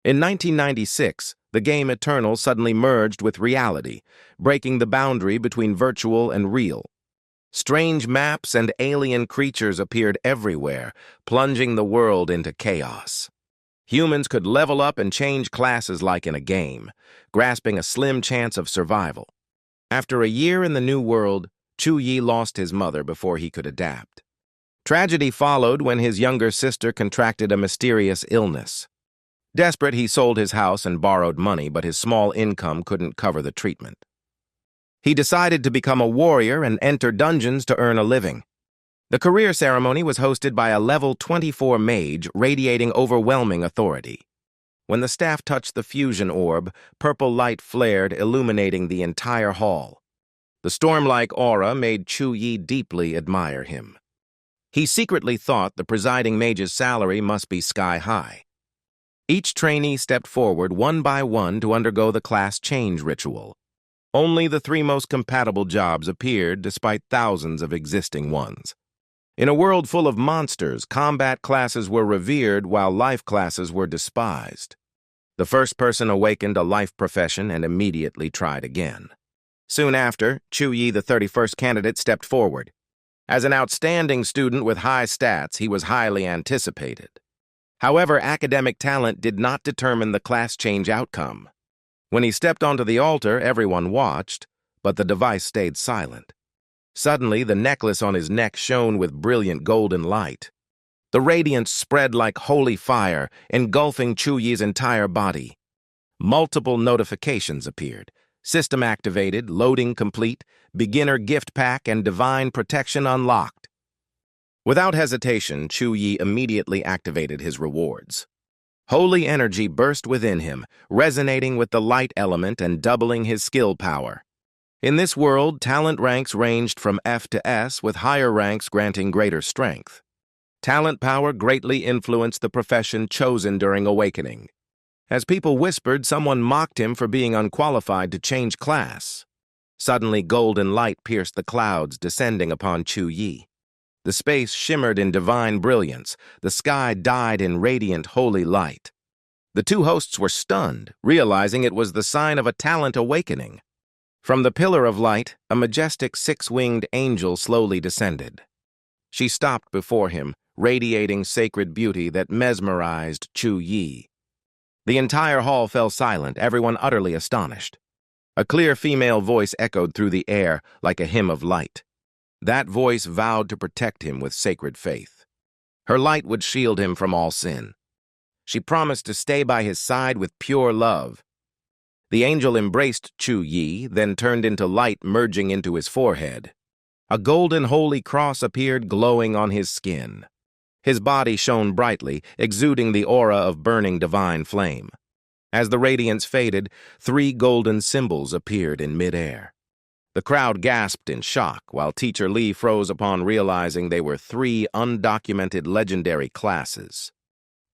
In 1996, the game Eternal suddenly merged with reality, breaking the boundary between virtual and real. Strange maps and alien creatures appeared everywhere, plunging the world into chaos. Humans could level up and change classes like in a game, grasping a slim chance of survival. After a year in the new world, Chu Yi lost his mother before he could adapt. Tragedy followed when his younger sister contracted a mysterious illness. Desperate, he sold his house and borrowed money, but his small income couldn't cover the treatment. He decided to become a warrior and enter dungeons to earn a living. The career ceremony was hosted by a level 24 mage radiating overwhelming authority. When the staff touched the fusion orb, purple light flared, illuminating the entire hall. The storm-like aura made Chu Yi deeply admire him. He secretly thought the presiding mage's salary must be sky-high. Each trainee stepped forward one by one to undergo the class change ritual. Only the 3 most compatible jobs appeared despite thousands of existing ones. In a world full of monsters, combat classes were revered while life classes were despised. The first person awakened a life profession and immediately tried again. Soon after, Chu Yi, the 31st candidate, stepped forward. As an outstanding student with high stats, he was highly anticipated. However, academic talent did not determine the class change outcome. When he stepped onto the altar, everyone watched, but the device stayed silent. Suddenly, the necklace on his neck shone with brilliant golden light. The radiance spread like holy fire, engulfing Chu Yi's entire body. Multiple notifications appeared. System activated, loading complete, beginner gift pack, and divine protection unlocked. Without hesitation, Chu Yi immediately activated his rewards. Holy energy burst within him, resonating with the light element and doubling his skill power. In this world, talent ranks ranged from F to S, with higher ranks granting greater strength. Talent power greatly influenced the profession chosen during awakening. As people whispered, someone mocked him for being unqualified to change class. Suddenly, golden light pierced the clouds, descending upon Chu Yi. The space shimmered in divine brilliance. The sky dyed in radiant, holy light. The 2 hosts were stunned, realizing it was the sign of a talent awakening. From the pillar of light, a majestic 6-winged angel slowly descended. She stopped before him, radiating sacred beauty that mesmerized Chu Yi. The entire hall fell silent, everyone utterly astonished. A clear female voice echoed through the air like a hymn of light. That voice vowed to protect him with sacred faith. Her light would shield him from all sin. She promised to stay by his side with pure love. The angel embraced Chu Yi, then turned into light, merging into his forehead. A golden holy cross appeared, glowing on his skin. His body shone brightly, exuding the aura of burning divine flame. As the radiance faded, 3 golden symbols appeared in midair. The crowd gasped in shock, while Teacher Lee froze upon realizing they were 3 undocumented legendary classes.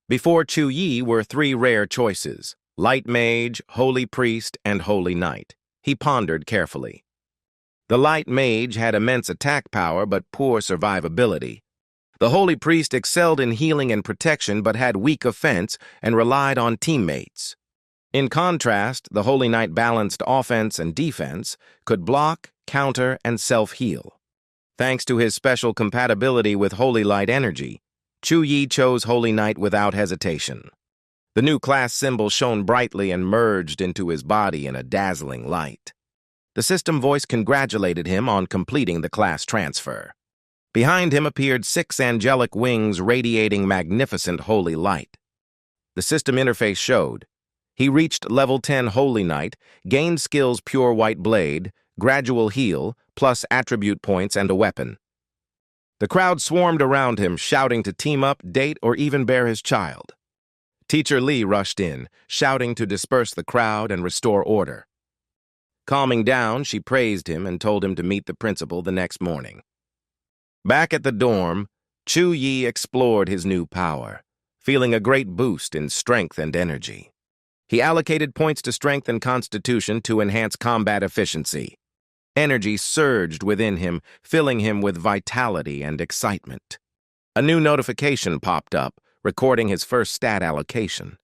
Before Chu Yi were 3 rare choices: Light Mage, Holy Priest, and Holy Knight. He pondered carefully. The Light Mage had immense attack power but poor survivability. The Holy Priest excelled in healing and protection but had weak offense and relied on teammates. In contrast, the Holy Knight balanced offense and defense, could block, counter, and self-heal. Thanks to his special compatibility with Holy Light energy, Chu Yi chose Holy Knight without hesitation. The new class symbol shone brightly and merged into his body in a dazzling light. The system voice congratulated him on completing the class transfer. Behind him appeared 6 angelic wings radiating magnificent holy light. The system interface showed. He reached level 10 Holy Knight, gained skills Pure White Blade, Gradual Heal, plus attribute points and a weapon. The crowd swarmed around him, shouting to team up, date, or even bear his child. Teacher Lee rushed in, shouting to disperse the crowd and restore order. Calming down, she praised him and told him to meet the principal the next morning. Back at the dorm, Chu Yi explored his new power, feeling a great boost in strength and energy. He allocated points to strength and constitution to enhance combat efficiency. Energy surged within him, filling him with vitality and excitement. A new notification popped up, recording his first stat allocation.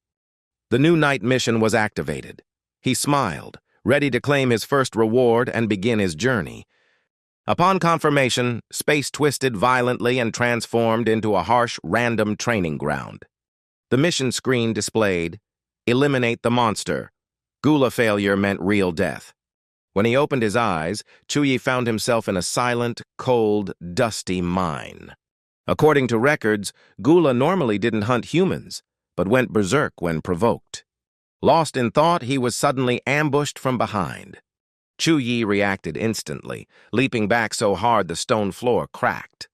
The new night mission was activated. He smiled, ready to claim his first reward and begin his journey. Upon confirmation, space twisted violently and transformed into a harsh, random training ground. The mission screen displayed, "Eliminate the monster. Gula failure meant real death." When he opened his eyes, Chu Yi found himself in a silent, cold, dusty mine. According to records, Gula normally didn't hunt humans, but went berserk when provoked. Lost in thought, he was suddenly ambushed from behind. Chu Yi reacted instantly, leaping back so hard the stone floor cracked.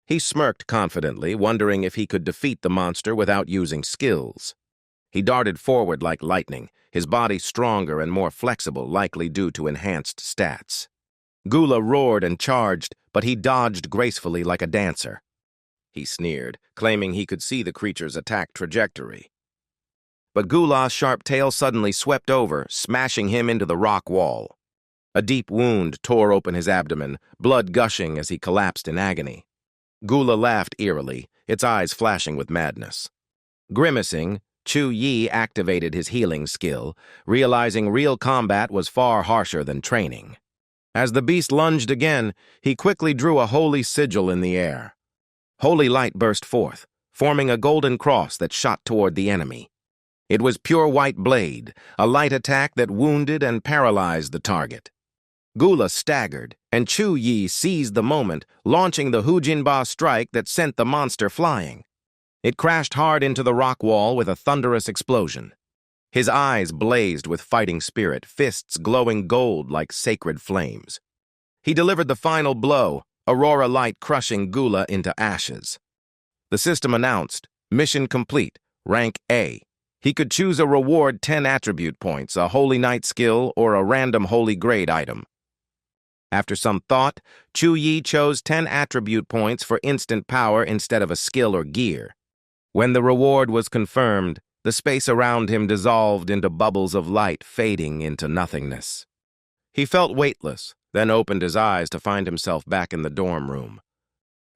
He smirked confidently, wondering if he could defeat the monster without using skills. He darted forward like lightning, his body stronger and more flexible, likely due to enhanced stats. Gula roared and charged, but he dodged gracefully like a dancer. He sneered, claiming he could see the creature's attack trajectory. But Gula's sharp tail suddenly swept over, smashing him into the rock wall. A deep wound tore open his abdomen, blood gushing as he collapsed in agony. Gula laughed eerily, its eyes flashing with madness. Grimacing, Chu Yi activated his healing skill, realizing real combat was far harsher than training. As the beast lunged again, he quickly drew a holy sigil in the air. Holy light burst forth, forming a golden cross that shot toward the enemy. It was pure white blade, a light attack that wounded and paralyzed the target. Gula staggered, and Chu Yi seized the moment, launching the Hujinba strike that sent the monster flying. It crashed hard into the rock wall with a thunderous explosion. His eyes blazed with fighting spirit, fists glowing gold like sacred flames. He delivered the final blow, Aurora light crushing Gula into ashes. The system announced, "Mission complete, rank A." He could choose a reward 10 attribute points, a Holy Knight skill, or a random Holy Grade item. After some thought, Chu Yi chose 10 attribute points for instant power instead of a skill or gear. When the reward was confirmed, the space around him dissolved into bubbles of light, fading into nothingness. He felt weightless, then opened his eyes to find himself back in the dorm room.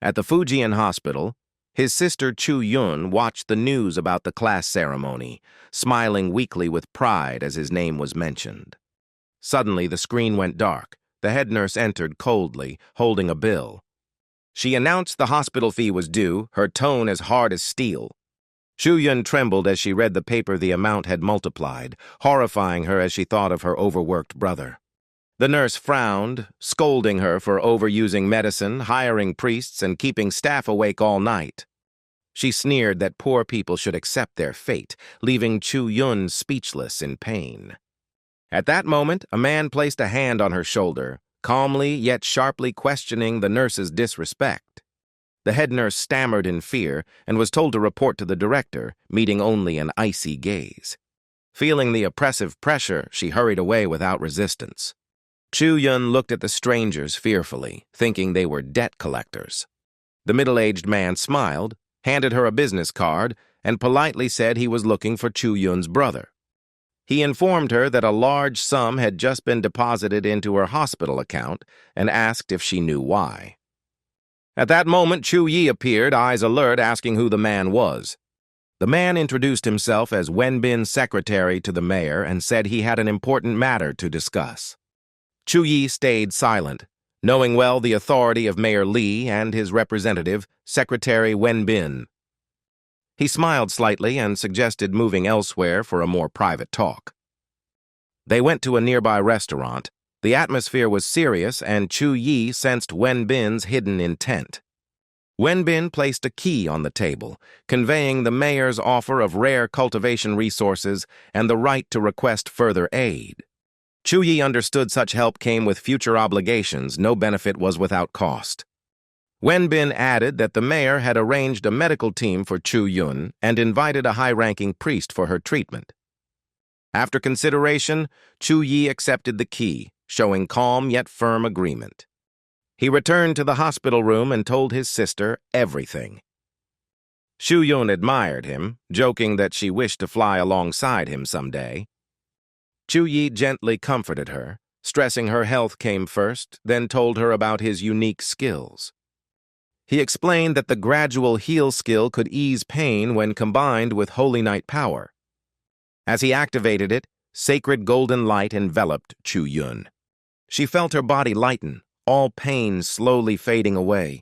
At the Fujian hospital, his sister Chu Yun watched the news about the class ceremony, smiling weakly with pride as his name was mentioned. Suddenly, the screen went dark. The head nurse entered coldly, holding a bill. She announced the hospital fee was due, her tone as hard as steel. Chu Yun trembled as she read the paper. The amount had multiplied, horrifying her as she thought of her overworked brother. The nurse frowned, scolding her for overusing medicine, hiring priests, and keeping staff awake all night. She sneered that poor people should accept their fate, leaving Chu Yun speechless in pain. At that moment, a man placed a hand on her shoulder, calmly yet sharply questioning the nurse's disrespect. The head nurse stammered in fear and was told to report to the director, meeting only an icy gaze. Feeling the oppressive pressure, she hurried away without resistance. Chu Yun looked at the strangers fearfully, thinking they were debt collectors. The middle-aged man smiled, handed her a business card, and politely said he was looking for Chu Yun's brother. He informed her that a large sum had just been deposited into her hospital account and asked if she knew why. At that moment, Chu Yi appeared, eyes alert, asking who the man was. The man introduced himself as Wenbin's secretary to the mayor and said he had an important matter to discuss. Chu Yi stayed silent, knowing well the authority of Mayor Li and his representative, Secretary Wenbin. He smiled slightly and suggested moving elsewhere for a more private talk. They went to a nearby restaurant. The atmosphere was serious, and Chu Yi sensed Wenbin's hidden intent. Wenbin placed a key on the table, conveying the mayor's offer of rare cultivation resources and the right to request further aid. Chu Yi understood such help came with future obligations. No benefit was without cost. Wenbin added that the mayor had arranged a medical team for Chu Yun and invited a high-ranking priest for her treatment. After consideration, Chu Yi accepted the key, showing calm yet firm agreement. He returned to the hospital room and told his sister everything. Chu Yun admired him, joking that she wished to fly alongside him someday. Chu Yi gently comforted her, stressing her health came first, then told her about his unique skills. He explained that the gradual heal skill could ease pain when combined with Holy Knight power. As he activated it, sacred golden light enveloped Chu Yun. She felt her body lighten, all pain slowly fading away.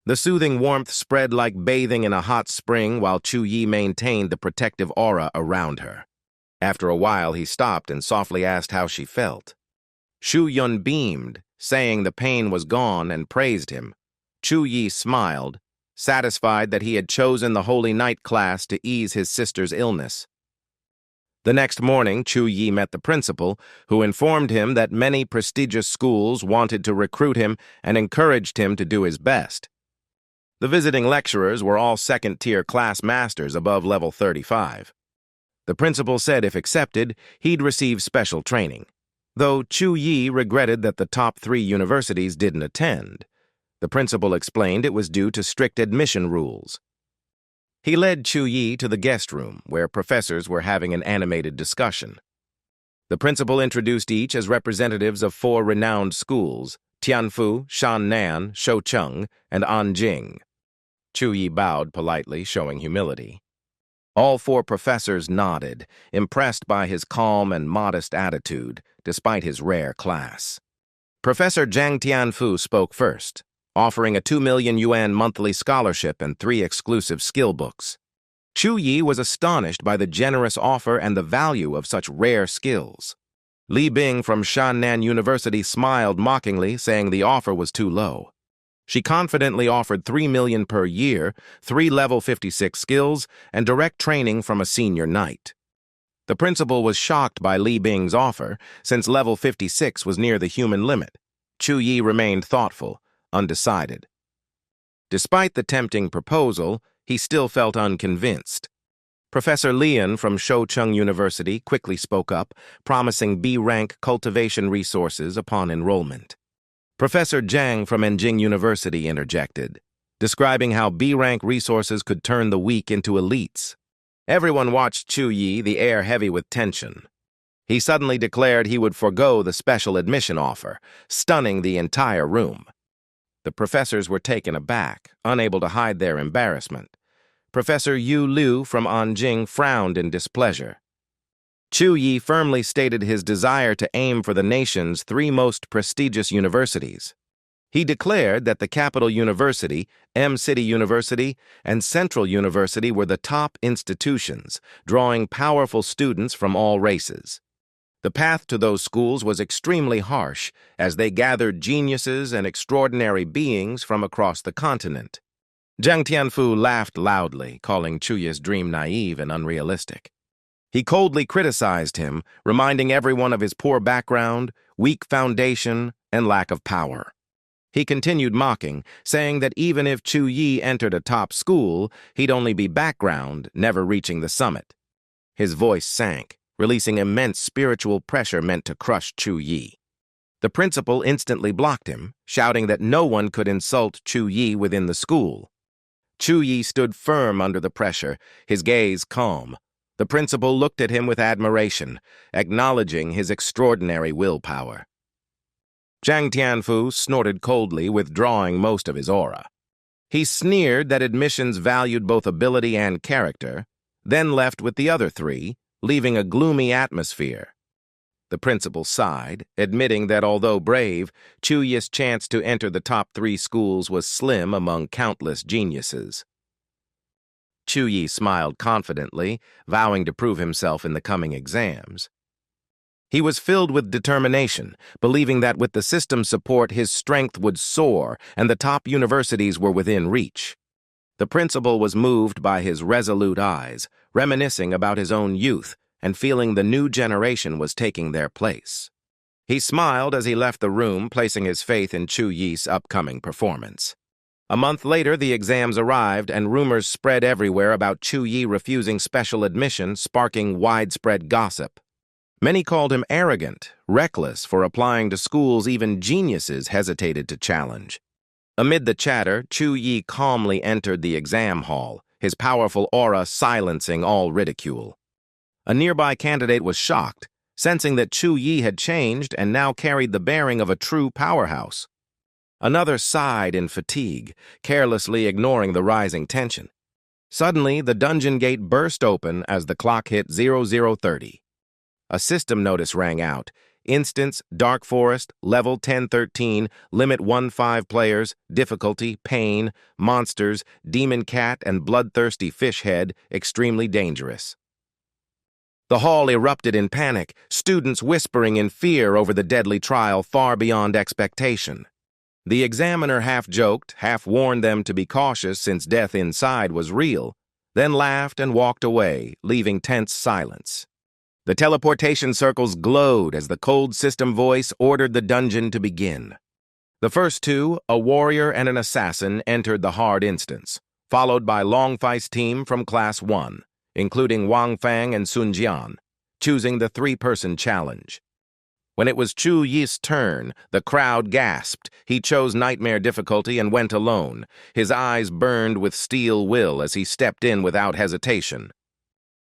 The soothing warmth spread like bathing in a hot spring while Chu Yi maintained the protective aura around her. After a while, he stopped and softly asked how she felt. Chu Yun beamed, saying the pain was gone, and praised him. Chu Yi smiled, satisfied that he had chosen the Holy Night class to ease his sister's illness. The next morning, Chu Yi met the principal, who informed him that many prestigious schools wanted to recruit him and encouraged him to do his best. The visiting lecturers were all second-tier class masters above level 35. The principal said if accepted, he'd receive special training, though Chu Yi regretted that the top 3 universities didn't attend. The principal explained it was due to strict admission rules. He led Chu Yi to the guest room, where professors were having an animated discussion. The principal introduced each as representatives of 4 renowned schools: Tianfu, Shannan, Shoucheng, and Anjing. Chu Yi bowed politely, showing humility. All 4 professors nodded, impressed by his calm and modest attitude, despite his rare class. Professor Zhang Tianfu spoke first, offering a 2 million yuan monthly scholarship and 3 exclusive skill books. Chu Yi was astonished by the generous offer and the value of such rare skills. Li Bing from Shannan University smiled mockingly, saying the offer was too low. She confidently offered 3 million per year, 3 level 56 skills, and direct training from a senior knight. The principal was shocked by Li Bing's offer, since level 56 was near the human limit. Chu Yi remained thoughtful, undecided. Despite the tempting proposal, he still felt unconvinced. Professor Lian from Shoucheng University quickly spoke up, promising B-rank cultivation resources upon enrollment. Professor Zhang from Anjing University interjected, describing how B-rank resources could turn the weak into elites. Everyone watched Chu Yi, the air heavy with tension. He suddenly declared he would forego the special admission offer, stunning the entire room. The professors were taken aback, unable to hide their embarrassment. Professor Yu Liu from Anjing frowned in displeasure. Chu Yi firmly stated his desire to aim for the nation's 3 most prestigious universities. He declared that the Capital University, M-City University, and Central University were the top institutions, drawing powerful students from all races. The path to those schools was extremely harsh, as they gathered geniuses and extraordinary beings from across the continent. Zhang Tianfu laughed loudly, calling Chu Yi's dream naive and unrealistic. He coldly criticized him, reminding everyone of his poor background, weak foundation, and lack of power. He continued mocking, saying that even if Chu Yi entered a top school, he'd only be background, never reaching the summit. His voice sank, releasing immense spiritual pressure meant to crush Chu Yi. The principal instantly blocked him, shouting that no one could insult Chu Yi within the school. Chu Yi stood firm under the pressure, his gaze calm. The principal looked at him with admiration, acknowledging his extraordinary willpower. Zhang Tianfu snorted coldly, withdrawing most of his aura. He sneered that admissions valued both ability and character, then left with the other 3, leaving a gloomy atmosphere. The principal sighed, admitting that although brave, Chu Yi's chance to enter the top 3 schools was slim among countless geniuses. Chu Yi smiled confidently, vowing to prove himself in the coming exams. He was filled with determination, believing that with the system's support his strength would soar and the top universities were within reach. The principal was moved by his resolute eyes, reminiscing about his own youth and feeling the new generation was taking their place. He smiled as he left the room, placing his faith in Chu Yi's upcoming performance. A month later, the exams arrived, and rumors spread everywhere about Chu Yi refusing special admission, sparking widespread gossip. Many called him arrogant, reckless for applying to schools even geniuses hesitated to challenge. Amid the chatter, Chu Yi calmly entered the exam hall, his powerful aura silencing all ridicule. A nearby candidate was shocked, sensing that Chu Yi had changed and now carried the bearing of a true powerhouse. Another sighed in fatigue, carelessly ignoring the rising tension. Suddenly, the dungeon gate burst open as the clock hit 0030. A system notice rang out. Instance, Dark Forest, level 1013, limit 1-5 players, difficulty, pain, monsters, demon cat, and bloodthirsty fish head, extremely dangerous. The hall erupted in panic, students whispering in fear over the deadly trial far beyond expectation. The examiner half-joked, half-warned them to be cautious since death inside was real, then laughed and walked away, leaving tense silence. The teleportation circles glowed as the cold system voice ordered the dungeon to begin. The first two, a warrior and an assassin, entered the hard instance, followed by Longfei's team from Class 1, including Wang Fang and Sun Jian, choosing the 3-person challenge. When it was Chu Yi's turn, the crowd gasped. He chose nightmare difficulty and went alone. His eyes burned with steel will as he stepped in without hesitation.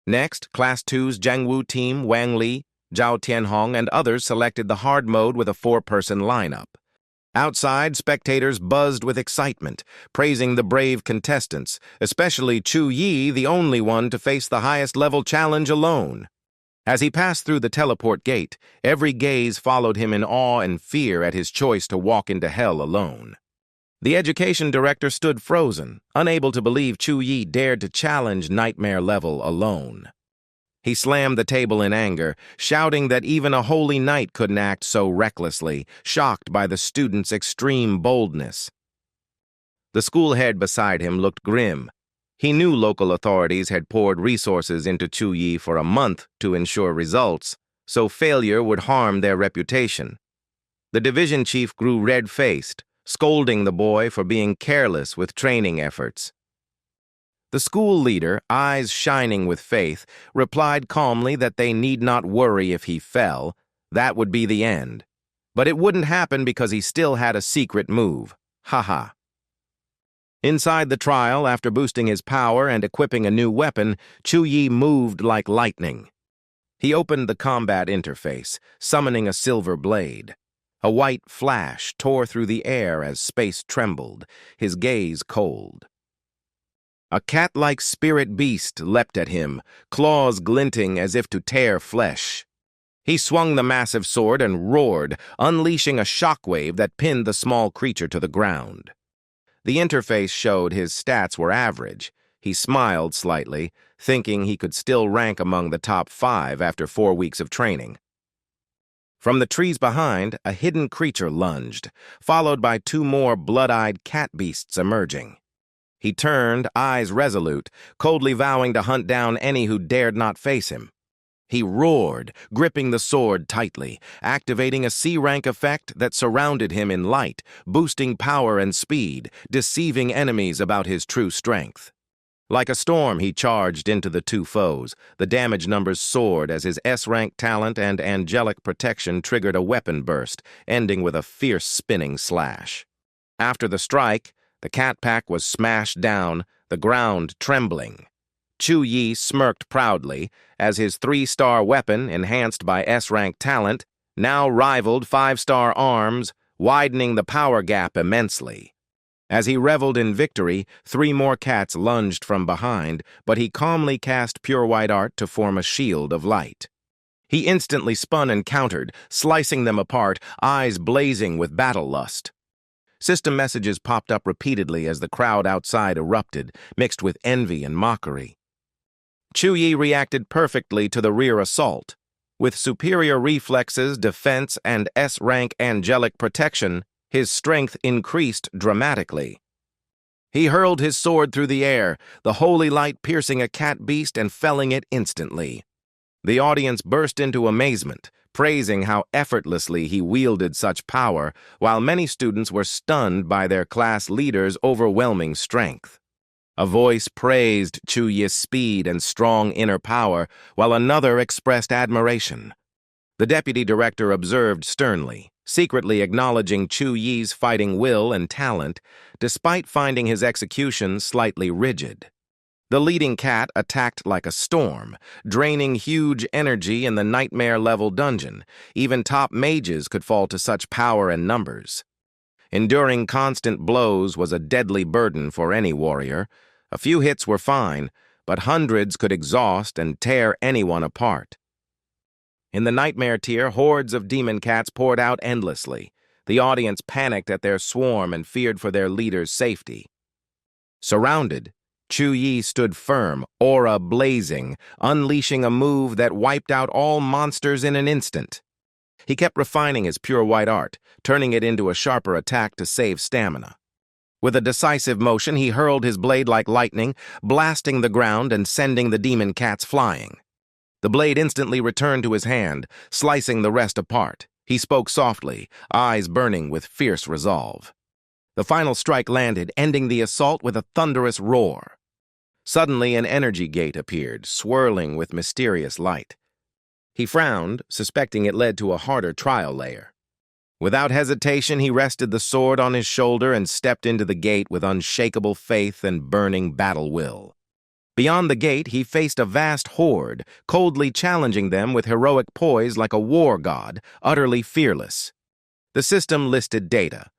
Next, Class 2's Jiangwu team, Wang Li, Zhao Tianhong, and others selected the hard mode with a 4-person lineup. Outside, spectators buzzed with excitement, praising the brave contestants, especially Chu Yi, the only one to face the highest-level challenge alone. As he passed through the teleport gate, every gaze followed him in awe and fear at his choice to walk into hell alone. The education director stood frozen, unable to believe Chu Yi dared to challenge nightmare level alone. He slammed the table in anger, shouting that even a holy knight couldn't act so recklessly, shocked by the student's extreme boldness. The school head beside him looked grim. He knew local authorities had poured resources into Chu Yi for a month to ensure results, so failure would harm their reputation. The division chief grew red-faced, scolding the boy for being careless with training efforts. The school leader, eyes shining with faith, replied calmly that they need not worry if he fell. That would be the end. But it wouldn't happen because he still had a secret move. Ha-ha. Inside the trial, after boosting his power and equipping a new weapon, Chu Yi moved like lightning. He opened the combat interface, summoning a silver blade. A white flash tore through the air as space trembled, his gaze cold. A cat-like spirit beast leapt at him, claws glinting as if to tear flesh. He swung the massive sword and roared, unleashing a shockwave that pinned the small creature to the ground. The interface showed his stats were average. He smiled slightly, thinking he could still rank among the top 5 after 4 weeks of training. From the trees behind, a hidden creature lunged, followed by 2 more blood-eyed cat beasts emerging. He turned, eyes resolute, coldly vowing to hunt down any who dared not face him. He roared, gripping the sword tightly, activating a C-rank effect that surrounded him in light, boosting power and speed, deceiving enemies about his true strength. Like a storm, he charged into the 2 foes. The damage numbers soared as his S-rank talent and angelic protection triggered a weapon burst, ending with a fierce spinning slash. After the strike, the cat pack was smashed down, the ground trembling. Chu Yi smirked proudly as his 3-star weapon, enhanced by S-rank talent, now rivaled 5-star arms, widening the power gap immensely. As he reveled in victory, 3 more cats lunged from behind, but he calmly cast pure white art to form a shield of light. He instantly spun and countered, slicing them apart, eyes blazing with battle lust. System messages popped up repeatedly as the crowd outside erupted, mixed with envy and mockery. Chu Yi reacted perfectly to the rear assault. With superior reflexes, defense, and S-rank angelic protection, his strength increased dramatically. He hurled his sword through the air, the holy light piercing a cat beast and felling it instantly. The audience burst into amazement, praising how effortlessly he wielded such power, while many students were stunned by their class leader's overwhelming strength. A voice praised Chu Yi's speed and strong inner power, while another expressed admiration. The deputy director observed sternly, secretly acknowledging Chu Yi's fighting will and talent, despite finding his execution slightly rigid. The leading cat attacked like a storm, draining huge energy in the nightmare-level dungeon. Even top mages could fall to such power and numbers. Enduring constant blows was a deadly burden for any warrior. A few hits were fine, but hundreds could exhaust and tear anyone apart. In the nightmare tier, hordes of demon cats poured out endlessly. The audience panicked at their swarm and feared for their leader's safety. Surrounded, Chu Yi stood firm, aura blazing, unleashing a move that wiped out all monsters in an instant. He kept refining his pure white art, turning it into a sharper attack to save stamina. With a decisive motion, he hurled his blade like lightning, blasting the ground and sending the demon cats flying. The blade instantly returned to his hand, slicing the rest apart. He spoke softly, eyes burning with fierce resolve. The final strike landed, ending the assault with a thunderous roar. Suddenly, an energy gate appeared, swirling with mysterious light. He frowned, suspecting it led to a harder trial layer. Without hesitation, he rested the sword on his shoulder and stepped into the gate with unshakable faith and burning battle will. Beyond the gate, he faced a vast horde, coldly challenging them with heroic poise like a war god, utterly fearless. The system listed data.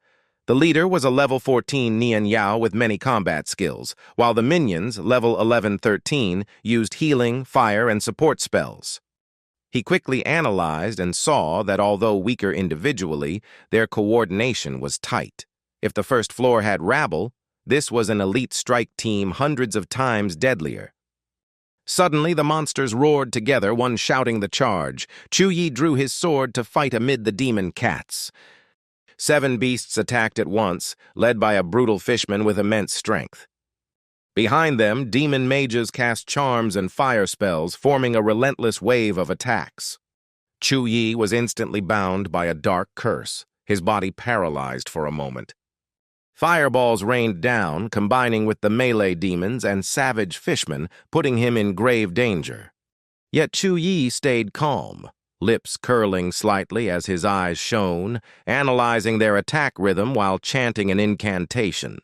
The leader was a level 14 Nian Yao with many combat skills, while the minions, level 11-13, used healing, fire, and support spells. He quickly analyzed and saw that although weaker individually, their coordination was tight. If the first floor had rabble, this was an elite strike team hundreds of times deadlier. Suddenly, the monsters roared together, one shouting the charge. Chu Yi drew his sword to fight amid the demon cats. 7 beasts attacked at once, led by a brutal fishman with immense strength. Behind them, demon mages cast charms and fire spells, forming a relentless wave of attacks. Chu Yi was instantly bound by a dark curse, his body paralyzed for a moment. Fireballs rained down, combining with the melee demons and savage fishmen, putting him in grave danger. Yet Chu Yi stayed calm, lips curling slightly as his eyes shone, analyzing their attack rhythm while chanting an incantation.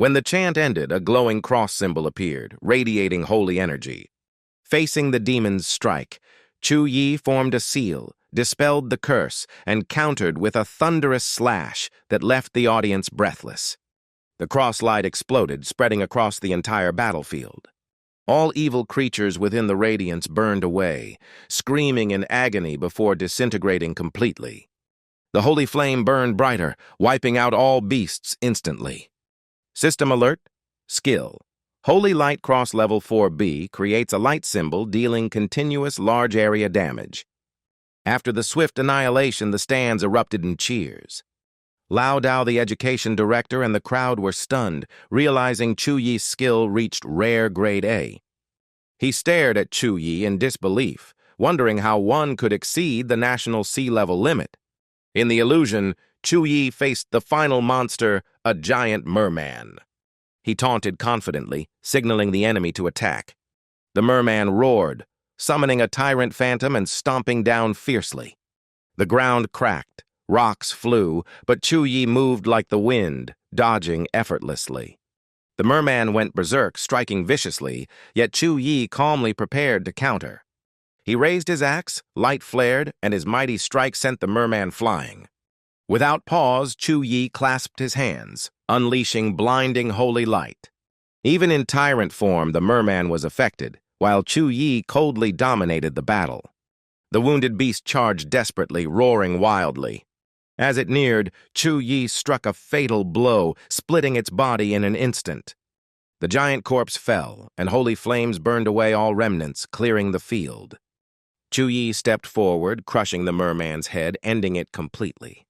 When the chant ended, a glowing cross symbol appeared, radiating holy energy. Facing the demon's strike, Chu Yi formed a seal, dispelled the curse, and countered with a thunderous slash that left the audience breathless. The cross light exploded, spreading across the entire battlefield. All evil creatures within the radiance burned away, screaming in agony before disintegrating completely. The holy flame burned brighter, wiping out all beasts instantly. System alert, skill. Holy Light Cross Level 4B creates a light symbol dealing continuous large area damage. After the swift annihilation, the stands erupted in cheers. Lao Dao, the education director, and the crowd were stunned, realizing Chu Yi's skill reached rare grade A. He stared at Chu Yi in disbelief, wondering how one could exceed the national sea level limit. In the illusion, Chu Yi faced the final monster, a giant merman. He taunted confidently, signaling the enemy to attack. The merman roared, summoning a tyrant phantom and stomping down fiercely. The ground cracked, rocks flew, but Chu Yi moved like the wind, dodging effortlessly. The merman went berserk, striking viciously, yet Chu Yi calmly prepared to counter. He raised his axe, light flared, and his mighty strike sent the merman flying. Without pause, Chu Yi clasped his hands, unleashing blinding holy light. Even in tyrant form, the merman was affected, while Chu Yi coldly dominated the battle. The wounded beast charged desperately, roaring wildly. As it neared, Chu Yi struck a fatal blow, splitting its body in an instant. The giant corpse fell, and holy flames burned away all remnants, clearing the field. Chu Yi stepped forward, crushing the merman's head, ending it completely.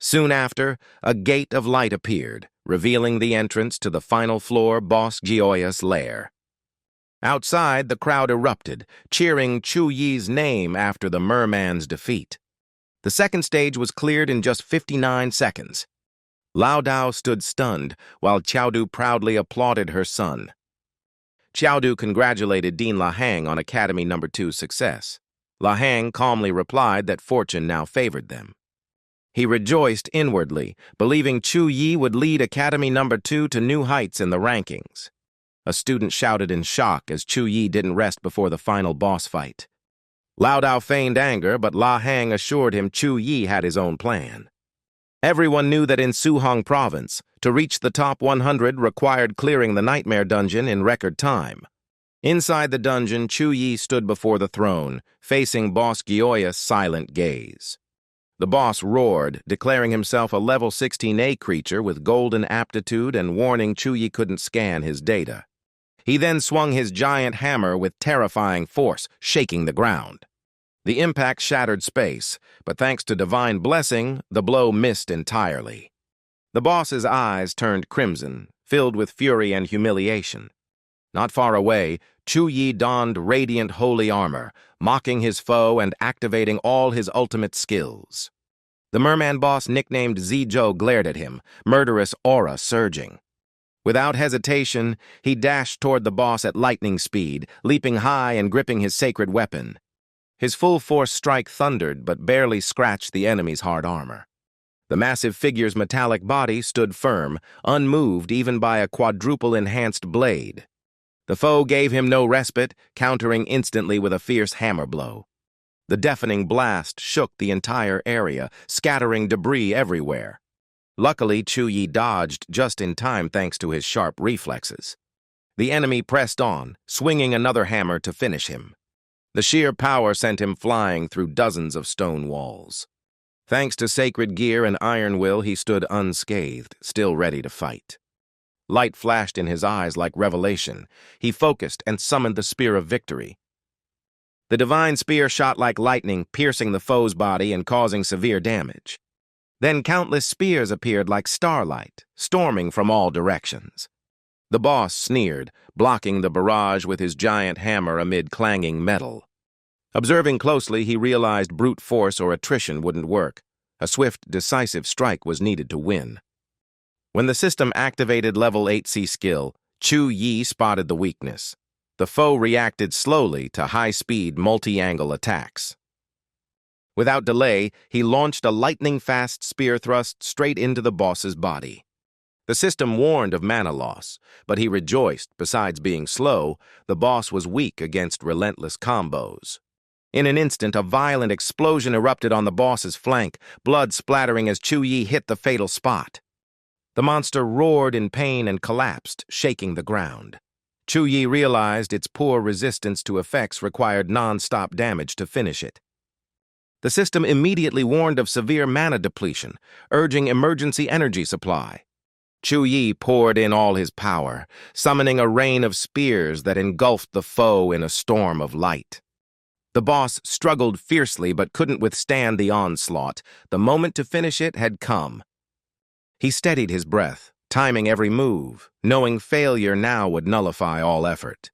Soon after, a gate of light appeared, revealing the entrance to the final floor boss Gioia's lair. Outside, the crowd erupted, cheering Chu Yi's name after the merman's defeat. The second stage was cleared in just 59 seconds. Lao Dao stood stunned, while Xiaodu proudly applauded her son. Xiaodu congratulated Dean La Hang on Academy No. 2's success. La Hang calmly replied that fortune now favored them. He rejoiced inwardly, believing Chu Yi would lead Academy No. 2 to new heights in the rankings. A student shouted in shock as Chu Yi didn't rest before the final boss fight. Lao Dao feigned anger, but La Hang assured him Chu Yi had his own plan. Everyone knew that in Suhang province, to reach the top 100 required clearing the Nightmare Dungeon in record time. Inside the dungeon, Chu Yi stood before the throne, facing boss Gioya's silent gaze. The boss roared, declaring himself a level 16A creature with golden aptitude and warning Chu Yi couldn't scan his data. He then swung his giant hammer with terrifying force, shaking the ground. The impact shattered space, but thanks to divine blessing, the blow missed entirely. The boss's eyes turned crimson, filled with fury and humiliation. Not far away, Chu Yi donned radiant holy armor, mocking his foe and activating all his ultimate skills. The merman boss nicknamed Zizhou glared at him, murderous aura surging. Without hesitation, he dashed toward the boss at lightning speed, leaping high and gripping his sacred weapon. His full-force strike thundered but barely scratched the enemy's hard armor. The massive figure's metallic body stood firm, unmoved even by a quadruple-enhanced blade. The foe gave him no respite, countering instantly with a fierce hammer blow. The deafening blast shook the entire area, scattering debris everywhere. Luckily, Chu Yi dodged just in time thanks to his sharp reflexes. The enemy pressed on, swinging another hammer to finish him. The sheer power sent him flying through dozens of stone walls. Thanks to sacred gear and iron will, he stood unscathed, still ready to fight. Light flashed in his eyes like revelation. He focused and summoned the Spear of Victory. The divine spear shot like lightning, piercing the foe's body and causing severe damage. Then countless spears appeared like starlight, storming from all directions. The boss sneered, blocking the barrage with his giant hammer amid clanging metal. Observing closely, he realized brute force or attrition wouldn't work. A swift, decisive strike was needed to win. When the system activated level 8C skill, Chu Yi spotted the weakness. The foe reacted slowly to high-speed, multi-angle attacks. Without delay, he launched a lightning-fast spear thrust straight into the boss's body. The system warned of mana loss, but he rejoiced. Besides being slow, the boss was weak against relentless combos. In an instant, a violent explosion erupted on the boss's flank, blood splattering as Chu Yi hit the fatal spot. The monster roared in pain and collapsed, shaking the ground. Chu Yi realized its poor resistance to effects required non-stop damage to finish it. The system immediately warned of severe mana depletion, urging emergency energy supply. Chu Yi poured in all his power, summoning a rain of spears that engulfed the foe in a storm of light. The boss struggled fiercely but couldn't withstand the onslaught. The moment to finish it had come. He steadied his breath, timing every move, knowing failure now would nullify all effort.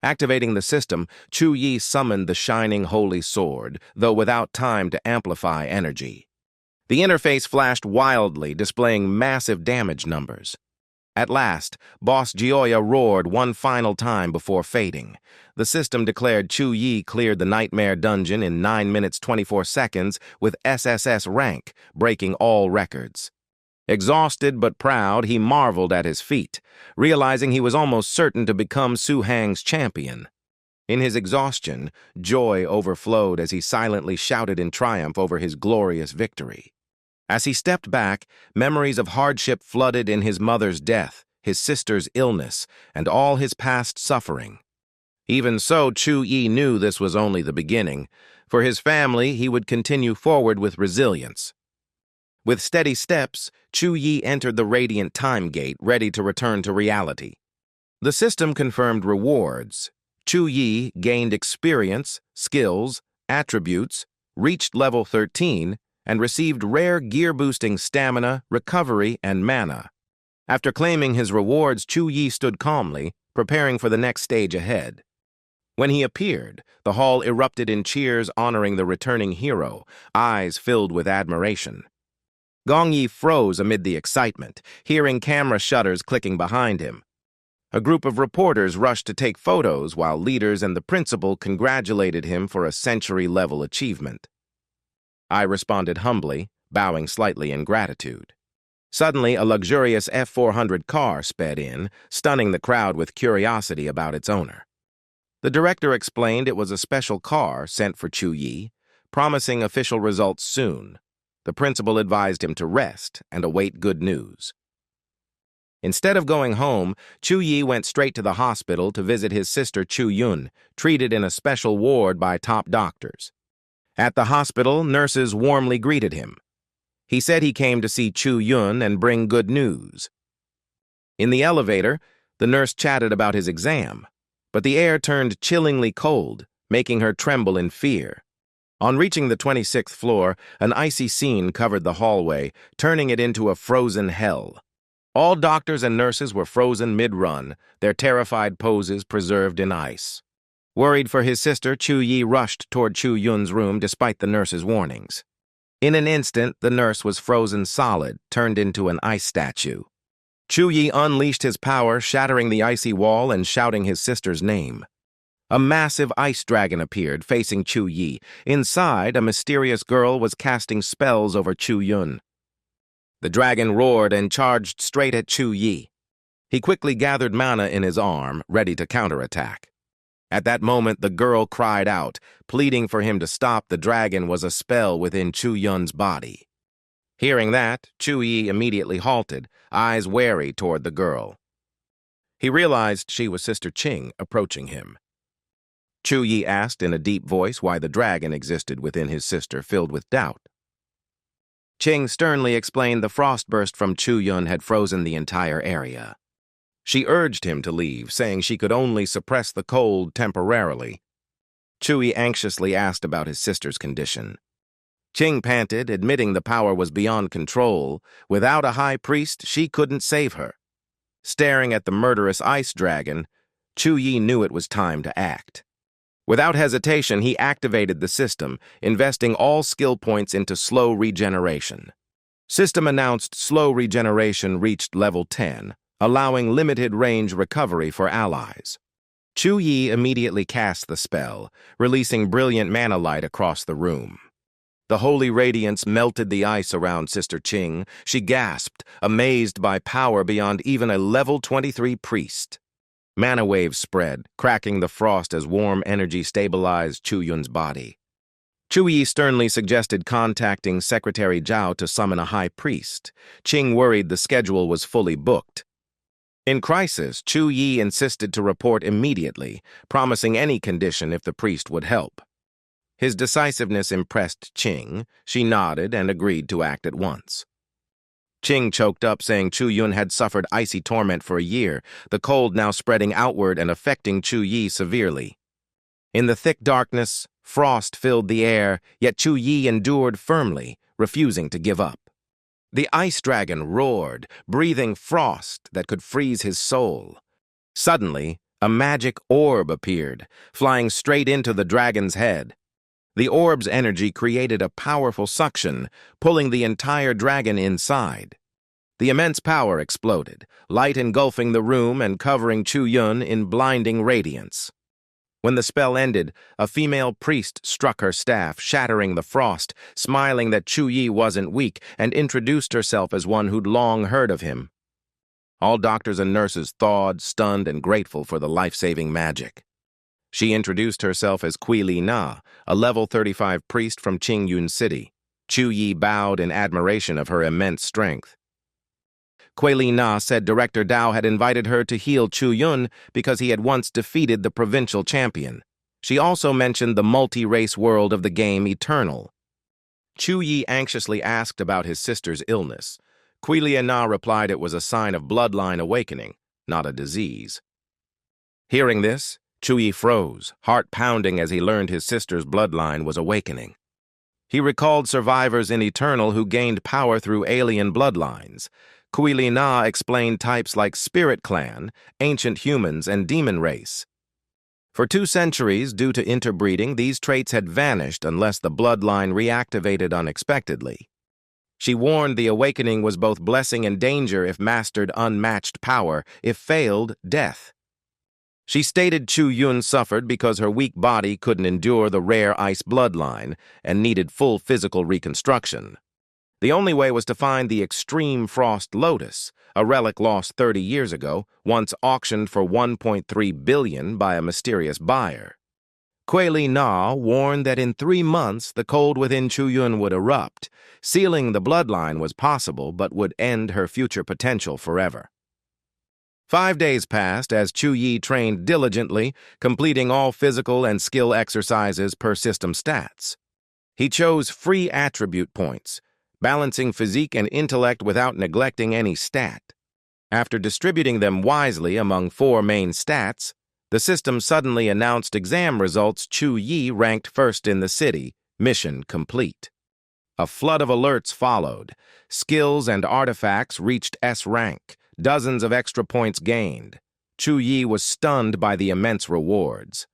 Activating the system, Chu Yi summoned the shining holy sword, though without time to amplify energy. The interface flashed wildly, displaying massive damage numbers. At last, Boss Gioia roared one final time before fading. The system declared Chu Yi cleared the Nightmare Dungeon in 9 minutes 24 seconds with SSS rank, breaking all records. Exhausted but proud, he marveled at his feat, realizing he was almost certain to become Suhang's champion. In his exhaustion, joy overflowed as he silently shouted in triumph over his glorious victory. As he stepped back, memories of hardship flooded in his mother's death, his sister's illness, and all his past suffering. Even so, Chu Yi knew this was only the beginning. For his family, he would continue forward with resilience. With steady steps, Chu Yi entered the Radiant Time Gate, ready to return to reality. The system confirmed rewards. Chu Yi gained experience, skills, attributes, reached level 13, and received rare gear-boosting stamina, recovery, and mana. After claiming his rewards, Chu Yi stood calmly, preparing for the next stage ahead. When he appeared, the hall erupted in cheers honoring the returning hero, eyes filled with admiration. Gong Yi froze amid the excitement, hearing camera shutters clicking behind him. A group of reporters rushed to take photos while leaders and the principal congratulated him for a century-level achievement. I responded humbly, bowing slightly in gratitude. Suddenly, a luxurious F400 car sped in, stunning the crowd with curiosity about its owner. The director explained it was a special car sent for Chu Yi, promising official results soon. The principal advised him to rest and await good news. Instead of going home, Chu Yi went straight to the hospital to visit his sister Chu Yun, treated in a special ward by top doctors. At the hospital, nurses warmly greeted him. He said he came to see Chu Yun and bring good news. In the elevator, the nurse chatted about his exam, but the air turned chillingly cold, making her tremble in fear. On reaching the 26th floor, an icy scene covered the hallway, turning it into a frozen hell. All doctors and nurses were frozen mid-run, their terrified poses preserved in ice. Worried for his sister, Chu Yi rushed toward Chu Yun's room despite the nurse's warnings. In an instant, the nurse was frozen solid, turned into an ice statue. Chu Yi unleashed his power, shattering the icy wall and shouting his sister's name. A massive ice dragon appeared, facing Chu Yi. Inside, a mysterious girl was casting spells over Chu Yun. The dragon roared and charged straight at Chu Yi. He quickly gathered mana in his arm, ready to counterattack. At that moment, the girl cried out, pleading for him to stop. The dragon was a spell within Chu Yun's body. Hearing that, Chu Yi immediately halted, eyes wary toward the girl. He realized she was Sister Qing approaching him. Chu Yi asked in a deep voice why the dragon existed within his sister, filled with doubt. Qing sternly explained the frostburst from Chu Yun had frozen the entire area. She urged him to leave, saying she could only suppress the cold temporarily. Chu Yi anxiously asked about his sister's condition. Qing panted, admitting the power was beyond control. Without a high priest, she couldn't save her. Staring at the murderous ice dragon, Chu Yi knew it was time to act. Without hesitation, he activated the system, investing all skill points into slow regeneration. System announced slow regeneration reached level 10, allowing limited range recovery for allies. Chu Yi immediately cast the spell, releasing brilliant mana light across the room. The holy radiance melted the ice around Sister Qing. She gasped, amazed by power beyond even a level 23 priest. Mana waves spread, cracking the frost as warm energy stabilized Chu Yun's body. Chu Yi sternly suggested contacting Secretary Zhao to summon a high priest. Qing worried the schedule was fully booked. In crisis, Chu Yi insisted to report immediately, promising any condition if the priest would help. His decisiveness impressed Qing. She nodded and agreed to act at once. Qing choked up, saying Chu Yun had suffered icy torment for a year, the cold now spreading outward and affecting Chu Yi severely. In the thick darkness, frost filled the air, yet Chu Yi endured firmly, refusing to give up. The ice dragon roared, breathing frost that could freeze his soul. Suddenly, a magic orb appeared, flying straight into the dragon's head. The orb's energy created a powerful suction, pulling the entire dragon inside. The immense power exploded, light engulfing the room and covering Chu Yun in blinding radiance. When the spell ended, a female priest struck her staff, shattering the frost, smiling that Chu Yi wasn't weak, and introduced herself as one who'd long heard of him. All doctors and nurses thawed, stunned, and grateful for the life-saving magic. She introduced herself as Li Na, a level 35 priest from Qingyun City. Chu Yi bowed in admiration of her immense strength. Li Na said Director Dao had invited her to heal Chu Yun because he had once defeated the provincial champion. She also mentioned the multi-race world of the game Eternal. Chu Yi anxiously asked about his sister's illness. Li Na replied it was a sign of bloodline awakening, not a disease. Hearing this, Chu Yi froze, heart pounding as he learned his sister's bloodline was awakening. He recalled survivors in Eternal who gained power through alien bloodlines. Li Na explained types like Spirit Clan, Ancient Humans, and Demon Race. For 2 centuries, due to interbreeding, these traits had vanished unless the bloodline reactivated unexpectedly. She warned the awakening was both blessing and danger if mastered unmatched power, if failed, death. She stated Chu Yun suffered because her weak body couldn't endure the rare ice bloodline and needed full physical reconstruction. The only way was to find the extreme frost lotus, a relic lost 30 years ago, once auctioned for $1.3 billion by a mysterious buyer. Kuei Na warned that in 3 months the cold within Chu Yun would erupt. Sealing the bloodline was possible, but would end her future potential forever. 5 days passed as Chu Yi trained diligently, completing all physical and skill exercises per system stats. He chose free attribute points, balancing physique and intellect without neglecting any stat. After distributing them wisely among 4 main stats, the system suddenly announced exam results. Chu Yi ranked first in the city, mission complete. A flood of alerts followed. Skills and artifacts reached S rank, dozens of extra points gained. Chu Yi was stunned by the immense rewards.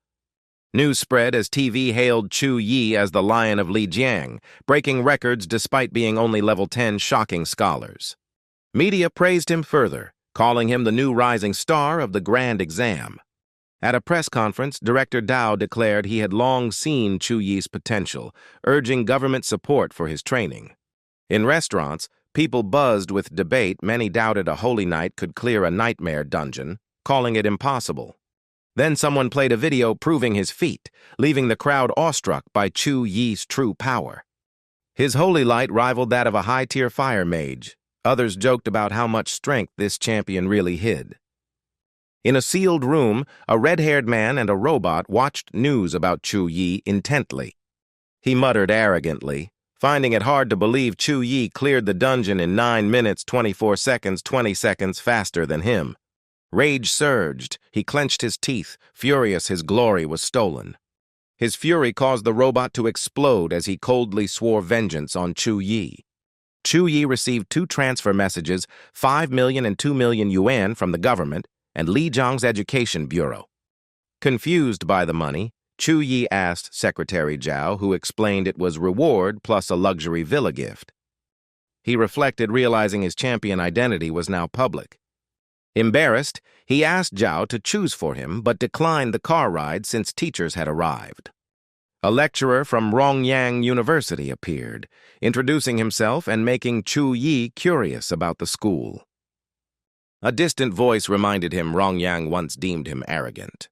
News spread as TV hailed Chu Yi as the Lion of Lijiang, breaking records despite being only level 10 shocking scholars. Media praised him further, calling him the new rising star of the grand exam. At a press conference, Director Dao declared he had long seen Chu Yi's potential, urging government support for his training. In restaurants, people buzzed with debate. Many doubted a holy knight could clear a nightmare dungeon, calling it impossible. Then someone played a video proving his feat, leaving the crowd awestruck by Chu Yi's true power. His holy light rivaled that of a high-tier fire mage. Others joked about how much strength this champion really hid. In a sealed room, a red-haired man and a robot watched news about Chu Yi intently. He muttered arrogantly, finding it hard to believe Chu Yi cleared the dungeon in 9 minutes 24 seconds, 20 seconds faster than him. Rage surged. He clenched his teeth, furious his glory was stolen. His fury caused the robot to explode as he coldly swore vengeance on Chu Yi. Chu Yi received 2 transfer messages, 5 million and 2 million yuan from the government and Li Zhang's education bureau. Confused by the money, Chu Yi asked Secretary Zhao, who explained it was reward plus a luxury villa gift. He reflected, realizing his champion identity was now public. Embarrassed, he asked Zhao to choose for him, but declined the car ride since teachers had arrived. A lecturer from Rongyang University appeared, introducing himself and making Chu Yi curious about the school. A distant voice reminded him Rongyang once deemed him arrogant.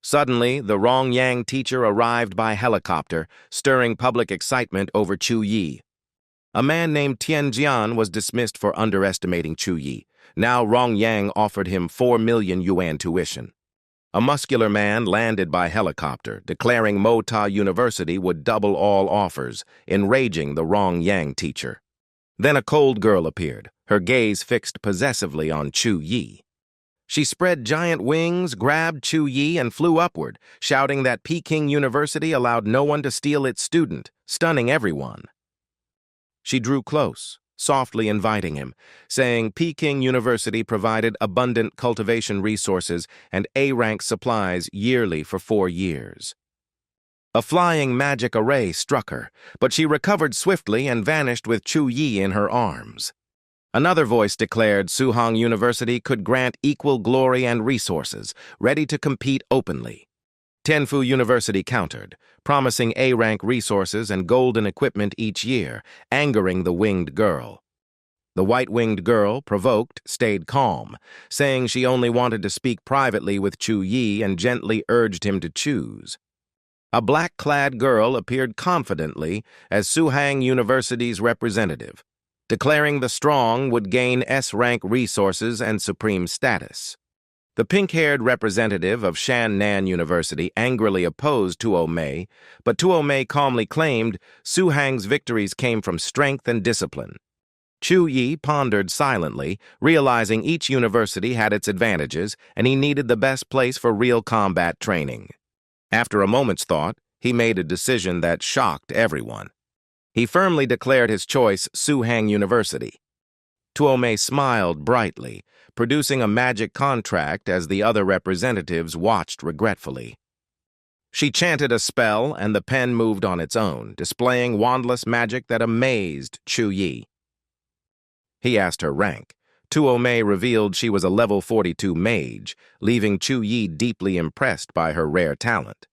Suddenly, the Rongyang teacher arrived by helicopter, stirring public excitement over Chu Yi. A man named Tian Jian was dismissed for underestimating Chu Yi. Now Rongyang offered him 4 million yuan tuition. A muscular man landed by helicopter, declaring Mota University would double all offers, enraging the Rongyang teacher. Then a cold girl appeared, her gaze fixed possessively on Chu Yi. She spread giant wings, grabbed Chu Yi, and flew upward, shouting that Peking University allowed no one to steal its student, stunning everyone. She drew close, softly inviting him, saying Peking University provided abundant cultivation resources and A-rank supplies yearly for 4 years. A flying magic array struck her, but she recovered swiftly and vanished with Chu Yi in her arms. Another voice declared Suhang University could grant equal glory and resources, ready to compete openly. Tenfu University countered, promising A-rank resources and golden equipment each year, angering the winged girl. The white-winged girl, provoked, stayed calm, saying she only wanted to speak privately with Chu Yi and gently urged him to choose. A black-clad girl appeared confidently as Suhang University's representative, declaring the strong would gain S-rank resources and supreme status. The pink-haired representative of Shannan University angrily opposed Tuo Mei, but Tuo Mei calmly claimed Suhang's victories came from strength and discipline. Chu Yi pondered silently, realizing each university had its advantages and he needed the best place for real combat training. After a moment's thought, he made a decision that shocked everyone. He firmly declared his choice Suhang University. Tuo Mei smiled brightly, producing a magic contract as the other representatives watched regretfully. She chanted a spell and the pen moved on its own, displaying wandless magic that amazed Chu Yi. He asked her rank. Tuo Mei revealed she was a level 42 mage, leaving Chu Yi deeply impressed by her rare talent.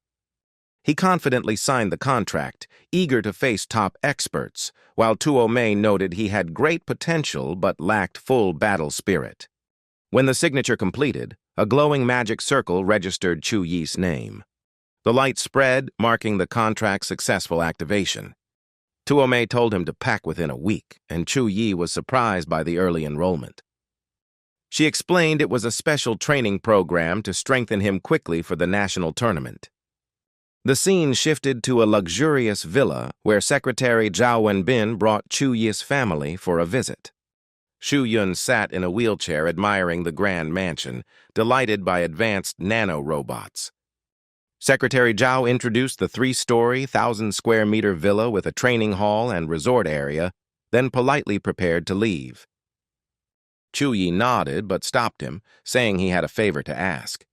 He confidently signed the contract, eager to face top experts, while Tuo Mei noted he had great potential but lacked full battle spirit. When the signature completed, a glowing magic circle registered Chu Yi's name. The light spread, marking the contract's successful activation. Tuomei told him to pack within a week, and Chu Yi was surprised by the early enrollment. She explained it was a special training program to strengthen him quickly for the national tournament. The scene shifted to a luxurious villa where Secretary Zhao Wenbin brought Chu Yi's family for a visit. Chu Yun sat in a wheelchair admiring the grand mansion, delighted by advanced nano-robots. Secretary Zhao introduced the 3-story, 1,000-square-meter villa with a training hall and resort area, then politely prepared to leave. Chu Yi nodded but stopped him, saying he had a favor to ask.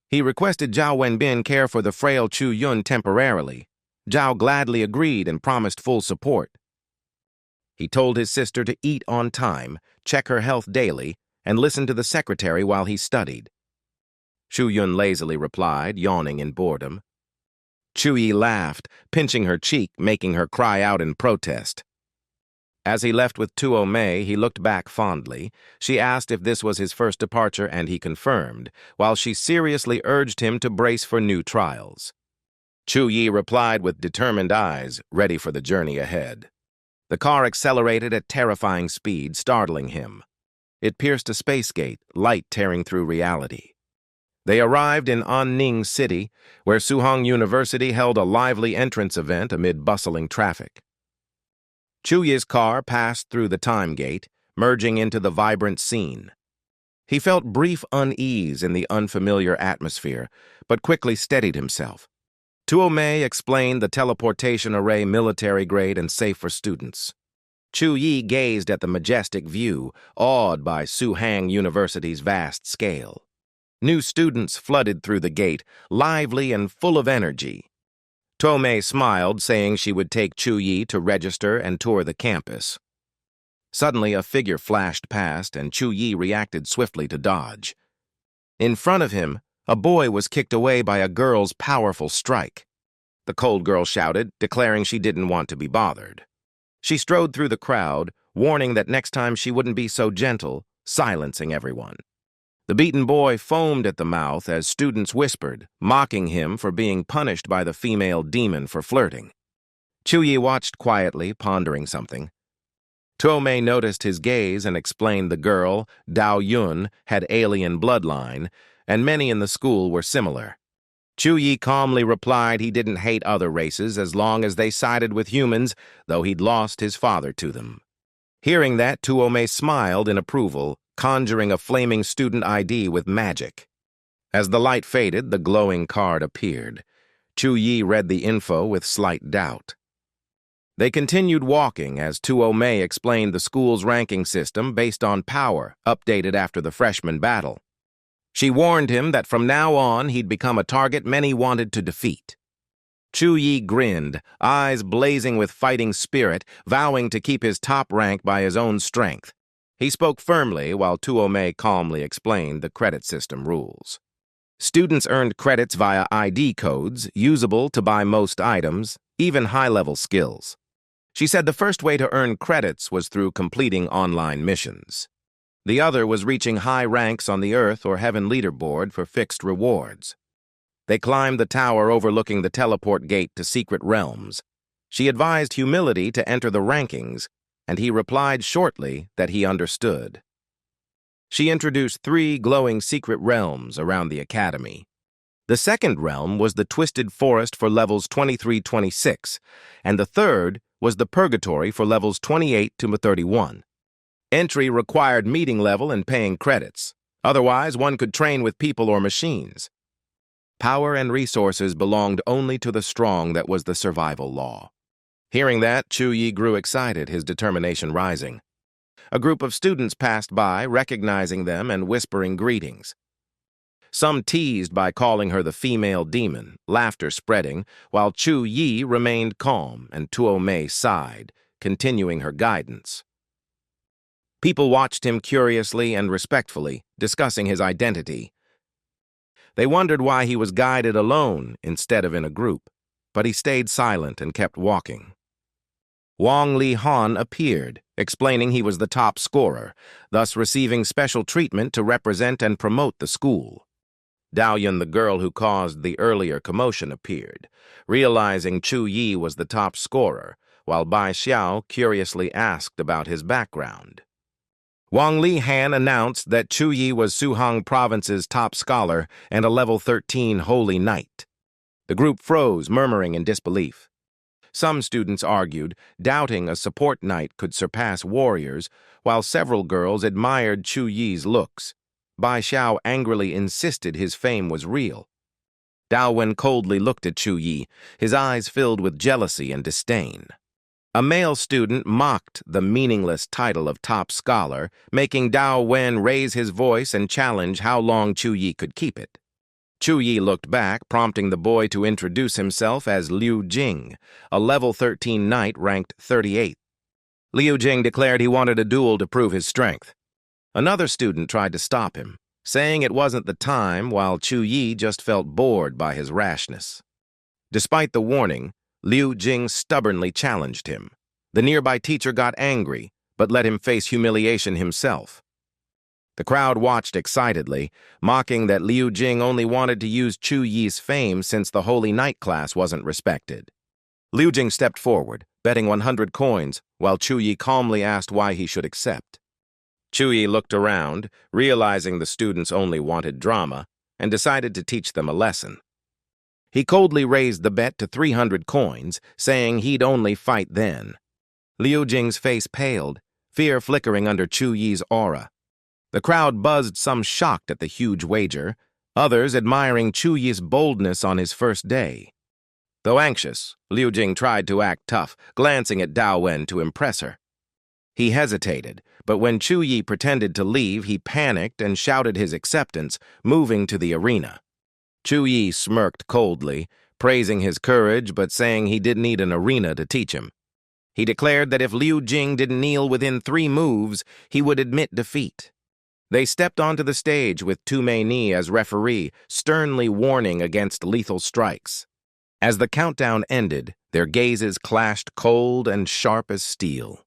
He requested Zhao Wenbin care for the frail Chu Yun temporarily. Zhao gladly agreed and promised full support. He told his sister to eat on time, check her health daily, and listen to the secretary while he studied. Chu Yun lazily replied, yawning in boredom. Chu Yi laughed, pinching her cheek, making her cry out in protest. As he left with Tuomei, he looked back fondly. She asked if this was his first departure, and he confirmed, while she seriously urged him to brace for new trials. Chu Yi replied with determined eyes, ready for the journey ahead. The car accelerated at terrifying speed, startling him. It pierced a space gate, light tearing through reality. They arrived in Anning City, where Suhang University held a lively entrance event amid bustling traffic. Chu Yi's car passed through the time gate, merging into the vibrant scene. He felt brief unease in the unfamiliar atmosphere, but quickly steadied himself. Tuomei explained the teleportation array military-grade and safe for students. Chu Yi gazed at the majestic view, awed by Suhang University's vast scale. New students flooded through the gate, lively and full of energy. Tuomei smiled, saying she would take Chu Yi to register and tour the campus. Suddenly, a figure flashed past, and Chu Yi reacted swiftly to dodge. In front of him, a boy was kicked away by a girl's powerful strike. The cold girl shouted, declaring she didn't want to be bothered. She strode through the crowd, warning that next time she wouldn't be so gentle, silencing everyone. The beaten boy foamed at the mouth as students whispered, mocking him for being punished by the female demon for flirting. Chu Yi watched quietly, pondering something. Tuomei noticed his gaze and explained the girl, Dao Yun, had alien bloodline, and many in the school were similar. Chu Yi calmly replied he didn't hate other races as long as they sided with humans, though he'd lost his father to them. Hearing that, Tuomei smiled in approval, conjuring a flaming student ID with magic. As the light faded, the glowing card appeared. Chu Yi read the info with slight doubt. They continued walking as Tuomei explained the school's ranking system based on power, updated after the freshman battle. She warned him that from now on he'd become a target many wanted to defeat. Chu Yi grinned, eyes blazing with fighting spirit, vowing to keep his top rank by his own strength. He spoke firmly while Tuomei calmly explained the credit system rules. Students earned credits via ID codes, usable to buy most items, even high-level skills. She said the first way to earn credits was through completing online missions. The other was reaching high ranks on the Earth or Heaven leaderboard for fixed rewards. They climbed the tower overlooking the teleport gate to secret realms. She advised humility to enter the rankings, and he replied shortly that he understood. She introduced 3 glowing secret realms around the academy. The second realm was the Twisted Forest for levels 23-26, and the third was the Purgatory for levels 28 to 31. Entry required meeting level and paying credits. Otherwise, one could train with people or machines. Power and resources belonged only to the strong. That was the survival law. Hearing that, Chu Yi grew excited, his determination rising. A group of students passed by, recognizing them and whispering greetings. Some teased by calling her the female demon, laughter spreading, while Chu Yi remained calm and Tuomei sighed, continuing her guidance. People watched him curiously and respectfully, discussing his identity. They wondered why he was guided alone instead of in a group, but he stayed silent and kept walking. Wang Li Han appeared, explaining he was the top scorer, thus receiving special treatment to represent and promote the school. Dao Yun, the girl who caused the earlier commotion, appeared, realizing Chu Yi was the top scorer, while Bai Xiao curiously asked about his background. Wang Li Han announced that Chu Yi was Suhang province's top scholar and a level 13 holy knight. The group froze, murmuring in disbelief. Some students argued, doubting a support knight could surpass warriors, while several girls admired Chu Yi's looks. Bai Xiao angrily insisted his fame was real. Dao Wen coldly looked at Chu Yi, his eyes filled with jealousy and disdain. A male student mocked the meaningless title of top scholar, making Dao Wen raise his voice and challenge how long Chu Yi could keep it. Chu Yi looked back, prompting the boy to introduce himself as Liu Jing, a level 13 knight ranked 38th. Liu Jing declared he wanted a duel to prove his strength. Another student tried to stop him, saying it wasn't the time, while Chu Yi just felt bored by his rashness. Despite the warning, Liu Jing stubbornly challenged him. The nearby teacher got angry, but let him face humiliation himself. The crowd watched excitedly, mocking that Liu Jing only wanted to use Chu Yi's fame since the Holy Knight class wasn't respected. Liu Jing stepped forward, betting 100 coins, while Chu Yi calmly asked why he should accept. Chu Yi looked around, realizing the students only wanted drama, and decided to teach them a lesson. He coldly raised the bet to 300 coins, saying he'd only fight then. Liu Jing's face paled, fear flickering under Chu Yi's aura. The crowd buzzed, some shocked at the huge wager, others admiring Chu Yi's boldness on his first day. Though anxious, Liu Jing tried to act tough, glancing at Dao Wen to impress her. He hesitated, but when Chu Yi pretended to leave, he panicked and shouted his acceptance, moving to the arena. Chu Yi smirked coldly, praising his courage but saying he didn't need an arena to teach him. He declared that if Liu Jing didn't kneel within 3 moves, he would admit defeat. They stepped onto the stage with Tu Ni as referee, sternly warning against lethal strikes. As the countdown ended, their gazes clashed cold and sharp as steel.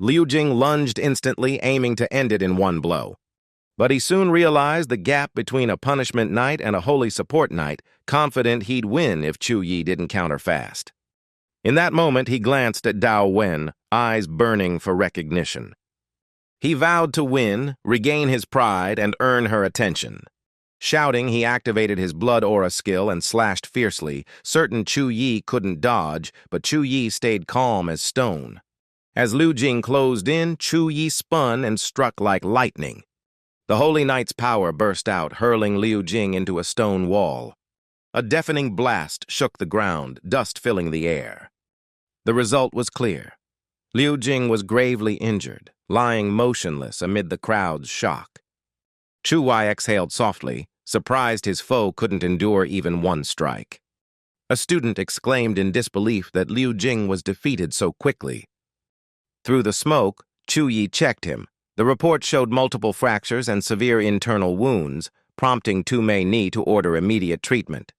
Liu Jing lunged instantly, aiming to end it in one blow. But he soon realized the gap between a punishment knight and a holy support knight, confident he'd win if Chu Yi didn't counter fast. In that moment, he glanced at Dao Wen, eyes burning for recognition. He vowed to win, regain his pride, and earn her attention. Shouting, he activated his blood aura skill and slashed fiercely, certain Chu Yi couldn't dodge, but Chu Yi stayed calm as stone. As Liu Jing closed in, Chu Yi spun and struck like lightning. The Holy Knight's power burst out, hurling Liu Jing into a stone wall. A deafening blast shook the ground, dust filling the air. The result was clear. Liu Jing was gravely injured, lying motionless amid the crowd's shock. Chu Yi exhaled softly, surprised his foe couldn't endure even one strike. A student exclaimed in disbelief that Liu Jing was defeated so quickly. Through the smoke, Chu Yi checked him. The report showed multiple fractures and severe internal wounds, prompting Tu Ni to order immediate treatment.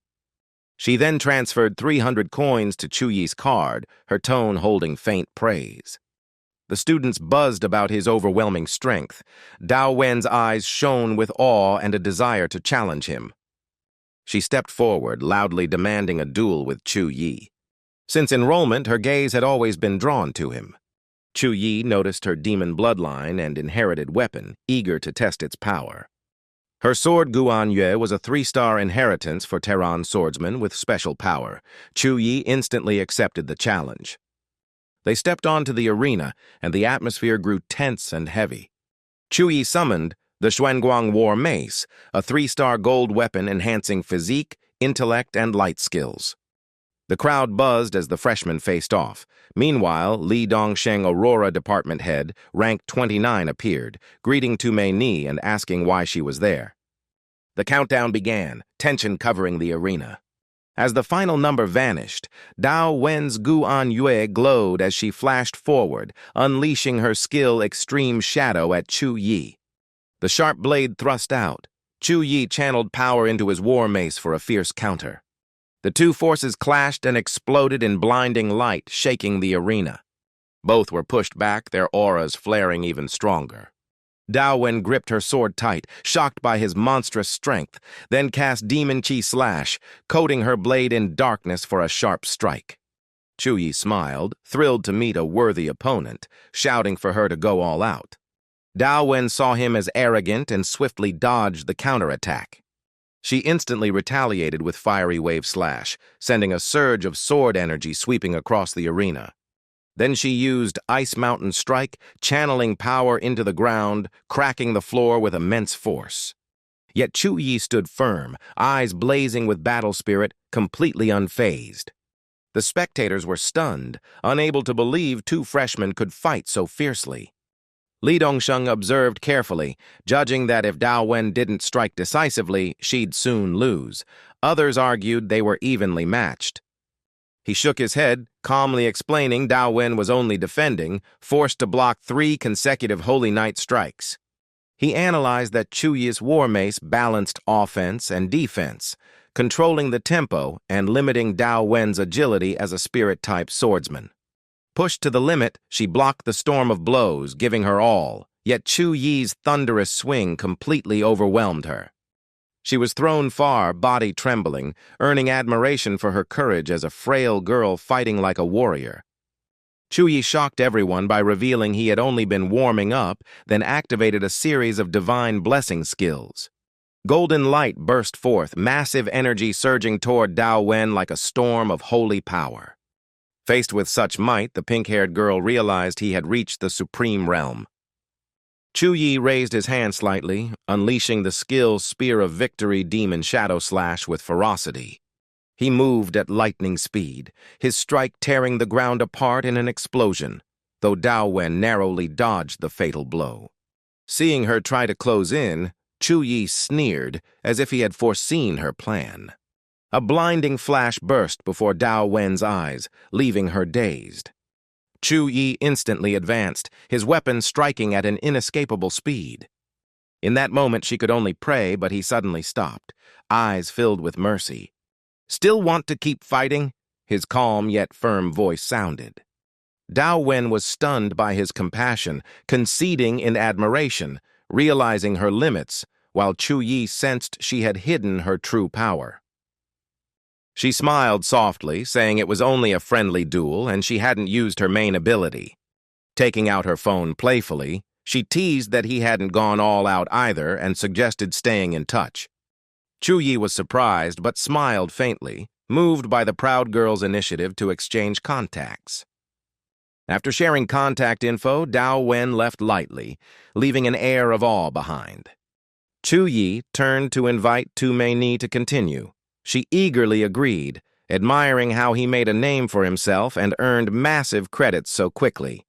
She then transferred 300 coins to Chu Yi's card, her tone holding faint praise. The students buzzed about his overwhelming strength. Dao Wen's eyes shone with awe and a desire to challenge him. She stepped forward, loudly demanding a duel with Chu Yi. Since enrollment, her gaze had always been drawn to him. Chu Yi noticed her demon bloodline and inherited weapon, eager to test its power. Her sword Guan Yue was a 3-star inheritance for Tehran swordsmen with special power. Chu Yi instantly accepted the challenge. They stepped onto the arena, and the atmosphere grew tense and heavy. Chu Yi summoned the Xuanguang War Mace, a 3-star gold weapon enhancing physique, intellect, and light skills. The crowd buzzed as the freshmen faced off. Meanwhile, Li Dongsheng Aurora department head, rank 29, appeared, greeting Tu Ni and asking why she was there. The countdown began, tension covering the arena. As the final number vanished, Dao Wen's Guan Yue glowed as she flashed forward, unleashing her skill Extreme Shadow at Chu Yi. The sharp blade thrust out. Chu Yi channeled power into his war mace for a fierce counter. The two forces clashed and exploded in blinding light, shaking the arena. Both were pushed back, their auras flaring even stronger. Dao Wen gripped her sword tight, shocked by his monstrous strength, then cast Demon Chi Slash, coating her blade in darkness for a sharp strike. Chu Yi smiled, thrilled to meet a worthy opponent, shouting for her to go all out. Dao Wen saw him as arrogant and swiftly dodged the counterattack. She instantly retaliated with Fiery Wave Slash, sending a surge of sword energy sweeping across the arena. Then she used Ice Mountain Strike, channeling power into the ground, cracking the floor with immense force. Yet Chu Yi stood firm, eyes blazing with battle spirit, completely unfazed. The spectators were stunned, unable to believe two freshmen could fight so fiercely. Li Dongsheng observed carefully, judging that if Dao Wen didn't strike decisively, she'd soon lose. Others argued they were evenly matched. He shook his head, calmly explaining Dao Wen was only defending, forced to block 3 consecutive Holy Knight strikes. He analyzed that Chu Yi's war mace balanced offense and defense, controlling the tempo and limiting Dao Wen's agility as a spirit-type swordsman. Pushed to the limit, she blocked the storm of blows, giving her all, yet Chu Yi's thunderous swing completely overwhelmed her. She was thrown far, body trembling, earning admiration for her courage as a frail girl fighting like a warrior. Chu Yi shocked everyone by revealing he had only been warming up, then activated a series of divine blessing skills. Golden light burst forth, massive energy surging toward Dao Wen like a storm of holy power. Faced with such might, the pink-haired girl realized he had reached the supreme realm. Chu Yi raised his hand slightly, unleashing the skill Spear of Victory Demon Shadow Slash with ferocity. He moved at lightning speed, his strike tearing the ground apart in an explosion, though Dao Wen narrowly dodged the fatal blow. Seeing her try to close in, Chu Yi sneered as if he had foreseen her plan. A blinding flash burst before Dao Wen's eyes, leaving her dazed. Chu Yi instantly advanced, his weapon striking at an inescapable speed. In that moment she could only pray, but he suddenly stopped, eyes filled with mercy. "Still want to keep fighting?" his calm yet firm voice sounded. Dao Wen was stunned by his compassion, conceding in admiration, realizing her limits, while Chu Yi sensed she had hidden her true power. She smiled softly, saying it was only a friendly duel and she hadn't used her main ability. Taking out her phone playfully, she teased that he hadn't gone all out either and suggested staying in touch. Chu Yi was surprised but smiled faintly, moved by the proud girl's initiative to exchange contacts. After sharing contact info, Dao Wen left lightly, leaving an air of awe behind. Chu Yi turned to invite Tu Mei to continue. She eagerly agreed, admiring how he made a name for himself and earned massive credits so quickly.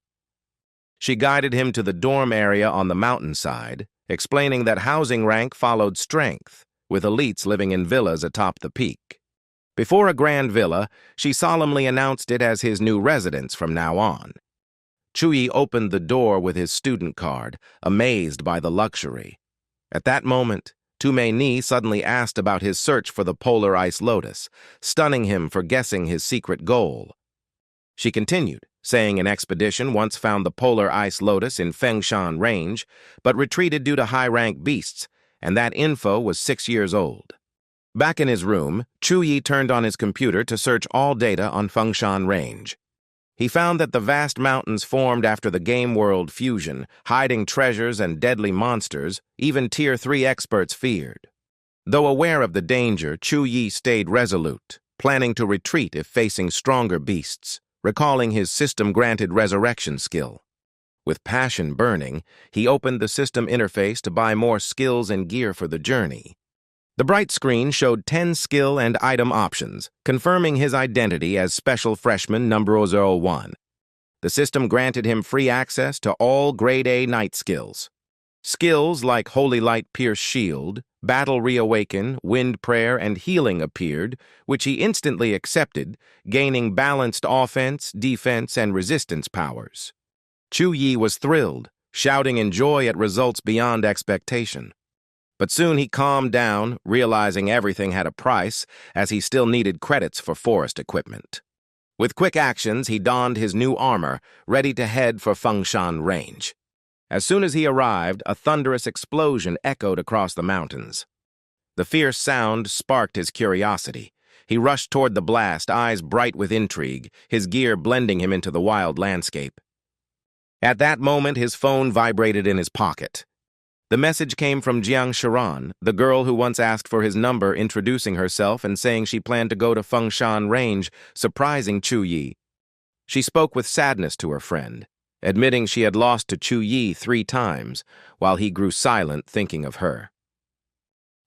She guided him to the dorm area on the mountainside, explaining that housing rank followed strength, with elites living in villas atop the peak. Before a grand villa, she solemnly announced it as his new residence from now on. Chu Yi opened the door with his student card, amazed by the luxury. At that moment, Tu Mei suddenly asked about his search for the polar ice lotus, stunning him for guessing his secret goal. She continued, saying an expedition once found the polar ice lotus in Fengshan Range, but retreated due to high-rank beasts, and that info was 6 years old. Back in his room, Chu Yi turned on his computer to search all data on Fengshan Range. He found that the vast mountains formed after the game world fusion, hiding treasures and deadly monsters even Tier 3 experts feared. Though aware of the danger, Chu Yi stayed resolute, planning to retreat if facing stronger beasts, recalling his system-granted resurrection skill. With passion burning, he opened the system interface to buy more skills and gear for the journey. The bright screen showed 10 skill and item options, confirming his identity as Special Freshman Number 01. The system granted him free access to all Grade A Knight skills. Skills like Holy Light Pierce Shield, Battle Reawaken, Wind Prayer, and Healing appeared, which he instantly accepted, gaining balanced offense, defense, and resistance powers. Chu Yi was thrilled, shouting in joy at results beyond expectation. But soon he calmed down, realizing everything had a price, as he still needed credits for forest equipment. With quick actions, he donned his new armor, ready to head for Fengshan Range. As soon as he arrived, a thunderous explosion echoed across the mountains. The fierce sound sparked his curiosity. He rushed toward the blast, eyes bright with intrigue, his gear blending him into the wild landscape. At that moment, his phone vibrated in his pocket. The message came from Jiang Shiran, the girl who once asked for his number, introducing herself and saying she planned to go to Fengshan Range, surprising Chu Yi. She spoke with sadness to her friend, admitting she had lost to Chu Yi 3 times, while he grew silent thinking of her.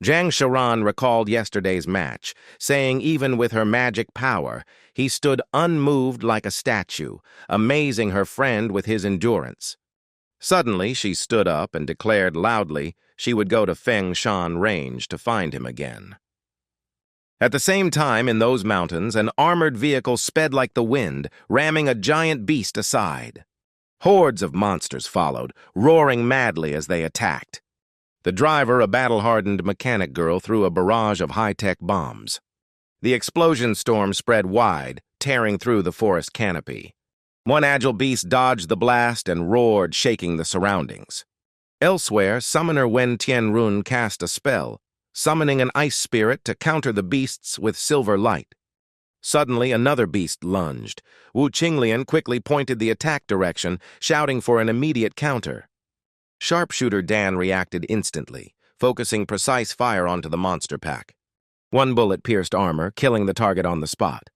Jiang Shiran recalled yesterday's match, saying even with her magic power, he stood unmoved like a statue, amazing her friend with his endurance. Suddenly, she stood up and declared loudly she would go to Fengshan Range to find him again. At the same time, in those mountains, an armored vehicle sped like the wind, ramming a giant beast aside. Hordes of monsters followed, roaring madly as they attacked. The driver, a battle-hardened mechanic girl, threw a barrage of high-tech bombs. The explosion storm spread wide, tearing through the forest canopy. One agile beast dodged the blast and roared, shaking the surroundings. Elsewhere, summoner Wen Tianrun cast a spell, summoning an ice spirit to counter the beasts with silver light. Suddenly, another beast lunged. Wu Qinglian quickly pointed the attack direction, shouting for an immediate counter. Sharpshooter Dan reacted instantly, focusing precise fire onto the monster pack. One bullet pierced armor, killing the target on the spot.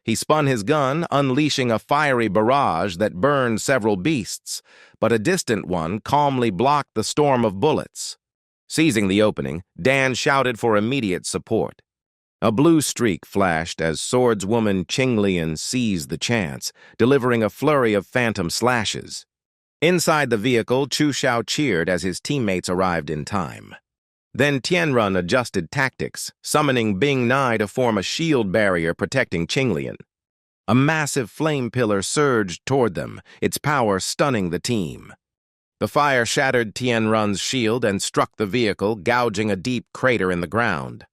He spun his gun, unleashing a fiery barrage that burned several beasts, but a distant one calmly blocked the storm of bullets. Seizing the opening, Dan shouted for immediate support. A blue streak flashed as swordswoman Qinglian seized the chance, delivering a flurry of phantom slashes. Inside the vehicle, Chu Xiao cheered as his teammates arrived in time. Then Tianrun adjusted tactics, summoning Bing Nai to form a shield barrier protecting Qinglian. A massive flame pillar surged toward them, its power stunning the team. The fire shattered Tianrun's shield and struck the vehicle, gouging a deep crater in the ground.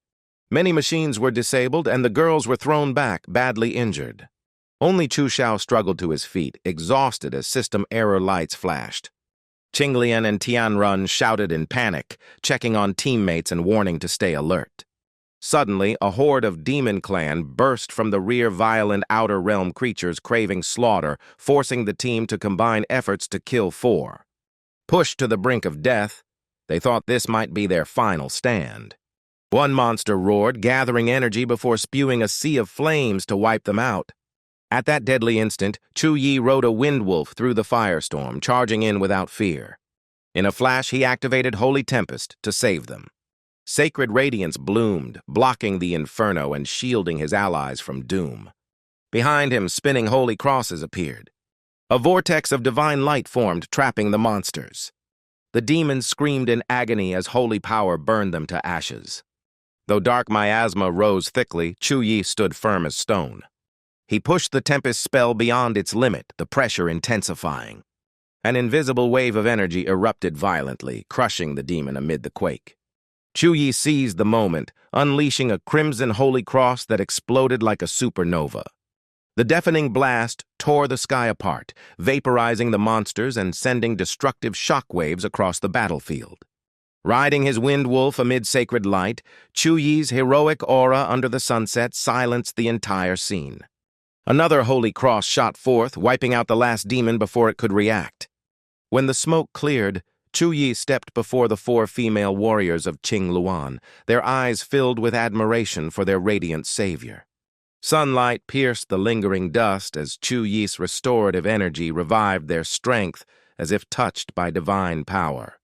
Many machines were disabled, and the girls were thrown back, badly injured. Only Chu Xiao struggled to his feet, exhausted as system error lights flashed. Qinglian and Tianrun shouted in panic, checking on teammates and warning to stay alert. Suddenly, a horde of demon clan burst from the rear, violent outer realm creatures craving slaughter, forcing the team to combine efforts to kill 4. Pushed to the brink of death, they thought this might be their final stand. One monster roared, gathering energy before spewing a sea of flames to wipe them out. At that deadly instant, Chu Yi rode a wind wolf through the firestorm, charging in without fear. In a flash, he activated Holy Tempest to save them. Sacred radiance bloomed, blocking the inferno and shielding his allies from doom. Behind him, spinning holy crosses appeared. A vortex of divine light formed, trapping the monsters. The demons screamed in agony as holy power burned them to ashes. Though dark miasma rose thickly, Chu Yi stood firm as stone. He pushed the Tempest spell beyond its limit, the pressure intensifying. An invisible wave of energy erupted violently, crushing the demon amid the quake. Chu Yi seized the moment, unleashing a crimson holy cross that exploded like a supernova. The deafening blast tore the sky apart, vaporizing the monsters and sending destructive shockwaves across the battlefield. Riding his wind wolf amid sacred light, Chu Yi's heroic aura under the sunset silenced the entire scene. Another holy cross shot forth, wiping out the last demon before it could react. When the smoke cleared, Chu Yi stepped before the 4 female warriors of Qing Luan, their eyes filled with admiration for their radiant savior. Sunlight pierced the lingering dust as Chu Yi's restorative energy revived their strength as if touched by divine power.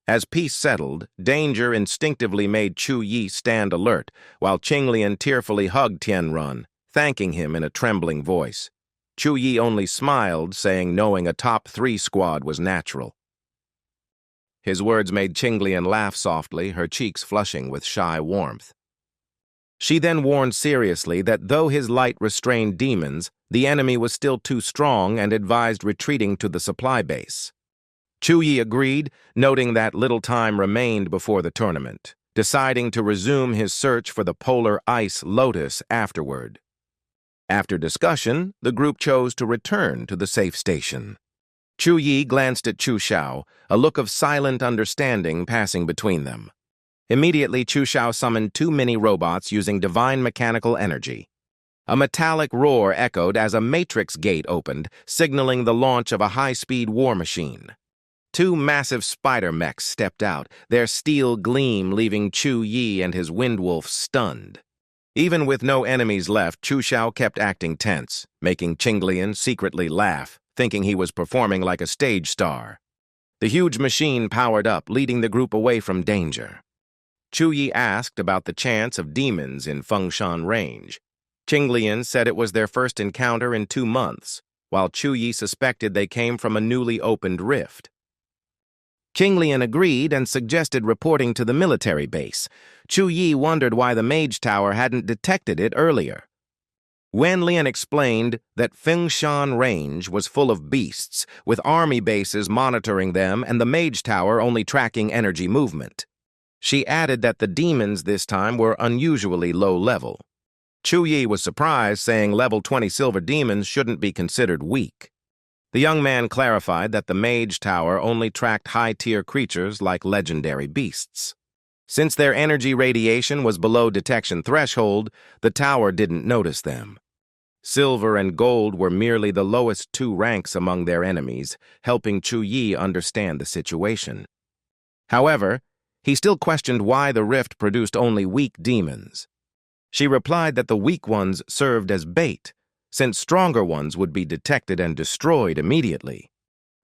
As peace settled, danger instinctively made Chu Yi stand alert, while Qinglian tearfully hugged Tianrun, thanking him in a trembling voice. Chu Yi only smiled, saying knowing a top 3 squad was natural. His words made Qinglian laugh softly, her cheeks flushing with shy warmth. She then warned seriously that though his light restrained demons, the enemy was still too strong and advised retreating to the supply base. Chu Yi agreed, noting that little time remained before the tournament, deciding to resume his search for the polar ice lotus afterward. After discussion, the group chose to return to the safe station. Chu Yi glanced at Chu Xiao, a look of silent understanding passing between them. Immediately, Chu Xiao summoned 2 mini-robots using divine mechanical energy. A metallic roar echoed as a matrix gate opened, signaling the launch of a high-speed war machine. 2 massive spider mechs stepped out, their steel gleam leaving Chu Yi and his Windwolf stunned. Even with no enemies left, Chu Xiao kept acting tense, making Qinglian secretly laugh, thinking he was performing like a stage star. The huge machine powered up, leading the group away from danger. Chu Yi asked about the chance of demons in Fengshan range. Qinglian said it was their first encounter in 2 months, while Chu Yi suspected they came from a newly opened rift. Qinglian agreed and suggested reporting to the military base. Chu Yi wondered why the mage tower hadn't detected it earlier. Wen Lian explained that Fengshan range was full of beasts, with army bases monitoring them and the mage tower only tracking energy movement. She added that the demons this time were unusually low level. Chu Yi was surprised, saying level 20 silver demons shouldn't be considered weak. The young man clarified that the mage tower only tracked high-tier creatures like legendary beasts. Since their energy radiation was below detection threshold, the tower didn't notice them. Silver and gold were merely the lowest 2 ranks among their enemies, helping Chu Yi understand the situation. However, he still questioned why the rift produced only weak demons. She replied that the weak ones served as bait, since stronger ones would be detected and destroyed immediately.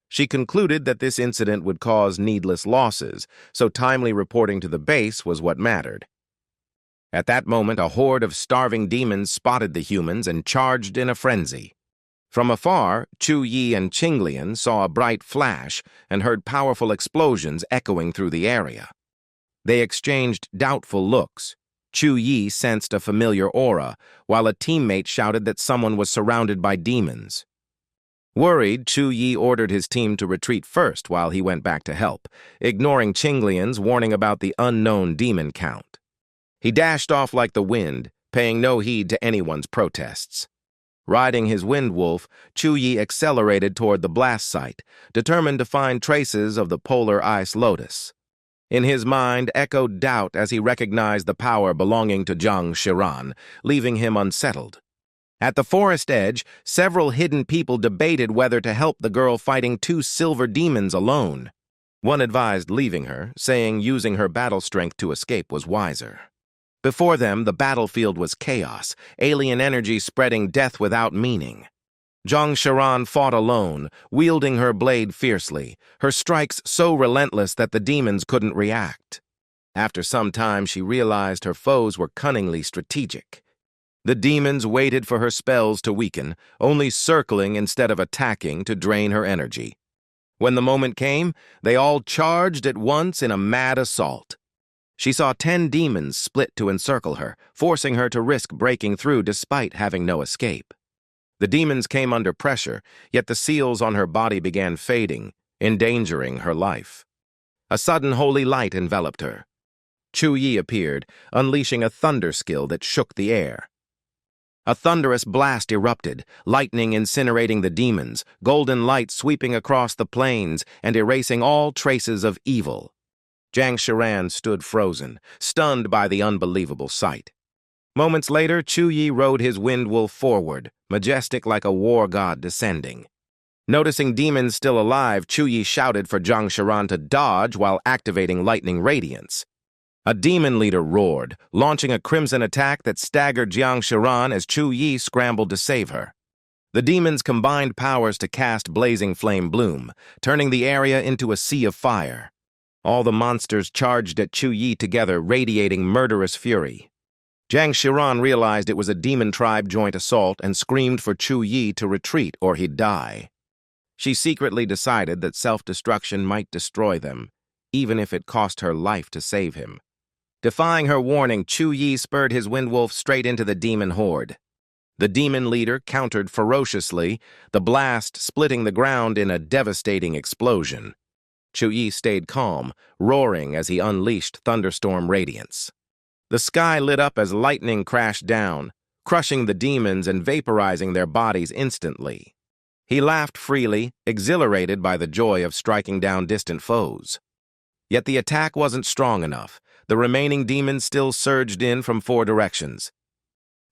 She concluded that this incident would cause needless losses, so timely reporting to the base was what mattered. At that moment, a horde of starving demons spotted the humans and charged in a frenzy. From afar, Chu Yi and Qinglian saw a bright flash and heard powerful explosions echoing through the area. They exchanged doubtful looks. Chu Yi sensed a familiar aura, while a teammate shouted that someone was surrounded by demons. Worried, Chu Yi ordered his team to retreat first while he went back to help, ignoring Qinglian's warning about the unknown demon count. He dashed off like the wind, paying no heed to anyone's protests. Riding his Windwolf, Chu Yi accelerated toward the blast site, determined to find traces of the polar ice lotus. In his mind echoed doubt as he recognized the power belonging to Zhang Shiran, leaving him unsettled. At the forest edge, several hidden people debated whether to help the girl fighting 2 silver demons alone. One advised leaving her, saying using her battle strength to escape was wiser. Before them, the battlefield was chaos, alien energy spreading death without meaning. Zhang Shiran fought alone, wielding her blade fiercely, her strikes so relentless that the demons couldn't react. After some time, she realized her foes were cunningly strategic. The demons waited for her spells to weaken, only circling instead of attacking to drain her energy. When the moment came, they all charged at once in a mad assault. She saw 10 demons split to encircle her, forcing her to risk breaking through despite having no escape. The demons came under pressure, yet the seals on her body began fading, endangering her life. A sudden holy light enveloped her. Chu Yi appeared, unleashing a thunder skill that shook the air. A thunderous blast erupted, lightning incinerating the demons, golden light sweeping across the plains and erasing all traces of evil. Zhang Shiran stood frozen, stunned by the unbelievable sight. Moments later, Chu Yi rode his Windwolf forward, majestic like a war god descending. Noticing demons still alive, Chu Yi shouted for Zhang Shiran to dodge while activating lightning radiance. A demon leader roared, launching a crimson attack that staggered Zhang Shiran as Chu Yi scrambled to save her. The demons combined powers to cast blazing flame bloom, turning the area into a sea of fire. All the monsters charged at Chu Yi together, radiating murderous fury. Zhang Shiran realized it was a demon tribe joint assault and screamed for Chu Yi to retreat or he'd die. She secretly decided that self-destruction might destroy them, even if it cost her life to save him. Defying her warning, Chu Yi spurred his Windwolf straight into the demon horde. The demon leader countered ferociously, the blast splitting the ground in a devastating explosion. Chu Yi stayed calm, roaring as he unleashed thunderstorm radiance. The sky lit up as lightning crashed down, crushing the demons and vaporizing their bodies instantly. He laughed freely, exhilarated by the joy of striking down distant foes. Yet the attack wasn't strong enough. The remaining demons still surged in from 4 directions.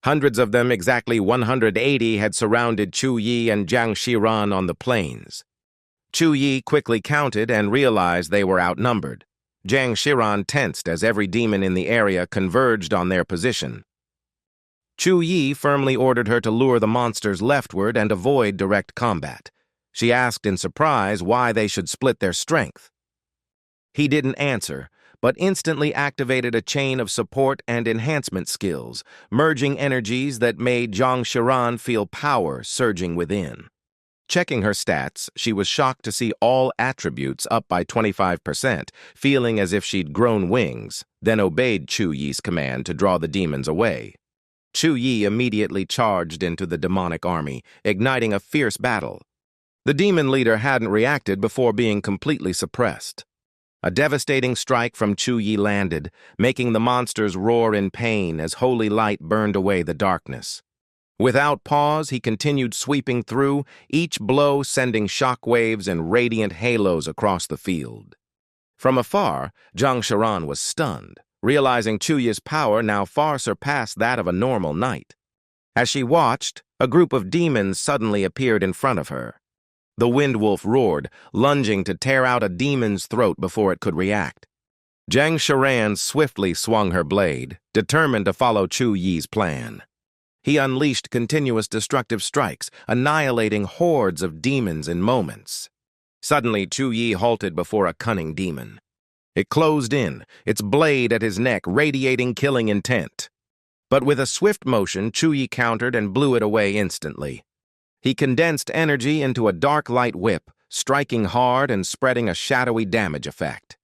Hundreds of them, exactly 180, had surrounded Chu Yi and Jiang Shiran on the plains. Chu Yi quickly counted and realized they were outnumbered. Jiang Shiran tensed as every demon in the area converged on their position. Chu Yi firmly ordered her to lure the monsters leftward and avoid direct combat. She asked in surprise why they should split their strength. He didn't answer, but instantly activated a chain of support and enhancement skills, merging energies that made Jiang Shiran feel power surging within. Checking her stats, she was shocked to see all attributes up by 25%, feeling as if she'd grown wings, then obeyed Chu Yi's command to draw the demons away. Chu Yi immediately charged into the demonic army, igniting a fierce battle. The demon leader hadn't reacted before being completely suppressed. A devastating strike from Chu Yi landed, making the monsters roar in pain as holy light burned away the darkness. Without pause, he continued sweeping through, each blow sending shockwaves and radiant halos across the field. From afar, Jiang Shiran was stunned, realizing Chu Yi's power now far surpassed that of a normal knight. As she watched, a group of demons suddenly appeared in front of her. The wind wolf roared, lunging to tear out a demon's throat before it could react. Jiang Shiran swiftly swung her blade, determined to follow Chu Yi's plan. He unleashed continuous destructive strikes, annihilating hordes of demons in moments. Suddenly, Chu Yi halted before a cunning demon. It closed in, its blade at his neck radiating killing intent. But with a swift motion, Chu Yi countered and blew it away instantly. He condensed energy into a dark light whip, striking hard and spreading a shadowy damage effect.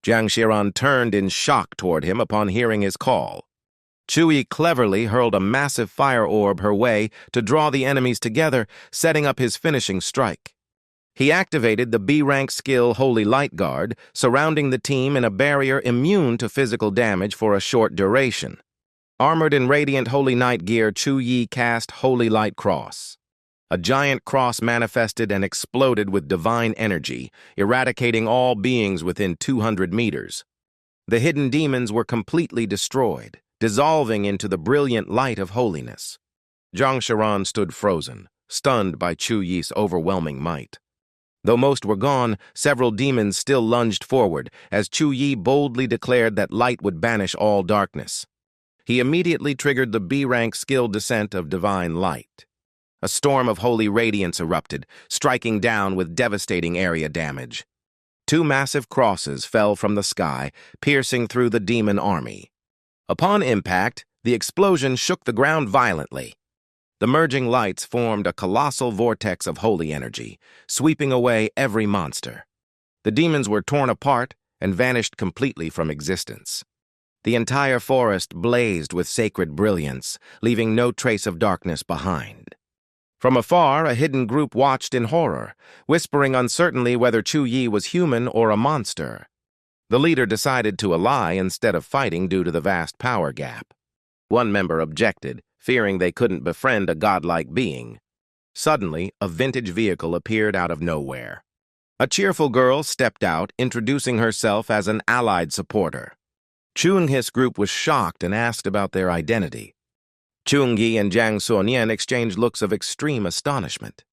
Jiang Shiran turned in shock toward him upon hearing his call. Chu Yi cleverly hurled a massive fire orb her way to draw the enemies together, setting up his finishing strike. He activated the B-rank skill Holy Light Guard, surrounding the team in a barrier immune to physical damage for a short duration. Armored in radiant Holy Knight gear, Chu Yi cast Holy Light Cross. A giant cross manifested and exploded with divine energy, eradicating all beings within 200 meters. The hidden demons were completely destroyed, dissolving into the brilliant light of holiness. Jiang Shiran stood frozen, stunned by Chu Yi's overwhelming might. Though most were gone, several demons still lunged forward, as Chu Yi boldly declared that light would banish all darkness. He immediately triggered the B-rank skill Descent of Divine Light. A storm of holy radiance erupted, striking down with devastating area damage. 2 massive crosses fell from the sky, piercing through the demon army. Upon impact, the explosion shook the ground violently. The merging lights formed a colossal vortex of holy energy, sweeping away every monster. The demons were torn apart and vanished completely from existence. The entire forest blazed with sacred brilliance, leaving no trace of darkness behind. From afar, a hidden group watched in horror, whispering uncertainly whether Chu Yi was human or a monster. The leader decided to ally instead of fighting due to the vast power gap. One member objected, fearing they couldn't befriend a godlike being. Suddenly, a vintage vehicle appeared out of nowhere. A cheerful girl stepped out, introducing herself as an allied supporter. Chung-Hi's group was shocked and asked about their identity. Chung-Yi and Jiang Suonian exchanged looks of extreme astonishment.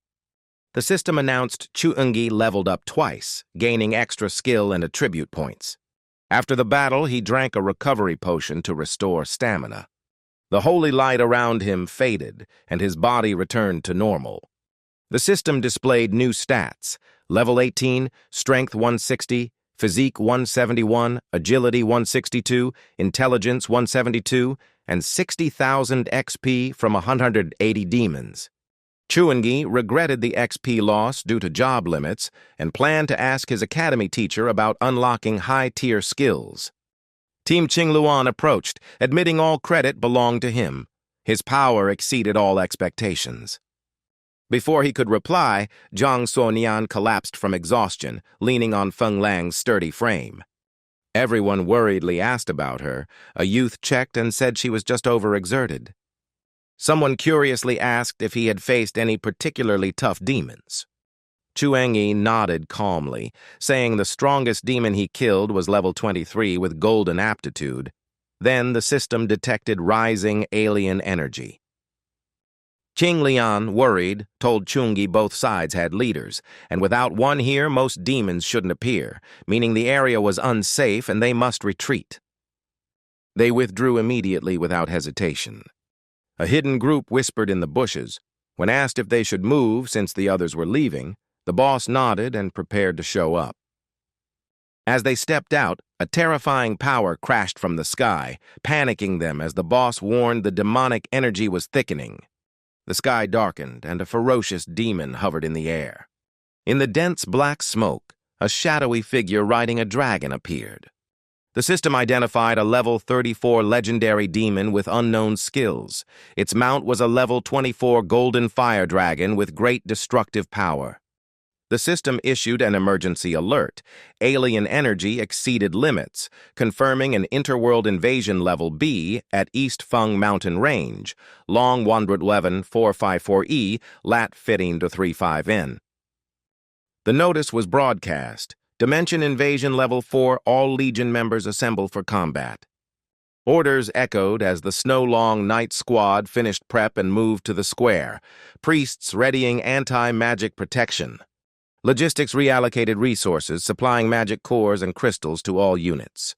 The system announced Chung-Yi leveled up twice, gaining extra skill and attribute points. After the battle, he drank a recovery potion to restore stamina. The holy light around him faded, and his body returned to normal. The system displayed new stats: level 18, strength 160, physique 171, agility 162, intelligence 172, and 60,000 XP from 180 demons. Chung-Yi regretted the XP loss due to job limits and planned to ask his academy teacher about unlocking high-tier skills. Team Qingluan approached, admitting all credit belonged to him. His power exceeded all expectations. Before he could reply, Jiang Suonian collapsed from exhaustion, leaning on Feng Lang's sturdy frame. Everyone worriedly asked about her. A youth checked and said she was just overexerted. Someone curiously asked if he had faced any particularly tough demons. Chu Yi nodded calmly, saying the strongest demon he killed was level 23 with golden aptitude. Then the system detected rising alien energy. King Lian, worried, told Chungi both sides had leaders, and without one here, most demons shouldn't appear, meaning the area was unsafe and they must retreat. They withdrew immediately without hesitation. A hidden group whispered in the bushes. When asked if they should move since the others were leaving, the boss nodded and prepared to show up. As they stepped out, a terrifying power crashed from the sky, panicking them as the boss warned the demonic energy was thickening. The sky darkened, and a ferocious demon hovered in the air. In the dense black smoke, a shadowy figure riding a dragon appeared. The system identified a level 34 legendary demon with unknown skills. Its mount was a level 24 golden fire dragon with great destructive power. The system issued an emergency alert. Alien energy exceeded limits, confirming an interworld invasion level B at East Feng Mountain Range, long 111 454E, lat 15 to 35N. The notice was broadcast. Dimension Invasion Level 4, all Legion members assemble for combat. Orders echoed as the Snow-Long Night Squad finished prep and moved to the square, priests readying anti-magic protection. Logistics reallocated resources, supplying magic cores and crystals to all units.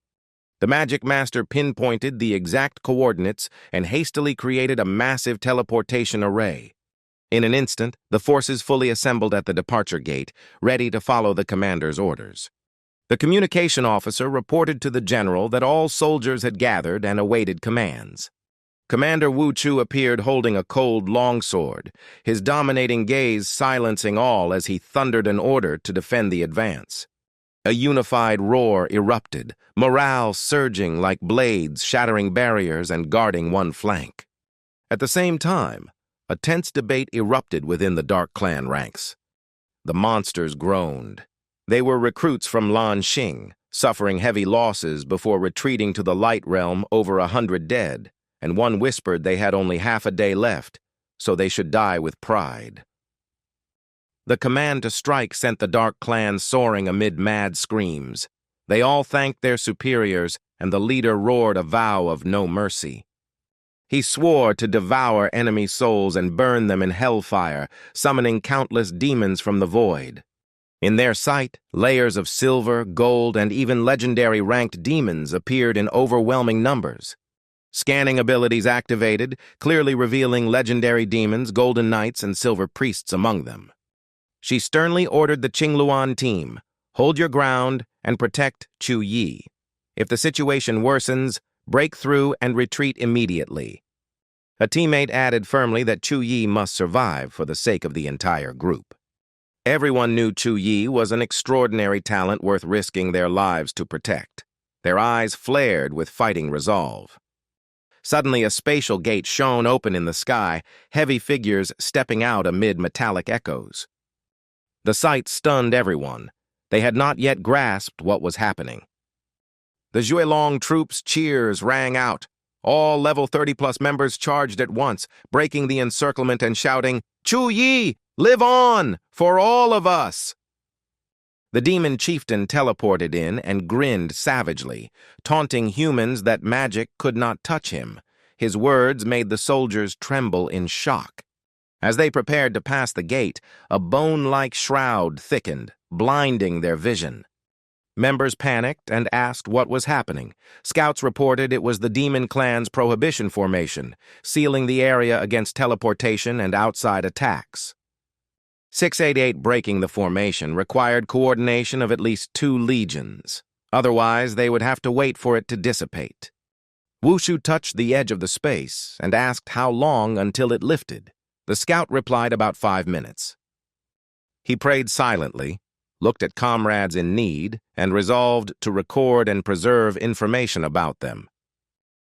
The Magic Master pinpointed the exact coordinates and hastily created a massive teleportation array. In an instant, the forces fully assembled at the departure gate, ready to follow the commander's orders. The communication officer reported to the general that all soldiers had gathered and awaited commands. Commander Wu Chu appeared holding a cold longsword, his dominating gaze silencing all as he thundered an order to defend the advance. A unified roar erupted, morale surging like blades shattering barriers and guarding one flank. At the same time, a tense debate erupted within the Dark Clan ranks. The monsters groaned. They were recruits from Lanxing, suffering heavy losses before retreating to the Light Realm, over 100 dead. And one whispered they had only half a day left, so they should die with pride. The command to strike sent the Dark Clan soaring amid mad screams. They all thanked their superiors, and the leader roared a vow of no mercy. He swore to devour enemy souls and burn them in hellfire, summoning countless demons from the void. In their sight, layers of silver, gold, and even legendary ranked demons appeared in overwhelming numbers. Scanning abilities activated, clearly revealing legendary demons, golden knights, and silver priests among them. She sternly ordered the Qingluan team, hold your ground and protect Chu Yi. If the situation worsens, break through and retreat immediately. A teammate added firmly that Chu Yi must survive for the sake of the entire group. Everyone knew Chu Yi was an extraordinary talent worth risking their lives to protect. Their eyes flared with fighting resolve. Suddenly, a spatial gate shone open in the sky, heavy figures stepping out amid metallic echoes. The sight stunned everyone. They had not yet grasped what was happening. The Xuelong troops' cheers rang out. All level 30-plus members charged at once, breaking the encirclement and shouting, "Chu Yi, live on, for all of us!" The demon chieftain teleported in and grinned savagely, taunting humans that magic could not touch him. His words made the soldiers tremble in shock. As they prepared to pass the gate, a bone-like shroud thickened, blinding their vision. Members panicked and asked what was happening. Scouts reported it was the Demon Clan's Prohibition Formation, sealing the area against teleportation and outside attacks. 688 breaking the formation required coordination of at least 2 legions. Otherwise, they would have to wait for it to dissipate. Wushu touched the edge of the space and asked how long until it lifted. The scout replied about 5 minutes. He prayed silently, looked at comrades in need, and resolved to record and preserve information about them.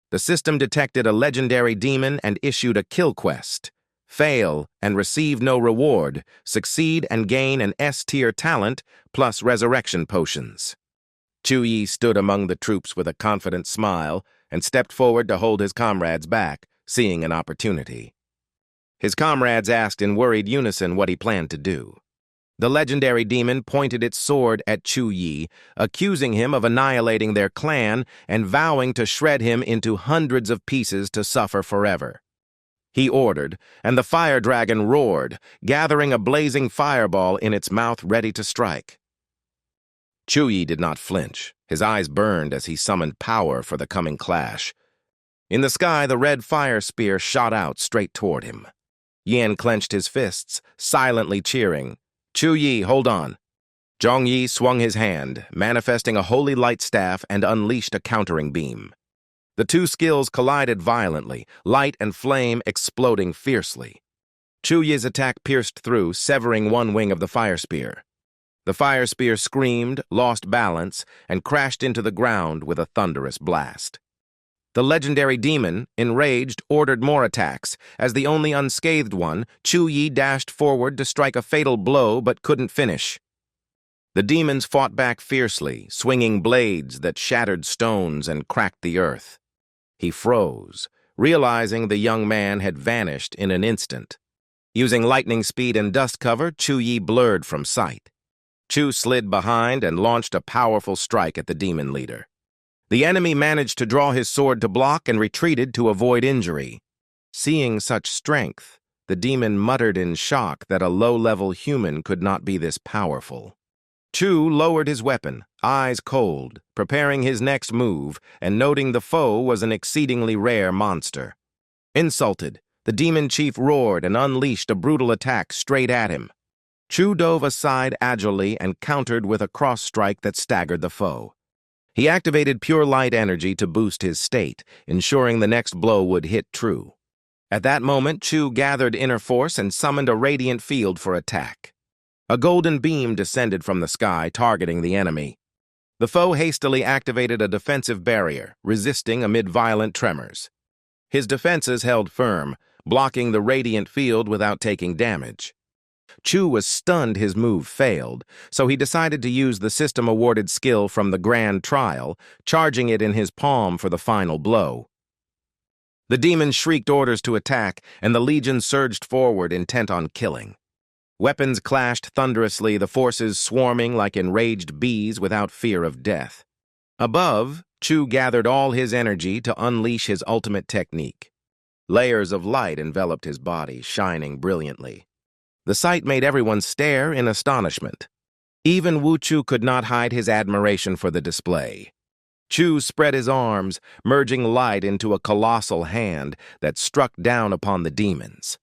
The system detected a legendary demon and issued a kill quest. Fail and receive no reward, succeed and gain an S-tier talent plus resurrection potions. Chu Yi stood among the troops with a confident smile and stepped forward to hold his comrades back, seeing an opportunity. His comrades asked in worried unison what he planned to do. The legendary demon pointed its sword at Chu Yi, accusing him of annihilating their clan and vowing to shred him into hundreds of pieces to suffer forever. He ordered, and the fire dragon roared, gathering a blazing fireball in its mouth ready to strike. Chu Yi did not flinch. His eyes burned as he summoned power for the coming clash. In the sky, the red fire spear shot out straight toward him. Yan clenched his fists, silently cheering. "Chu Yi, hold on." Zhong Yi swung his hand, manifesting a holy light staff, and unleashed a countering beam. The two skills collided violently, light and flame exploding fiercely. Chu Yi's attack pierced through, severing one wing of the fire spear. The fire spear screamed, lost balance, and crashed into the ground with a thunderous blast. The legendary demon, enraged, ordered more attacks. As the only unscathed one, Chu Yi dashed forward to strike a fatal blow but couldn't finish. The demons fought back fiercely, swinging blades that shattered stones and cracked the earth. He froze, realizing the young man had vanished in an instant. Using lightning speed and dust cover, Chu Yi blurred from sight. Chu slid behind and launched a powerful strike at the demon leader. The enemy managed to draw his sword to block and retreated to avoid injury. Seeing such strength, the demon muttered in shock that a low-level human could not be this powerful. Chu lowered his weapon, eyes cold, preparing his next move and noting the foe was an exceedingly rare monster. Insulted, the demon chief roared and unleashed a brutal attack straight at him. Chu dove aside agilely and countered with a cross strike that staggered the foe. He activated pure light energy to boost his state, ensuring the next blow would hit true. At that moment, Chu gathered inner force and summoned a radiant field for attack. A golden beam descended from the sky, targeting the enemy. The foe hastily activated a defensive barrier, resisting amid violent tremors. His defenses held firm, blocking the radiant field without taking damage. Chu was stunned his move failed, so he decided to use the system-awarded skill from the Grand Trial, charging it in his palm for the final blow. The demon shrieked orders to attack, and the legion surged forward, intent on killing. Weapons clashed thunderously, the forces swarming like enraged bees without fear of death. Above, Chu gathered all his energy to unleash his ultimate technique. Layers of light enveloped his body, shining brilliantly. The sight made everyone stare in astonishment. Even Wu Chu could not hide his admiration for the display. Chu spread his arms, merging light into a colossal hand that struck down upon the demons.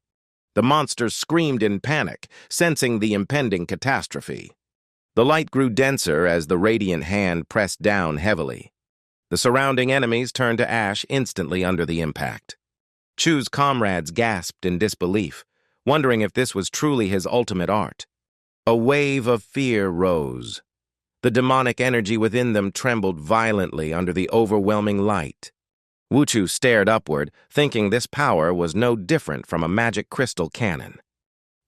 The monsters screamed in panic, sensing the impending catastrophe. The light grew denser as the radiant hand pressed down heavily. The surrounding enemies turned to ash instantly under the impact. Chu's comrades gasped in disbelief, wondering if this was truly his ultimate art. A wave of fear rose. The demonic energy within them trembled violently under the overwhelming light. Wu Chu stared upward, thinking this power was no different from a magic crystal cannon.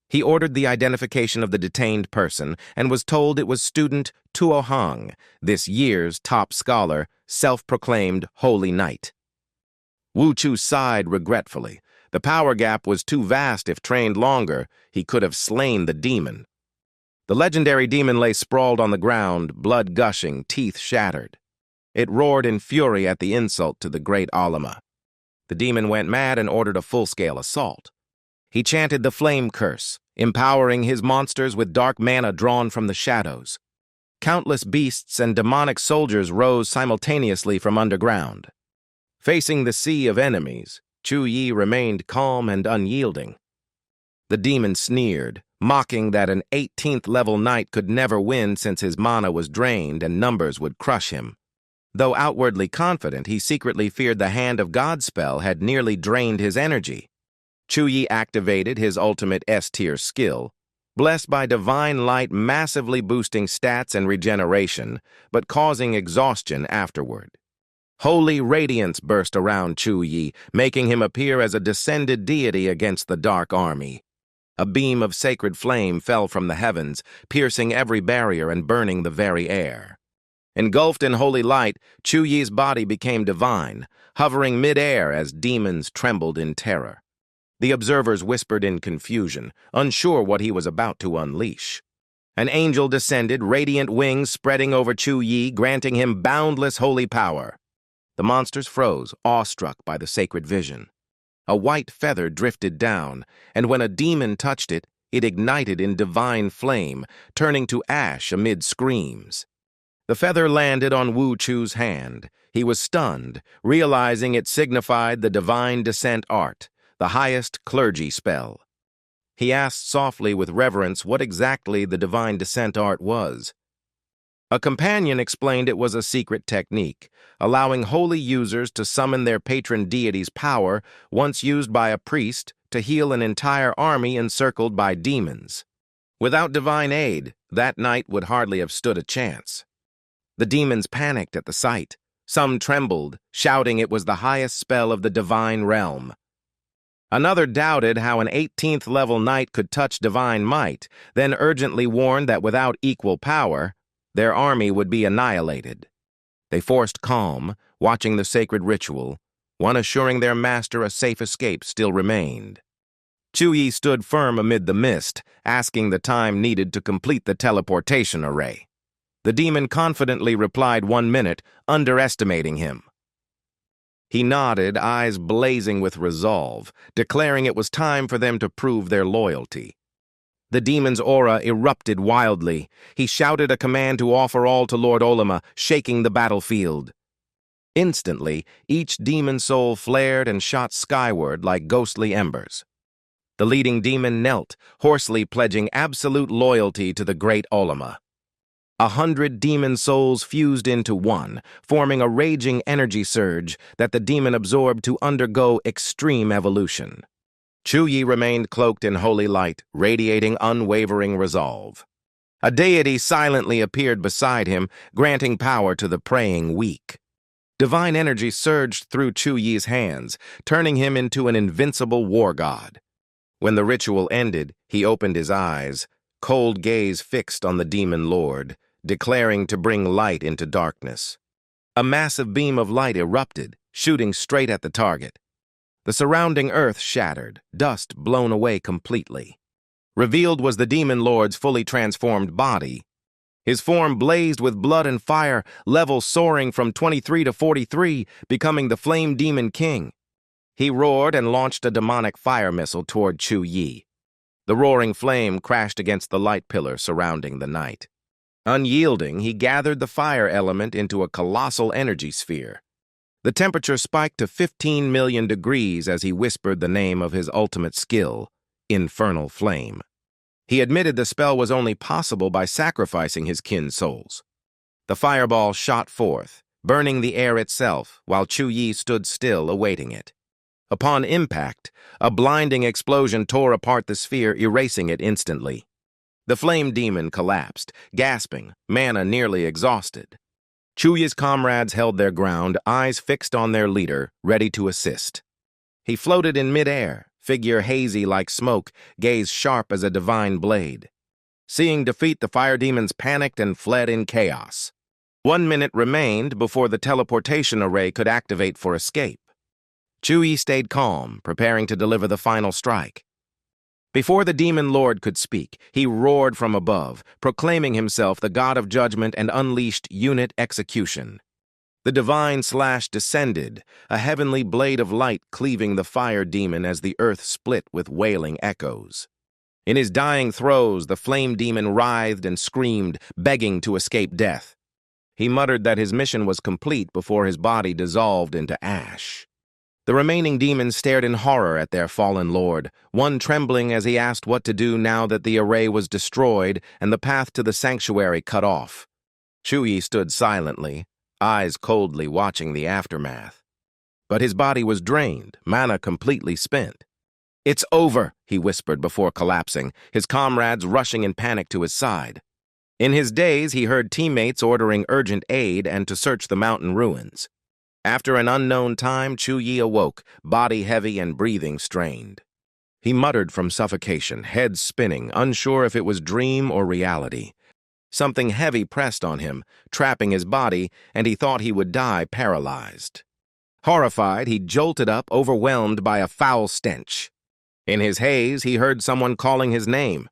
He ordered the identification of the detained person and was told it was student Suhang, this year's top scholar, self-proclaimed holy knight. Wu Chu sighed regretfully. The power gap was too vast. If trained longer, he could have slain the demon. The legendary demon lay sprawled on the ground, blood gushing, teeth shattered. It roared in fury at the insult to the great Alama. The demon went mad and ordered a full-scale assault. He chanted the flame curse, empowering his monsters with dark mana drawn from the shadows. Countless beasts and demonic soldiers rose simultaneously from underground. Facing the sea of enemies, Chu Yi remained calm and unyielding. The demon sneered, mocking that an 18th-level knight could never win since his mana was drained and numbers would crush him. Though outwardly confident, he secretly feared the Hand of God spell had nearly drained his energy. Chu Yi activated his ultimate S-tier skill, blessed by divine light massively boosting stats and regeneration, but causing exhaustion afterward. Holy radiance burst around Chu Yi, making him appear as a descended deity against the dark army. A beam of sacred flame fell from the heavens, piercing every barrier and burning the very air. Engulfed in holy light, Chu Yi's body became divine, hovering mid-air as demons trembled in terror. The observers whispered in confusion, unsure what he was about to unleash. An angel descended, radiant wings spreading over Chu Yi, granting him boundless holy power. The monsters froze, awestruck by the sacred vision. A white feather drifted down, and when a demon touched it, it ignited in divine flame, turning to ash amid screams. The feather landed on Wu Chu's hand. He was stunned, realizing it signified the divine descent art, the highest clergy spell. He asked softly with reverence what exactly the divine descent art was. A companion explained it was a secret technique, allowing holy users to summon their patron deity's power, once used by a priest, to heal an entire army encircled by demons. Without divine aid, that knight would hardly have stood a chance. The demons panicked at the sight. Some trembled, shouting it was the highest spell of the divine realm. Another doubted how an 18th-level knight could touch divine might, then urgently warned that without equal power, their army would be annihilated. They forced calm, watching the sacred ritual, one assuring their master a safe escape still remained. Chu Yi stood firm amid the mist, asking the time needed to complete the teleportation array. The demon confidently replied 1 minute, underestimating him. He nodded, eyes blazing with resolve, declaring it was time for them to prove their loyalty. The demon's aura erupted wildly. He shouted a command to offer all to Lord Olema, shaking the battlefield. Instantly, each demon soul flared and shot skyward like ghostly embers. The leading demon knelt, hoarsely pledging absolute loyalty to the great Olema. 100 demon souls fused into one, forming a raging energy surge that the demon absorbed to undergo extreme evolution. Chu Yi remained cloaked in holy light, radiating unwavering resolve. A deity silently appeared beside him, granting power to the praying weak. Divine energy surged through Chu Yi's hands, turning him into an invincible war god. When the ritual ended, he opened his eyes, cold gaze fixed on the demon lord, declaring to bring light into darkness. A massive beam of light erupted, shooting straight at the target. The surrounding earth shattered, dust blown away completely. Revealed was the demon lord's fully transformed body. His form blazed with blood and fire, level soaring from 23 to 43, becoming the Flame Demon King. He roared and launched a demonic fire missile toward Chu Yi. The roaring flame crashed against the light pillar surrounding the knight. Unyielding, he gathered the fire element into a colossal energy sphere. The temperature spiked to 15 million degrees as he whispered the name of his ultimate skill, Infernal Flame. He admitted the spell was only possible by sacrificing his kin souls. The fireball shot forth, burning the air itself, while Chu Yi stood still awaiting it. Upon impact, a blinding explosion tore apart the sphere, erasing it instantly. The flame demon collapsed, gasping, mana nearly exhausted. Chu Yi's comrades held their ground, eyes fixed on their leader, ready to assist. He floated in midair, figure hazy like smoke, gaze sharp as a divine blade. Seeing defeat, the fire demons panicked and fled in chaos. 1 minute remained before the teleportation array could activate for escape. Chu Yi stayed calm, preparing to deliver the final strike. Before the demon lord could speak, he roared from above, proclaiming himself the god of judgment and unleashed unit execution. The divine slash descended, a heavenly blade of light cleaving the fire demon as the earth split with wailing echoes. In his dying throes, the flame demon writhed and screamed, begging to escape death. He muttered that his mission was complete before his body dissolved into ash. The remaining demons stared in horror at their fallen lord, one trembling as he asked what to do now that the array was destroyed and the path to the sanctuary cut off. Chu Yi stood silently, eyes coldly watching the aftermath. But his body was drained, mana completely spent. "It's over," he whispered before collapsing, his comrades rushing in panic to his side. In his daze, he heard teammates ordering urgent aid and to search the mountain ruins. After an unknown time, Chu Yi awoke, body heavy and breathing strained. He muttered from suffocation, head spinning, unsure if it was dream or reality. Something heavy pressed on him, trapping his body, and he thought he would die paralyzed. Horrified, he jolted up, overwhelmed by a foul stench. In his haze, he heard someone calling his name.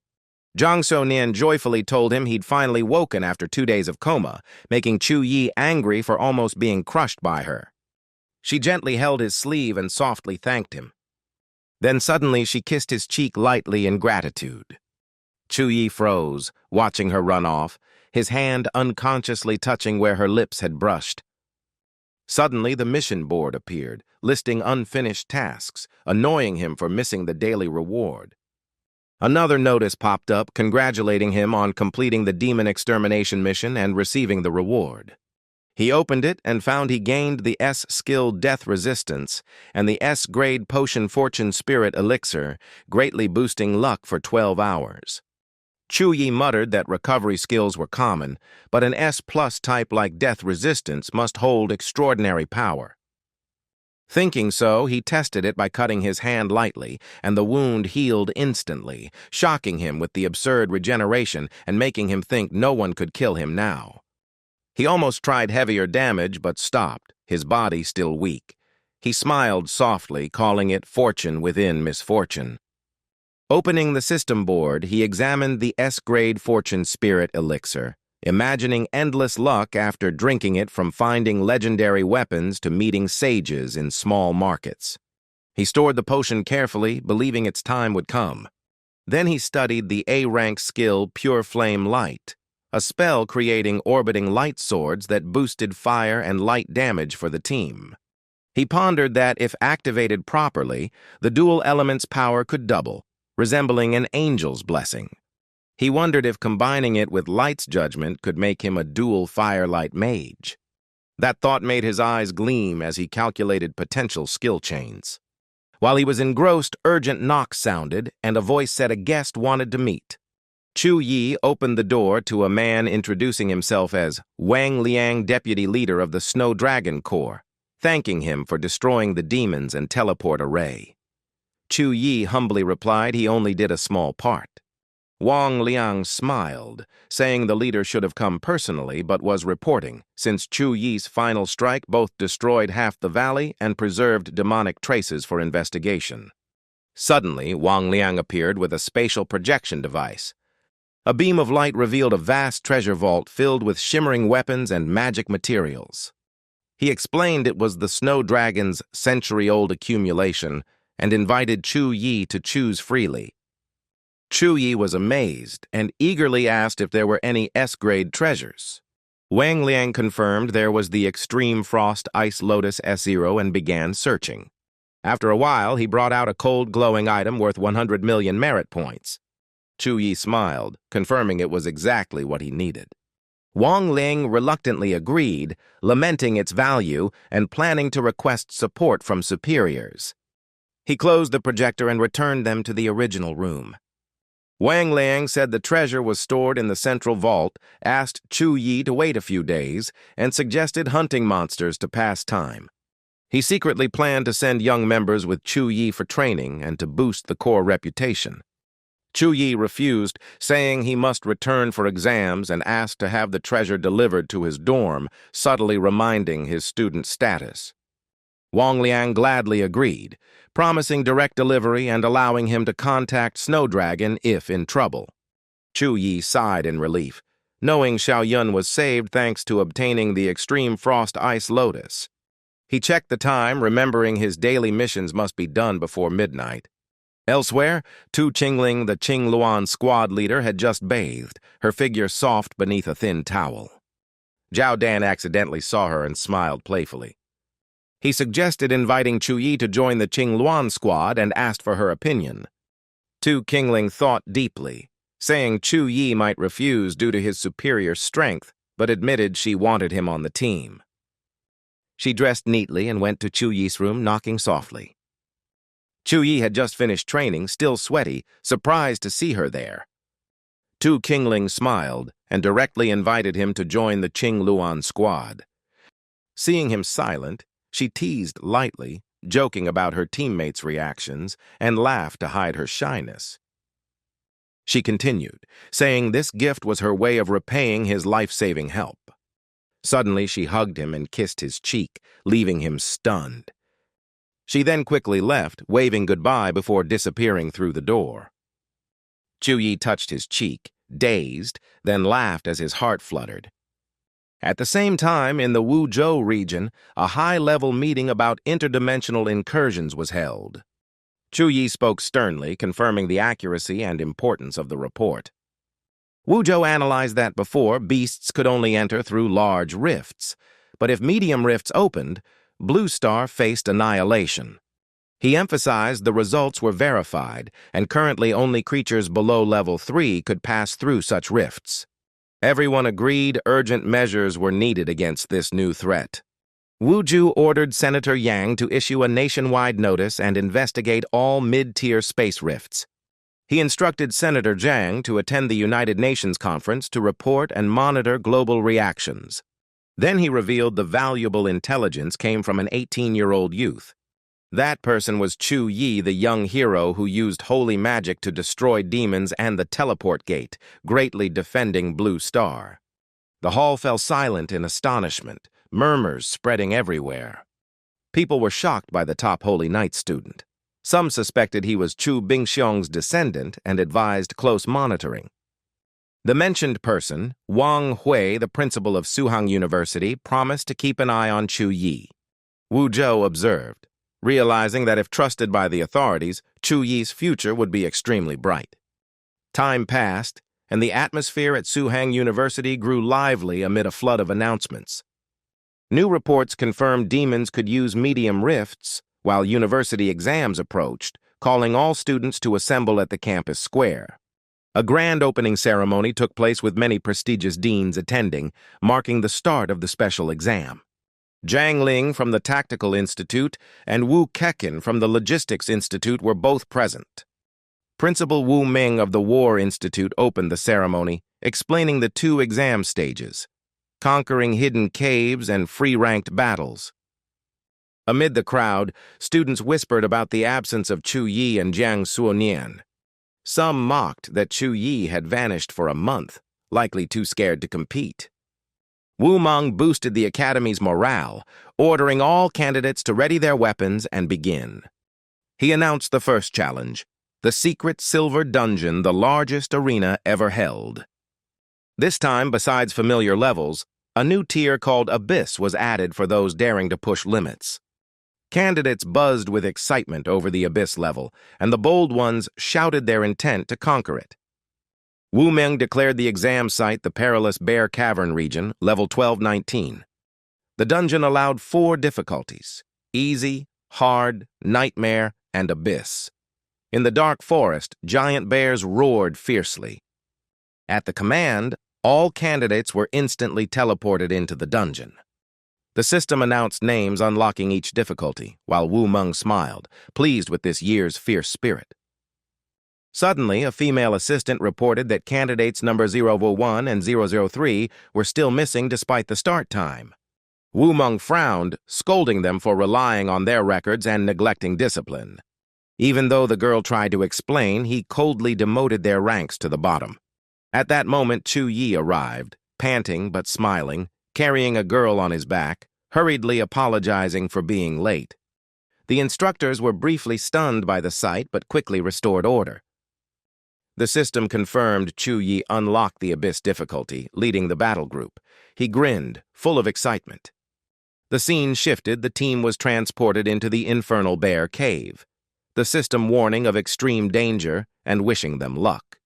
Zhang Nian joyfully told him he'd finally woken after 2 days of coma, making Chu Yi angry for almost being crushed by her. She gently held his sleeve and softly thanked him. Then suddenly she kissed his cheek lightly in gratitude. Chu Yi froze, watching her run off, his hand unconsciously touching where her lips had brushed. Suddenly the mission board appeared, listing unfinished tasks, annoying him for missing the daily reward. Another notice popped up congratulating him on completing the demon extermination mission and receiving the reward. He opened it and found he gained the S-skill Death Resistance and the S-grade Potion Fortune Spirit Elixir, greatly boosting luck for 12 hours. Chu Yi muttered that recovery skills were common, but an S-plus type like Death Resistance must hold extraordinary power. Thinking so, he tested it by cutting his hand lightly, and the wound healed instantly, shocking him with the absurd regeneration and making him think no one could kill him now. He almost tried heavier damage, but stopped, his body still weak. He smiled softly, calling it fortune within misfortune. Opening the system board, he examined the S-grade Fortune Spirit Elixir, imagining endless luck after drinking it from finding legendary weapons to meeting sages in small markets. He stored the potion carefully, believing its time would come. Then he studied the A-rank skill Pure Flame Light, a spell creating orbiting light swords that boosted fire and light damage for the team. He pondered that if activated properly, the dual element's power could double, resembling an angel's blessing. He wondered if combining it with Light's judgment could make him a dual firelight mage. That thought made his eyes gleam as he calculated potential skill chains. While he was engrossed, urgent knocks sounded, and a voice said a guest wanted to meet. Chu Yi opened the door to a man introducing himself as Wang Liang, deputy leader of the Snow Dragon Corps, thanking him for destroying the demons and teleport array. Chu Yi humbly replied he only did a small part. Wang Liang smiled, saying the leader should have come personally but was reporting, since Chu Yi's final strike both destroyed half the valley and preserved demonic traces for investigation. Suddenly, Wang Liang appeared with a spatial projection device. A beam of light revealed a vast treasure vault filled with shimmering weapons and magic materials. He explained it was the Snow Dragon's century-old accumulation and invited Chu Yi to choose freely. Chu Yi was amazed and eagerly asked if there were any S-grade treasures. Wang Liang confirmed there was the Extreme Frost Ice Lotus S0 and began searching. After a while, he brought out a cold glowing item worth 100 million merit points. Chu Yi smiled, confirming it was exactly what he needed. Wang Liang reluctantly agreed, lamenting its value and planning to request support from superiors. He closed the projector and returned them to the original room. Wang Liang said the treasure was stored in the central vault, asked Chu Yi to wait a few days, and suggested hunting monsters to pass time. He secretly planned to send young members with Chu Yi for training and to boost the corps' reputation. Chu Yi refused, saying he must return for exams and asked to have the treasure delivered to his dorm, subtly reminding his student status. Wang Liang gladly agreed, promising direct delivery and allowing him to contact Snow Dragon if in trouble. Chu Yi sighed in relief, knowing Shaolan was saved thanks to obtaining the Extreme Frost Ice Lotus. He checked the time, remembering his daily missions must be done before midnight. Elsewhere, Tu Qingling, the Qingluan squad leader, had just bathed, her figure soft beneath a thin towel. Zhao Dan accidentally saw her and smiled playfully. He suggested inviting Chu Yi to join the Qingluan squad and asked for her opinion. Tu Qingling thought deeply, saying Chu Yi might refuse due to his superior strength, but admitted she wanted him on the team. She dressed neatly and went to Chu Yi's room, knocking softly. Chu Yi had just finished training, still sweaty, surprised to see her there. Tu Qingling smiled and directly invited him to join the Qingluan squad. Seeing him silent, she teased lightly, joking about her teammates' reactions, and laughed to hide her shyness. She continued, saying this gift was her way of repaying his life-saving help. Suddenly, she hugged him and kissed his cheek, leaving him stunned. She then quickly left, waving goodbye before disappearing through the door. Chu Yi touched his cheek, dazed, then laughed as his heart fluttered. At the same time, in the Wuzhou region, a high-level meeting about interdimensional incursions was held. Chu Yi spoke sternly, confirming the accuracy and importance of the report. Wuzhou analyzed that before, beasts could only enter through large rifts, but if medium rifts opened, Blue Star faced annihilation. He emphasized the results were verified, and currently only creatures below level 3 could pass through such rifts. Everyone agreed urgent measures were needed against this new threat. Wuzhou ordered Senator Yang to issue a nationwide notice and investigate all mid-tier space rifts. He instructed Senator Jiang to attend the United Nations conference to report and monitor global reactions. Then he revealed the valuable intelligence came from an 18-year-old youth. That person was Chu Yi, the young hero who used holy magic to destroy demons and the teleport gate, greatly defending Blue Star. The hall fell silent in astonishment, murmurs spreading everywhere. People were shocked by the top Holy Knight student. Some suspected he was Chu Bingxiong's descendant and advised close monitoring. The mentioned person, Wang Hui, the principal of Suhang University, promised to keep an eye on Chu Yi. Wuzhou observed, realizing that if trusted by the authorities, Chu Yi's future would be extremely bright. Time passed, and the atmosphere at Suhang University grew lively amid a flood of announcements. New reports confirmed demons could use medium rifts, while university exams approached, calling all students to assemble at the campus square. A grand opening ceremony took place with many prestigious deans attending, marking the start of the special exam. Zhang Ling from the Tactical Institute and Wu Kekin from the Logistics Institute were both present. Principal Wu Ming of the War Institute opened the ceremony, explaining the 2 exam stages, conquering hidden caves and free-ranked battles. Amid the crowd, students whispered about the absence of Chu Yi and Jiang Suonian. Some mocked that Chu Yi had vanished for a month, likely too scared to compete. Wu Meng boosted the academy's morale, ordering all candidates to ready their weapons and begin. He announced the first challenge, the secret silver dungeon, the largest arena ever held. This time, besides familiar levels, a new tier called Abyss was added for those daring to push limits. Candidates buzzed with excitement over the Abyss level, and the bold ones shouted their intent to conquer it. Wu Meng declared the exam site the Perilous Bear Cavern region, level 1219. The dungeon allowed 4 difficulties: easy, hard, nightmare, and abyss. In the dark forest, giant bears roared fiercely. At the command, all candidates were instantly teleported into the dungeon. The system announced names unlocking each difficulty, while Wu Meng smiled, pleased with this year's fierce spirit. Suddenly, a female assistant reported that candidates number 001 and 003 were still missing despite the start time. Wu Meng frowned, scolding them for relying on their records and neglecting discipline. Even though the girl tried to explain, he coldly demoted their ranks to the bottom. At that moment, Chu Yi arrived, panting but smiling, carrying a girl on his back, hurriedly apologizing for being late. The instructors were briefly stunned by the sight but quickly restored order. The system confirmed Chu Yi unlocked the Abyss difficulty, leading the battle group. He grinned, full of excitement. The scene shifted, the team was transported into the Infernal Bear Cave, the system warning of extreme danger and wishing them luck.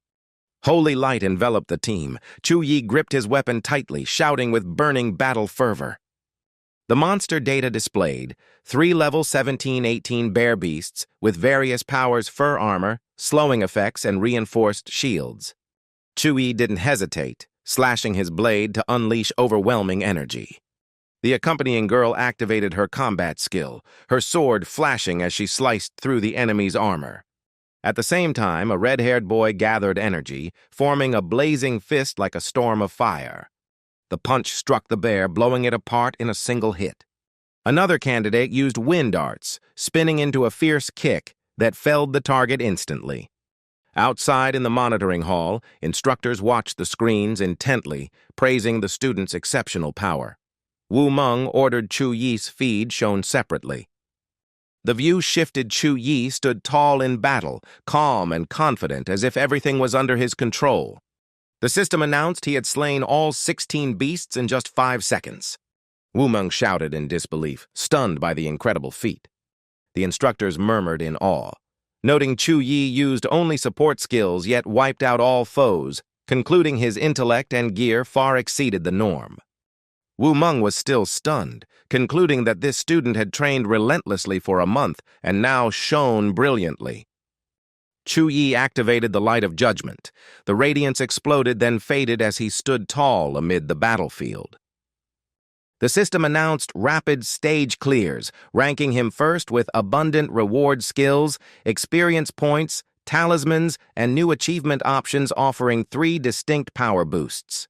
Holy light enveloped the team. Chu Yi gripped his weapon tightly, shouting with burning battle fervor. The monster data displayed 3 level 17-18 bear beasts with various powers, fur armor, slowing effects, and reinforced shields. Chu Yi didn't hesitate, slashing his blade to unleash overwhelming energy. The accompanying girl activated her combat skill, her sword flashing as she sliced through the enemy's armor. At the same time, a red-haired boy gathered energy, forming a blazing fist like a storm of fire. The punch struck the bear, blowing it apart in a single hit. Another candidate used wind arts, spinning into a fierce kick that felled the target instantly. Outside in the monitoring hall, instructors watched the screens intently, praising the students' exceptional power. Wu Meng ordered Chu Yi's feed shown separately. The view shifted. Chu Yi stood tall in battle, calm and confident, as if everything was under his control. The system announced he had slain all 16 beasts in just 5 seconds. Wumeng shouted in disbelief, stunned by the incredible feat. The instructors murmured in awe, noting Chu Yi used only support skills yet wiped out all foes, concluding his intellect and gear far exceeded the norm. Wumeng was still stunned, concluding that this student had trained relentlessly for a month and now shone brilliantly. Chu Yi activated the light of judgment. The radiance exploded, then faded as he stood tall amid the battlefield. The system announced rapid stage clears, ranking him first with abundant reward skills, experience points, talismans, and new achievement options offering 3 distinct power boosts.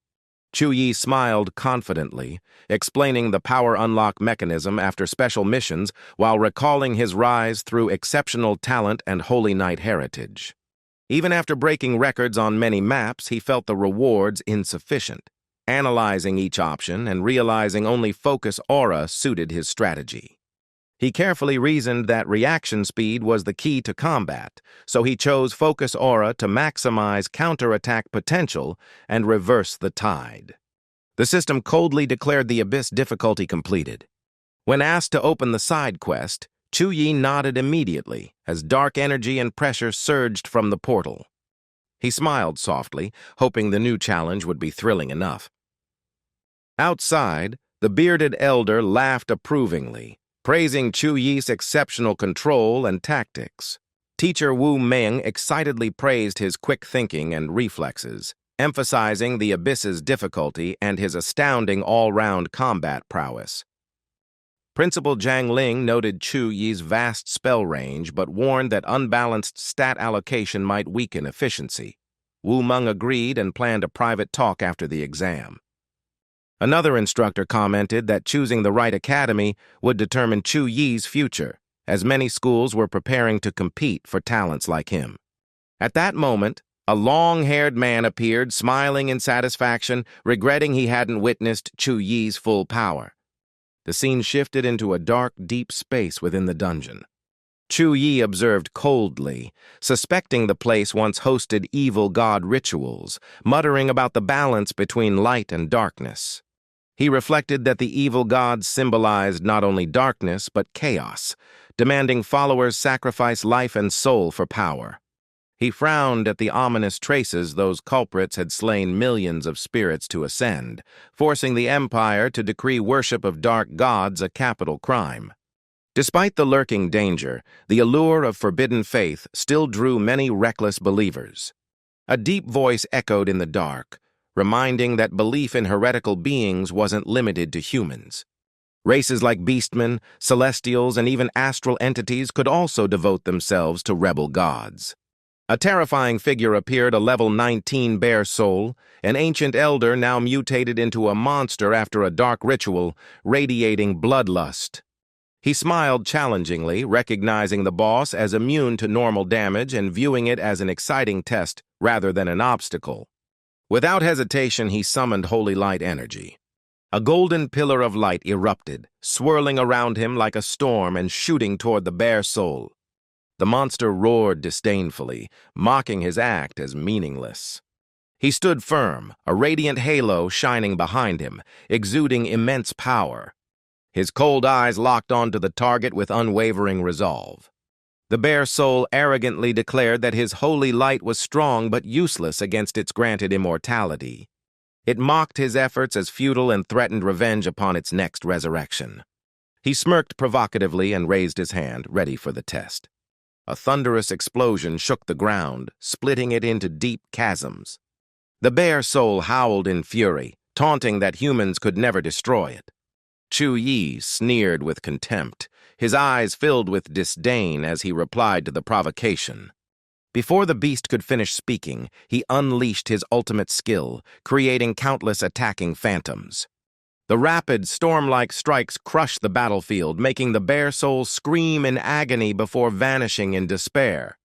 Chu Yi smiled confidently, explaining the power unlock mechanism after special missions while recalling his rise through exceptional talent and Holy Knight heritage. Even after breaking records on many maps, he felt the rewards insufficient, analyzing each option and realizing only focus aura suited his strategy. He carefully reasoned that reaction speed was the key to combat, so he chose focus aura to maximize counterattack potential and reverse the tide. The system coldly declared the Abyss difficulty completed. When asked to open the side quest, Chu Yi nodded immediately as dark energy and pressure surged from the portal. He smiled softly, hoping the new challenge would be thrilling enough. Outside, the bearded elder laughed approvingly, praising Chu Yi's exceptional control and tactics. Teacher Wu Meng excitedly praised his quick thinking and reflexes, emphasizing the Abyss's difficulty and his astounding all-round combat prowess. Principal Zhang Ling noted Chu Yi's vast spell range but warned that unbalanced stat allocation might weaken efficiency. Wu Meng agreed and planned a private talk after the exam. Another instructor commented that choosing the right academy would determine Chu Yi's future, as many schools were preparing to compete for talents like him. At that moment, a long-haired man appeared, smiling in satisfaction, regretting he hadn't witnessed Chu Yi's full power. The scene shifted into a dark, deep space within the dungeon. Chu Yi observed coldly, suspecting the place once hosted evil god rituals, muttering about the balance between light and darkness. He reflected that the evil gods symbolized not only darkness but chaos, demanding followers sacrifice life and soul for power. He frowned at the ominous traces those culprits had slain millions of spirits to ascend, forcing the empire to decree worship of dark gods a capital crime. Despite the lurking danger, the allure of forbidden faith still drew many reckless believers. A deep voice echoed in the dark, reminding that belief in heretical beings wasn't limited to humans. Races like beastmen, celestials, and even astral entities could also devote themselves to rebel gods. A terrifying figure appeared, a level 19 bear soul, an ancient elder now mutated into a monster after a dark ritual, radiating bloodlust. He smiled challengingly, recognizing the boss as immune to normal damage and viewing it as an exciting test rather than an obstacle. Without hesitation, he summoned holy light energy. A golden pillar of light erupted, swirling around him like a storm and shooting toward the bear soul. The monster roared disdainfully, mocking his act as meaningless. He stood firm, a radiant halo shining behind him, exuding immense power. His cold eyes locked onto the target with unwavering resolve. The bear soul arrogantly declared that his holy light was strong but useless against its granted immortality. It mocked his efforts as futile and threatened revenge upon its next resurrection. He smirked provocatively and raised his hand, ready for the test. A thunderous explosion shook the ground, splitting it into deep chasms. The bear soul howled in fury, taunting that humans could never destroy it. Chu Yi sneered with contempt, his eyes filled with disdain as he replied to the provocation. Before the beast could finish speaking, he unleashed his ultimate skill, creating countless attacking phantoms. The rapid, storm-like strikes crushed the battlefield, making the bear soul scream in agony before vanishing in despair.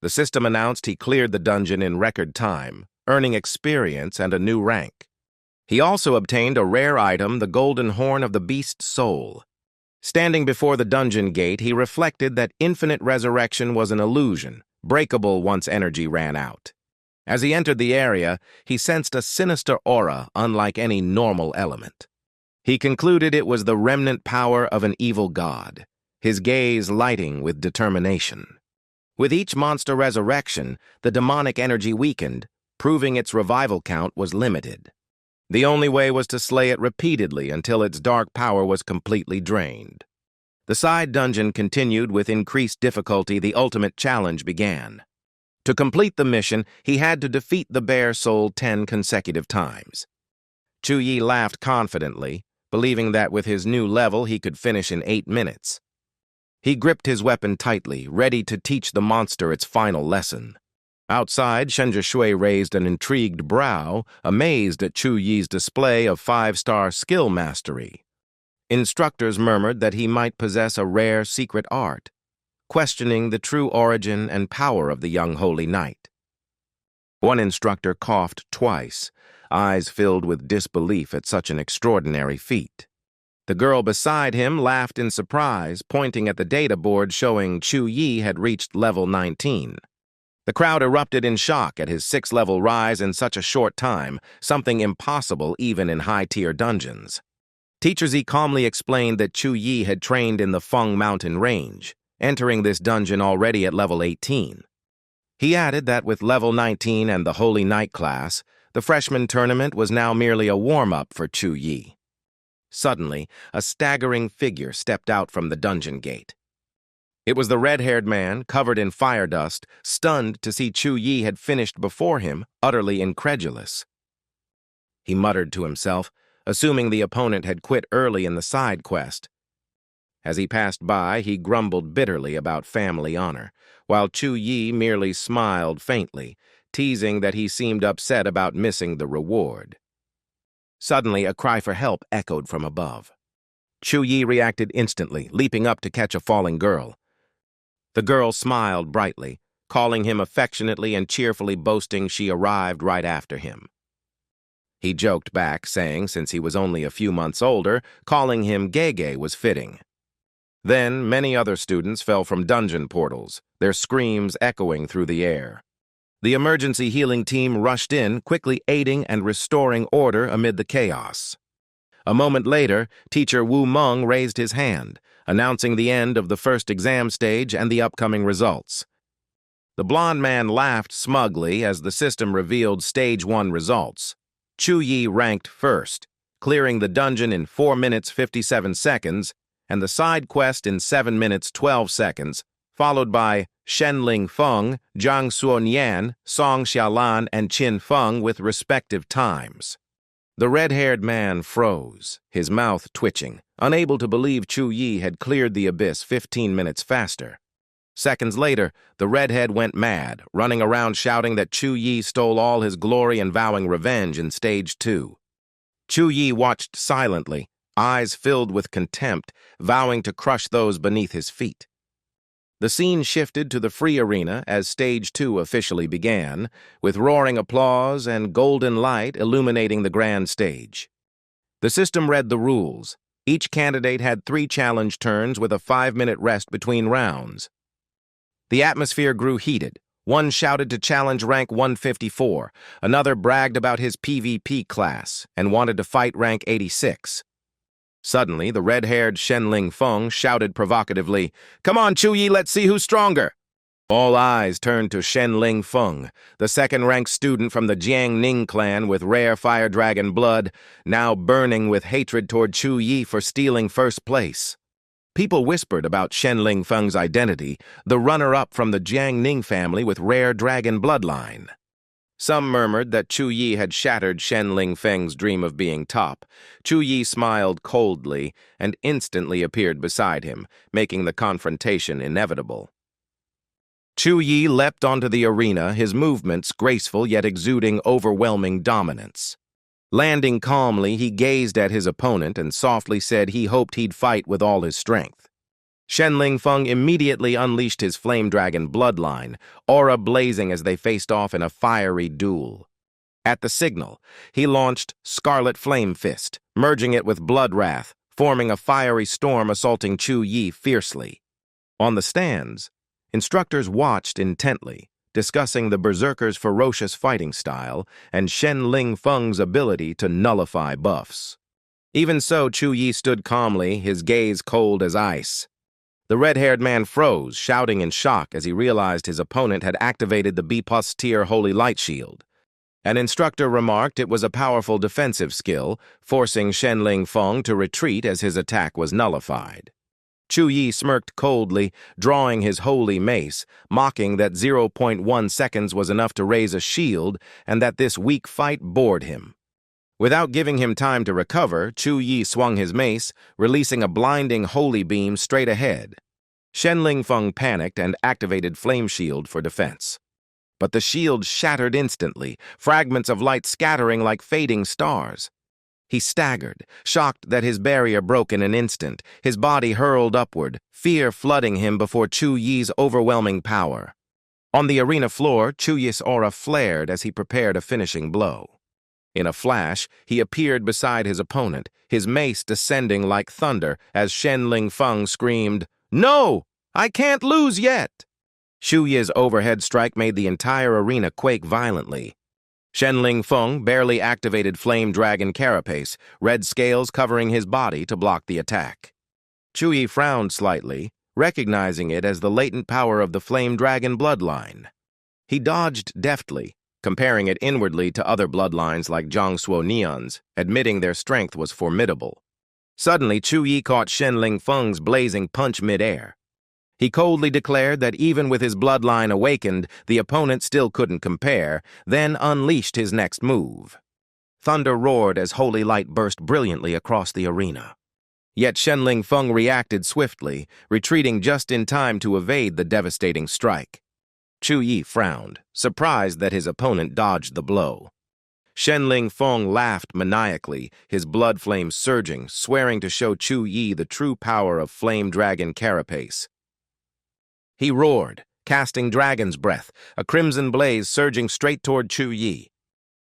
The system announced he cleared the dungeon in record time, earning experience and a new rank. He also obtained a rare item, the golden horn of the beast's soul. Standing before the dungeon gate, he reflected that infinite resurrection was an illusion, breakable once energy ran out. As he entered the area, he sensed a sinister aura unlike any normal element. He concluded it was the remnant power of an evil god, his gaze lighting with determination. With each monster resurrection, the demonic energy weakened, proving its revival count was limited. The only way was to slay it repeatedly until its dark power was completely drained. The side dungeon continued with increased difficulty. The ultimate challenge began. To complete the mission, he had to defeat the bear soul 10 consecutive times. Chu Yi laughed confidently, believing that with his new level he could finish in 8 minutes. He gripped his weapon tightly, ready to teach the monster its final lesson. Outside, Shen Ling raised an intrigued brow, amazed at Chu Yi's display of 5-star skill mastery. Instructors murmured that he might possess a rare secret art, questioning the true origin and power of the young holy knight. One instructor coughed twice, eyes filled with disbelief at such an extraordinary feat. The girl beside him laughed in surprise, pointing at the data board showing Chu Yi had reached level 19. The crowd erupted in shock at his 6-level rise in such a short time, something impossible even in high-tier dungeons. Teacher Z calmly explained that Chu Yi had trained in the Feng Mountain Range, entering this dungeon already at level 18. He added that with level 19 and the Holy Knight class, the freshman tournament was now merely a warm-up for Chu Yi. Suddenly, a staggering figure stepped out from the dungeon gate. It was the red-haired man, covered in fire dust, stunned to see Chu Yi had finished before him, utterly incredulous. He muttered to himself, assuming the opponent had quit early in the side quest. As he passed by, he grumbled bitterly about family honor, while Chu Yi merely smiled faintly, teasing that he seemed upset about missing the reward. Suddenly, a cry for help echoed from above. Chu Yi reacted instantly, leaping up to catch a falling girl. The girl smiled brightly, calling him affectionately and cheerfully, boasting she arrived right after him. He joked back, saying since he was only a few months older, calling him Gege was fitting. Then many other students fell from dungeon portals, their screams echoing through the air. The emergency healing team rushed in, quickly aiding and restoring order amid the chaos. A moment later, Teacher Wu Meng raised his hand, announcing the end of the first exam stage and the upcoming results. The blond man laughed smugly as the system revealed Stage 1 results. Chu Yi ranked first, clearing the dungeon in 4 minutes 57 seconds and the side quest in 7 minutes 12 seconds, followed by Shen Ling Feng, Zhang Suonian, Song Shaolan, and Qin Feng with respective times. The red-haired man froze, his mouth twitching, unable to believe Chu Yi had cleared the abyss 15 minutes faster. Seconds later, the redhead went mad, running around shouting that Chu Yi stole all his glory and vowing revenge in Stage 2. Chu Yi watched silently, eyes filled with contempt, vowing to crush those beneath his feet. The scene shifted to the free arena as Stage 2 officially began, with roaring applause and golden light illuminating the grand stage. The system read the rules. Each candidate had 3 challenge turns with a 5-minute rest between rounds. The atmosphere grew heated. One shouted to challenge rank 154, another bragged about his PvP class and wanted to fight rank 86. Suddenly, the red-haired Shen Ling Feng shouted provocatively, "Come on, Chu Yi, let's see who's stronger." All eyes turned to Shen Ling Feng, the second-ranked student from the Jiang Ning clan with rare fire dragon blood, now burning with hatred toward Chu Yi for stealing first place. People whispered about Shen Ling Feng's identity, the runner-up from the Jiang Ning family with rare dragon bloodline. Some murmured that Chu Yi had shattered Shen Ling Feng's dream of being top. Chu Yi smiled coldly and instantly appeared beside him, making the confrontation inevitable. Chu Yi leapt onto the arena, his movements graceful yet exuding overwhelming dominance. Landing calmly, he gazed at his opponent and softly said he hoped he'd fight with all his strength. Shen Ling Feng immediately unleashed his flame dragon bloodline, aura blazing as they faced off in a fiery duel. At the signal, he launched Scarlet Flame Fist, merging it with Blood Wrath, forming a fiery storm assaulting Chu Yi fiercely. On the stands, instructors watched intently, discussing the berserker's ferocious fighting style and Shen Ling Feng's ability to nullify buffs. Even so, Chu Yi stood calmly, his gaze cold as ice. The red-haired man froze, shouting in shock as he realized his opponent had activated the B+ tier Holy Light Shield. An instructor remarked it was a powerful defensive skill, forcing Shen Ling Feng to retreat as his attack was nullified. Chu Yi smirked coldly, drawing his holy mace, mocking that 0.1 seconds was enough to raise a shield and that this weak fight bored him. Without giving him time to recover, Chu Yi swung his mace, releasing a blinding holy beam straight ahead. Shen Ling Feng panicked and activated Flame Shield for defense. But the shield shattered instantly, fragments of light scattering like fading stars. He staggered, shocked that his barrier broke in an instant, his body hurled upward, fear flooding him before Chu Yi's overwhelming power. On the arena floor, Chu Yi's aura flared as he prepared a finishing blow. In a flash, he appeared beside his opponent, his mace descending like thunder as Shen Ling Feng screamed, "No! I can't lose yet!" Chu Yi's overhead strike made the entire arena quake violently. Shen Ling Feng barely activated Flame Dragon Carapace, red scales covering his body to block the attack. Chu Yi frowned slightly, recognizing it as the latent power of the Flame Dragon bloodline. He dodged deftly, comparing it inwardly to other bloodlines like Jiangsuo Neon's, admitting their strength was formidable. Suddenly, Chu Yi caught Shen Ling Feng's blazing punch mid-air. He coldly declared that even with his bloodline awakened, the opponent still couldn't compare, then unleashed his next move. Thunder roared as holy light burst brilliantly across the arena. Yet Shen Ling Feng reacted swiftly, retreating just in time to evade the devastating strike. Chu Yi frowned, surprised that his opponent dodged the blow. Shen Ling Feng laughed maniacally, his blood flames surging, swearing to show Chu Yi the true power of Flame Dragon Carapace. He roared, casting Dragon's Breath, a crimson blaze surging straight toward Chu Yi.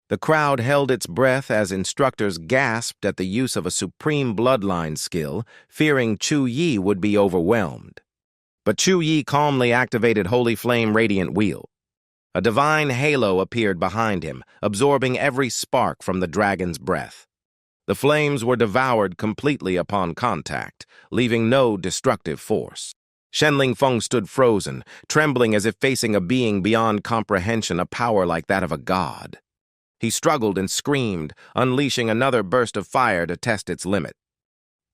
The crowd held its breath as instructors gasped at the use of a supreme bloodline skill, fearing Chu Yi would be overwhelmed. But Chu Yi calmly activated Holy Flame Radiant Wheel. A divine halo appeared behind him, absorbing every spark from the dragon's breath. The flames were devoured completely upon contact, leaving no destructive force. Shen Ling Feng stood frozen, trembling as if facing a being beyond comprehension, a power like that of a god. He struggled and screamed, unleashing another burst of fire to test its limit.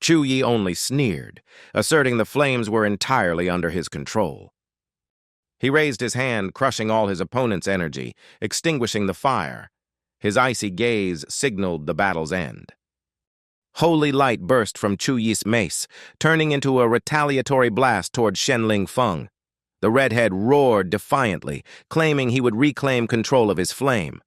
Chu Yi only sneered, asserting the flames were entirely under his control. He raised his hand, crushing all his opponent's energy, extinguishing the fire. His icy gaze signaled the battle's end. Holy light burst from Chu Yi's mace, turning into a retaliatory blast toward Shen Ling Feng. The redhead roared defiantly, claiming he would reclaim control of his flame.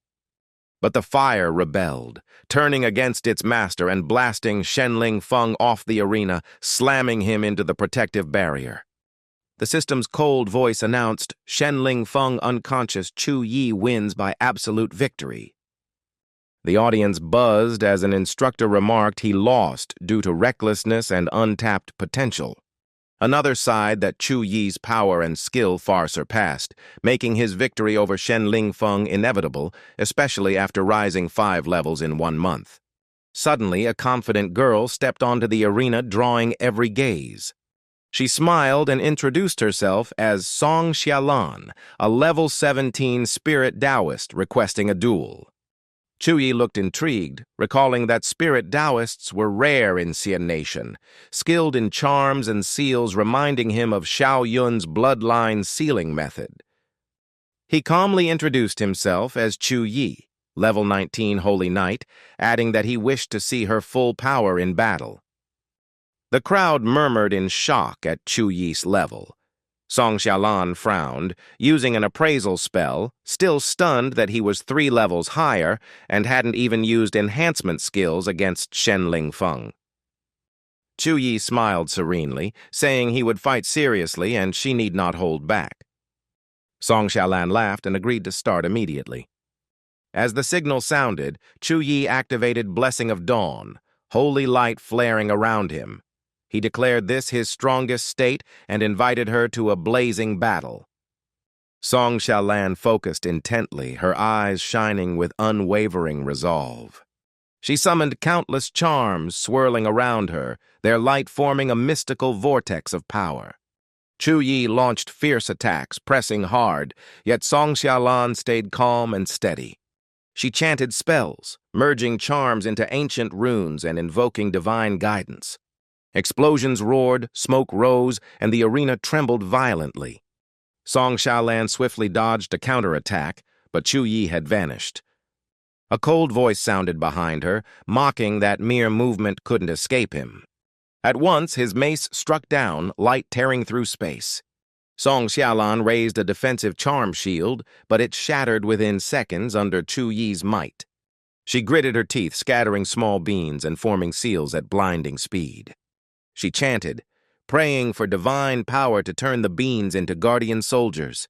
But the fire rebelled, turning against its master and blasting Shen Ling Feng off the arena, slamming him into the protective barrier. The system's cold voice announced, "Shen Ling Feng unconscious, Chu Yi wins by absolute victory." The audience buzzed as an instructor remarked he lost due to recklessness and untapped potential. Another sighed that Chu Yi's power and skill far surpassed, making his victory over Shen Ling Feng inevitable, especially after rising 5 levels in 1 month. Suddenly, a confident girl stepped onto the arena, drawing every gaze. She smiled and introduced herself as Shaolan, a level 17 spirit Taoist requesting a duel. Chu Yi looked intrigued, recalling that spirit Taoists were rare in Xian Nation, skilled in charms and seals, reminding him of Xiao Yun's bloodline sealing method. He calmly introduced himself as Chu Yi, level 19 Holy Knight, adding that he wished to see her full power in battle. The crowd murmured in shock at Chu Yi's level. Shaolan frowned, using an appraisal spell, still stunned that he was 3 levels higher and hadn't even used enhancement skills against Shen Ling Feng. Chu Yi smiled serenely, saying he would fight seriously and she need not hold back. Shaolan laughed and agreed to start immediately. As the signal sounded, Chu Yi activated Blessing of Dawn, holy light flaring around him. He declared this his strongest state and invited her to a blazing battle. Shaolan focused intently, her eyes shining with unwavering resolve. She summoned countless charms swirling around her, their light forming a mystical vortex of power. Chu Yi launched fierce attacks, pressing hard, yet Shaolan stayed calm and steady. She chanted spells, merging charms into ancient runes and invoking divine guidance. Explosions roared, smoke rose, and the arena trembled violently. Shaolan swiftly dodged a counterattack, but Chu Yi had vanished. A cold voice sounded behind her, mocking that mere movement couldn't escape him. At once, his mace struck down, light tearing through space. Shaolan raised a defensive charm shield, but it shattered within seconds under Chu Yi's might. She gritted her teeth, scattering small beams and forming seals at blinding speed. She chanted, praying for divine power to turn the beans into guardian soldiers.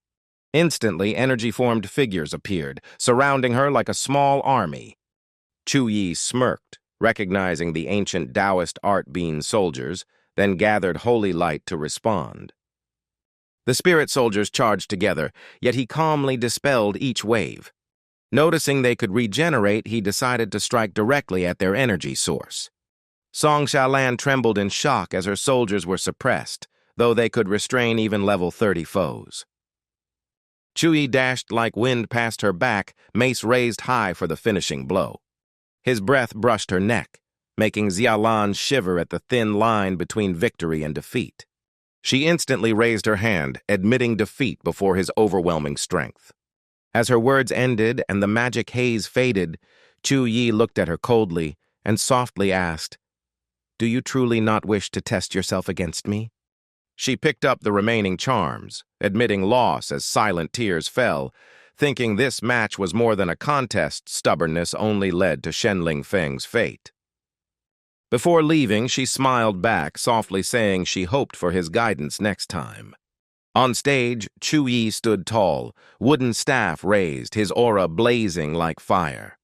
Instantly, energy-formed figures appeared, surrounding her like a small army. Chu Yi smirked, recognizing the ancient Taoist art bean soldiers, then gathered holy light to respond. The spirit soldiers charged together, yet he calmly dispelled each wave. Noticing they could regenerate, he decided to strike directly at their energy source. Shaolan trembled in shock as her soldiers were suppressed, though they could restrain even level 30 foes. Chu Yi dashed like wind past her back, mace raised high for the finishing blow. His breath brushed her neck, making Xiaolan shiver at the thin line between victory and defeat. She instantly raised her hand, admitting defeat before his overwhelming strength. As her words ended and the magic haze faded, Chu Yi looked at her coldly and softly asked, "Do you truly not wish to test yourself against me?" She picked up the remaining charms, admitting loss as silent tears fell. Thinking this match was more than a contest, stubbornness only led to Shen Ling Feng's fate. Before leaving, she smiled back, softly saying she hoped for his guidance next time. On stage, Chu Yi stood tall, wooden staff raised, his aura blazing like fire.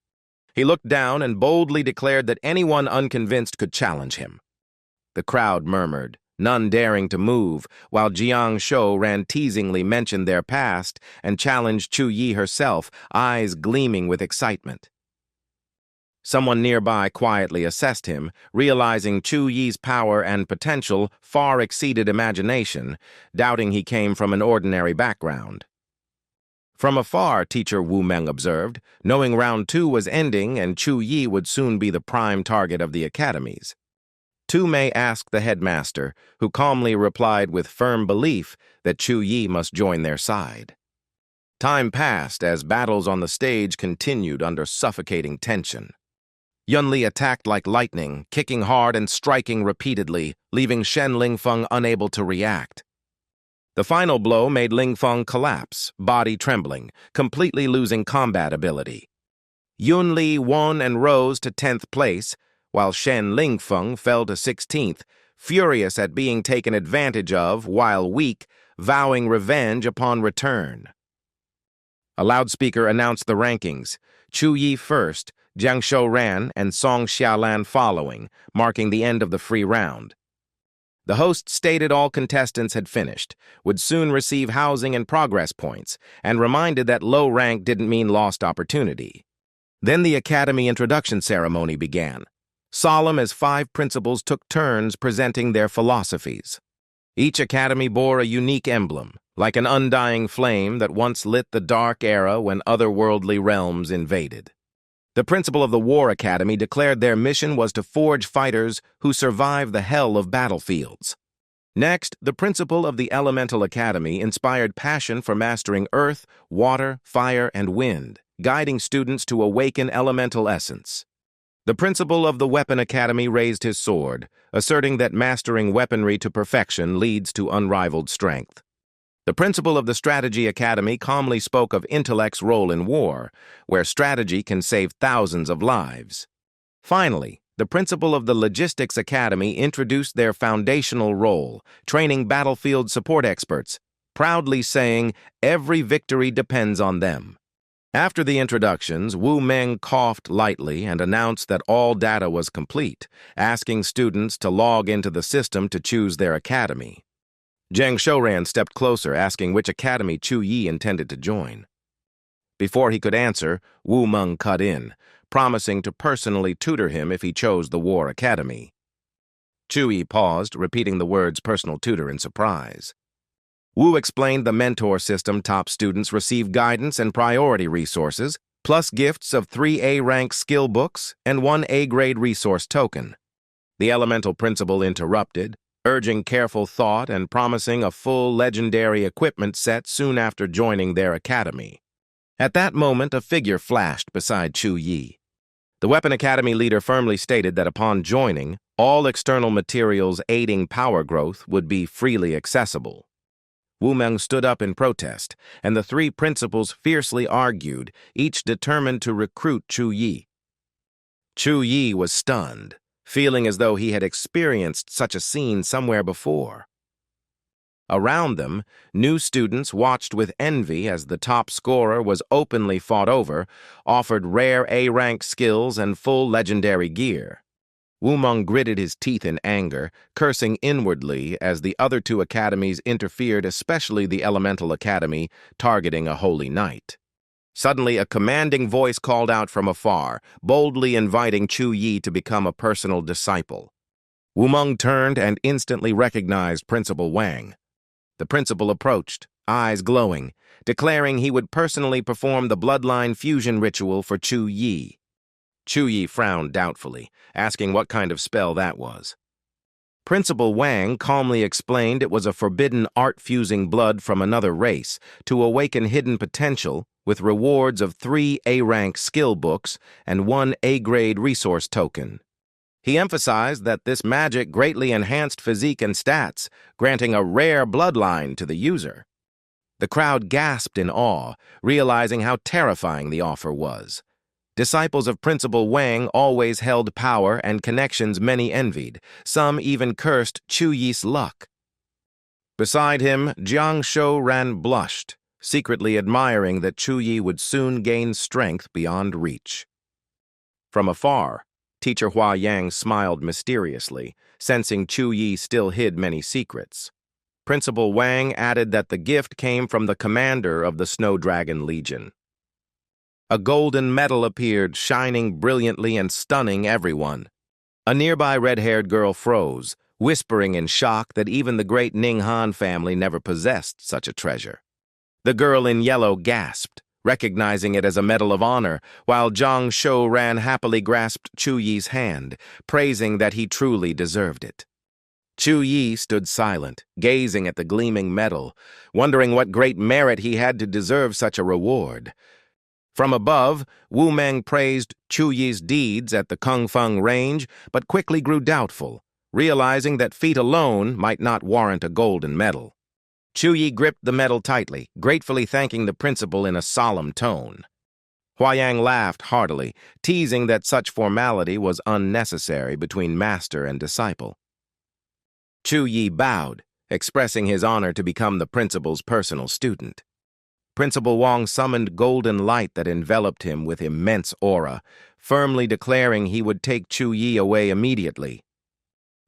He looked down and boldly declared that anyone unconvinced could challenge him. The crowd murmured, none daring to move, while Jiang Shou ran teasingly mentioned their past and challenged Chu Yi herself, eyes gleaming with excitement. Someone nearby quietly assessed him, realizing Chu Yi's power and potential far exceeded imagination, doubting he came from an ordinary background. From afar, teacher Wu Meng observed, knowing round 2 was ending and Chu Yi would soon be the prime target of the academies. Tu Mei asked the headmaster, who calmly replied with firm belief that Chu Yi must join their side. Time passed as battles on the stage continued under suffocating tension. Yunli attacked like lightning, kicking hard and striking repeatedly, leaving Shen Lingfeng unable to react. The final blow made Lingfeng collapse, body trembling, completely losing combat ability. Yunli won and rose to 10th place, while Shen Lingfeng fell to 16th, furious at being taken advantage of while weak, vowing revenge upon return. A loudspeaker announced the rankings, Chu Yi first, Jiang Shou ran, and Shaolan following, marking the end of the free round. The host stated all contestants had finished, would soon receive housing and progress points, and reminded that low rank didn't mean lost opportunity. Then the academy introduction ceremony began, solemn as 5 principals took turns presenting their philosophies. Each academy bore a unique emblem, like an undying flame that once lit the dark era when otherworldly realms invaded. The principal of the War Academy declared their mission was to forge fighters who survive the hell of battlefields. Next, the principal of the Elemental Academy inspired passion for mastering earth, water, fire, and wind, guiding students to awaken elemental essence. The principal of the Weapon Academy raised his sword, asserting that mastering weaponry to perfection leads to unrivaled strength. The principal of the Strategy Academy calmly spoke of intellect's role in war, where strategy can save thousands of lives. Finally, the principal of the Logistics Academy introduced their foundational role, training battlefield support experts, proudly saying every victory depends on them. After the introductions, Wu Meng coughed lightly and announced that all data was complete, asking students to log into the system to choose their academy. Zhang Shouran stepped closer, asking which academy Chu Yi intended to join. Before he could answer, Wu Meng cut in, promising to personally tutor him if he chose the War Academy. Chu Yi paused, repeating the words personal tutor in surprise. Wu explained the mentor system top students receive guidance and priority resources, plus gifts of 3 A-rank skill books and 1 A-grade resource token. The elemental principal interrupted, urging careful thought and promising a full legendary equipment set soon after joining their academy. At that moment, a figure flashed beside Chu Yi. The Weapon Academy leader firmly stated that upon joining, all external materials aiding power growth would be freely accessible. Wu Meng stood up in protest, and the 3 principals fiercely argued, each determined to recruit Chu Yi. Chu Yi was stunned, feeling as though he had experienced such a scene somewhere before. Around them, new students watched with envy as the top scorer was openly fought over, offered rare A-rank skills and full legendary gear. Wu Meng gritted his teeth in anger, cursing inwardly as the other 2 academies interfered, especially the Elemental Academy, targeting a holy knight. Suddenly, a commanding voice called out from afar, boldly inviting Chu Yi to become a personal disciple. Wu Meng turned and instantly recognized Principal Wang. The principal approached, eyes glowing, declaring he would personally perform the Bloodline fusion ritual for Chu Yi. Chu Yi frowned doubtfully, asking what kind of spell that was. Principal Wang calmly explained it was a forbidden art-fusing blood from another race to awaken hidden potential with rewards of 3 A-rank skill books and 1 A-grade resource token. He emphasized that this magic greatly enhanced physique and stats, granting a rare bloodline to the user. The crowd gasped in awe, realizing how terrifying the offer was. Disciples of Principal Wang always held power and connections many envied. Some even cursed Chu Yi's luck. Beside him, Jiang Shouran blushed, secretly admiring that Chu Yi would soon gain strength beyond reach. From afar, Teacher Hua Yang smiled mysteriously, sensing Chu Yi still hid many secrets. Principal Wang added that the gift came from the commander of the Snow Dragon Legion. A golden medal appeared, shining brilliantly and stunning everyone. A nearby red-haired girl froze, whispering in shock that even the great Ning Han family never possessed such a treasure. The girl in yellow gasped, recognizing it as a medal of honor, while Jiang Shouran happily grasped Chu Yi's hand, praising that he truly deserved it. Chu Yi stood silent, gazing at the gleaming medal, wondering what great merit he had to deserve such a reward. From above, Wu Meng praised Chu Yi's deeds at the Kungfeng range, but quickly grew doubtful, realizing that feat alone might not warrant a golden medal. Chu Yi gripped the medal tightly, gratefully thanking the principal in a solemn tone. Huayang laughed heartily, teasing that such formality was unnecessary between master and disciple. Chu Yi bowed, expressing his honor to become the principal's personal student. Principal Wang summoned golden light that enveloped him with immense aura, firmly declaring he would take Chu Yi away immediately.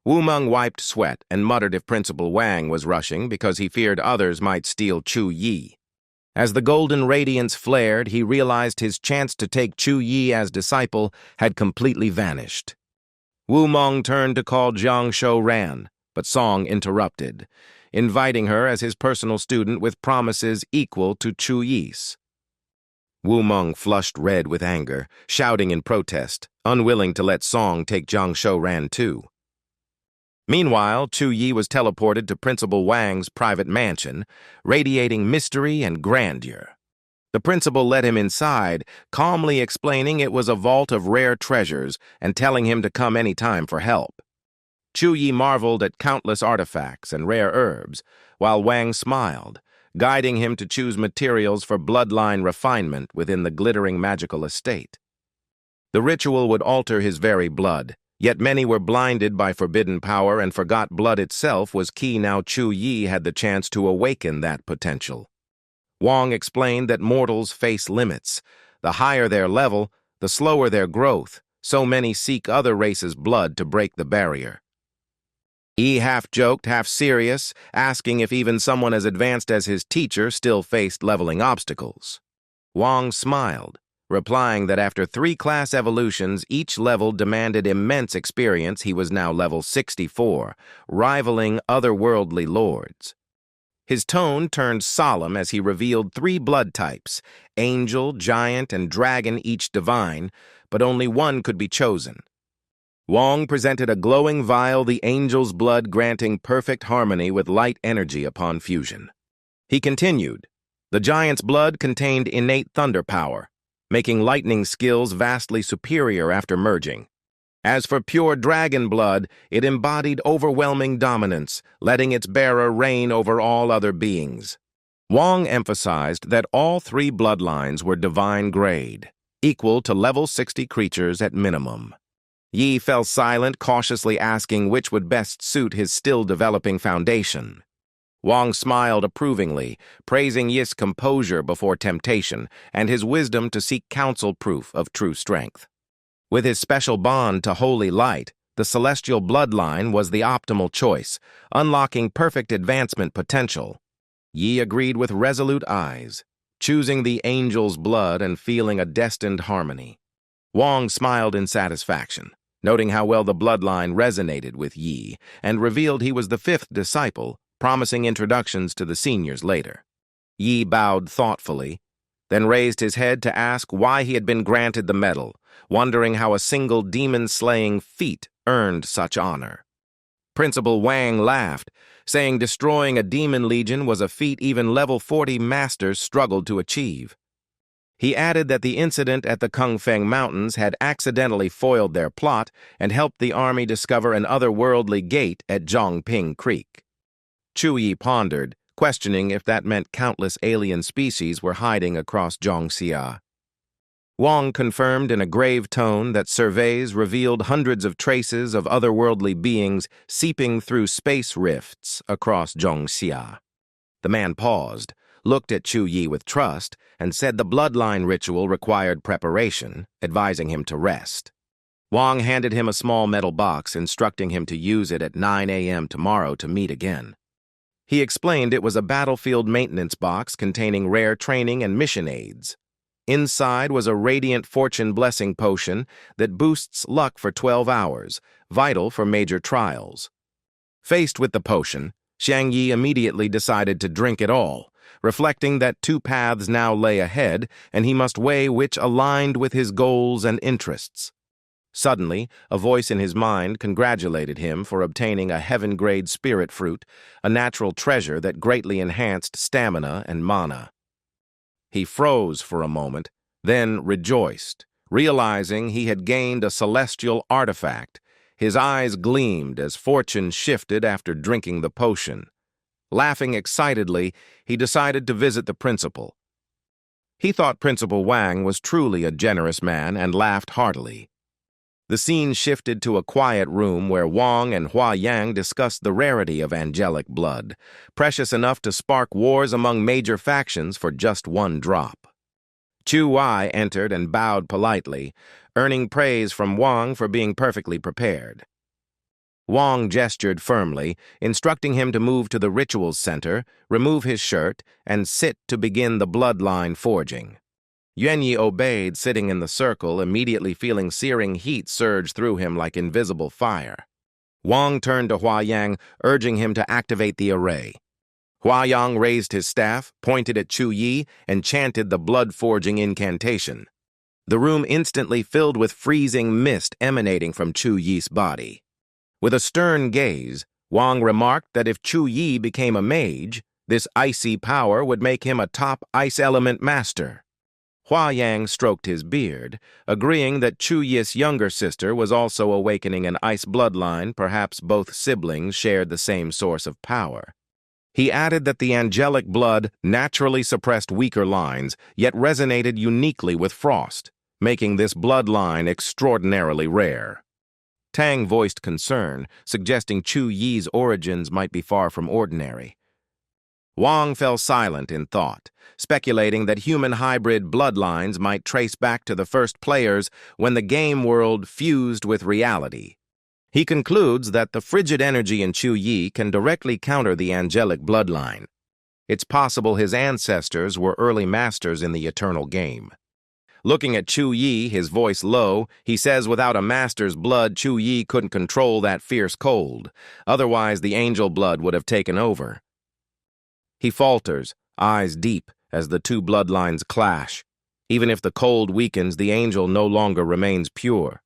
Wu Meng wiped sweat and muttered if Principal Wang was rushing because he feared others might steal Chu Yi. As the golden radiance flared, he realized his chance to take Chu Yi as disciple had completely vanished. Wu Meng turned to call Jiang Shouran, but Song interrupted, inviting her as his personal student with promises equal to Chu Yi's. Wu Meng flushed red with anger, shouting in protest, unwilling to let Song take Jiang Shouran too. Meanwhile, Chu Yi was teleported to Principal Wang's private mansion, radiating mystery and grandeur. The principal led him inside, calmly explaining it was a vault of rare treasures and telling him to come any time for help. Chu Yi marveled at countless artifacts and rare herbs, while Wang smiled, guiding him to choose materials for bloodline refinement within the glittering magical estate. The ritual would alter his very blood, yet many were blinded by forbidden power and forgot blood itself was key. Now Chu Yi had the chance to awaken that potential. Wang explained that mortals face limits. The higher their level, the slower their growth. So many seek other races' blood to break the barrier. Yi half-joked, half-serious, asking if even someone as advanced as his teacher still faced leveling obstacles. Wang smiled, replying that after 3 class evolutions, each level demanded immense experience. He was now level 64, rivaling otherworldly lords. His tone turned solemn as he revealed 3 blood types, angel, giant, and dragon, each divine, but only one could be chosen. Wang presented a glowing vial, the angel's blood granting perfect harmony with light energy upon fusion. He continued, the giant's blood contained innate thunder power, making lightning skills vastly superior after merging. As for pure dragon blood, it embodied overwhelming dominance, letting its bearer reign over all other beings. Wang emphasized that all 3 bloodlines were divine grade, equal to level 60 creatures at minimum. Yi fell silent, cautiously asking which would best suit his still-developing foundation. Wang smiled approvingly, praising Yi's composure before temptation and his wisdom to seek counsel proof of true strength. With his special bond to holy light, the celestial bloodline was the optimal choice, unlocking perfect advancement potential. Yi agreed with resolute eyes, choosing the angel's blood and feeling a destined harmony. Wang smiled in satisfaction, noting how well the bloodline resonated with Yi, and revealed he was the 5th disciple, promising introductions to the seniors later. Yi bowed thoughtfully, then raised his head to ask why he had been granted the medal, wondering how a single demon-slaying feat earned such honor. Principal Wang laughed, saying destroying a demon legion was a feat even level 40 masters struggled to achieve. He added that the incident at the Kungfeng Mountains had accidentally foiled their plot and helped the army discover an otherworldly gate at Zhongping Creek. Chu Yi pondered, questioning if that meant countless alien species were hiding across Zhongxia. Wang confirmed in a grave tone that surveys revealed hundreds of traces of otherworldly beings seeping through space rifts across Zhongxia. The man paused, looked at Chu Yi with trust, and said the bloodline ritual required preparation, advising him to rest. Wang handed him a small metal box, instructing him to use it at 9 a.m. tomorrow to meet again. He explained it was a battlefield maintenance box containing rare training and mission aids. Inside was a radiant fortune blessing potion that boosts luck for 12 hours, vital for major trials. Faced with the potion, Shang Yi immediately decided to drink it all, reflecting that 2 paths now lay ahead and he must weigh which aligned with his goals and interests. Suddenly, a voice in his mind congratulated him for obtaining a heaven-grade spirit fruit, a natural treasure that greatly enhanced stamina and mana. He froze for a moment, then rejoiced, realizing he had gained a celestial artifact. His eyes gleamed as fortune shifted after drinking the potion. Laughing excitedly, he decided to visit the principal. He thought Principal Wang was truly a generous man and laughed heartily. The scene shifted to a quiet room where Wang and Hua Yang discussed the rarity of angelic blood, precious enough to spark wars among major factions for just 1 drop. Chu Yi entered and bowed politely, earning praise from Wang for being perfectly prepared. Wang gestured firmly, instructing him to move to the rituals center, remove his shirt, and sit to begin the bloodline forging. Yuanyi obeyed, sitting in the circle, immediately feeling searing heat surge through him like invisible fire. Wang turned to Hua Yang, urging him to activate the array. Hua Yang raised his staff, pointed at Chu Yi, and chanted the blood-forging incantation. The room instantly filled with freezing mist emanating from Chu Yi's body. With a stern gaze, Wang remarked that if Chu Yi became a mage, this icy power would make him a top ice element master. Hua Yang stroked his beard, agreeing that Chu Yi's younger sister was also awakening an ice bloodline. Perhaps both siblings shared the same source of power. He added that the angelic blood naturally suppressed weaker lines, yet resonated uniquely with frost, making this bloodline extraordinarily rare. Tang voiced concern, suggesting Chu Yi's origins might be far from ordinary. Wang fell silent in thought, speculating that human hybrid bloodlines might trace back to the first players when the game world fused with reality. He concludes that the frigid energy in Chu Yi can directly counter the angelic bloodline. It's possible his ancestors were early masters in the eternal game. Looking at Chu Yi, his voice low, he says without a master's blood, Chu Yi couldn't control that fierce cold. Otherwise, the angel blood would have taken over. He falters, eyes deep, as the two bloodlines clash. Even if the cold weakens, the angel no longer remains pure.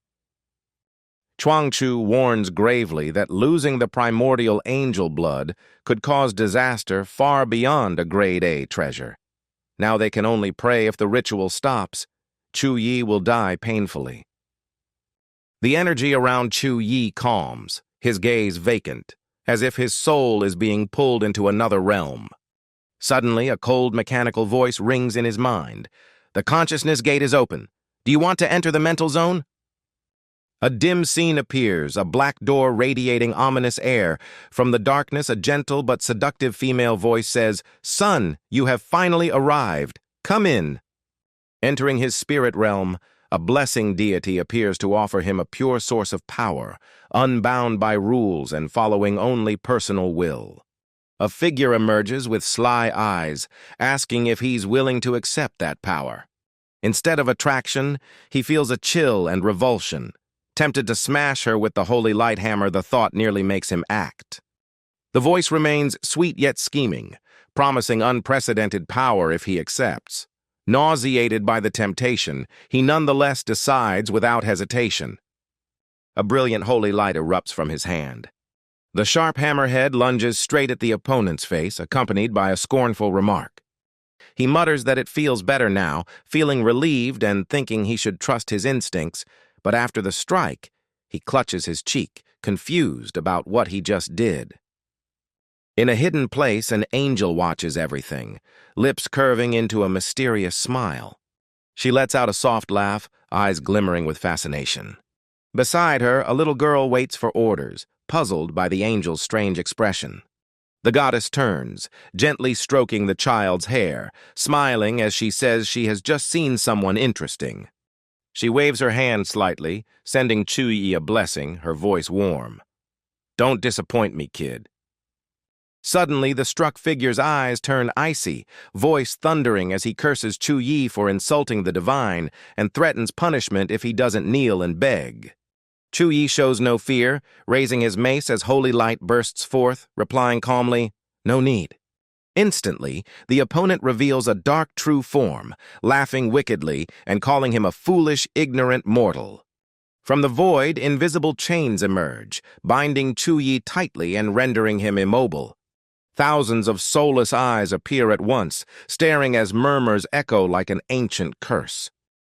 Chuangchu warns gravely that losing the primordial angel blood could cause disaster far beyond a grade A treasure. Now they can only pray if the ritual stops. Chu Yi will die painfully. The energy around Chu Yi calms, his gaze vacant, as if his soul is being pulled into another realm. Suddenly, a cold mechanical voice rings in his mind. The consciousness gate is open. Do you want to enter the mental zone? A dim scene appears, a black door radiating ominous air. From the darkness, a gentle but seductive female voice says, "Son, you have finally arrived. Come in." Entering his spirit realm, a blessing deity appears to offer him a pure source of power, unbound by rules and following only personal will. A figure emerges with sly eyes, asking if he's willing to accept that power. Instead of attraction, he feels a chill and revulsion. Tempted to smash her with the holy light hammer, the thought nearly makes him act. The voice remains sweet yet scheming, promising unprecedented power if he accepts. Nauseated by the temptation, he nonetheless decides without hesitation. A brilliant holy light erupts from his hand. The sharp hammerhead lunges straight at the opponent's face, accompanied by a scornful remark. He mutters that it feels better now, feeling relieved and thinking he should trust his instincts, but after the strike, he clutches his cheek, confused about what he just did. In a hidden place, an angel watches everything, lips curving into a mysterious smile. She lets out a soft laugh, eyes glimmering with fascination. Beside her, a little girl waits for orders, puzzled by the angel's strange expression. The goddess turns, gently stroking the child's hair, smiling as she says she has just seen someone interesting. She waves her hand slightly, sending Chu Yi a blessing, her voice warm. "Don't disappoint me, kid." Suddenly, the struck figure's eyes turn icy, voice thundering as he curses Chu Yi for insulting the divine and threatens punishment if he doesn't kneel and beg. Chu Yi shows no fear, raising his mace as holy light bursts forth, replying calmly, "No need." Instantly, the opponent reveals a dark true form, laughing wickedly and calling him a foolish, ignorant mortal. From the void, invisible chains emerge, binding Chu Yi tightly and rendering him immobile. Thousands of soulless eyes appear at once, staring as murmurs echo like an ancient curse.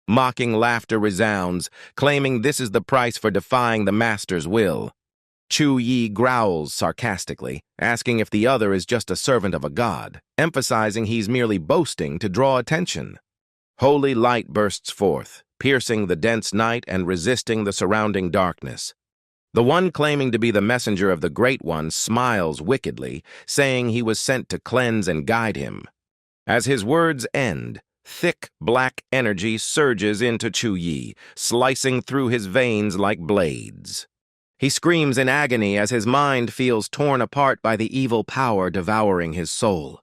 Mocking laughter resounds, claiming this is the price for defying the master's will. Chu Yi growls sarcastically, asking if the other is just a servant of a god, emphasizing he's merely boasting to draw attention. Holy light bursts forth, piercing the dense night and resisting the surrounding darkness. The one claiming to be the messenger of the Great One smiles wickedly, saying he was sent to cleanse and guide him. As his words end, thick black energy surges into Chu Yi, slicing through his veins like blades. He screams in agony as his mind feels torn apart by the evil power devouring his soul.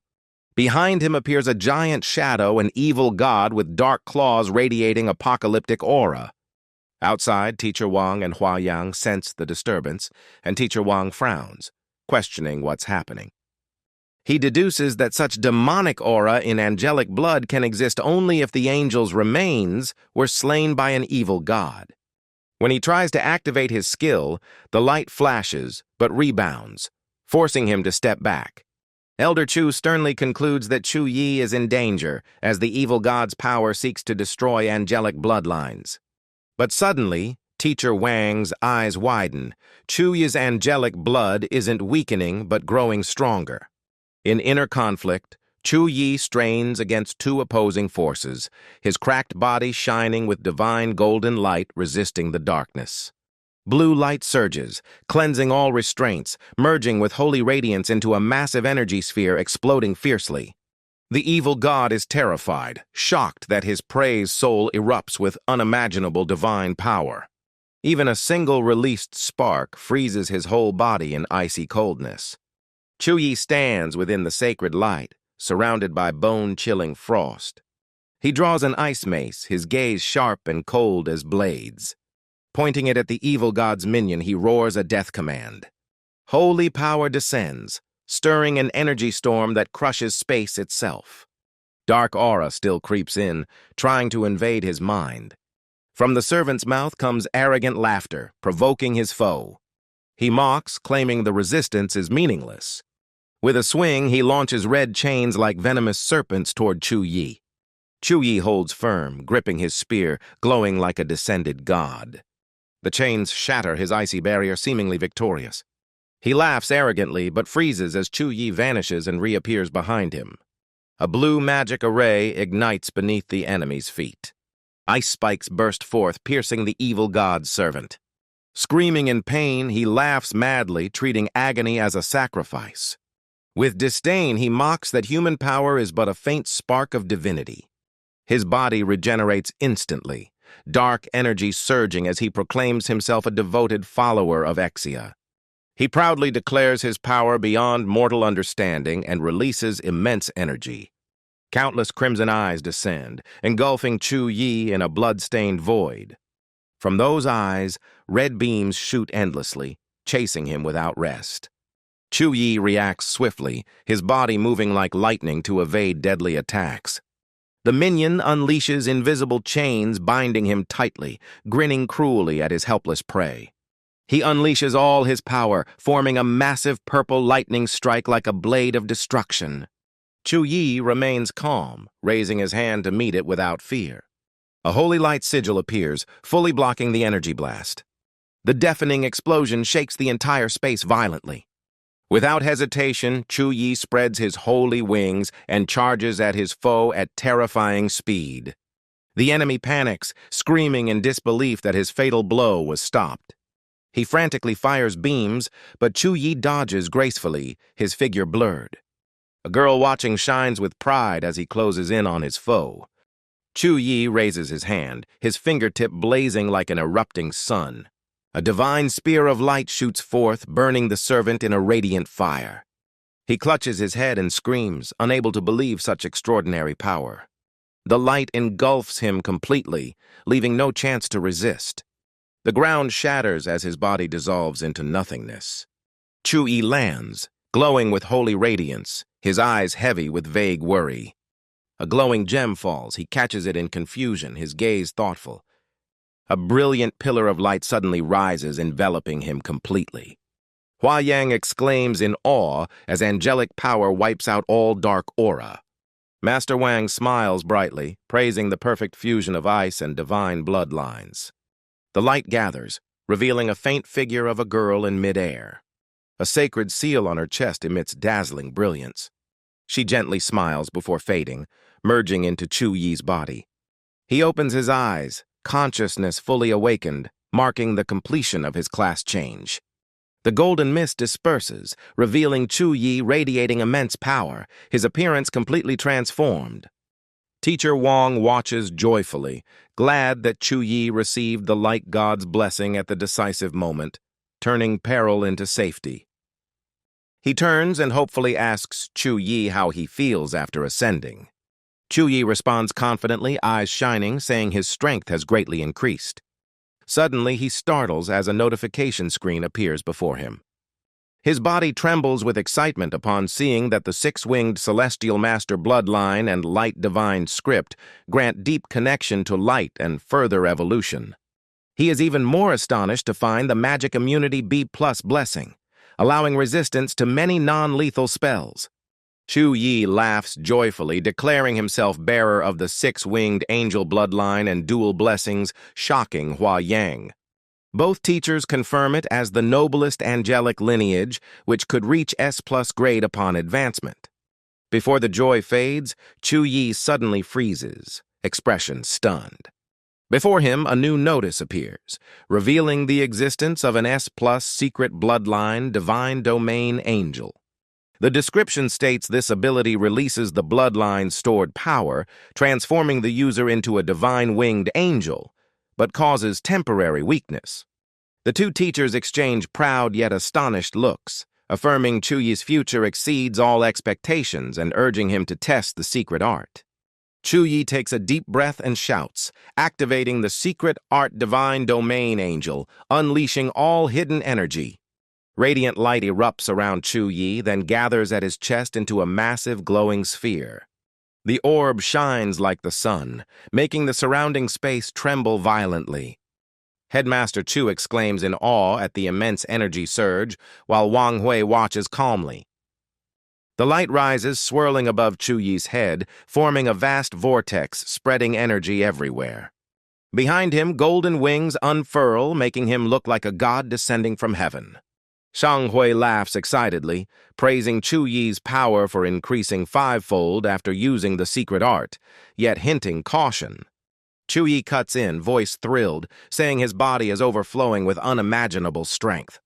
Behind him appears a giant shadow, an evil god with dark claws radiating apocalyptic aura. Outside, Teacher Wang and Hua Yang sense the disturbance, and Teacher Wang frowns, questioning what's happening. He deduces that such demonic aura in angelic blood can exist only if the angel's remains were slain by an evil god. When he tries to activate his skill, the light flashes, but rebounds, forcing him to step back. Elder Chu sternly concludes that Chu Yi is in danger, as the evil god's power seeks to destroy angelic bloodlines. But suddenly, Teacher Wang's eyes widen. Chu Yi's angelic blood isn't weakening, but growing stronger. In inner conflict, Chu Yi strains against two opposing forces, his cracked body shining with divine golden light resisting the darkness. Blue light surges, cleansing all restraints, merging with holy radiance into a massive energy sphere exploding fiercely. The evil god is terrified, shocked that his prey's soul erupts with unimaginable divine power. Even a single released spark freezes his whole body in icy coldness. Chu Yi stands within the sacred light, surrounded by bone-chilling frost. He draws an ice mace, his gaze sharp and cold as blades. Pointing it at the evil god's minion, he roars a death command. Holy power descends, stirring an energy storm that crushes space itself. Dark aura still creeps in, trying to invade his mind. From the servant's mouth comes arrogant laughter, provoking his foe. He mocks, claiming the resistance is meaningless. With a swing, he launches red chains like venomous serpents toward Chu Yi. Chu Yi holds firm, gripping his spear, glowing like a descended god. The chains shatter his icy barrier, seemingly victorious. He laughs arrogantly, but freezes as Chu Yi vanishes and reappears behind him. A blue magic array ignites beneath the enemy's feet. Ice spikes burst forth, piercing the evil god's servant. Screaming in pain, he laughs madly, treating agony as a sacrifice. With disdain, he mocks that human power is but a faint spark of divinity. His body regenerates instantly, dark energy surging as he proclaims himself a devoted follower of Exia. He proudly declares his power beyond mortal understanding and releases immense energy. Countless crimson eyes descend, engulfing Chu Yi in a blood-stained void. From those eyes, red beams shoot endlessly, chasing him without rest. Chu Yi reacts swiftly, his body moving like lightning to evade deadly attacks. The minion unleashes invisible chains, binding him tightly, grinning cruelly at his helpless prey. He unleashes all his power, forming a massive purple lightning strike like a blade of destruction. Chu Yi remains calm, raising his hand to meet it without fear. A holy light sigil appears, fully blocking the energy blast. The deafening explosion shakes the entire space violently. Without hesitation, Chu Yi spreads his holy wings and charges at his foe at terrifying speed. The enemy panics, screaming in disbelief that his fatal blow was stopped. He frantically fires beams, but Chu Yi dodges gracefully, his figure blurred. A girl watching shines with pride as he closes in on his foe. Chu Yi raises his hand, his fingertip blazing like an erupting sun. A divine spear of light shoots forth, burning the servant in a radiant fire. He clutches his head and screams, unable to believe such extraordinary power. The light engulfs him completely, leaving no chance to resist. The ground shatters as his body dissolves into nothingness. Chu Yi lands, glowing with holy radiance, his eyes heavy with vague worry. A glowing gem falls, he catches it in confusion, his gaze thoughtful. A brilliant pillar of light suddenly rises, enveloping him completely. Hua Yang exclaims in awe as angelic power wipes out all dark aura. Master Wang smiles brightly, praising the perfect fusion of ice and divine bloodlines. The light gathers, revealing a faint figure of a girl in midair. A sacred seal on her chest emits dazzling brilliance. She gently smiles before fading, merging into Chu Yi's body. He opens his eyes, consciousness fully awakened, marking the completion of his class change. The golden mist disperses, revealing Chu Yi radiating immense power, his appearance completely transformed. Teacher Wang watches joyfully, glad that Chu Yi received the light god's blessing at the decisive moment, turning peril into safety. He turns and hopefully asks Chu Yi how he feels after ascending. Chu Yi responds confidently, eyes shining, saying his strength has greatly increased. Suddenly, he startles as a notification screen appears before him. His body trembles with excitement upon seeing that the six-winged Celestial Master Bloodline and Light Divine Script grant deep connection to light and further evolution. He is even more astonished to find the Magic Immunity B+ blessing, allowing resistance to many non-lethal spells. Chu Yi laughs joyfully, declaring himself bearer of the six-winged angel bloodline and dual blessings, shocking Hua Yang. Both teachers confirm it as the noblest angelic lineage, which could reach S+ grade upon advancement. Before the joy fades, Chu Yi suddenly freezes, expression stunned. Before him, a new notice appears, revealing the existence of an S+ secret bloodline divine domain angel. The description states this ability releases the bloodline's stored power, transforming the user into a divine winged angel, but causes temporary weakness. The two teachers exchange proud yet astonished looks, affirming Chu Yi's future exceeds all expectations and urging him to test the secret art. Chu Yi takes a deep breath and shouts, activating the secret art divine domain angel, unleashing all hidden energy. Radiant light erupts around Chu Yi, then gathers at his chest into a massive glowing sphere. The orb shines like the sun, making the surrounding space tremble violently. Headmaster Chu exclaims in awe at the immense energy surge, while Wang Hui watches calmly. The light rises, swirling above Chu Yi's head, forming a vast vortex, spreading energy everywhere. Behind him, golden wings unfurl, making him look like a god descending from heaven. Shang Hui laughs excitedly, praising Chu Yi's power for increasing fivefold after using the secret art, yet hinting caution. Chu Yi cuts in, voice thrilled, saying his body is overflowing with unimaginable strength.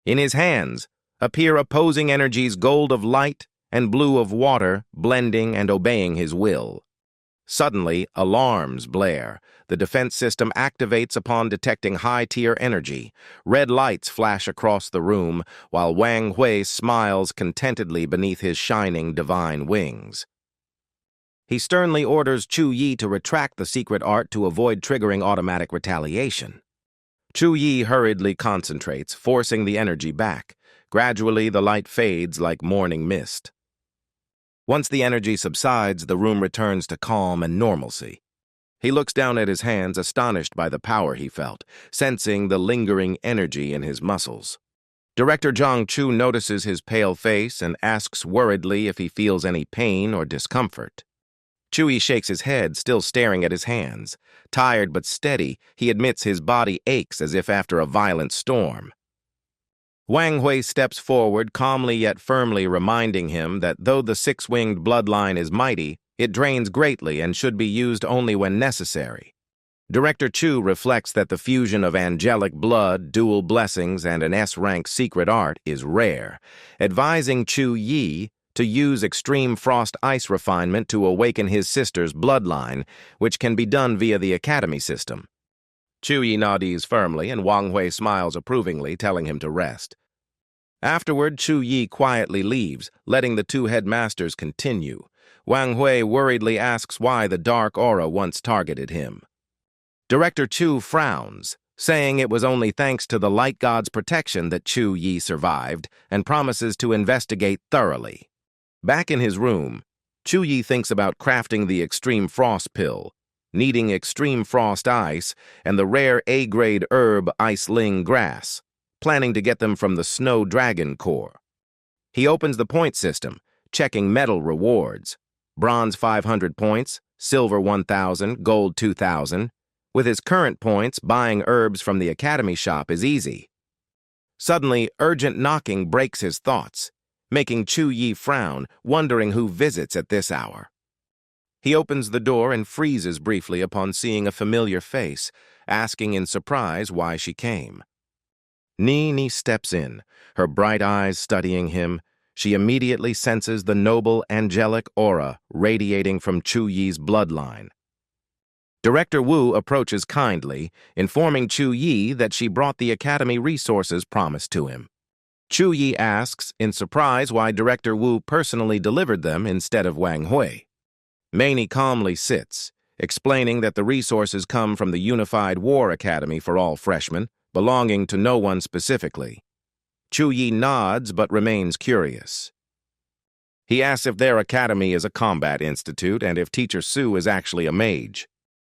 In his hands appear opposing energies, gold of light and blue of water, blending and obeying his will. Suddenly, alarms blare. The defense system activates upon detecting high-tier energy. Red lights flash across the room, while Wang Hui smiles contentedly beneath his shining divine wings. He sternly orders Chu Yi to retract the secret art to avoid triggering automatic retaliation. Chu Yi hurriedly concentrates, forcing the energy back. Gradually, the light fades like morning mist. Once the energy subsides, the room returns to calm and normalcy. He looks down at his hands, astonished by the power he felt, sensing the lingering energy in his muscles. Director Zhang Chu notices his pale face and asks worriedly if he feels any pain or discomfort. Chu Yi shakes his head, still staring at his hands. Tired but steady, he admits his body aches as if after a violent storm. Wang Hui steps forward, calmly yet firmly reminding him that though the six-winged bloodline is mighty, it drains greatly and should be used only when necessary. Director Chu reflects that the fusion of angelic blood, dual blessings, and an S-rank secret art is rare, advising Chu Yi to use extreme frost ice refinement to awaken his sister's bloodline, which can be done via the academy system. Chu Yi nods firmly, and Wang Hui smiles approvingly, telling him to rest. Afterward, Chu Yi quietly leaves, letting the two headmasters continue. Wang Hui worriedly asks why the dark aura once targeted him. Director Chu frowns, saying it was only thanks to the light god's protection that Chu Yi survived, and promises to investigate thoroughly. Back in his room, Chu Yi thinks about crafting the extreme frost pill, needing extreme frost ice and the rare A-grade herb Ice Ling grass, planning to get them from the Snow Dragon Core. He opens the point system, checking medal rewards. Bronze 500 points, silver 1,000, gold 2,000. With his current points, buying herbs from the academy shop is easy. Suddenly, urgent knocking breaks his thoughts, making Chu Yi frown, wondering who visits at this hour. He opens the door and freezes briefly upon seeing a familiar face, asking in surprise why she came. Ni steps in, her bright eyes studying him. She immediately senses the noble, angelic aura radiating from Chu Yi's bloodline. Director Wu approaches kindly, informing Chu Yi that she brought the academy resources promised to him. Chu Yi asks, in surprise, why Director Wu personally delivered them instead of Wang Hui. Manny calmly sits, explaining that the resources come from the Unified War Academy for all freshmen, belonging to no one specifically. Chu Yi nods but remains curious. He asks if their academy is a combat institute and if Teacher Su is actually a mage.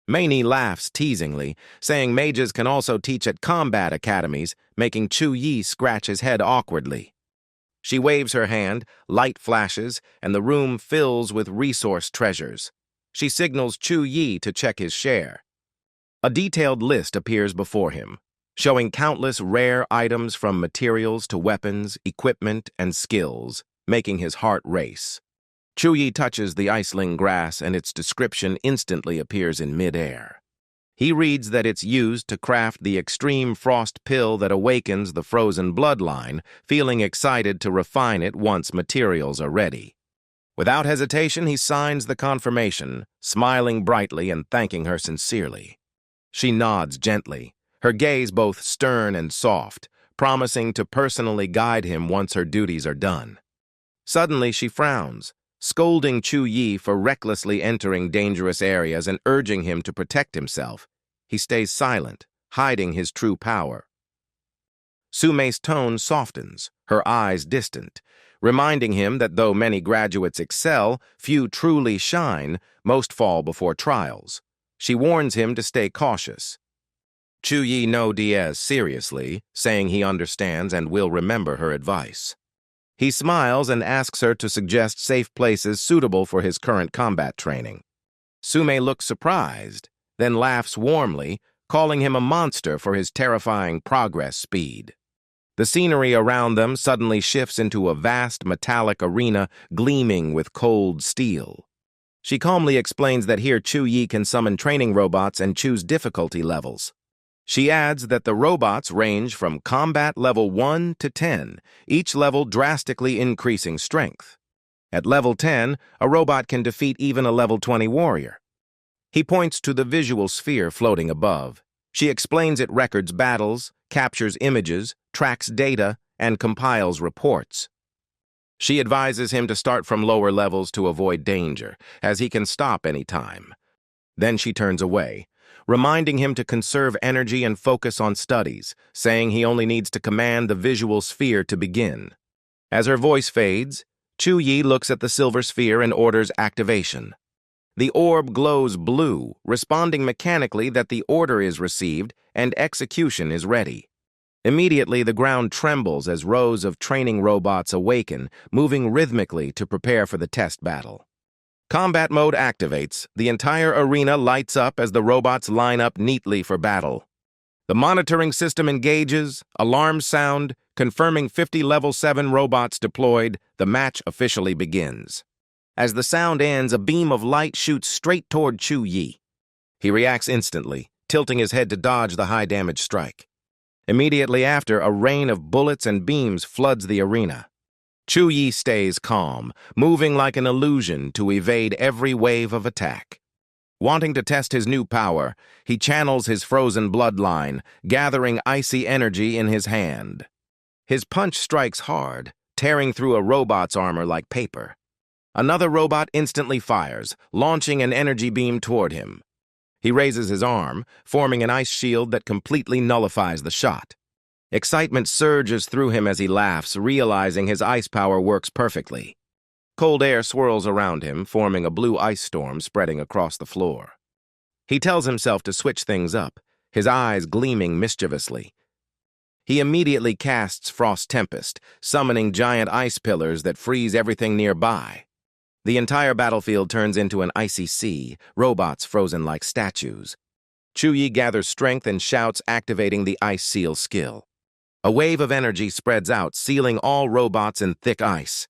Manny laughs teasingly, saying mages can also teach at combat academies, making Chu Yi scratch his head awkwardly. She waves her hand, light flashes, and the room fills with resource treasures. She signals Chu Yi to check his share. A detailed list appears before him, showing countless rare items from materials to weapons, equipment, and skills, making his heart race. Chu Yi touches the Iceling grass and its description instantly appears in mid-air. He reads that it's used to craft the extreme frost pill that awakens the frozen bloodline, feeling excited to refine it once materials are ready. Without hesitation, he signs the confirmation, smiling brightly and thanking her sincerely. She nods gently, her gaze both stern and soft, promising to personally guide him once her duties are done. Suddenly, she frowns, scolding Chu Yi for recklessly entering dangerous areas and urging him to protect himself. He stays silent, hiding his true power. Sumei's tone softens, her eyes distant, reminding him that though many graduates excel, few truly shine, most fall before trials. She warns him to stay cautious. Chu Yi nods seriously, saying he understands and will remember her advice. He smiles and asks her to suggest safe places suitable for his current combat training. Sumei looks surprised, then laughs warmly, calling him a monster for his terrifying progress speed. The scenery around them suddenly shifts into a vast metallic arena gleaming with cold steel. She calmly explains that here Chu Yi can summon training robots and choose difficulty levels. She adds that the robots range from combat level 1 to 10, each level drastically increasing strength. At level 10, a robot can defeat even a level 20 warrior. He points to the visual sphere floating above. She explains it records battles, captures images, tracks data, and compiles reports. She advises him to start from lower levels to avoid danger, as he can stop any time. Then she turns away, reminding him to conserve energy and focus on studies, saying he only needs to command the visual sphere to begin. As her voice fades, Chu Yi looks at the silver sphere and orders activation. The orb glows blue, responding mechanically that the order is received and execution is ready. Immediately, the ground trembles as rows of training robots awaken, moving rhythmically to prepare for the test battle. Combat mode activates. The entire arena lights up as the robots line up neatly for battle. The monitoring system engages, alarms sound, confirming 50 level 7 robots deployed. The match officially begins. As the sound ends, a beam of light shoots straight toward Chu Yi. He reacts instantly, tilting his head to dodge the high-damage strike. Immediately after, a rain of bullets and beams floods the arena. Chu Yi stays calm, moving like an illusion to evade every wave of attack. Wanting to test his new power, he channels his frozen bloodline, gathering icy energy in his hand. His punch strikes hard, tearing through a robot's armor like paper. Another robot instantly fires, launching an energy beam toward him. He raises his arm, forming an ice shield that completely nullifies the shot. Excitement surges through him as he laughs, realizing his ice power works perfectly. Cold air swirls around him, forming a blue ice storm spreading across the floor. He tells himself to switch things up, his eyes gleaming mischievously. He immediately casts Frost Tempest, summoning giant ice pillars that freeze everything nearby. The entire battlefield turns into an icy sea, robots frozen like statues. Chu Yi gathers strength and shouts, activating the Ice Seal skill. A wave of energy spreads out, sealing all robots in thick ice.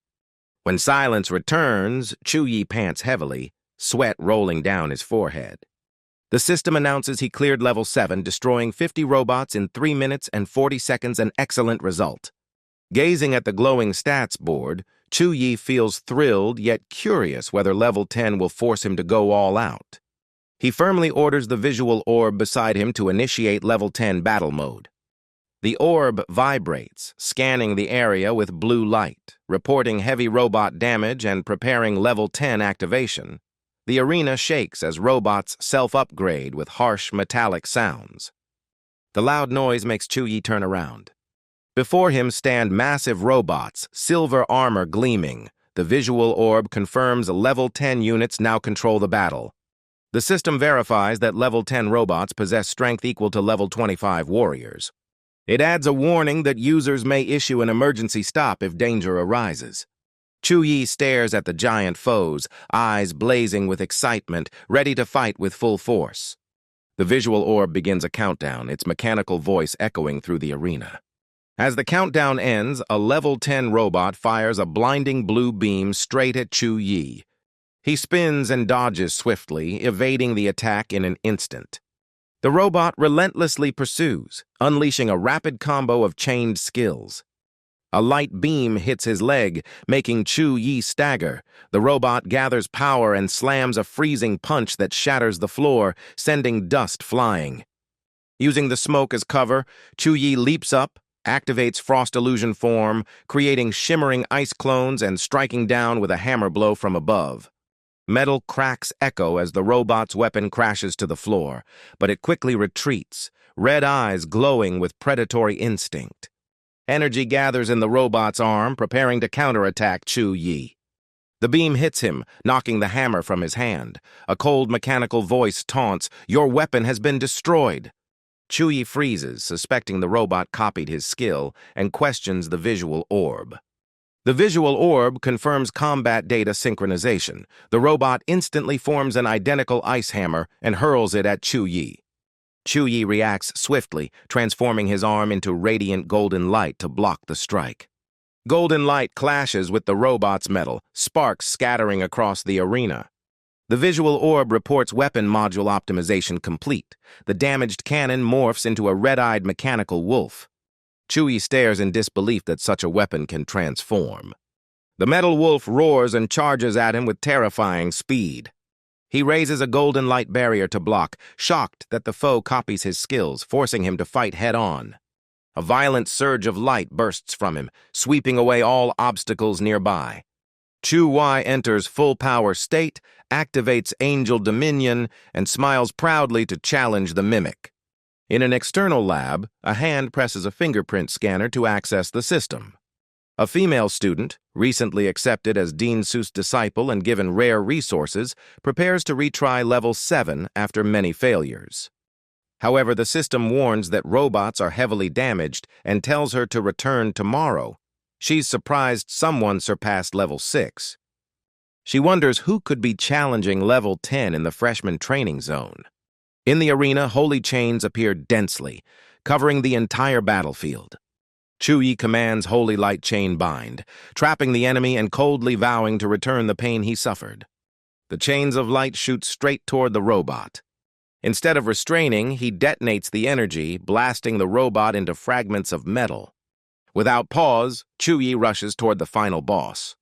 When silence returns, Chu Yi pants heavily, sweat rolling down his forehead. The system announces he cleared level 7, destroying 50 robots in 3 minutes and 40 seconds, an excellent result. Gazing at the glowing stats board, Chu Yi feels thrilled yet curious whether level 10 will force him to go all out. He firmly orders the visual orb beside him to initiate level 10 battle mode. The orb vibrates, scanning the area with blue light, reporting heavy robot damage and preparing level 10 activation. The arena shakes as robots self-upgrade with harsh metallic sounds. The loud noise makes Chu Yi turn around. Before him stand massive robots, silver armor gleaming. The visual orb confirms level 10 units now control the battle. The system verifies that level 10 robots possess strength equal to level 25 warriors. It adds a warning that users may issue an emergency stop if danger arises. Chu Yi stares at the giant foes, eyes blazing with excitement, ready to fight with full force. The visual orb begins a countdown, its mechanical voice echoing through the arena. As the countdown ends, a level 10 robot fires a blinding blue beam straight at Chu Yi. He spins and dodges swiftly, evading the attack in an instant. The robot relentlessly pursues, unleashing a rapid combo of chained skills. A light beam hits his leg, making Chu Yi stagger. The robot gathers power and slams a freezing punch that shatters the floor, sending dust flying. Using the smoke as cover, Chu Yi leaps up, activates Frost Illusion form, creating shimmering ice clones and striking down with a hammer blow from above. Metal cracks echo as the robot's weapon crashes to the floor, but it quickly retreats, red eyes glowing with predatory instinct. Energy gathers in the robot's arm, preparing to counterattack Chu Yi. The beam hits him, knocking the hammer from his hand. A cold mechanical voice taunts, "Your weapon has been destroyed." Chu Yi freezes, suspecting the robot copied his skill, and questions the visual orb. The visual orb confirms combat data synchronization. The robot instantly forms an identical ice hammer and hurls it at Chu Yi. Chu Yi reacts swiftly, transforming his arm into radiant golden light to block the strike. Golden light clashes with the robot's metal, sparks scattering across the arena. The visual orb reports weapon module optimization complete. The damaged cannon morphs into a red-eyed mechanical wolf. Chu Yi stares in disbelief that such a weapon can transform. The metal wolf roars and charges at him with terrifying speed. He raises a golden light barrier to block, shocked that the foe copies his skills, forcing him to fight head-on. A violent surge of light bursts from him, sweeping away all obstacles nearby. Chu Yi enters full power state, activates Angel Dominion, and smiles proudly to challenge the mimic. In an external lab, a hand presses a fingerprint scanner to access the system. A female student, recently accepted as Dean Seuss' disciple and given rare resources, prepares to retry level 7 after many failures. However, the system warns that robots are heavily damaged and tells her to return tomorrow. She's surprised someone surpassed level 6. She wonders who could be challenging level 10 in the freshman training zone. In the arena, holy chains appear densely, covering the entire battlefield. Chu Yi commands Holy Light Chain Bind, trapping the enemy and coldly vowing to return the pain he suffered. The chains of light shoot straight toward the robot. Instead of restraining, he detonates the energy, blasting the robot into fragments of metal. Without pause, Chu Yi rushes toward the final boss.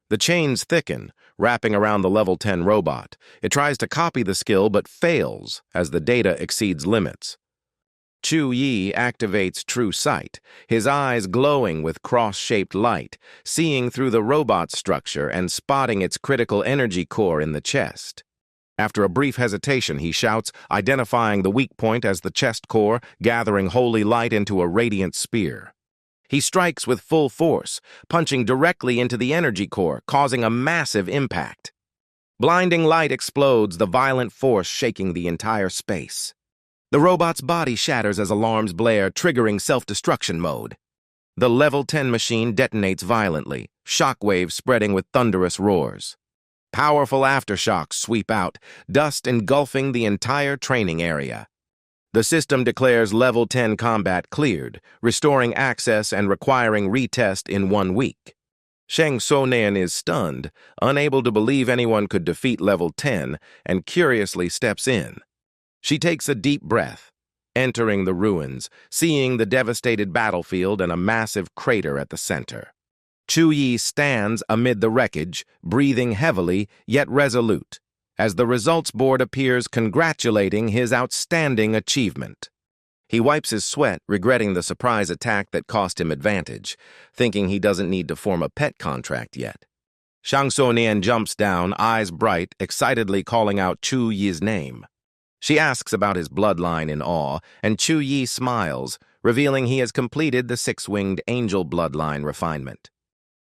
The chains thicken, wrapping around the level 10 robot. It tries to copy the skill but fails as the data exceeds limits. Chu Yi activates True Sight, his eyes glowing with cross-shaped light, seeing through the robot's structure and spotting its critical energy core in the chest. After a brief hesitation, he shouts, identifying the weak point as the chest core, gathering holy light into a radiant spear. He strikes with full force, punching directly into the energy core, causing a massive impact. Blinding light explodes, the violent force shaking the entire space. The robot's body shatters as alarms blare, triggering self-destruction mode. The level 10 machine detonates violently, shockwaves spreading with thunderous roars. Powerful aftershocks sweep out, dust engulfing the entire training area. The system declares level 10 combat cleared, restoring access and requiring retest in 1 week. Shang Sonan is stunned, unable to believe anyone could defeat level 10, and curiously steps in. She takes a deep breath, entering the ruins, seeing the devastated battlefield and a massive crater at the center. Chu Yi stands amid the wreckage, breathing heavily yet resolute, as the results board appears congratulating his outstanding achievement. He wipes his sweat, regretting the surprise attack that cost him advantage, thinking he doesn't need to form a pet contract yet. Shang Sonan jumps down, eyes bright, excitedly calling out Chu Yi's name. She asks about his bloodline in awe, and Chu Yi smiles, revealing he has completed the 6-winged angel bloodline refinement.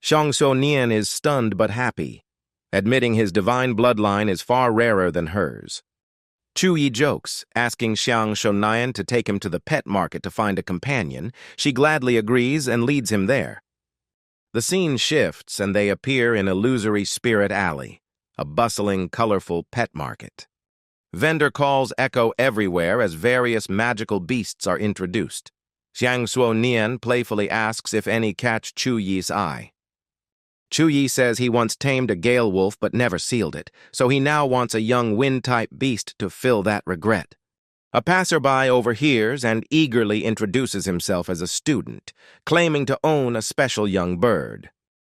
Shang Sonan is stunned but happy, admitting his divine bloodline is far rarer than hers. Chu Yi jokes, asking Shang Sonan to take him to the pet market to find a companion. She gladly agrees and leads him there. The scene shifts and they appear in Illusory Spirit Alley, a bustling, colorful pet market. Vendor calls echo everywhere as various magical beasts are introduced. Xiang Suonian playfully asks if any catch Chu Yi's eye. Chu Yi says he once tamed a gale wolf but never sealed it, so he now wants a young wind-type beast to fill that regret. A passerby overhears and eagerly introduces himself as a student, claiming to own a special young bird.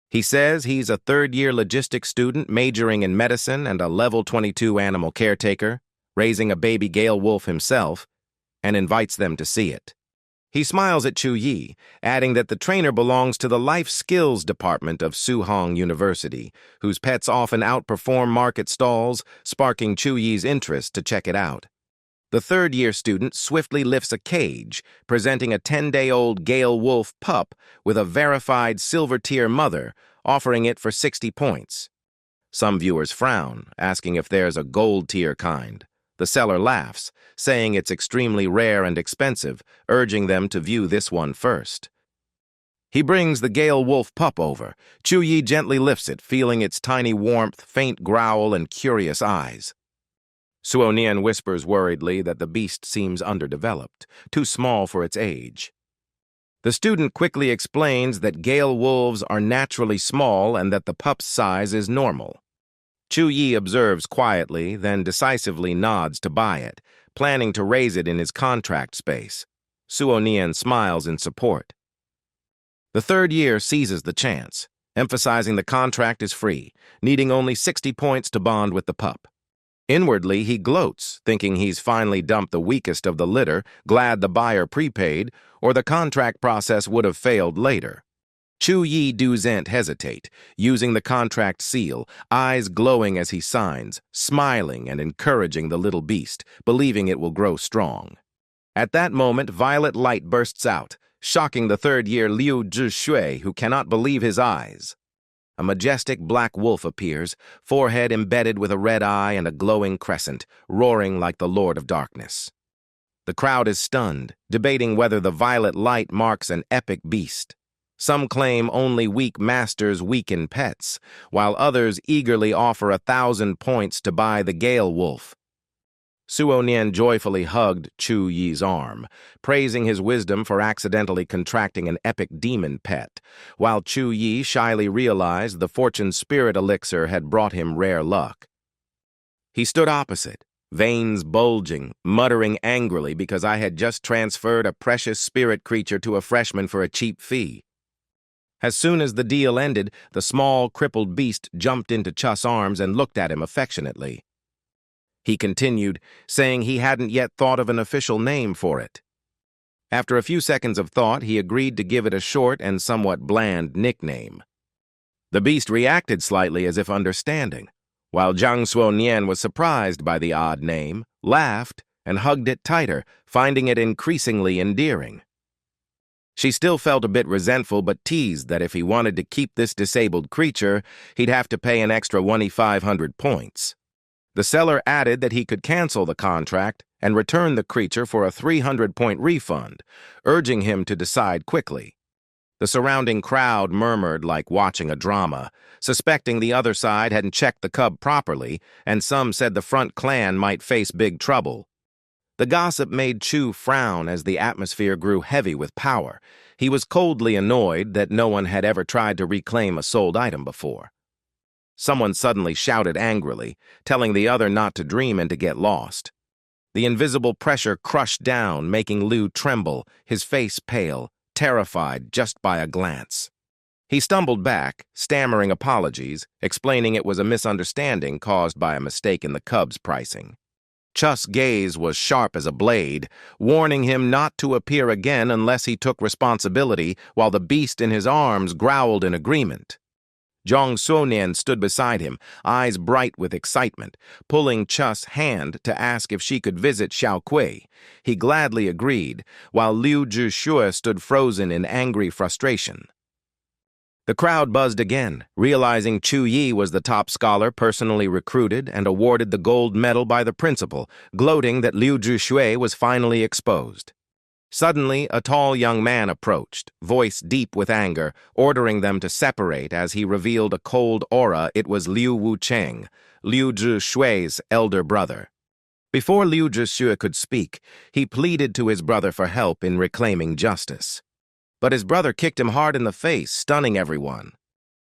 He says he's a third-year logistics student majoring in medicine and a level 22 animal caretaker, raising a baby Gale wolf himself, and invites them to see it. He smiles at Chu Yi, adding that the trainer belongs to the life skills department of Suhang University, whose pets often outperform market stalls, sparking Chu Yi's interest to check it out. The third-year student swiftly lifts a cage, presenting a 10-day-old Gale wolf pup with a verified silver-tier mother, offering it for 60 points. Some viewers frown, asking if there's a gold-tier kind. The seller laughs, saying it's extremely rare and expensive, urging them to view this one first. He brings the Gale wolf pup over. Chu Yi gently lifts it, feeling its tiny warmth, faint growl, and curious eyes. Suhang whispers worriedly that the beast seems underdeveloped, too small for its age. The student quickly explains that Gale wolves are naturally small and that the pup's size is normal. Chu Yi observes quietly, then decisively nods to buy it, planning to raise it in his contract space. Suhang smiles in support. The third year seizes the chance, emphasizing the contract is free, needing only 60 points to bond with the pup. Inwardly, he gloats, thinking he's finally dumped the weakest of the litter, glad the buyer prepaid, or the contract process would have failed later. Chu Yi doesn't hesitate, using the contract seal, eyes glowing as he signs, smiling and encouraging the little beast, believing it will grow strong. At that moment, violet light bursts out, shocking the third-year Liu Zhishui, who cannot believe his eyes. A majestic black wolf appears, forehead embedded with a red eye and a glowing crescent, roaring like the Lord of Darkness. The crowd is stunned, debating whether the violet light marks an epic beast. Some claim only weak masters weaken pets, while others eagerly offer 1,000 points to buy the Gale wolf. Suhang joyfully hugged Chu Yi's arm, praising his wisdom for accidentally contracting an epic demon pet, while Chu Yi shyly realized the fortune spirit elixir had brought him rare luck. He stood opposite, veins bulging, muttering angrily because I had just transferred a precious spirit creature to a freshman for a cheap fee. As soon as the deal ended, the small, crippled beast jumped into Chu's arms and looked at him affectionately. He continued, saying he hadn't yet thought of an official name for it. After a few seconds of thought, he agreed to give it a short and somewhat bland nickname. The beast reacted slightly as if understanding, while Zhang Suhang was surprised by the odd name, laughed, and hugged it tighter, finding it increasingly endearing. She still felt a bit resentful but teased that if he wanted to keep this disabled creature, he'd have to pay an extra 1,500 points. The seller added that he could cancel the contract and return the creature for a 300-point refund, urging him to decide quickly. The surrounding crowd murmured like watching a drama, suspecting the other side hadn't checked the cub properly, and some said the front clan might face big trouble. The gossip made Chu frown as the atmosphere grew heavy with power. He was coldly annoyed that no one had ever tried to reclaim a sold item before. Someone suddenly shouted angrily, telling the other not to dream and to get lost. The invisible pressure crushed down, making Liu tremble, his face pale, terrified just by a glance. He stumbled back, stammering apologies, explaining it was a misunderstanding caused by a mistake in the cub's pricing. Chu's gaze was sharp as a blade, warning him not to appear again unless he took responsibility, while the beast in his arms growled in agreement. Zhang Suhang stood beside him, eyes bright with excitement, pulling Chu's hand to ask if she could visit Xiaokui. He gladly agreed, while Liu Zhishui stood frozen in angry frustration. The crowd buzzed again, realizing Chu Yi was the top scholar personally recruited and awarded the gold medal by the principal, gloating that Liu Zhishui was finally exposed. Suddenly, a tall young man approached, voice deep with anger, ordering them to separate as he revealed a cold aura. It was Liu Wucheng, Liu Zhishui's elder brother. Before Liu Zhishui could speak, he pleaded to his brother for help in reclaiming justice. But his brother kicked him hard in the face, stunning everyone.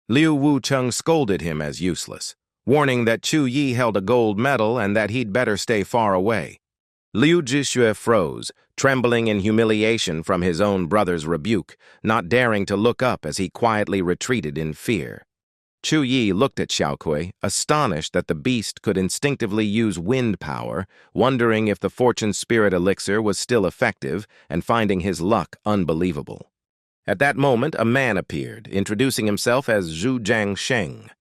Liu Wucheng scolded him as useless, warning that Chu Yi held a gold medal and that he'd better stay far away. Liu Zhixue froze, trembling in humiliation from his own brother's rebuke, not daring to look up as he quietly retreated in fear. Chu Yi looked at Xiaokui, astonished that the beast could instinctively use wind power, wondering if the fortune spirit elixir was still effective, and finding his luck unbelievable. At that moment, a man appeared, introducing himself as Zhu Jiangsheng.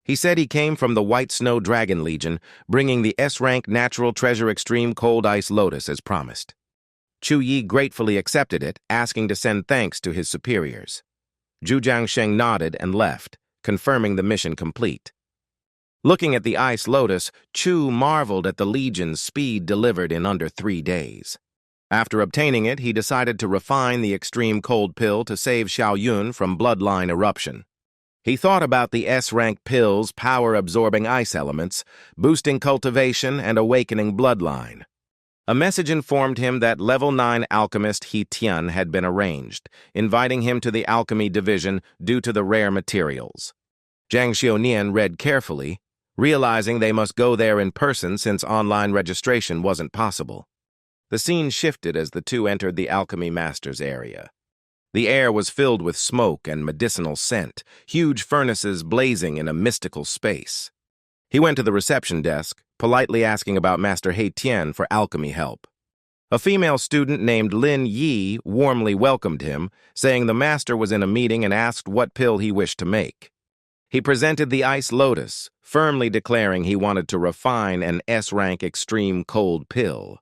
He said he came from the White Snow Dragon Legion, bringing the S-rank Natural Treasure Extreme Cold Ice Lotus as promised. Chu Yi gratefully accepted it, asking to send thanks to his superiors. Zhu Jiangsheng nodded and left, confirming the mission complete. Looking at the Ice Lotus, Chu marveled at the Legion's speed delivered in under 3 days. After obtaining it, he decided to refine the extreme cold pill to save Yun from Bloodline eruption. He thought about the S-rank pill's power-absorbing ice elements, boosting cultivation and awakening Bloodline. A message informed him that level 9 alchemist He Tian had been arranged, inviting him to the alchemy division due to the rare materials. Zhang Xiaonian read carefully, realizing they must go there in person since online registration wasn't possible. The scene shifted as the two entered the alchemy master's area. The air was filled with smoke and medicinal scent, huge furnaces blazing in a mystical space. He went to the reception desk, politely asking about Master He Tian for alchemy help. A female student named Lin Yi warmly welcomed him, saying the master was in a meeting and asked what pill he wished to make. He presented the Ice Lotus, firmly declaring he wanted to refine an S-rank extreme cold pill.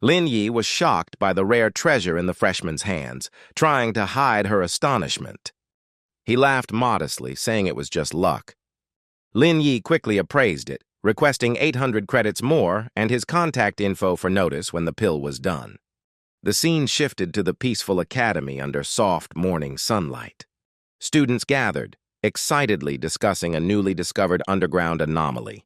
Lin Yi was shocked by the rare treasure in the freshman's hands, trying to hide her astonishment. He laughed modestly, saying it was just luck. Lin Yi quickly appraised it, requesting 800 credits more and his contact info for notice when the pill was done. The scene shifted to the peaceful academy under soft morning sunlight. Students gathered, excitedly discussing a newly discovered underground anomaly.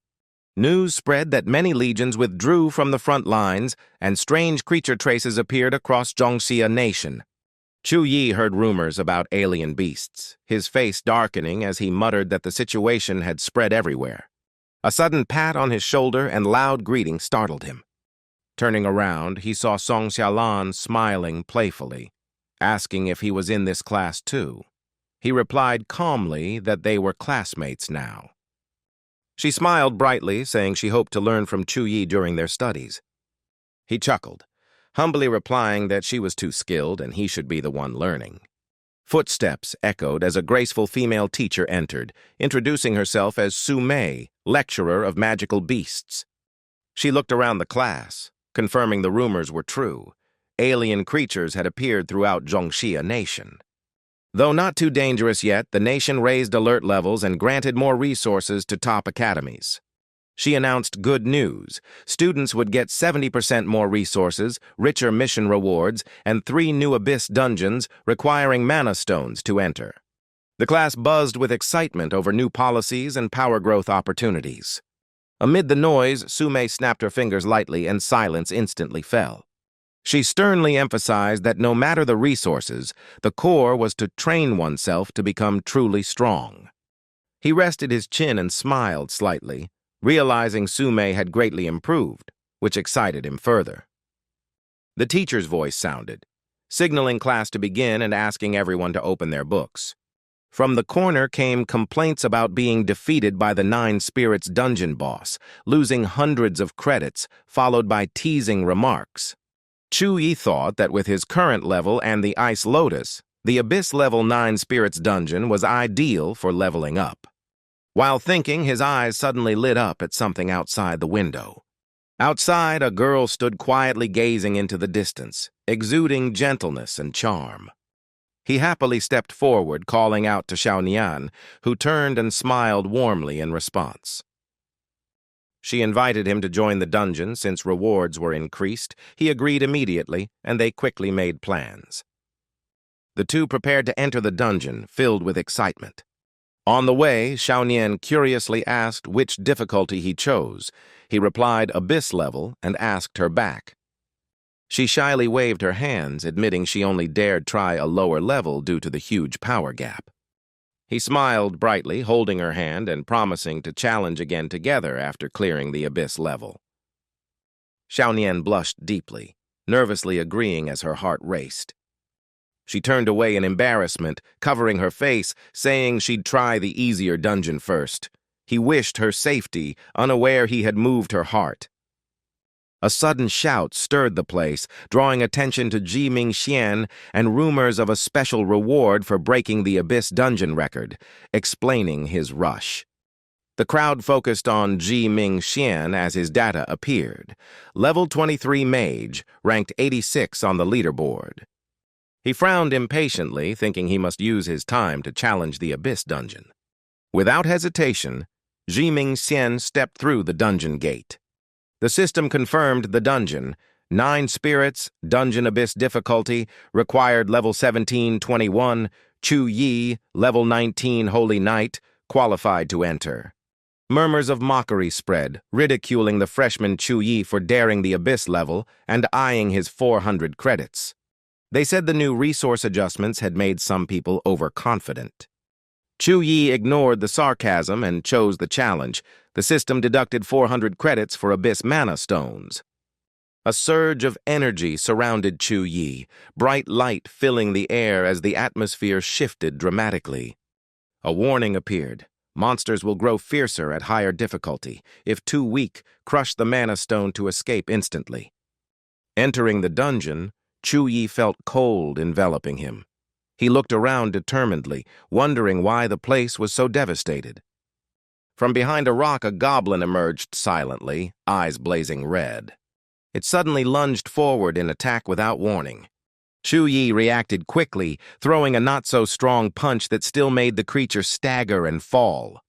News spread that many legions withdrew from the front lines and strange creature traces appeared across Zhongxia Nation. Chu Yi heard rumors about alien beasts, his face darkening as he muttered that the situation had spread everywhere. A sudden pat on his shoulder and loud greeting startled him. Turning around, he saw Song Xiaolan smiling playfully, asking if he was in this class too. He replied calmly that they were classmates now. She smiled brightly, saying she hoped to learn from Chu Yi during their studies. He chuckled, humbly replying that she was too skilled and he should be the one learning. Footsteps echoed as a graceful female teacher entered, introducing herself as Su Mei, lecturer of magical beasts. She looked around the class, confirming the rumors were true. Alien creatures had appeared throughout Zhongxia Nation. Though not too dangerous yet, the nation raised alert levels and granted more resources to top academies. She announced good news. Students would get 70% more resources, richer mission rewards, and 3 new abyss dungeons requiring mana stones to enter. The class buzzed with excitement over new policies and power growth opportunities. Amid the noise, Su Mei snapped her fingers lightly and silence instantly fell. She sternly emphasized that no matter the resources, the core was to train oneself to become truly strong. He rested his chin and smiled slightly, realizing Su Mei had greatly improved, which excited him further. The teacher's voice sounded, signaling class to begin and asking everyone to open their books. From the corner came complaints about being defeated by the 9 Spirits dungeon boss, losing hundreds of credits, followed by teasing remarks. Chu Yi thought that with his current level and the Ice Lotus, the Abyss Level 9 Spirits dungeon was ideal for leveling up. While thinking, his eyes suddenly lit up at something outside the window. Outside, a girl stood quietly gazing into the distance, exuding gentleness and charm. He happily stepped forward, calling out to Xiaonian, who turned and smiled warmly in response. She invited him to join the dungeon since rewards were increased. He agreed immediately, and they quickly made plans. The two prepared to enter the dungeon, filled with excitement. On the way, Xiaonian curiously asked which difficulty he chose. He replied Abyss level and asked her back. She shyly waved her hands, admitting she only dared try a lower level due to the huge power gap. He smiled brightly, holding her hand and promising to challenge again together after clearing the Abyss level. Xiaonian blushed deeply, nervously agreeing as her heart raced. She turned away in embarrassment, covering her face, saying she'd try the easier dungeon first. He wished her safety, unaware he had moved her heart. A sudden shout stirred the place, drawing attention to Ji Mingxian and rumors of a special reward for breaking the Abyss dungeon record, explaining his rush. The crowd focused on Ji Mingxian as his data appeared. Level 23 mage, ranked 86 on the leaderboard. He frowned impatiently, thinking he must use his time to challenge the Abyss dungeon. Without hesitation, Ji Mingxian stepped through the dungeon gate. The system confirmed the dungeon. 9 spirits, dungeon abyss difficulty, required level 17-21, Chu Yi, level 19 holy knight, qualified to enter. Murmurs of mockery spread, ridiculing the freshman Chu Yi for daring the abyss level and eyeing his 400 credits. They said the new resource adjustments had made some people overconfident. Chu Yi ignored the sarcasm and chose the challenge. The system deducted 400 credits for Abyss Mana Stones. A surge of energy surrounded Chu Yi, bright light filling the air as the atmosphere shifted dramatically. A warning appeared. Monsters will grow fiercer at higher difficulty. If too weak, crush the Mana Stone to escape instantly. Entering the dungeon, Chu Yi felt cold enveloping him. He looked around determinedly, wondering why the place was so devastated. From behind a rock, a goblin emerged silently, eyes blazing red. It suddenly lunged forward in attack without warning. Chu Yi reacted quickly, throwing a not-so-strong punch that still made the creature stagger and fall.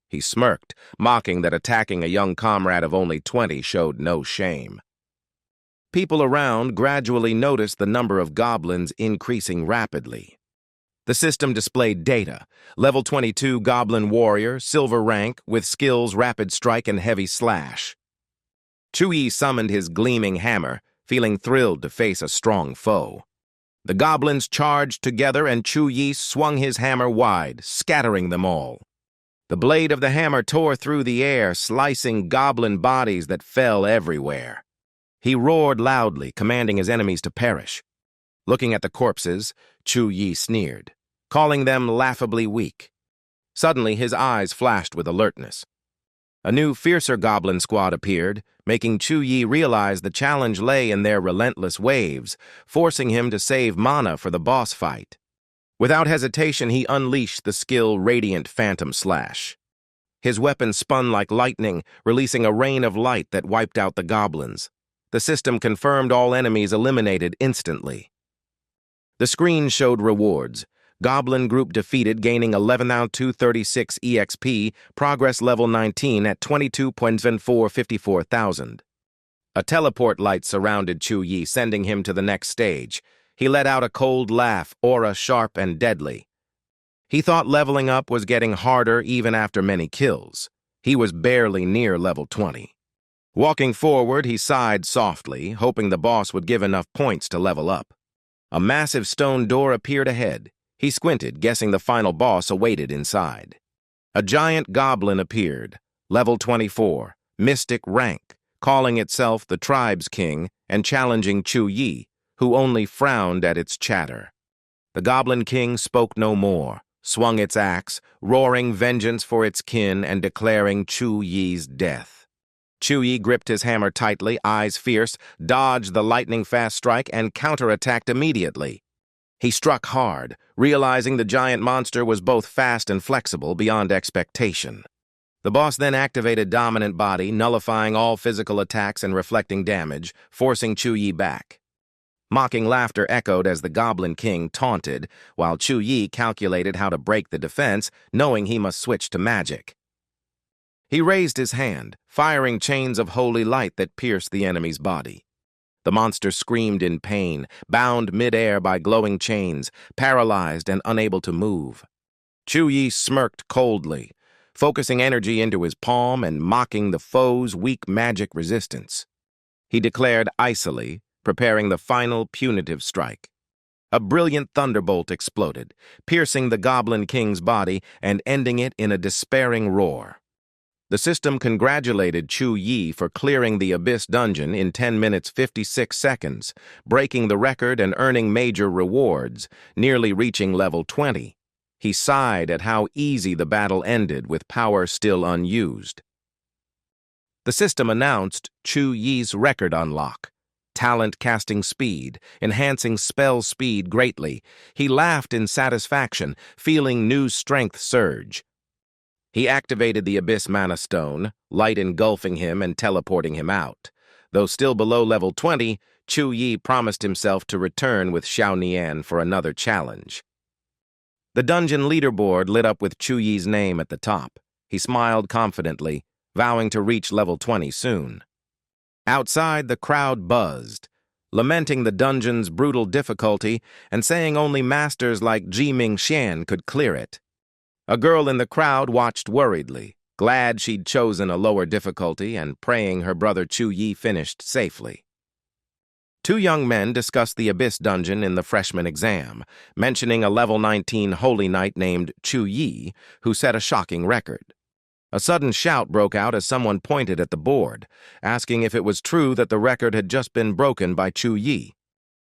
He smirked, mocking that attacking a young comrade of only 20 showed no shame. People around gradually noticed the number of goblins increasing rapidly. The system displayed data. Level 22 Goblin Warrior, silver rank, with skills Rapid Strike and Heavy Slash. Chu Yi summoned his gleaming hammer, feeling thrilled to face a strong foe. The goblins charged together and Chu Yi swung his hammer wide, scattering them all. The blade of the hammer tore through the air, slicing goblin bodies that fell everywhere. He roared loudly, commanding his enemies to perish. Looking at the corpses, Chu Yi sneered, calling them laughably weak. Suddenly, his eyes flashed with alertness. A new, fiercer goblin squad appeared, making Chu Yi realize the challenge lay in their relentless waves, forcing him to save mana for the boss fight. Without hesitation, he unleashed the skill Radiant Phantom Slash. His weapon spun like lightning, releasing a rain of light that wiped out the goblins. The system confirmed all enemies eliminated instantly. The screen showed rewards. Goblin group defeated, gaining 11,236 EXP, progress level 19 at 22.54,000. A teleport light surrounded Chu Yi, sending him to the next stage. He let out a cold laugh, aura sharp and deadly. He thought leveling up was getting harder even after many kills. He was barely near level 20. Walking forward, he sighed softly, hoping the boss would give enough points to level up. A massive stone door appeared ahead. He squinted, guessing the final boss awaited inside. A giant goblin appeared, level 24, mystic rank, calling itself the Tribe's King and challenging Chu Yi, who only frowned at its chatter. The Goblin King spoke no more, swung its axe, roaring vengeance for its kin and declaring Chu Yi's death. Chu Yi gripped his hammer tightly, eyes fierce, dodged the lightning-fast strike, and counterattacked immediately. He struck hard, realizing the giant monster was both fast and flexible beyond expectation. The boss then activated Dominant Body, nullifying all physical attacks and reflecting damage, forcing Chu Yi back. Mocking laughter echoed as the Goblin King taunted, while Chu Yi calculated how to break the defense, knowing he must switch to magic. He raised his hand, firing chains of holy light that pierced the enemy's body. The monster screamed in pain, bound mid-air by glowing chains, paralyzed and unable to move. Chu Yi smirked coldly, focusing energy into his palm and mocking the foe's weak magic resistance. He declared icily, preparing the final punitive strike. A brilliant thunderbolt exploded, piercing the Goblin King's body and ending it in a despairing roar. The system congratulated Chu Yi for clearing the Abyss dungeon in 10 minutes 56 seconds, breaking the record and earning major rewards, nearly reaching level 20. He sighed at how easy the battle ended with power still unused. The system announced Chu Yi's record unlock. Talent casting speed, enhancing spell speed greatly. He laughed in satisfaction, feeling new strength surge. He activated the Abyss Mana Stone, light engulfing him and teleporting him out. Though still below level 20, Chu Yi promised himself to return with Xiaonian for another challenge. The dungeon leaderboard lit up with Chu Yi's name at the top. He smiled confidently, vowing to reach level 20 soon. Outside, the crowd buzzed, lamenting the dungeon's brutal difficulty and saying only masters like Jiming Xian could clear it. A girl in the crowd watched worriedly, glad she'd chosen a lower difficulty and praying her brother Chu Yi finished safely. Two young men discussed the Abyss dungeon in the freshman exam, mentioning a level 19 holy knight named Chu Yi, who set a shocking record. A sudden shout broke out as someone pointed at the board, asking if it was true that the record had just been broken by Chu Yi.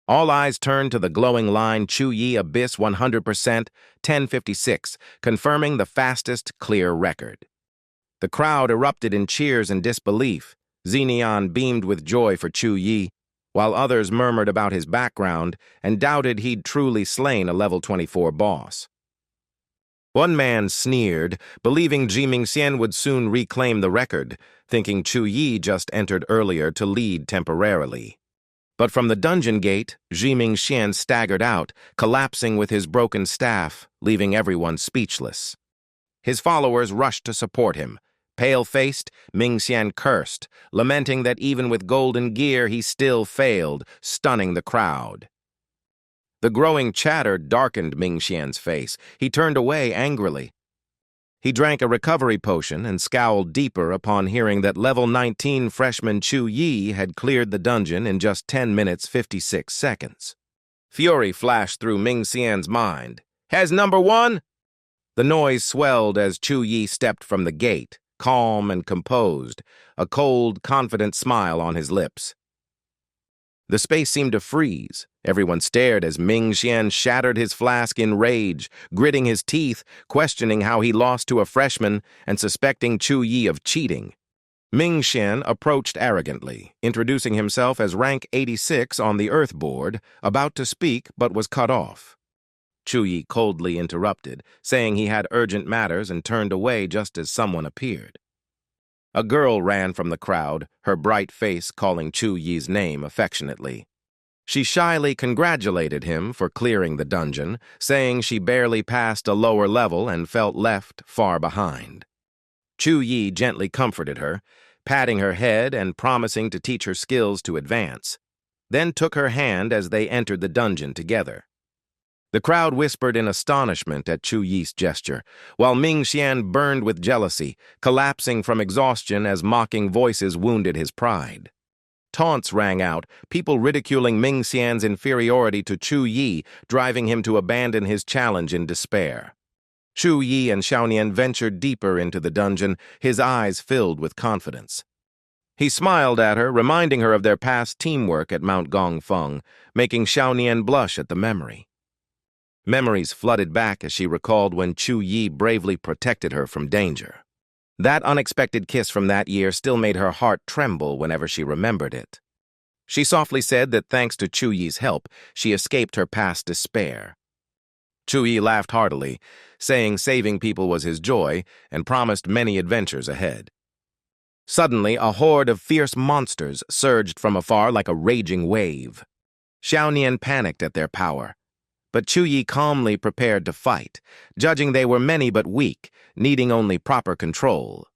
All eyes turned to the glowing line Chu Yi Abyss 100%, 1056, confirming the fastest clear record. The crowd erupted in cheers and disbelief. Xenion beamed with joy for Chu Yi, while others murmured about his background and doubted he'd truly slain a level 24 boss. One man sneered, believing Jiming Xian would soon reclaim the record, thinking Chu Yi just entered earlier to lead temporarily. But from the dungeon gate, Jiming Xian staggered out, collapsing with his broken staff, leaving everyone speechless. His followers rushed to support him. Pale-faced, Ming Xian cursed, lamenting that even with golden gear he still failed, stunning the crowd. The growing chatter darkened Ming Xian's face. He turned away angrily. He drank a recovery potion and scowled deeper upon hearing that level 19 freshman Chu Yi had cleared the dungeon in just 10 minutes 56 seconds. Fury flashed through Ming Xian's mind. "Has number one?" The noise swelled as Chu Yi stepped from the gate, calm and composed, a cold, confident smile on his lips. The space seemed to freeze. Everyone stared as Ming Xian shattered his flask in rage, gritting his teeth, questioning how he lost to a freshman and suspecting Chu Yi of cheating. Ming Xian approached arrogantly, introducing himself as rank 86 on the Earth board, about to speak but was cut off. Chu Yi coldly interrupted, saying he had urgent matters and turned away just as someone appeared. A girl ran from the crowd, her bright face calling Chu Yi's name affectionately. She shyly congratulated him for clearing the dungeon, saying she barely passed a lower level and felt left far behind. Chu Yi gently comforted her, patting her head and promising to teach her skills to advance, then took her hand as they entered the dungeon together. The crowd whispered in astonishment at Chu Yi's gesture, while Ming Xian burned with jealousy, collapsing from exhaustion as mocking voices wounded his pride. Taunts rang out, people ridiculing Ming Xian's inferiority to Chu Yi, driving him to abandon his challenge in despair. Chu Yi and Xiaonian ventured deeper into the dungeon, his eyes filled with confidence. He smiled at her, reminding her of their past teamwork at Mount Gongfeng, making Xiaonian blush at the memory. Memories flooded back as she recalled when Chu Yi bravely protected her from danger. That unexpected kiss from that year still made her heart tremble whenever she remembered it. She softly said that thanks to Chu Yi's help, she escaped her past despair. Chu Yi laughed heartily, saying saving people was his joy, and promised many adventures ahead. Suddenly, a horde of fierce monsters surged from afar like a raging wave. Xiaonian panicked at their power, but Chu Yi calmly prepared to fight, judging they were many but weak, needing only proper control.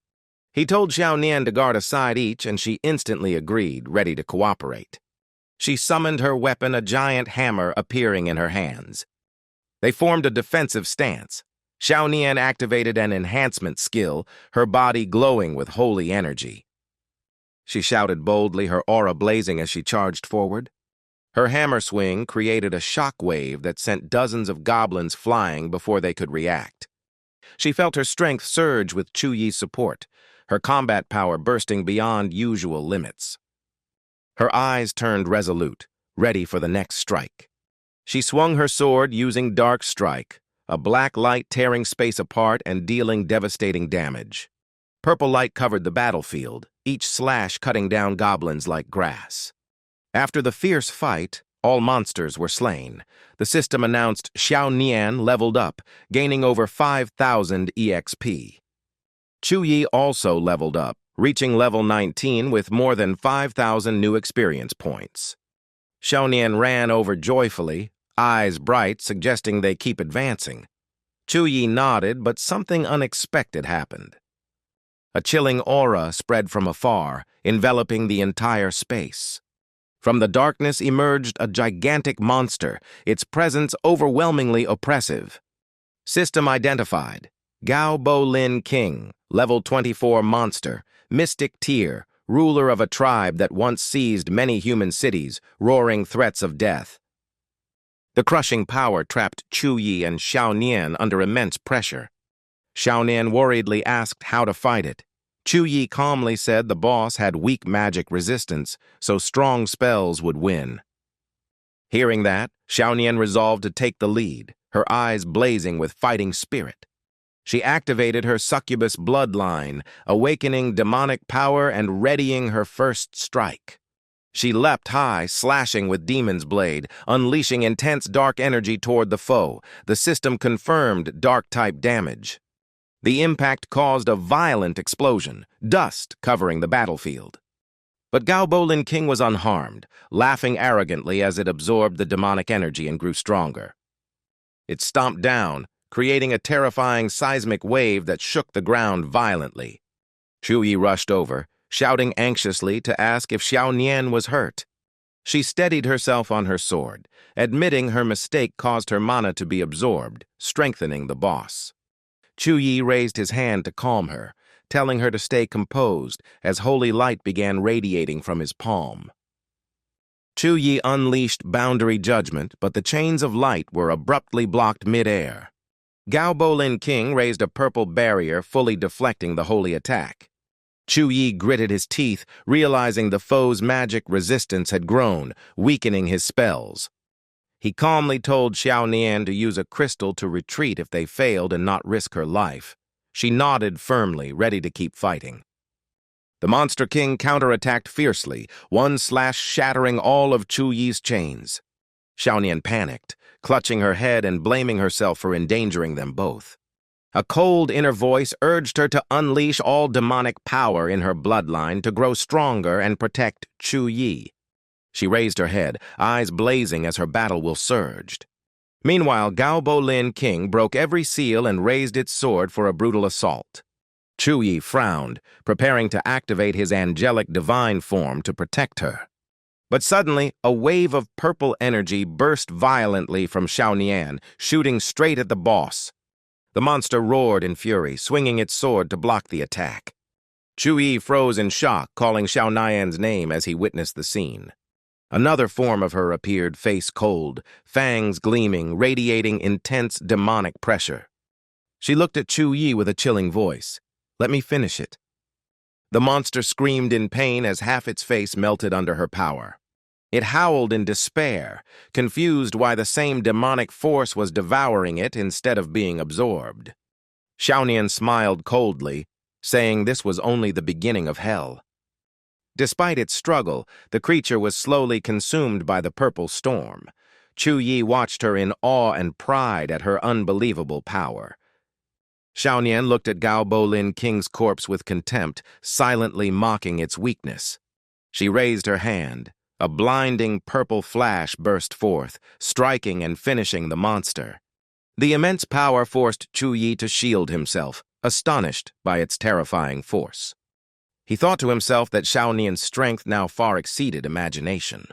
He told Xiaonian to guard a side each, and she instantly agreed, ready to cooperate. She summoned her weapon, a giant hammer appearing in her hands. They formed a defensive stance. Xiaonian activated an enhancement skill, her body glowing with holy energy. She shouted boldly, her aura blazing as she charged forward. Her hammer swing created a shock wave that sent dozens of goblins flying before they could react. She felt her strength surge with Chu Yi's support. her combat power bursting beyond usual limits. Her eyes turned resolute, ready for the next strike. She swung her sword using Dark Strike, a black light tearing space apart and dealing devastating damage. Purple light covered the battlefield, each slash cutting down goblins like grass. After the fierce fight, all monsters were slain. The system announced Xiaonian leveled up, gaining over 5,000 EXP. Chu Yi also leveled up, reaching level 19 with more than 5,000 new experience points. Xiaonian ran over joyfully, eyes bright, suggesting they keep advancing. Chu Yi nodded, but something unexpected happened. A chilling aura spread from afar, enveloping the entire space. From the darkness emerged a gigantic monster, its presence overwhelmingly oppressive. System identified: Gao Bo Lin King, level 24 monster, mystic tier, ruler of a tribe that once seized many human cities, roaring threats of death. The crushing power trapped Chu Yi and Xiaonian under immense pressure. Xiaonian worriedly asked how to fight it. Chu Yi calmly said the boss had weak magic resistance, so strong spells would win. Hearing that, Xiaonian resolved to take the lead, her eyes blazing with fighting spirit. She activated her succubus bloodline, awakening demonic power and readying her first strike. She leapt high, slashing with Demon's Blade, unleashing intense dark energy toward the foe. The system confirmed dark-type damage. The impact caused a violent explosion, dust covering the battlefield. But Gao Bolin King was unharmed, laughing arrogantly as it absorbed the demonic energy and grew stronger. It stomped down, creating a terrifying seismic wave that shook the ground violently. Chu Yi rushed over, shouting anxiously to ask if Xiaonian was hurt. She steadied herself on her sword, admitting her mistake caused her mana to be absorbed, strengthening the boss. Chu Yi raised his hand to calm her, telling her to stay composed as holy light began radiating from his palm. Chu Yi unleashed boundary judgment, but the chains of light were abruptly blocked mid-air. Gao Bolin King raised a purple barrier, fully deflecting the holy attack. Chu Yi gritted his teeth, realizing the foe's magic resistance had grown, weakening his spells. He calmly told Xiaonian to use a crystal to retreat if they failed and not risk her life. She nodded firmly, ready to keep fighting. The Monster King counterattacked fiercely, one slash shattering all of Chu Yi's chains. Xiaonian panicked, clutching her head and blaming herself for endangering them both. A cold inner voice urged her to unleash all demonic power in her bloodline to grow stronger and protect Chu Yi. She raised her head, eyes blazing as her battle will surged. Meanwhile, Gao Bolin King broke every seal and raised its sword for a brutal assault. Chu Yi frowned, preparing to activate his angelic divine form to protect her. But suddenly, a wave of purple energy burst violently from Xiaonian, shooting straight at the boss. The monster roared in fury, swinging its sword to block the attack. Chu Yi froze in shock, calling Xiaonian's name as he witnessed the scene. Another form of her appeared, face cold, fangs gleaming, radiating intense demonic pressure. She looked at Chu Yi with a chilling voice. "Let me finish it." The monster screamed in pain as half its face melted under her power. It howled in despair, confused why the same demonic force was devouring it instead of being absorbed. Xiaonian smiled coldly, saying this was only the beginning of hell. Despite its struggle, the creature was slowly consumed by the purple storm. Chu Yi watched her in awe and pride at her unbelievable power. Xiaonian looked at Gao Bolin King's corpse with contempt, silently mocking its weakness. She raised her hand. A blinding purple flash burst forth, striking and finishing the monster. The immense power forced Chu Yi to shield himself, astonished by its terrifying force. He thought to himself that Xiaonian's strength now far exceeded imagination.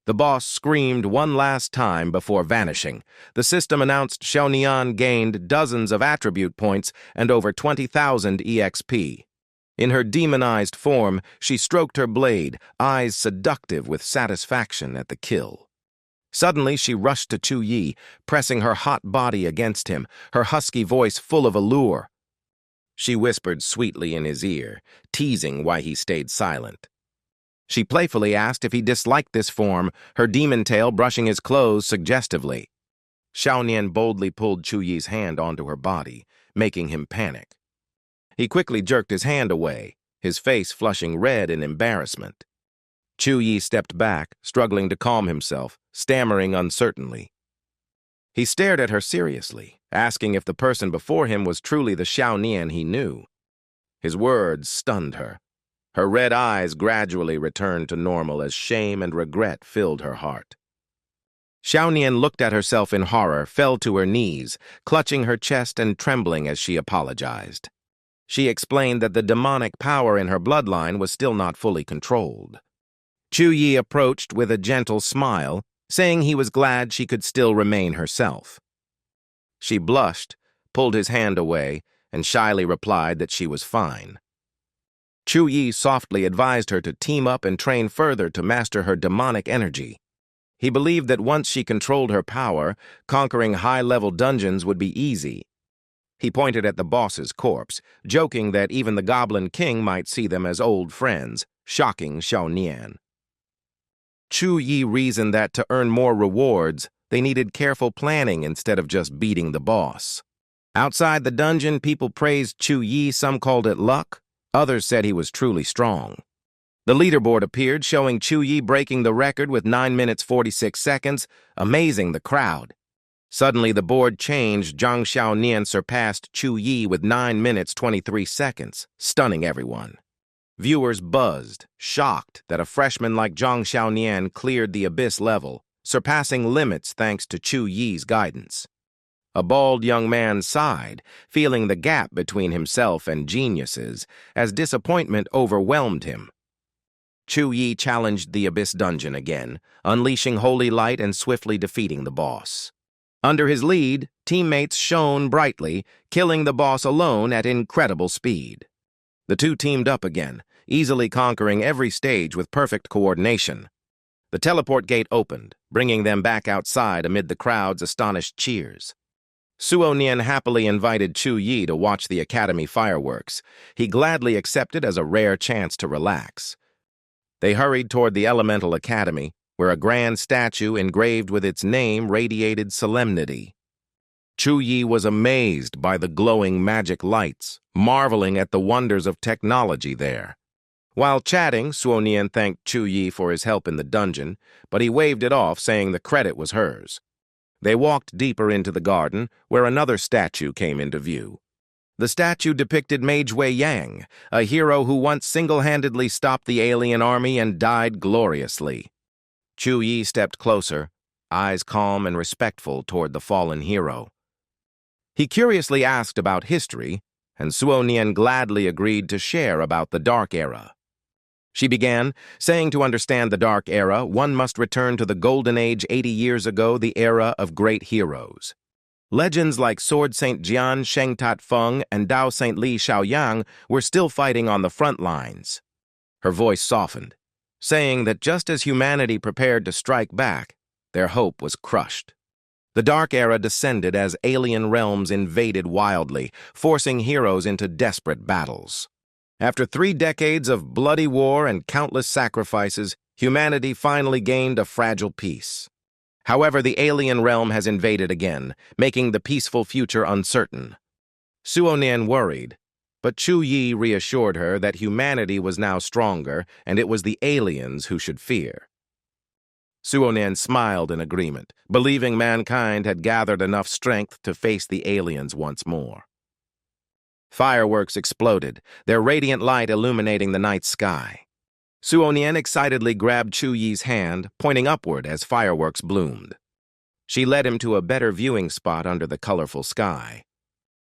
The boss screamed one last time before vanishing. The system announced Xiaonian gained dozens of attribute points and over 20,000 EXP. In her demonized form, she stroked her blade, eyes seductive with satisfaction at the kill. Suddenly, she rushed to Chu Yi, pressing her hot body against him, her husky voice full of allure. She whispered sweetly in his ear, teasing why he stayed silent. She playfully asked if he disliked this form, her demon tail brushing his clothes suggestively. Shaolan boldly pulled Chu Yi's hand onto her body, making him panic. He quickly jerked his hand away, his face flushing red in embarrassment. Chu Yi stepped back, struggling to calm himself, stammering uncertainly. He stared at her seriously, asking if the person before him was truly the Shaolan he knew. His words stunned her. Her red eyes gradually returned to normal as shame and regret filled her heart. Shaolan looked at herself in horror, fell to her knees, clutching her chest and trembling as she apologized. She explained that the demonic power in her bloodline was still not fully controlled. Chu Yi approached with a gentle smile, saying he was glad she could still remain herself. She blushed, pulled his hand away, and shyly replied that she was fine. Chu Yi softly advised her to team up and train further to master her demonic energy. He believed that once she controlled her power, conquering high-level dungeons would be easy. He pointed at the boss's corpse, joking that even the Goblin King might see them as old friends, shocking Shaolan. Chu Yi reasoned that to earn more rewards, they needed careful planning instead of just beating the boss. Outside the dungeon, people praised Chu Yi, some called it luck, others said he was truly strong. The leaderboard appeared, showing Chu Yi breaking the record with 9 minutes 46 seconds, amazing the crowd. Suddenly, the board changed. Zhang Xiaonian surpassed Chu Yi with 9 minutes 23 seconds, stunning everyone. Viewers buzzed, shocked that a freshman like Zhang Xiaonian cleared the abyss level, surpassing limits thanks to Chu Yi's guidance. A bald young man sighed, feeling the gap between himself and geniuses, as disappointment overwhelmed him. Chu Yi challenged the abyss dungeon again, unleashing holy light and swiftly defeating the boss. Under his lead, teammates shone brightly, killing the boss alone at incredible speed. The two teamed up again, easily conquering every stage with perfect coordination. The teleport gate opened, bringing them back outside amid the crowd's astonished cheers. Suhang happily invited Chu Yi to watch the academy fireworks. He gladly accepted as a rare chance to relax. They hurried toward the Elemental Academy, where a grand statue engraved with its name radiated solemnity. Chu Yi was amazed by the glowing magic lights, marveling at the wonders of technology there. While chatting, Suhang thanked Chu Yi for his help in the dungeon, but he waved it off, saying the credit was hers. They walked deeper into the garden, where another statue came into view. The statue depicted Mage Wei Yang, a hero who once single-handedly stopped the alien army and died gloriously. Chu Yi stepped closer, eyes calm and respectful toward the fallen hero. He curiously asked about history, and Suhang gladly agreed to share about the Dark Era. She began, saying to understand the Dark Era, one must return to the Golden Age 80 years ago, the era of great heroes. Legends like Sword Saint Jian Sheng Tat Feng and Dao Saint Li Shaoyang were still fighting on the front lines. Her voice softened, saying that just as humanity prepared to strike back, their hope was crushed. The Dark Era descended as alien realms invaded wildly, forcing heroes into desperate battles. After 3 decades of bloody war and countless sacrifices, humanity finally gained a fragile peace. However, the alien realm has invaded again, making the peaceful future uncertain. Suhang worried, but Chu Yi reassured her that humanity was now stronger and it was the aliens who should fear. Suhang smiled in agreement, believing mankind had gathered enough strength to face the aliens once more. Fireworks exploded, their radiant light illuminating the night sky. Suhang excitedly grabbed Chu Yi's hand, pointing upward as fireworks bloomed. She led him to a better viewing spot under the colorful sky.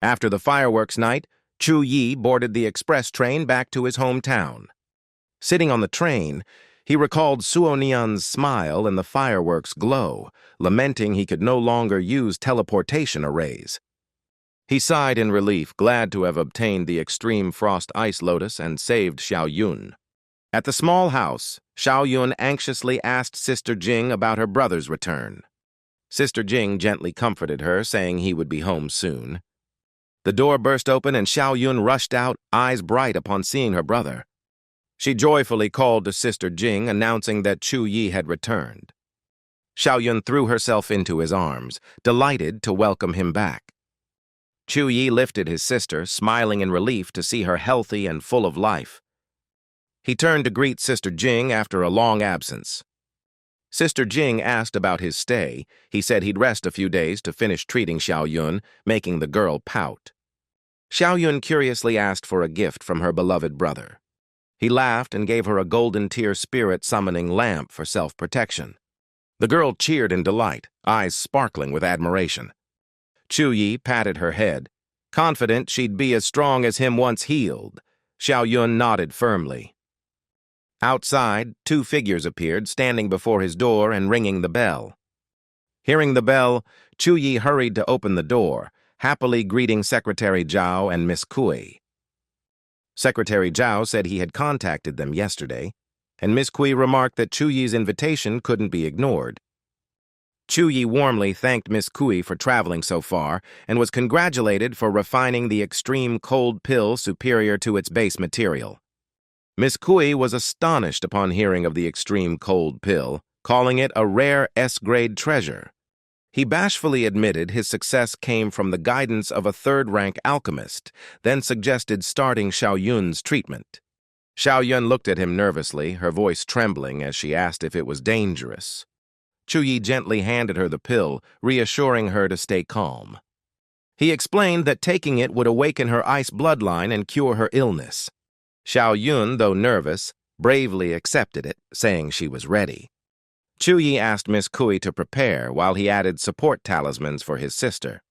After the fireworks night, Chu Yi boarded the express train back to his hometown. Sitting on the train, he recalled Suhang's smile and the fireworks' glow, lamenting he could no longer use teleportation arrays. He sighed in relief, glad to have obtained the extreme frost ice lotus and saved Xiao Yun. At the small house, Xiao Yun anxiously asked Sister Jing about her brother's return. Sister Jing gently comforted her, saying he would be home soon. The door burst open and Xiao Yun rushed out, eyes bright upon seeing her brother. She joyfully called to Sister Jing, announcing that Chu Yi had returned. Xiao Yun threw herself into his arms, delighted to welcome him back. Chu Yi lifted his sister, smiling in relief to see her healthy and full of life. He turned to greet Sister Jing after a long absence. Sister Jing asked about his stay. He said he'd rest a few days to finish treating Xiao Yun, making the girl pout. Xiao Yun curiously asked for a gift from her beloved brother. He laughed and gave her a golden tear spirit-summoning lamp for self-protection. The girl cheered in delight, eyes sparkling with admiration. Chu Yi patted her head, confident she'd be as strong as him once healed. Xiao Yun nodded firmly. Outside, 2 figures appeared, standing before his door and ringing the bell. Hearing the bell, Chu Yi hurried to open the door, happily greeting Secretary Zhao and Miss Kui. Secretary Zhao said he had contacted them yesterday, and Miss Kui remarked that Chu Yi's invitation couldn't be ignored. Chu Yi warmly thanked Miss Kui for traveling so far and was congratulated for refining the extreme cold pill superior to its base material. Miss Kui was astonished upon hearing of the extreme cold pill, calling it a rare S-grade treasure. He bashfully admitted his success came from the guidance of a third-rank alchemist, then suggested starting Xiao Yun's treatment. Xiao Yun looked at him nervously, her voice trembling as she asked if it was dangerous. Chu Yi gently handed her the pill, reassuring her to stay calm. He explained that taking it would awaken her ice bloodline and cure her illness. Xiao Yun, though nervous, bravely accepted it, saying she was ready. Chu Yi asked Miss Kui to prepare while he added support talismans for his sister.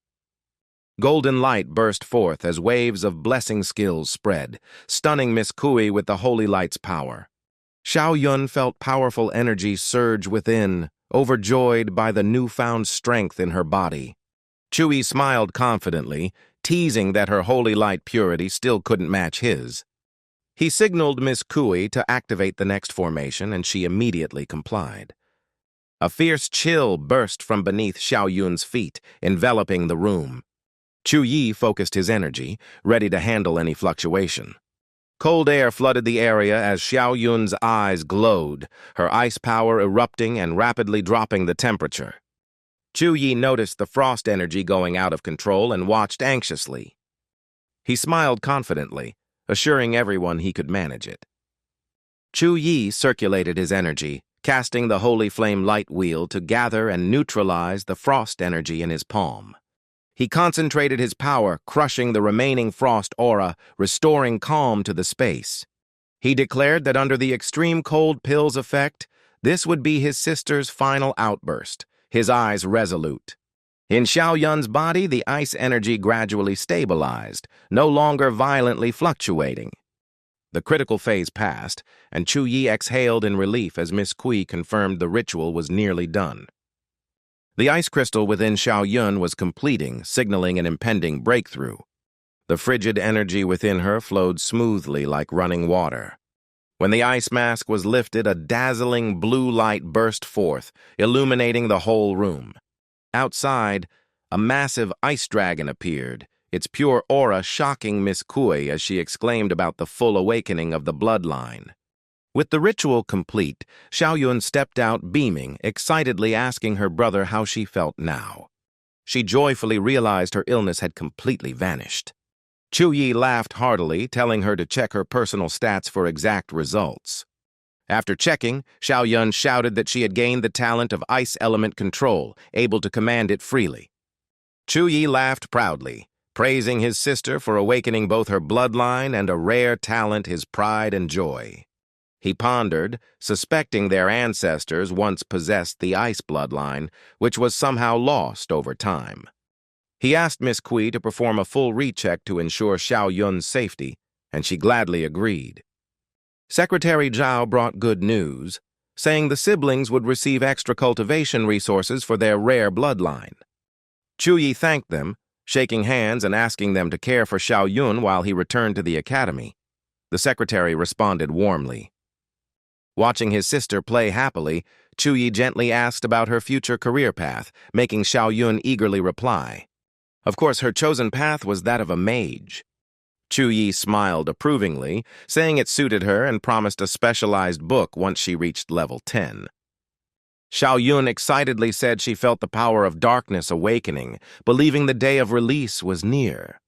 Golden light burst forth as waves of blessing skills spread, stunning Miss Kui with the holy light's power. Xiao Yun felt powerful energy surge within, overjoyed by the newfound strength in her body. Chu Yi smiled confidently, teasing that her holy light purity still couldn't match his. He signaled Miss Kui to activate the next formation, and she immediately complied. A fierce chill burst from beneath Xiao Yun's feet, enveloping the room. Chu Yi focused his energy, ready to handle any fluctuation. Cold air flooded the area as Xiao Yun's eyes glowed, her ice power erupting and rapidly dropping the temperature. Chu Yi noticed the frost energy going out of control and watched anxiously. He smiled confidently, assuring everyone he could manage it. Chu Yi circulated his energy, casting the holy flame light wheel to gather and neutralize the frost energy in his palm. He concentrated his power, crushing the remaining frost aura, restoring calm to the space. He declared that under the extreme cold pill's effect, this would be his sister's final outburst, his eyes resolute. In Xiao Yun's body, the ice energy gradually stabilized, no longer violently fluctuating. The critical phase passed, and Chu Yi exhaled in relief as Miss Kui confirmed the ritual was nearly done. The ice crystal within Xiao Yun was completing, signaling an impending breakthrough. The frigid energy within her flowed smoothly like running water. When the ice mask was lifted, a dazzling blue light burst forth, illuminating the whole room. Outside, a massive ice dragon appeared, its pure aura shocking Miss Kui as she exclaimed about the full awakening of the bloodline. With the ritual complete, Xiao Yun stepped out beaming, excitedly asking her brother how she felt now. She joyfully realized her illness had completely vanished. Chu Yi laughed heartily, telling her to check her personal stats for exact results. After checking, Xiao Yun shouted that she had gained the talent of ice element control, able to command it freely. Chu Yi laughed proudly, praising his sister for awakening both her bloodline and a rare talent, his pride and joy. He pondered, suspecting their ancestors once possessed the ice bloodline, which was somehow lost over time. He asked Miss Kui to perform a full recheck to ensure Xiao Yun's safety, and she gladly agreed. Secretary Zhao brought good news, saying the siblings would receive extra cultivation resources for their rare bloodline. Chu Yi thanked them, shaking hands and asking them to care for Xiao Yun while he returned to the academy. The secretary responded warmly. Watching his sister play happily, Chu Yi gently asked about her future career path, making Xiao Yun eagerly reply. Of course, her chosen path was that of a mage. Chu Yi smiled approvingly, saying it suited her and promised a specialized book once she reached level 10. Yun excitedly said she felt the power of darkness awakening, believing the day of release was near.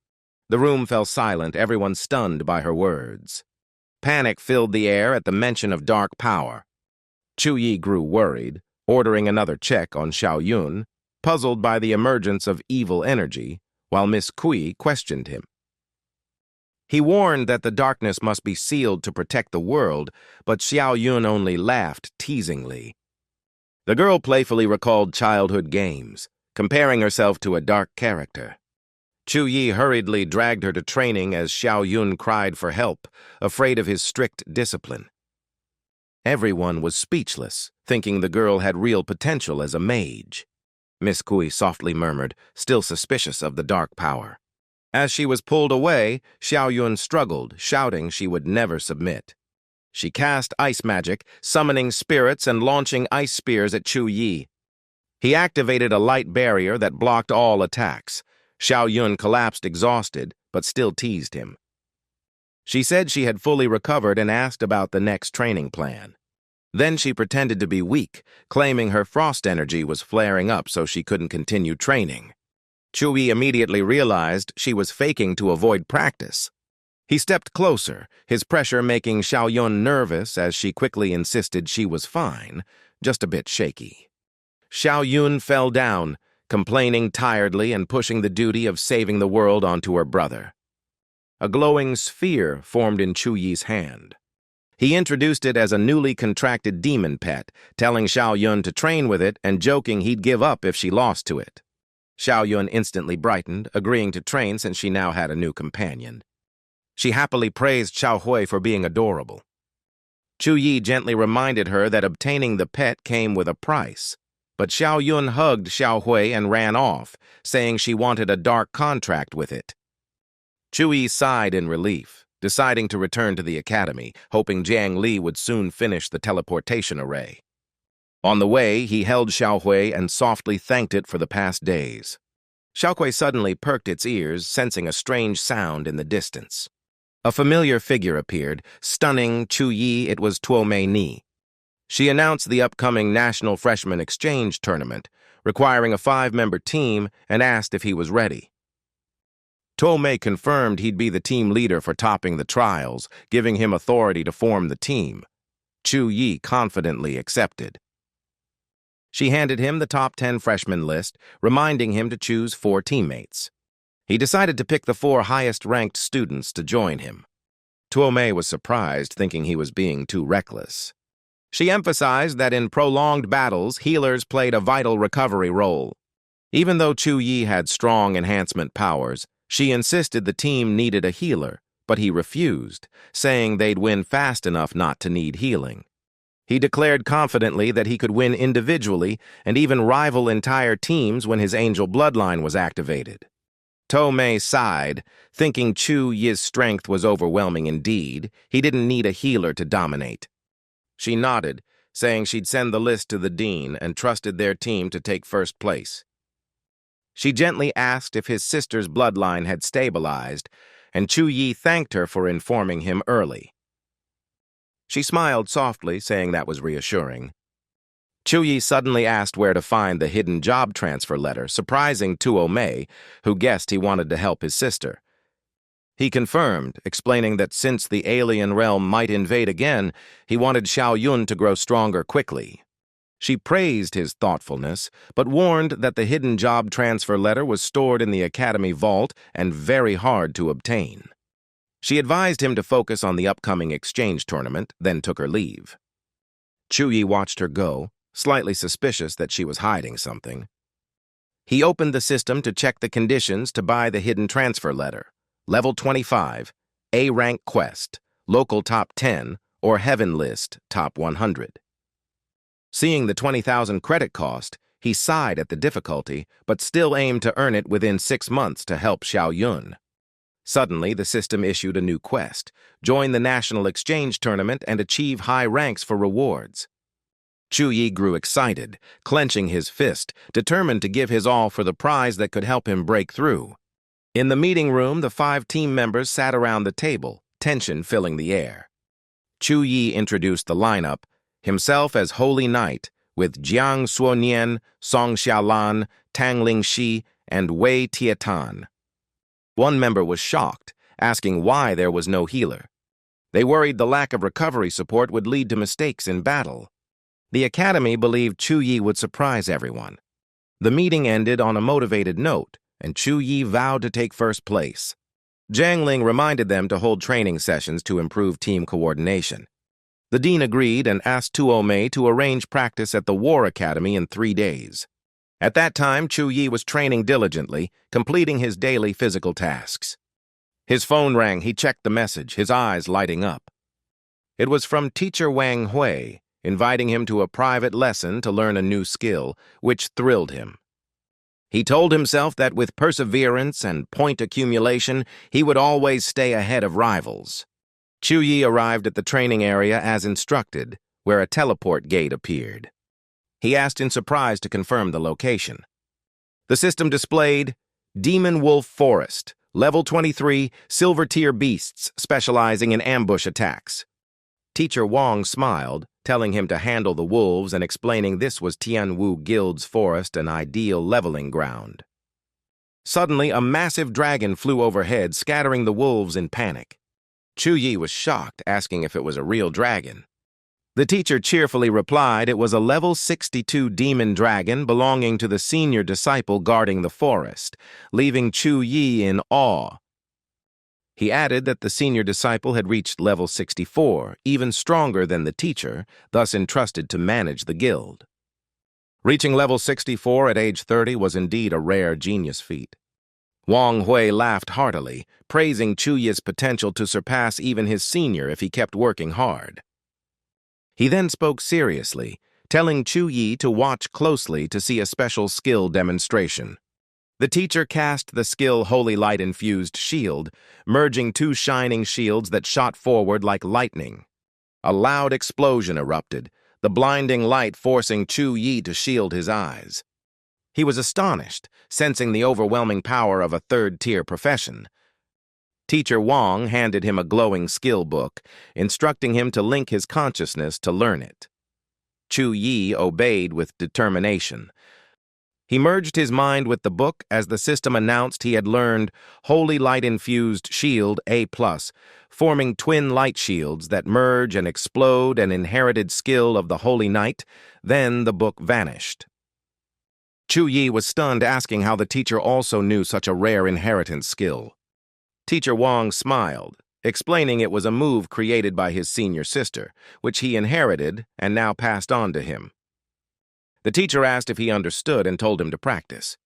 The room fell silent, everyone stunned by her words. Panic filled the air at the mention of dark power. Chu Yi grew worried, ordering another check on Yun, puzzled by the emergence of evil energy, while Miss Kui questioned him. He warned that the darkness must be sealed to protect the world, but Yun only laughed teasingly. The girl playfully recalled childhood games, comparing herself to a dark character. Chu Yi hurriedly dragged her to training as Yun cried for help, afraid of his strict discipline. Everyone was speechless, thinking the girl had real potential as a mage. Miss Kui softly murmured, still suspicious of the dark power. As she was pulled away, Yun struggled, shouting she would never submit. She cast ice magic, summoning spirits and launching ice spears at Chu Yi. He activated a light barrier that blocked all attacks. Yun collapsed exhausted, but still teased him. She said she had fully recovered and asked about the next training plan. Then she pretended to be weak, claiming her frost energy was flaring up so she couldn't continue training. Chu Yi immediately realized she was faking to avoid practice. He stepped closer, his pressure making Yun nervous as she quickly insisted she was fine, just a bit shaky. Yun fell down, complaining tiredly and pushing the duty of saving the world onto her brother. A glowing sphere formed in Chu Yi's hand. He introduced it as a newly contracted demon pet, telling Yun to train with it and joking he'd give up if she lost to it. Yun instantly brightened, agreeing to train since she now had a new companion. She happily praised Hui for being adorable. Chu Yi gently reminded her that obtaining the pet came with a price, but Yun hugged Hui and ran off, saying she wanted a dark contract with it. Chu Yi sighed in relief, deciding to return to the academy, hoping Jiang Li would soon finish the teleportation array. On the way, he held Hui and softly thanked it for the past days. Hui suddenly perked its ears, sensing a strange sound in the distance. A familiar figure appeared, stunning Chu Yi. It was Tuomei Ni. She announced the upcoming National Freshman Exchange Tournament, requiring a 5-member team, and asked if he was ready. Tuomei confirmed he'd be the team leader for topping the trials, giving him authority to form the team. Chu Yi confidently accepted. She handed him the top 10 freshman list, reminding him to choose 4 teammates. He decided to pick the 4 highest-ranked students to join him. Tuomei was surprised, thinking he was being too reckless. She emphasized that in prolonged battles, healers played a vital recovery role. Even though Chu Yi had strong enhancement powers, she insisted the team needed a healer, but he refused, saying they'd win fast enough not to need healing. He declared confidently that he could win individually and even rival entire teams when his angel bloodline was activated. Tuomei sighed, thinking Chu Yi's strength was overwhelming indeed. He didn't need a healer to dominate. She nodded, saying she'd send the list to the dean and trusted their team to take first place. She gently asked if his sister's bloodline had stabilized, and Chu Yi thanked her for informing him early. She smiled softly, saying that was reassuring. Chu Yi suddenly asked where to find the hidden job transfer letter, surprising Tuomei, who guessed he wanted to help his sister. He confirmed, explaining that since the alien realm might invade again, he wanted Yun to grow stronger quickly. She praised his thoughtfulness, but warned that the hidden job transfer letter was stored in the academy vault and very hard to obtain. She advised him to focus on the upcoming exchange tournament, then took her leave. Chu Yi watched her go, slightly suspicious that she was hiding something. He opened the system to check the conditions to buy the hidden transfer letter. Level 25, A-rank quest, local top 10, or heaven list top 100. Seeing the 20,000 credit cost, he sighed at the difficulty, but still aimed to earn it within 6 months to help Yun. Suddenly, the system issued a new quest: join the National Exchange Tournament and achieve high ranks for rewards. Chu Yi grew excited, clenching his fist, determined to give his all for the prize that could help him break through. In the meeting room, the 5 team members sat around the table, tension filling the air. Chu Yi introduced the lineup, himself as Holy Knight, with Jiang Suonian, Song Shaolan, Tang Ling Shi, and Wei Tietan. One member was shocked, asking why there was no healer. They worried the lack of recovery support would lead to mistakes in battle. The academy believed Chu Yi would surprise everyone. The meeting ended on a motivated note, and Chu Yi vowed to take first place. Jiang Ling reminded them to hold training sessions to improve team coordination. The dean agreed and asked Tuomei to arrange practice at the War Academy in 3 days. At that time, Chu Yi was training diligently, completing his daily physical tasks. His phone rang. He checked the message, his eyes lighting up. It was from teacher Wang Hui, inviting him to a private lesson to learn a new skill, which thrilled him. He told himself that with perseverance and point accumulation, he would always stay ahead of rivals. Chu Yi arrived at the training area as instructed, where a teleport gate appeared. He asked in surprise to confirm the location. The system displayed Demon Wolf Forest, Level 23, Silver Tier Beasts specializing in ambush attacks. Teacher Wang smiled, telling him to handle the wolves and explaining this was Tianwu Guild's forest, an ideal leveling ground. Suddenly, a massive dragon flew overhead, scattering the wolves in panic. Chu Yi was shocked, asking if it was a real dragon. The teacher cheerfully replied it was a level 62 demon dragon belonging to the senior disciple guarding the forest, leaving Chu Yi in awe. He added that the senior disciple had reached level 64, even stronger than the teacher, thus entrusted to manage the guild. Reaching level 64 at age 30 was indeed a rare genius feat. Wang Hui laughed heartily, praising Chu Yi's potential to surpass even his senior if he kept working hard. He then spoke seriously, telling Chu Yi to watch closely to see a special skill demonstration. The teacher cast the skill Holy Light-infused shield, merging 2 shining shields that shot forward like lightning. A loud explosion erupted, the blinding light forcing Chu Yi to shield his eyes. He was astonished, sensing the overwhelming power of a 3rd-tier profession. Teacher Wang handed him a glowing skill book, instructing him to link his consciousness to learn it. Chu Yi obeyed with determination. He merged his mind with the book as the system announced he had learned Holy Light-infused Shield A+, forming twin light shields that merge and explode, an inherited skill of the Holy Knight. Then the book vanished. Chu Yi was stunned, asking how the teacher also knew such a rare inheritance skill. Teacher Wang smiled, explaining it was a move created by his senior sister, which he inherited and now passed on to him. The teacher asked if he understood and told him to practice.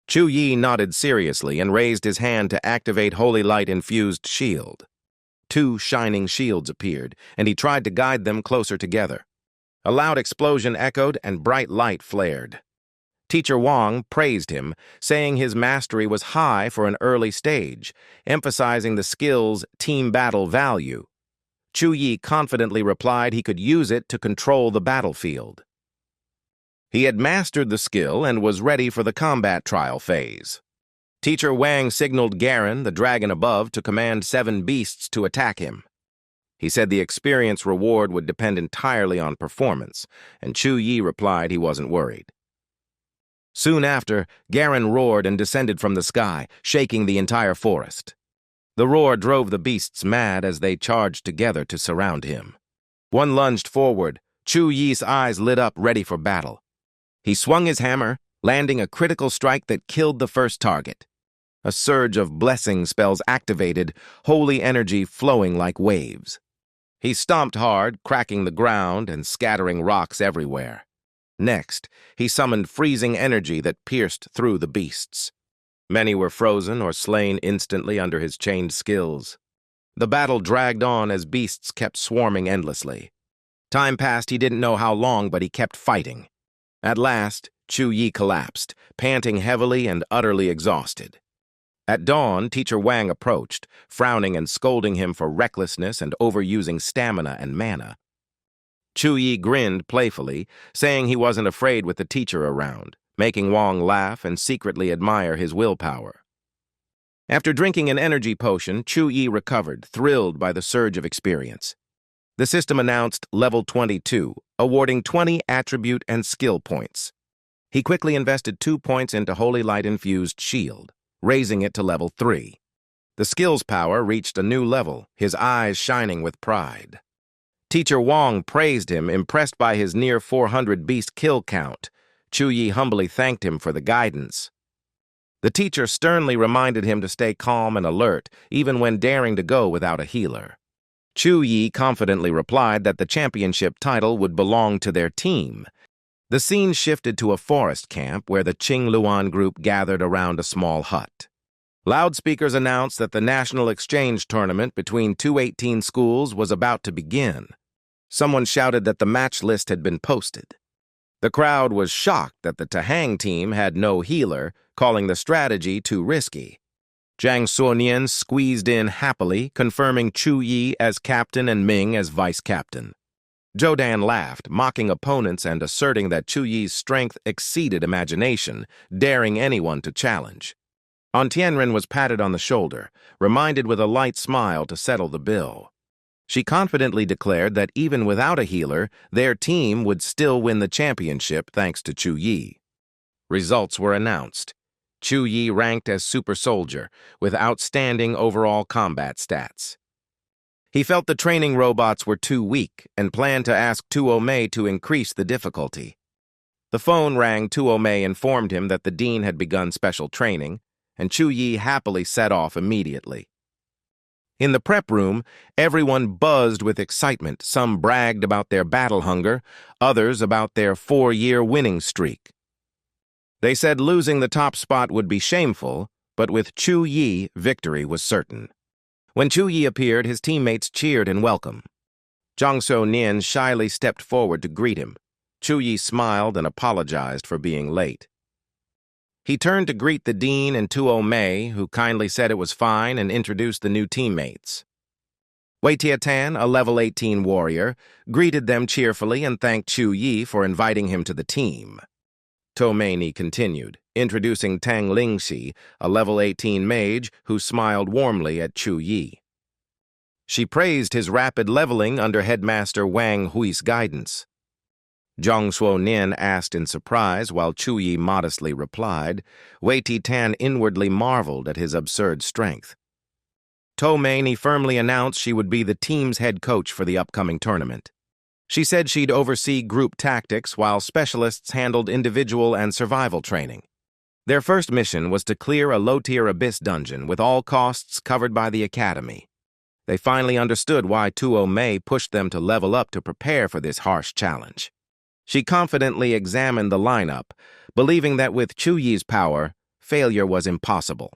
Chu Yi nodded seriously and raised his hand to activate Holy Light-infused shield. 2 shining shields appeared, and he tried to guide them closer together. A loud explosion echoed and bright light flared. Teacher Wang praised him, saying his mastery was high for an early stage, emphasizing the skill's team battle value. Chu Yi confidently replied he could use it to control the battlefield. He had mastered the skill and was ready for the combat trial phase. Teacher Wang signaled Garen, the dragon above, to command 7 beasts to attack him. He said the experience reward would depend entirely on performance, and Chu Yi replied he wasn't worried. Soon after, Garen roared and descended from the sky, shaking the entire forest. The roar drove the beasts mad as they charged together to surround him. One lunged forward. Chu Yi's eyes lit up, ready for battle. He swung his hammer, landing a critical strike that killed the first target. A surge of blessing spells activated, holy energy flowing like waves. He stomped hard, cracking the ground and scattering rocks everywhere. Next, he summoned freezing energy that pierced through the beasts. Many were frozen or slain instantly under his chained skills. The battle dragged on as beasts kept swarming endlessly. Time passed, he didn't know how long, but he kept fighting. At last, Chu Yi collapsed, panting heavily and utterly exhausted. At dawn, Teacher Wang approached, frowning and scolding him for recklessness and overusing stamina and mana. Chu Yi grinned playfully, saying he wasn't afraid with the teacher around, making Wang laugh and secretly admire his willpower. After drinking an energy potion, Chu Yi recovered, thrilled by the surge of experience. The system announced level 22, awarding 20 attribute and skill points. He quickly invested 2 points into Holy Light-infused shield, raising it to level 3. The skill's power reached a new level, his eyes shining with pride. Teacher Wang praised him, impressed by his near 400 beast kill count. Chu Yi humbly thanked him for the guidance. The teacher sternly reminded him to stay calm and alert, even when daring to go without a healer. Chu Yi confidently replied that the championship title would belong to their team. The scene shifted to a forest camp where the Qingluan group gathered around a small hut. Loudspeakers announced that the national exchange tournament between 218 schools was about to begin. Someone shouted that the match list had been posted. The crowd was shocked that the Suhang team had no healer, calling the strategy too risky. Jiang Suonian squeezed in happily, confirming Chu Yi as captain and Ming as vice-captain. Zhou laughed, mocking opponents and asserting that Chu Yi's strength exceeded imagination, daring anyone to challenge. Tianren was patted on the shoulder, reminded with a light smile to settle the bill. She confidently declared that even without a healer, their team would still win the championship thanks to Chu Yi. Results were announced. Chu Yi ranked as super soldier, with outstanding overall combat stats. He felt the training robots were too weak and planned to ask Tuomei to increase the difficulty. The phone rang. Tuomei informed him that the dean had begun special training, and Chu Yi happily set off immediately. In the prep room, everyone buzzed with excitement. Some bragged about their battle hunger, others about their 4-year winning streak. They said losing the top spot would be shameful, but with Chu Yi, victory was certain. When Chu Yi appeared, his teammates cheered in welcome. Jiang Suonian shyly stepped forward to greet him. Chu Yi smiled and apologized for being late. He turned to greet the dean and Tuomei, who kindly said it was fine and introduced the new teammates. Wei Tiatan, a level 18 warrior, greeted them cheerfully and thanked Chu Yi for inviting him to the team. Tomei continued, introducing Tang Lingxi, a level 18 mage, who smiled warmly at Chu Yi. She praised his rapid leveling under Headmaster Wang Hui's guidance. Jiang Suonian asked in surprise, while Chu Yi modestly replied. Wei Titan inwardly marveled at his absurd strength. Tomei firmly announced she would be the team's head coach for the upcoming tournament. She said she'd oversee group tactics while specialists handled individual and survival training. Their first mission was to clear a low-tier abyss dungeon with all costs covered by the academy. They finally understood why Tuomei pushed them to level up to prepare for this harsh challenge. She confidently examined the lineup, believing that with Chu Yi's power, failure was impossible.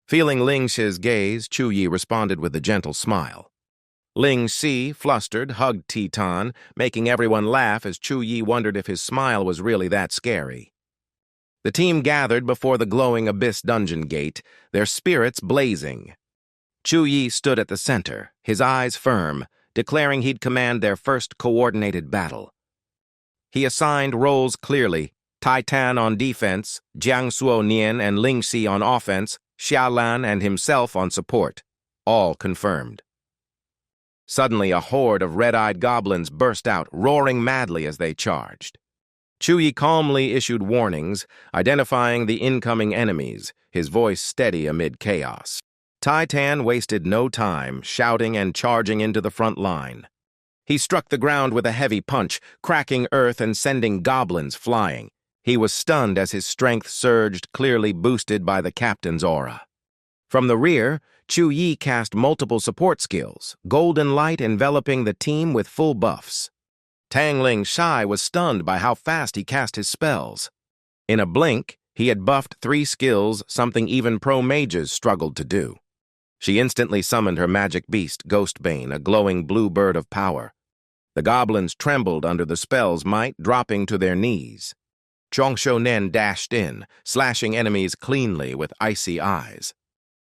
Feeling Ling Shi's gaze, Chu Yi responded with a gentle smile. Ling Shi, flustered, hugged Titan, making everyone laugh as Chu Yi wondered if his smile was really that scary. The team gathered before the glowing abyss dungeon gate, their spirits blazing. Chu Yi stood at the center, his eyes firm, declaring he'd command their first coordinated battle. He assigned roles clearly: Titan on defense, Jiang Suonian and Ling Shi on offense, Shaolan and himself on support. All confirmed. Suddenly, a horde of red-eyed goblins burst out, roaring madly as they charged. Chu Yi calmly issued warnings, identifying the incoming enemies, his voice steady amid chaos. Titan wasted no time, shouting and charging into the front line. He struck the ground with a heavy punch, cracking earth and sending goblins flying. He was stunned as his strength surged, clearly boosted by the captain's aura. From the rear, Chu Yi cast multiple support skills, golden light enveloping the team with full buffs. Tang Lingxi was stunned by how fast he cast his spells. In a blink, he had buffed 3 skills, something even pro mages struggled to do. She instantly summoned her magic beast, Ghostbane, a glowing blue bird of power. The goblins trembled under the spell's might, dropping to their knees. Zhongshonen dashed in, slashing enemies cleanly with icy eyes.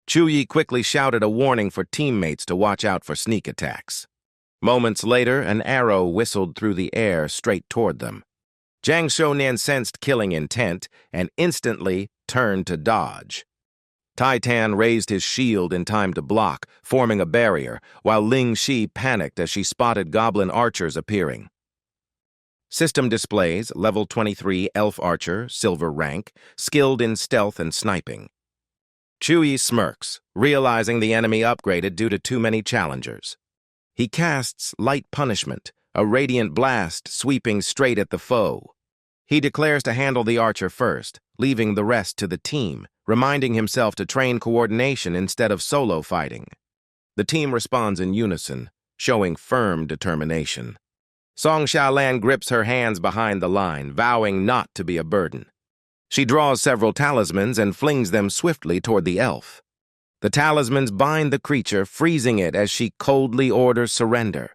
Chu Yi quickly shouted a warning for teammates to watch out for sneak attacks. Moments later, an arrow whistled through the air straight toward them. Jiang Shounian sensed killing intent and instantly turned to dodge. Taitan raised his shield in time to block, forming a barrier, while Ling Shi panicked as she spotted goblin archers appearing. System displays, level 23 elf archer, silver rank, skilled in stealth and sniping. Chu Yi smirks, realizing the enemy upgraded due to too many challengers. He casts Light Punishment, a radiant blast sweeping straight at the foe. He declares to handle the archer first, leaving the rest to the team, reminding himself to train coordination instead of solo fighting. The team responds in unison, showing firm determination. Song Shaolan grips her hands behind the line, vowing not to be a burden. She draws several talismans and flings them swiftly toward the elf. The talismans bind the creature, freezing it as she coldly orders surrender.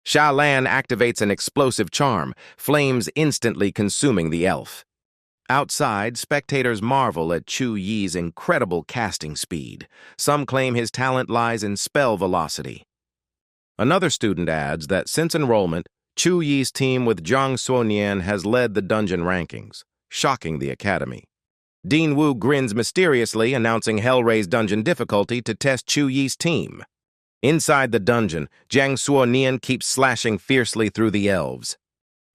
Shaolan activates an explosive charm, flames instantly consuming the elf. Outside, spectators marvel at Chu Yi's incredible casting speed. Some claim his talent lies in spell velocity. Another student adds that since enrollment, Chu Yi's team with Jiang Shounian has led the dungeon rankings, shocking the academy. Dean Wu grins mysteriously, announcing Hellray's dungeon difficulty to test Chu Yi's team. Inside the dungeon, Jiang Shounian keeps slashing fiercely through the elves.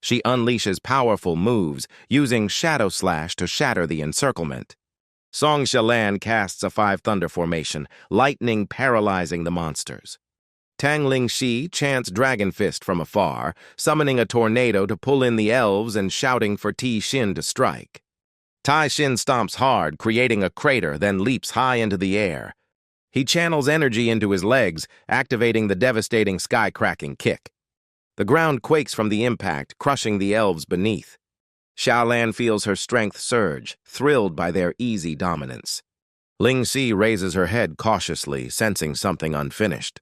She unleashes powerful moves, using Shadow Slash to shatter the encirclement. Song Shaolan casts a 5 thunder formation, lightning paralyzing the monsters. Tang Ling Shi chants Dragon Fist from afar, summoning a tornado to pull in the elves and shouting for Ti Xin to strike. Tai Xin stomps hard, creating a crater, then leaps high into the air. He channels energy into his legs, activating the devastating sky-cracking kick. The ground quakes from the impact, crushing the elves beneath. Shaolan feels her strength surge, thrilled by their easy dominance. Ling Xi raises her head cautiously, sensing something unfinished.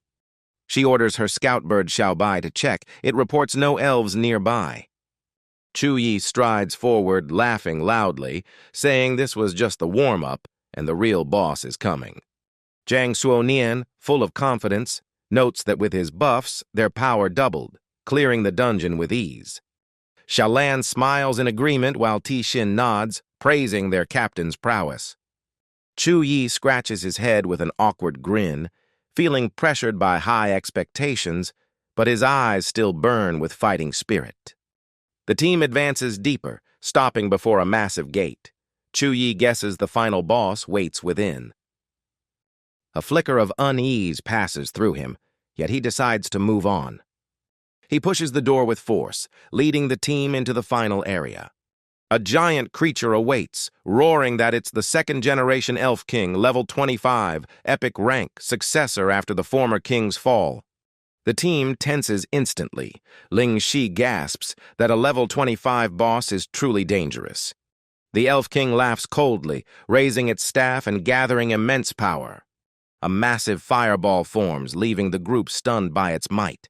She orders her scout bird Xiaobai to check. It reports no elves nearby. Chu Yi strides forward, laughing loudly, saying this was just the warm-up and the real boss is coming. Jiang Shounian, full of confidence, notes that with his buffs, their power doubled, clearing the dungeon with ease. Shaolan smiles in agreement while Ti Xin nods, praising their captain's prowess. Chu Yi scratches his head with an awkward grin, feeling pressured by high expectations, but his eyes still burn with fighting spirit. The team advances deeper, stopping before a massive gate. Chu Yi guesses the final boss waits within. A flicker of unease passes through him, yet he decides to move on. He pushes the door with force, leading the team into the final area. A giant creature awaits, roaring that it's the second-generation Elf King, level 25, epic rank, successor after the former king's fall. The team tenses instantly. Ling Shi gasps that a level 25 boss is truly dangerous. The Elf King laughs coldly, raising its staff and gathering immense power. A massive fireball forms, leaving the group stunned by its might.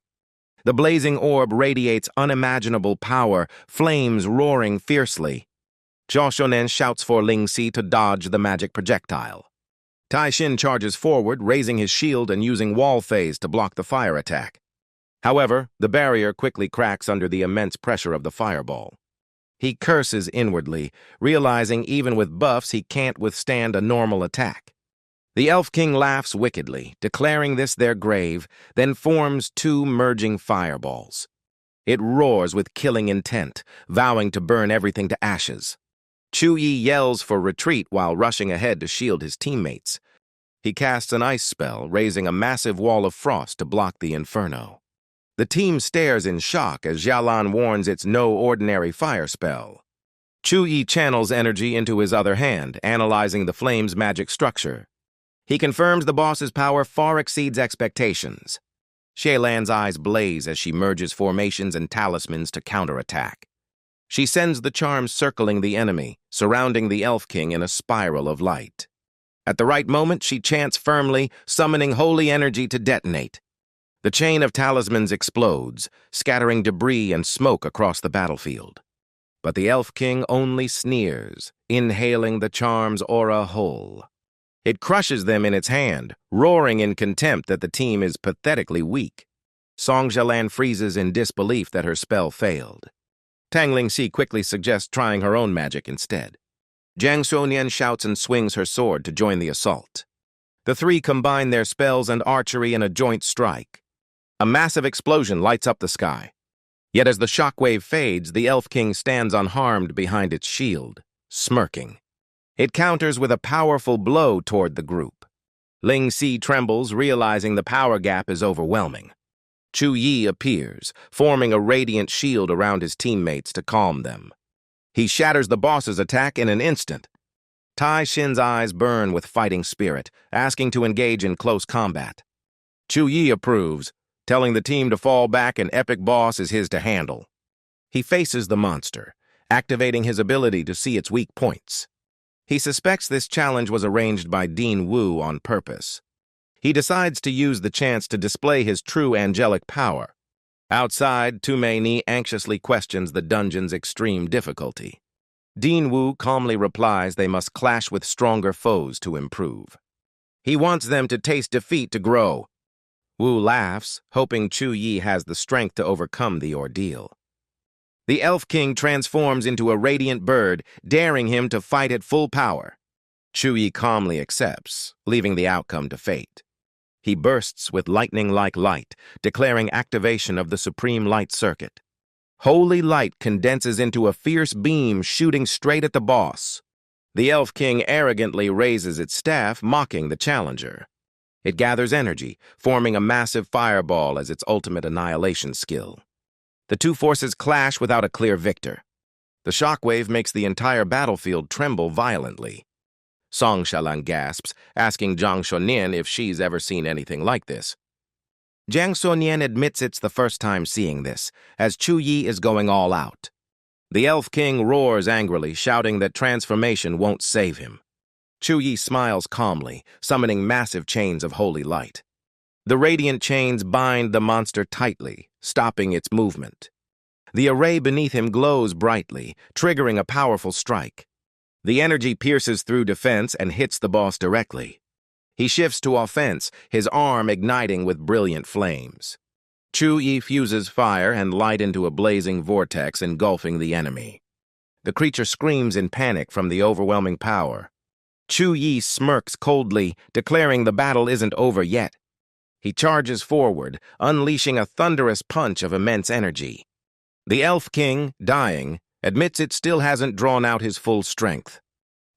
The blazing orb radiates unimaginable power, flames roaring fiercely. Zhao Shonen shouts for Ling Xi to dodge the magic projectile. Tai Xin charges forward, raising his shield and using wall phase to block the fire attack. However, the barrier quickly cracks under the immense pressure of the fireball. He curses inwardly, realizing even with buffs he can't withstand a normal attack. The Elf King laughs wickedly, declaring this their grave, then forms 2 merging fireballs. It roars with killing intent, vowing to burn everything to ashes. Chu Yi yells for retreat while rushing ahead to shield his teammates. He casts an ice spell, raising a massive wall of frost to block the inferno. The team stares in shock as Shaolan warns it's no ordinary fire spell. Chu Yi channels energy into his other hand, analyzing the flame's magic structure. He confirms the boss's power far exceeds expectations. Shaolan's eyes blaze as she merges formations and talismans to counterattack. She sends the charms circling the enemy, surrounding the Elf King in a spiral of light. At the right moment, she chants firmly, summoning holy energy to detonate. The chain of talismans explodes, scattering debris and smoke across the battlefield. But the Elf King only sneers, inhaling the charm's aura whole. It crushes them in its hand, roaring in contempt that the team is pathetically weak. Shaolan freezes in disbelief that her spell failed. Tang Lingxi quickly suggests trying her own magic instead. Jiang Shonian shouts and swings her sword to join the assault. The three combine their spells and archery in a joint strike. A massive explosion lights up the sky. Yet as the shockwave fades, the Elf King stands unharmed behind its shield, smirking. It counters with a powerful blow toward the group. Ling Si trembles, realizing the power gap is overwhelming. Chu Yi appears, forming a radiant shield around his teammates to calm them. He shatters the boss's attack in an instant. Tai Shin's eyes burn with fighting spirit, asking to engage in close combat. Chu Yi approves, telling the team to fall back. An epic boss is his to handle. He faces the monster, activating his ability to see its weak points. He suspects this challenge was arranged by Dean Wu on purpose. He decides to use the chance to display his true angelic power. Outside, Tu Mei anxiously questions the dungeon's extreme difficulty. Dean Wu calmly replies they must clash with stronger foes to improve. He wants them to taste defeat to grow. Wu laughs, hoping Chu Yi has the strength to overcome the ordeal. The Elf King transforms into a radiant bird, daring him to fight at full power. Chu Yi calmly accepts, leaving the outcome to fate. He bursts with lightning-like light, declaring activation of the Supreme Light Circuit. Holy light condenses into a fierce beam shooting straight at the boss. The Elf King arrogantly raises its staff, mocking the challenger. It gathers energy, forming a massive fireball as its ultimate annihilation skill. The two forces clash without a clear victor. The shockwave makes the entire battlefield tremble violently. Shaolan gasps, asking Jiang Shonian if she's ever seen anything like this. Jiang Shonian admits it's the first time seeing this, as Chu Yi is going all out. The Elf King roars angrily, shouting that transformation won't save him. Chu Yi smiles calmly, summoning massive chains of holy light. The radiant chains bind the monster tightly, stopping its movement. The array beneath him glows brightly, triggering a powerful strike. The energy pierces through defense and hits the boss directly. He shifts to offense, his arm igniting with brilliant flames. Chu Yi fuses fire and light into a blazing vortex, engulfing the enemy. The creature screams in panic from the overwhelming power. Chu Yi smirks coldly, declaring the battle isn't over yet. He charges forward, unleashing a thunderous punch of immense energy. The Elf King, dying, admits it still hasn't drawn out his full strength.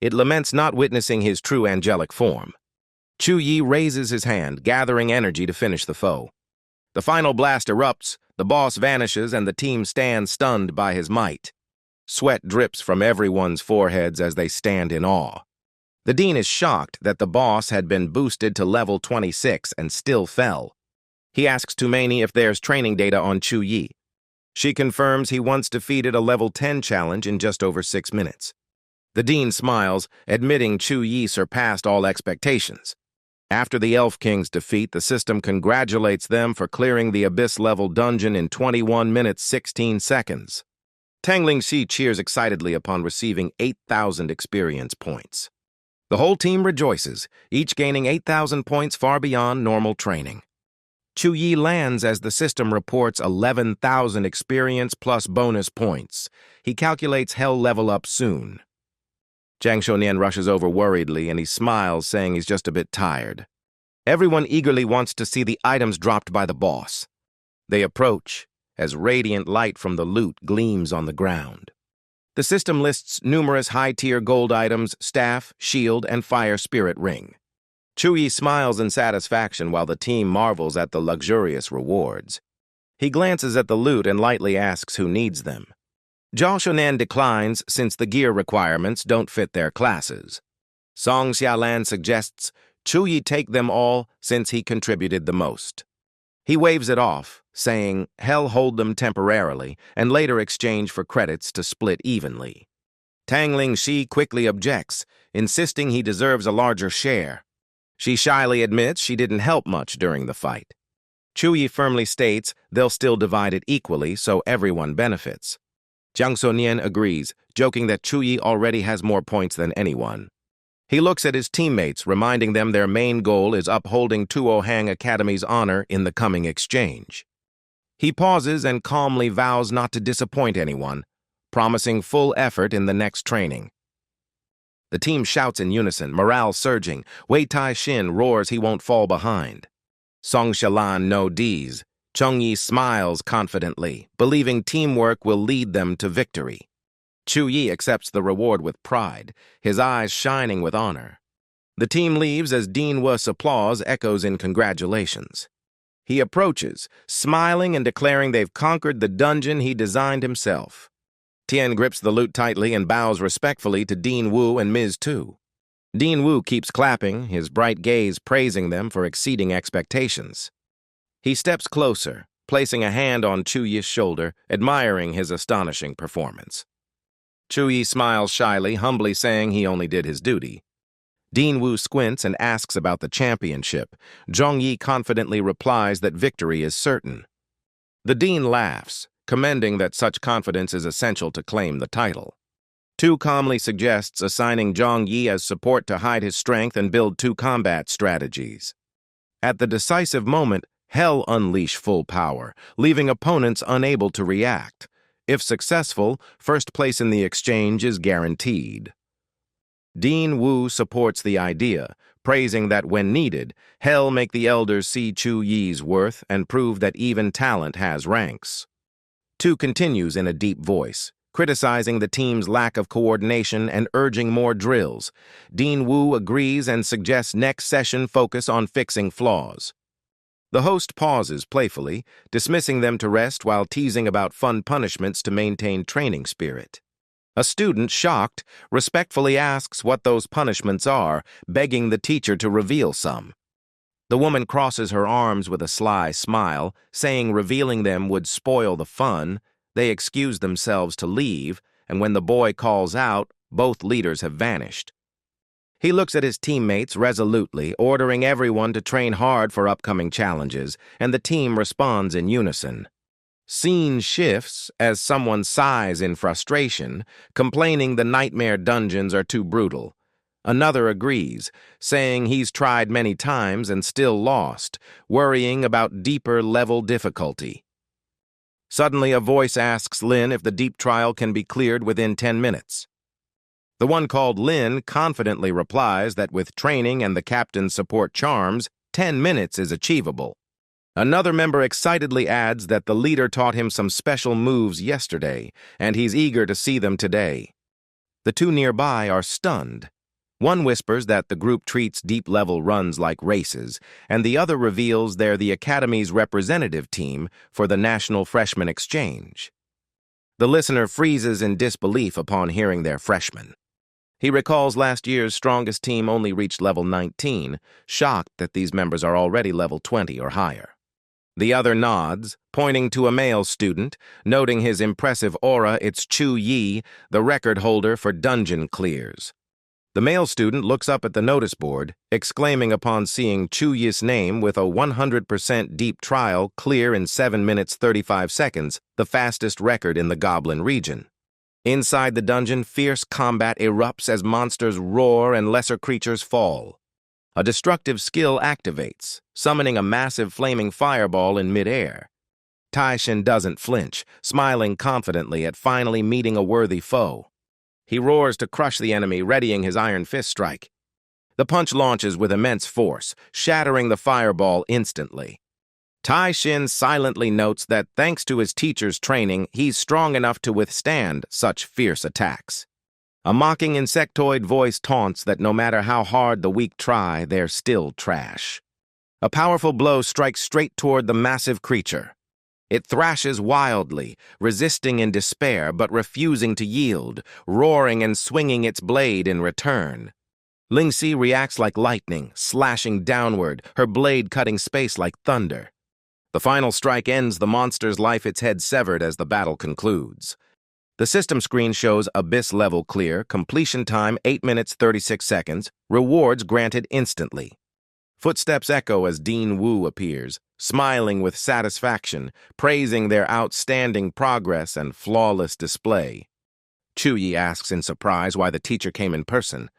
It laments not witnessing his true angelic form. Chu Yi raises his hand, gathering energy to finish the foe. The final blast erupts, the boss vanishes, and the team stands stunned by his might. Sweat drips from everyone's foreheads as they stand in awe. The Dean is shocked that the boss had been boosted to level 26 and still fell. He asks Tu Mei if there's training data on Chu Yi. She confirms he once defeated a level 10 challenge in just over 6 minutes. The Dean smiles, admitting Chu Yi surpassed all expectations. After the Elf King's defeat, the system congratulates them for clearing the Abyss-level dungeon in 21 minutes 16 seconds. Tang Lingxi cheers excitedly upon receiving 8,000 experience points. The whole team rejoices, each gaining 8,000 points far beyond normal training. Chu Yi lands as the system reports 11,000 experience plus bonus points. He calculates he'll level up soon. Jiang Shonian rushes over worriedly, and he smiles, saying he's just a bit tired. Everyone eagerly wants to see the items dropped by the boss. They approach, as radiant light from the loot gleams on the ground. The system lists numerous high-tier gold items, staff, shield, and fire spirit ring. Chu Yi smiles in satisfaction while the team marvels at the luxurious rewards. He glances at the loot and lightly asks who needs them. Jiang Shonian declines since the gear requirements don't fit their classes. Shaolan suggests Chu Yi take them all since he contributed the most. He waves it off, saying he'll hold them temporarily and later exchange for credits to split evenly. Tang Lingxi quickly objects, insisting he deserves a larger share. She shyly admits she didn't help much during the fight. Chu Yi firmly states they'll still divide it equally so everyone benefits. Jiang Shonian agrees, joking that Chu Yi already has more points than anyone. He looks at his teammates, reminding them their main goal is upholding Suhang Academy's honor in the coming exchange. He pauses and calmly vows not to disappoint anyone, promising full effort in the next training. The team shouts in unison, morale surging. Wei Tai Xin roars he won't fall behind. Song Shaolan no D's. Chu Yi smiles confidently, believing teamwork will lead them to victory. Chu Yi accepts the reward with pride, his eyes shining with honor. The team leaves as Dean Wu's applause echoes in congratulations. He approaches, smiling and declaring they've conquered the dungeon he designed himself. Tian grips the loot tightly and bows respectfully to Dean Wu and Ms. Tu. Dean Wu keeps clapping, his bright gaze praising them for exceeding expectations. He steps closer, placing a hand on Chu Yi's shoulder, admiring his astonishing performance. Chu Yi smiles shyly, humbly saying he only did his duty. Dean Wu squints and asks about the championship. Zhong Yi confidently replies that victory is certain. The dean laughs, commending that such confidence is essential to claim the title. Tu calmly suggests assigning Zhong Yi as support to hide his strength and build two combat strategies. At the decisive moment, Hell unleash full power, leaving opponents unable to react. If successful, first place in the exchange is guaranteed. Dean Wu supports the idea, praising that when needed, Hell make the elders see Chu Yi's worth and prove that even talent has ranks. Tu continues in a deep voice, criticizing the team's lack of coordination and urging more drills. Dean Wu agrees and suggests next session focus on fixing flaws. The host pauses playfully, dismissing them to rest while teasing about fun punishments to maintain training spirit. A student, shocked, respectfully asks what those punishments are, begging the teacher to reveal some. The woman crosses her arms with a sly smile, saying revealing them would spoil the fun. They excuse themselves to leave, and when the boy calls out, both leaders have vanished. He looks at his teammates resolutely, ordering everyone to train hard for upcoming challenges, and the team responds in unison. Scene shifts as someone sighs in frustration, complaining the nightmare dungeons are too brutal. Another agrees, saying he's tried many times and still lost, worrying about deeper level difficulty. Suddenly, a voice asks Lin if the deep trial can be cleared within 10 minutes. The one called Lin confidently replies that with training and the captain's support charms, 10 minutes is achievable. Another member excitedly adds that the leader taught him some special moves yesterday, and he's eager to see them today. The two nearby are stunned. One whispers that the group treats deep-level runs like races, and the other reveals they're the Academy's representative team for the National Freshman Exchange. The listener freezes in disbelief upon hearing they're freshmen. He recalls last year's strongest team only reached level 19, shocked that these members are already level 20 or higher. The other nods, pointing to a male student, noting his impressive aura. It's Chu Yi, the record holder for dungeon clears. The male student looks up at the notice board, exclaiming upon seeing Chu Yi's name with a 100% deep trial clear in 7 minutes 35 seconds, the fastest record in the Goblin region. Inside the dungeon, fierce combat erupts as monsters roar and lesser creatures fall. A destructive skill activates, summoning a massive flaming fireball in midair. Tai Xin doesn't flinch, smiling confidently at finally meeting a worthy foe. He roars to crush the enemy, readying his iron fist strike. The punch launches with immense force, shattering the fireball instantly. Tai Xin silently notes that thanks to his teacher's training, he's strong enough to withstand such fierce attacks. A mocking insectoid voice taunts that no matter how hard the weak try, they're still trash. A powerful blow strikes straight toward the massive creature. It thrashes wildly, resisting in despair but refusing to yield, roaring and swinging its blade in return. Lingxi reacts like lightning, slashing downward, her blade cutting space like thunder. The final strike ends the monster's life, its head severed as the battle concludes. The system screen shows Abyss level clear, completion time 8 minutes 36 seconds, rewards granted instantly. Footsteps echo as Dean Wu appears, smiling with satisfaction, praising their outstanding progress and flawless display. Chu Yi asks in surprise why the teacher came in person.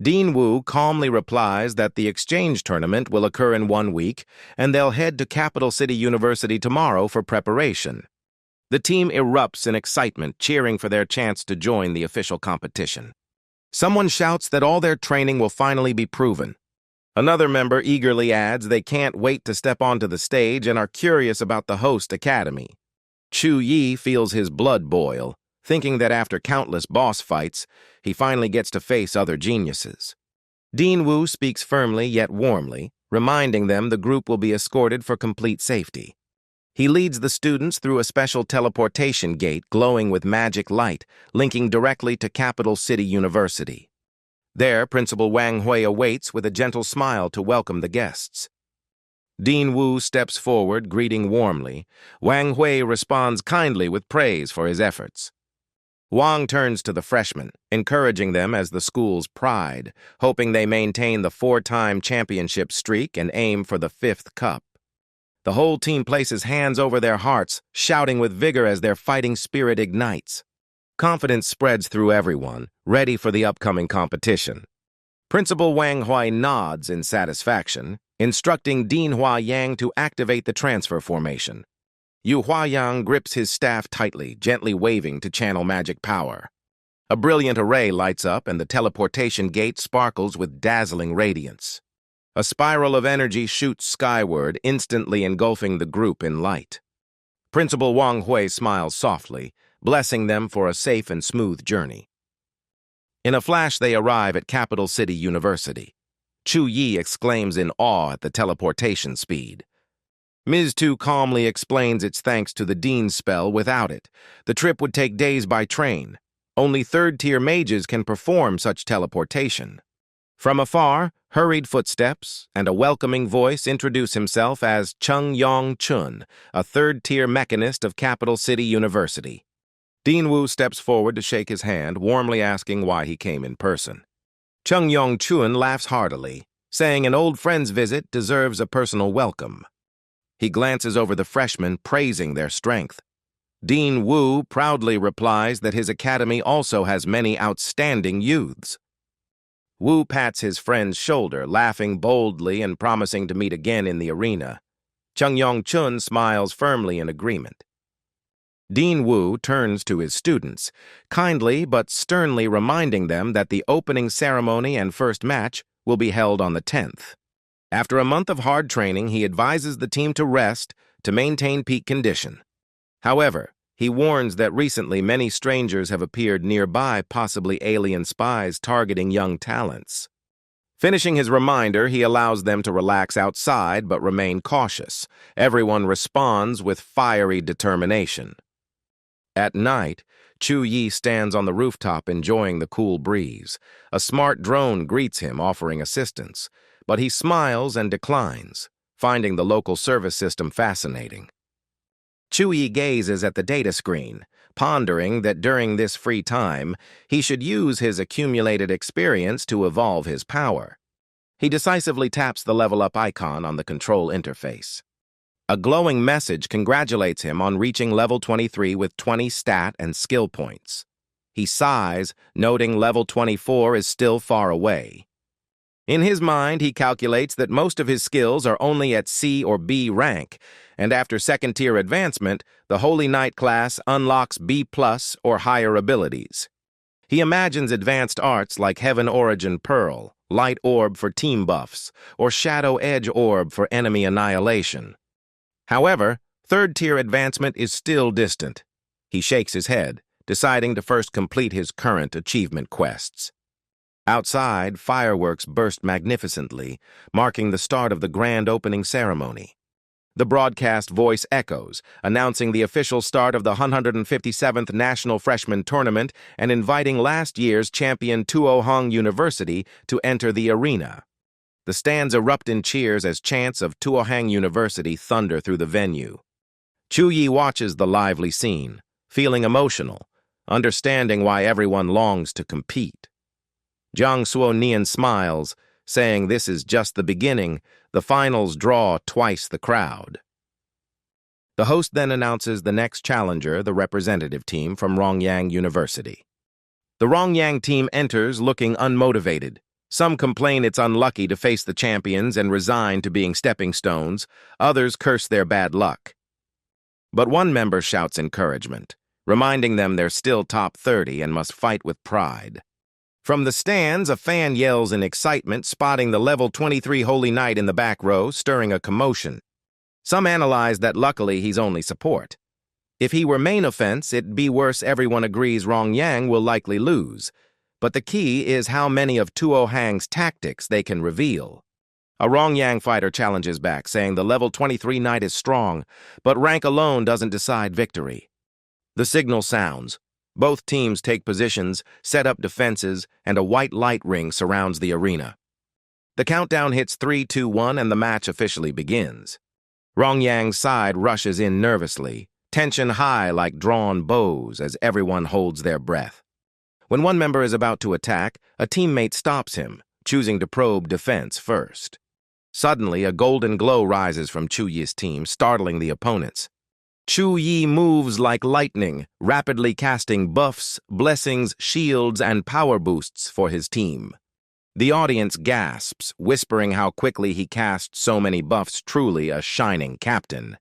Dean Wu calmly replies that the exchange tournament will occur in 1 week, and they'll head to Capital City University tomorrow for preparation. The team erupts in excitement, cheering for their chance to join the official competition. Someone shouts that all their training will finally be proven. Another member eagerly adds they can't wait to step onto the stage and are curious about the host academy. Chu Yi feels his blood boil, thinking that after countless boss fights, he finally gets to face other geniuses. Dean Wu speaks firmly yet warmly, reminding them the group will be escorted for complete safety. He leads the students through a special teleportation gate glowing with magic light, linking directly to Capital City University. There, Principal Wang Hui awaits with a gentle smile to welcome the guests. Dean Wu steps forward, greeting warmly. Wang Hui responds kindly with praise for his efforts. Wang turns to the freshmen, encouraging them as the school's pride, hoping they maintain the 4-time championship streak and aim for the 5th cup. The whole team places hands over their hearts, shouting with vigor as their fighting spirit ignites. Confidence spreads through everyone, ready for the upcoming competition. Principal Wang Hui nods in satisfaction, instructing Dean Huayang to activate the transfer formation. Yu Huayang grips his staff tightly, gently waving to channel magic power. A brilliant array lights up and the teleportation gate sparkles with dazzling radiance. A spiral of energy shoots skyward, instantly engulfing the group in light. Principal Wang Hui smiles softly, blessing them for a safe and smooth journey. In a flash, they arrive at Capital City University. Chu Yi exclaims in awe at the teleportation speed. Ms. Tu calmly explains it's thanks to the Dean's spell. Without it, the trip would take days by train. Only 3rd-tier mages can perform such teleportation. From afar, hurried footsteps and a welcoming voice introduce himself as Chung Yong Chun, a 3rd-tier mechanist of Capital City University. Dean Wu steps forward to shake his hand, warmly asking why he came in person. Chung Yong Chun laughs heartily, saying an old friend's visit deserves a personal welcome. He glances over the freshmen, praising their strength. Dean Wu proudly replies that his academy also has many outstanding youths. Wu pats his friend's shoulder, laughing boldly and promising to meet again in the arena. Chung Yong Chun smiles firmly in agreement. Dean Wu turns to his students, kindly but sternly reminding them that the opening ceremony and first match will be held on the 10th. After a month of hard training, he advises the team to rest to maintain peak condition. However, he warns that recently many strangers have appeared nearby, possibly alien spies targeting young talents. Finishing his reminder, he allows them to relax outside but remain cautious. Everyone responds with fiery determination. At night, Chu Yi stands on the rooftop enjoying the cool breeze. A smart drone greets him, offering assistance, but he smiles and declines, finding the local service system fascinating. Chu Yi gazes at the data screen, pondering that during this free time, he should use his accumulated experience to evolve his power. He decisively taps the level up icon on the control interface. A glowing message congratulates him on reaching level 23 with 20 stat and skill points. He sighs, noting level 24 is still far away. In his mind, he calculates that most of his skills are only at C or B rank, and after 2nd-tier advancement, the Holy Knight class unlocks B+ or higher abilities. He imagines advanced arts like Heaven Origin Pearl, Light Orb for team buffs, or Shadow Edge Orb for enemy annihilation. However, 3rd-tier advancement is still distant. He shakes his head, deciding to first complete his current achievement quests. Outside, fireworks burst magnificently, marking the start of the grand opening ceremony. The broadcast voice echoes, announcing the official start of the 157th National Freshman Tournament and inviting last year's champion Suhang University to enter the arena. The stands erupt in cheers as chants of Suhang University thunder through the venue. Chu Yi watches the lively scene, feeling emotional, understanding why everyone longs to compete. Jiang Suonian smiles, saying this is just the beginning. The finals draw twice the crowd. The host then announces the next challenger, the representative team from Rongyang University. The Rongyang team enters looking unmotivated, Some complain it's unlucky to face the champions and resign to being stepping stones. Others curse their bad luck. But one member shouts encouragement, reminding them they're still top 30 and must fight with pride. From the stands, a fan yells in excitement, spotting the level 23 Holy Knight in the back row, stirring a commotion. Some analyze that luckily he's only support. If he were main offense, it'd be worse. Everyone agrees Rong Yang will likely lose. But the key is how many of Tuo Hang's tactics they can reveal. A Rong Yang fighter challenges back, saying the level 23 Knight is strong, but rank alone doesn't decide victory. The signal sounds. Both teams take positions, set up defenses, and a white light ring surrounds the arena. The countdown hits 3, 2, 1, and the match officially begins. Rong Yang's side rushes in nervously, tension high like drawn bows as everyone holds their breath. When one member is about to attack, a teammate stops him, choosing to probe defense first. Suddenly, a golden glow rises from Chu Yi's team, startling the opponents. Chu Yi moves like lightning, rapidly casting buffs, blessings, shields, and power boosts for his team. The audience gasps, whispering how quickly he cast so many buffs, truly a shining captain.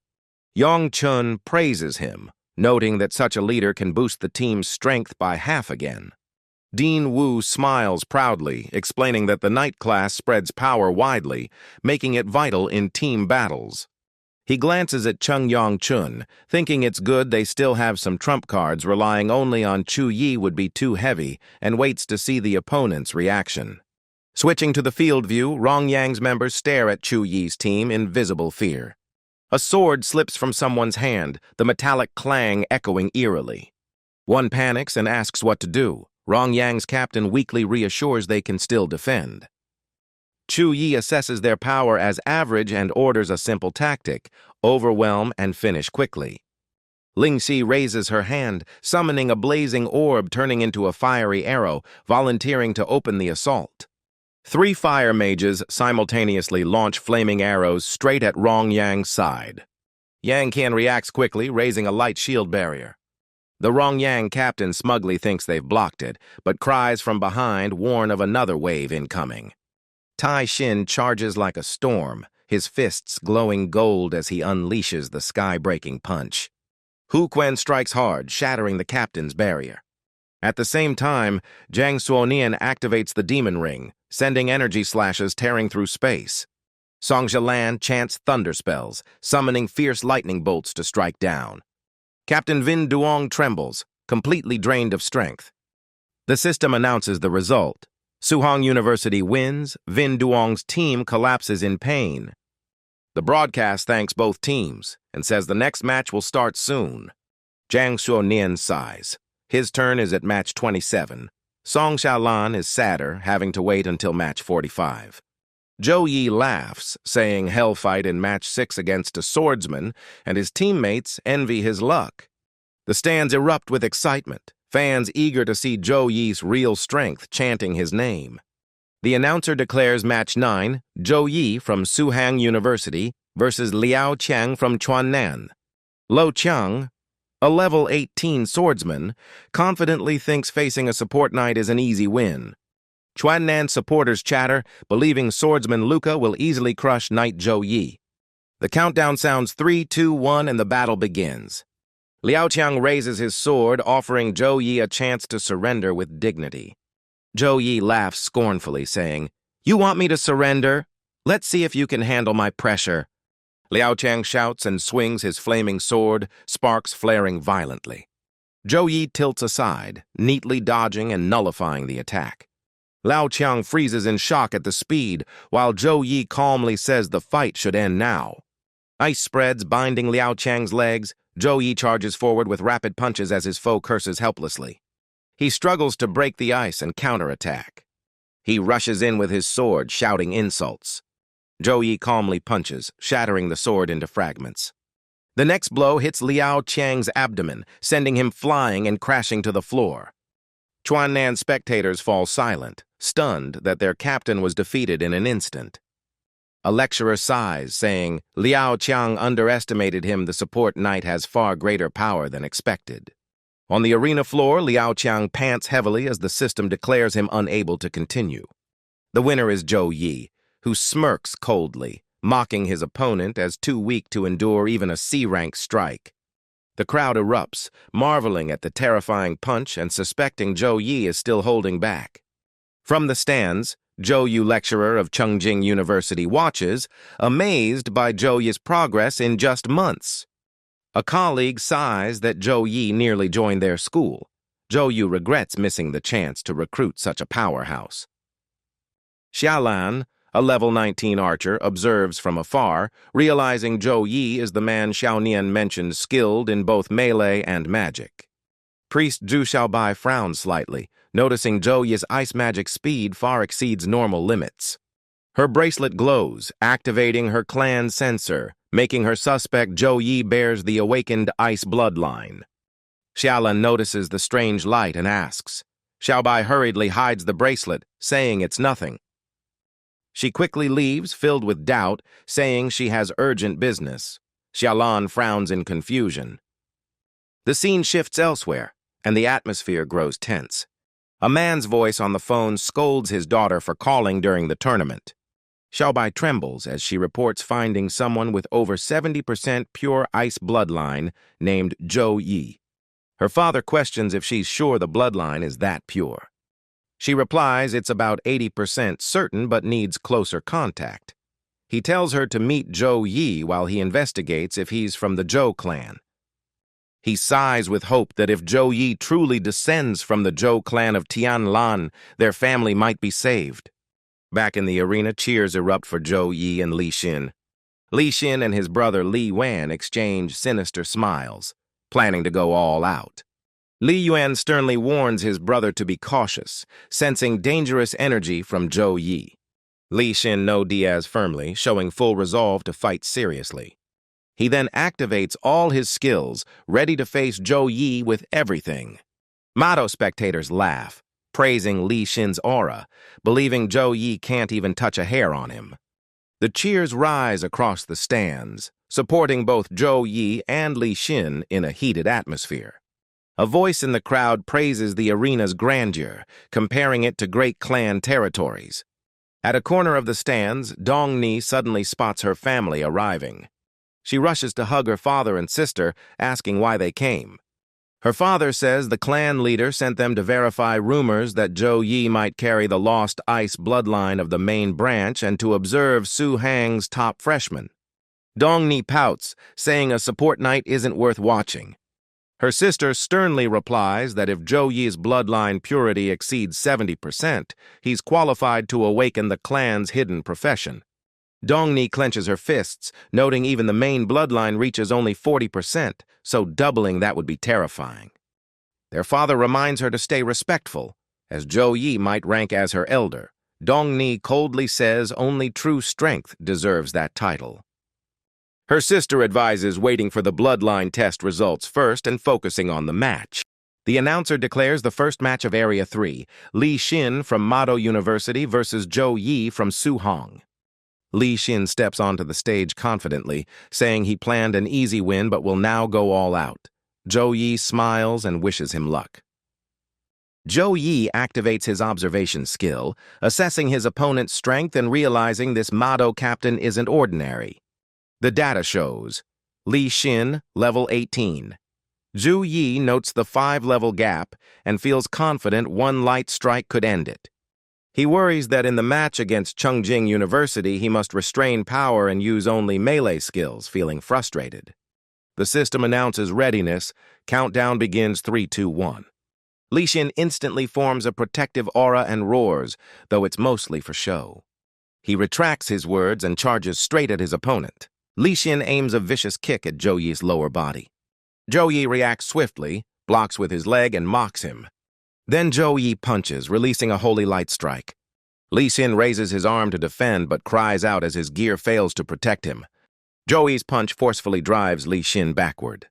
Yong Chun praises him, noting that such a leader can boost the team's strength by half again. Dean Wu smiles proudly, explaining that the Knight class spreads power widely, making it vital in team battles. He glances at Chung Yong Chun, thinking it's good they still have some trump cards. Relying only on Chu Yi would be too heavy, and waits to see the opponent's reaction. Switching to the field view, Rong Yang's members stare at Chu Yi's team in visible fear. A sword slips from someone's hand, the metallic clang echoing eerily. One panics and asks what to do. Rong Yang's captain weakly reassures they can still defend. Chu Yi assesses their power as average and orders a simple tactic: overwhelm and finish quickly. Ling Xi raises her hand, summoning a blazing orb turning into a fiery arrow, volunteering to open the assault. 3 fire mages simultaneously launch flaming arrows straight at Rong Yang's side. Yang Qian reacts quickly, raising a light shield barrier. The Rong Yang captain smugly thinks they've blocked it, but cries from behind warn of another wave incoming. Tai Xin charges like a storm, his fists glowing gold as he unleashes the sky-breaking punch. Hu Quan strikes hard, shattering the captain's barrier. At the same time, Zhang Suonian activates the demon ring, sending energy slashes tearing through space. Song Shaolan chants thunder spells, summoning fierce lightning bolts to strike down. Captain Vin Duong trembles, completely drained of strength. The system announces the result. Suhang University wins, Vin Duong's team collapses in pain. The broadcast thanks both teams and says the next match will start soon. Zhang Suonian sighs. His turn is at match 27. Song Shaolan is sadder, having to wait until match 45. Chu Yi laughs, saying hell fight in match 6 against a swordsman, and his teammates envy his luck. The stands erupt with excitement, fans eager to see Chu Yi's real strength chanting his name. The announcer declares match 9, Chu Yi from Suhang University versus Liao Qiang from Chuannan. Lo Qiang, a level 18 swordsman, confidently thinks facing a support knight is an easy win. Chuannan supporters chatter, believing swordsman Luca will easily crush Knight Chu Yi. The countdown sounds 3, 2, 1, and the battle begins. Liao Qiang raises his sword, offering Chu Yi a chance to surrender with dignity. Chu Yi laughs scornfully, saying, "You want me to surrender? Let's see if you can handle my pressure." Liao Qiang shouts and swings his flaming sword, sparks flaring violently. Chu Yi tilts aside, neatly dodging and nullifying the attack. Liao Qiang freezes in shock at the speed, while Chu Yi calmly says the fight should end now. Ice spreads, binding Liao Qiang's legs. Chu Yi charges forward with rapid punches as his foe curses helplessly. He struggles to break the ice and counterattack. He rushes in with his sword, shouting insults. Chu Yi calmly punches, shattering the sword into fragments. The next blow hits Liao Qiang's abdomen, sending him flying and crashing to the floor. Chuannan spectators fall silent, stunned that their captain was defeated in an instant. A lecturer sighs, saying, Liao Qiang underestimated him. The support knight has far greater power than expected. On the arena floor, Liao Qiang pants heavily as the system declares him unable to continue. The winner is Chu Yi, who smirks coldly, mocking his opponent as too weak to endure even a C-rank strike. The crowd erupts, marveling at the terrifying punch and suspecting Chu Yi is still holding back. From the stands, Chu Yu, lecturer of Chengjing University, watches, amazed by Chu Yi's progress in just months. A colleague sighs that Chu Yi nearly joined their school. Chu Yu regrets missing the chance to recruit such a powerhouse. Shaolan, a level 19 archer, observes from afar, realizing Chu Yi is the man Xiaonian mentioned skilled in both melee and magic. Priest Zhu Xiaobai frowns slightly, noticing Chu Yi's ice magic speed far exceeds normal limits. Her bracelet glows, activating her clan sensor, making her suspect Chu Yi bears the awakened ice bloodline. Shaolan notices the strange light and asks. Xiaobai hurriedly hides the bracelet, saying it's nothing. She quickly leaves, filled with doubt, saying she has urgent business. Shaolan frowns in confusion. The scene shifts elsewhere, and the atmosphere grows tense. A man's voice on the phone scolds his daughter for calling during the tournament. Xiaobai trembles as she reports finding someone with over 70% pure ice bloodline named Chu Yi. Her father questions if she's sure the bloodline is that pure. She replies it's about 80% certain but needs closer contact. He tells her to meet Chu Yi while he investigates if he's from the Zhou clan. He sighs with hope that if Chu Yi truly descends from the Zhou clan of Tianlan, their family might be saved. Back in the arena, cheers erupt for Chu Yi and Li Xin. Li Xin and his brother Li Yuan exchange sinister smiles, planning to go all out. Li Yuan sternly warns his brother to be cautious, sensing dangerous energy from Chu Yi. Li Xin no Diaz firmly, showing full resolve to fight seriously. He then activates all his skills, ready to face Chu Yi with everything. Mado spectators laugh, praising Li Xin's aura, believing Chu Yi can't even touch a hair on him. The cheers rise across the stands, supporting both Chu Yi and Li Xin in a heated atmosphere. A voice in the crowd praises the arena's grandeur, comparing it to great clan territories. At a corner of the stands, Dongni suddenly spots her family arriving. She rushes to hug her father and sister, asking why they came. Her father says the clan leader sent them to verify rumors that Chu Yi might carry the lost ice bloodline of the main branch and to observe Suhang's top freshman. Dongni pouts, saying a support night isn't worth watching. Her sister sternly replies that if Chu Yi's bloodline purity exceeds 70%, he's qualified to awaken the clan's hidden profession. Dongni clenches her fists, noting even the main bloodline reaches only 40%, so doubling that would be terrifying. Their father reminds her to stay respectful, as Chu Yi might rank as her elder. Dongni coldly says only true strength deserves that title. Her sister advises waiting for the bloodline test results first and focusing on the match. The announcer declares the first match of Area 3, Li Xin from Mado University versus Chu Yi from Suhang. Li Xin steps onto the stage confidently, saying he planned an easy win but will now go all out. Chu Yi smiles and wishes him luck. Chu Yi activates his observation skill, assessing his opponent's strength and realizing this Mado captain isn't ordinary. The data shows Li Xin, level 18. Chu Yi notes the 5-level gap and feels confident one light strike could end it. He worries that in the match against Chengjing University, he must restrain power and use only melee skills, feeling frustrated. The system announces readiness. Countdown begins 3, 2, 1. Li Xin instantly forms a protective aura and roars, though it's mostly for show. He retracts his words and charges straight at his opponent. Li Xin aims a vicious kick at Chu Yi's lower body. Chu Yi reacts swiftly, blocks with his leg, and mocks him. Then Chu Yi punches, releasing a holy light strike. Li Xin raises his arm to defend but cries out as his gear fails to protect him. Chu Yi's punch forcefully drives Li Xin backward.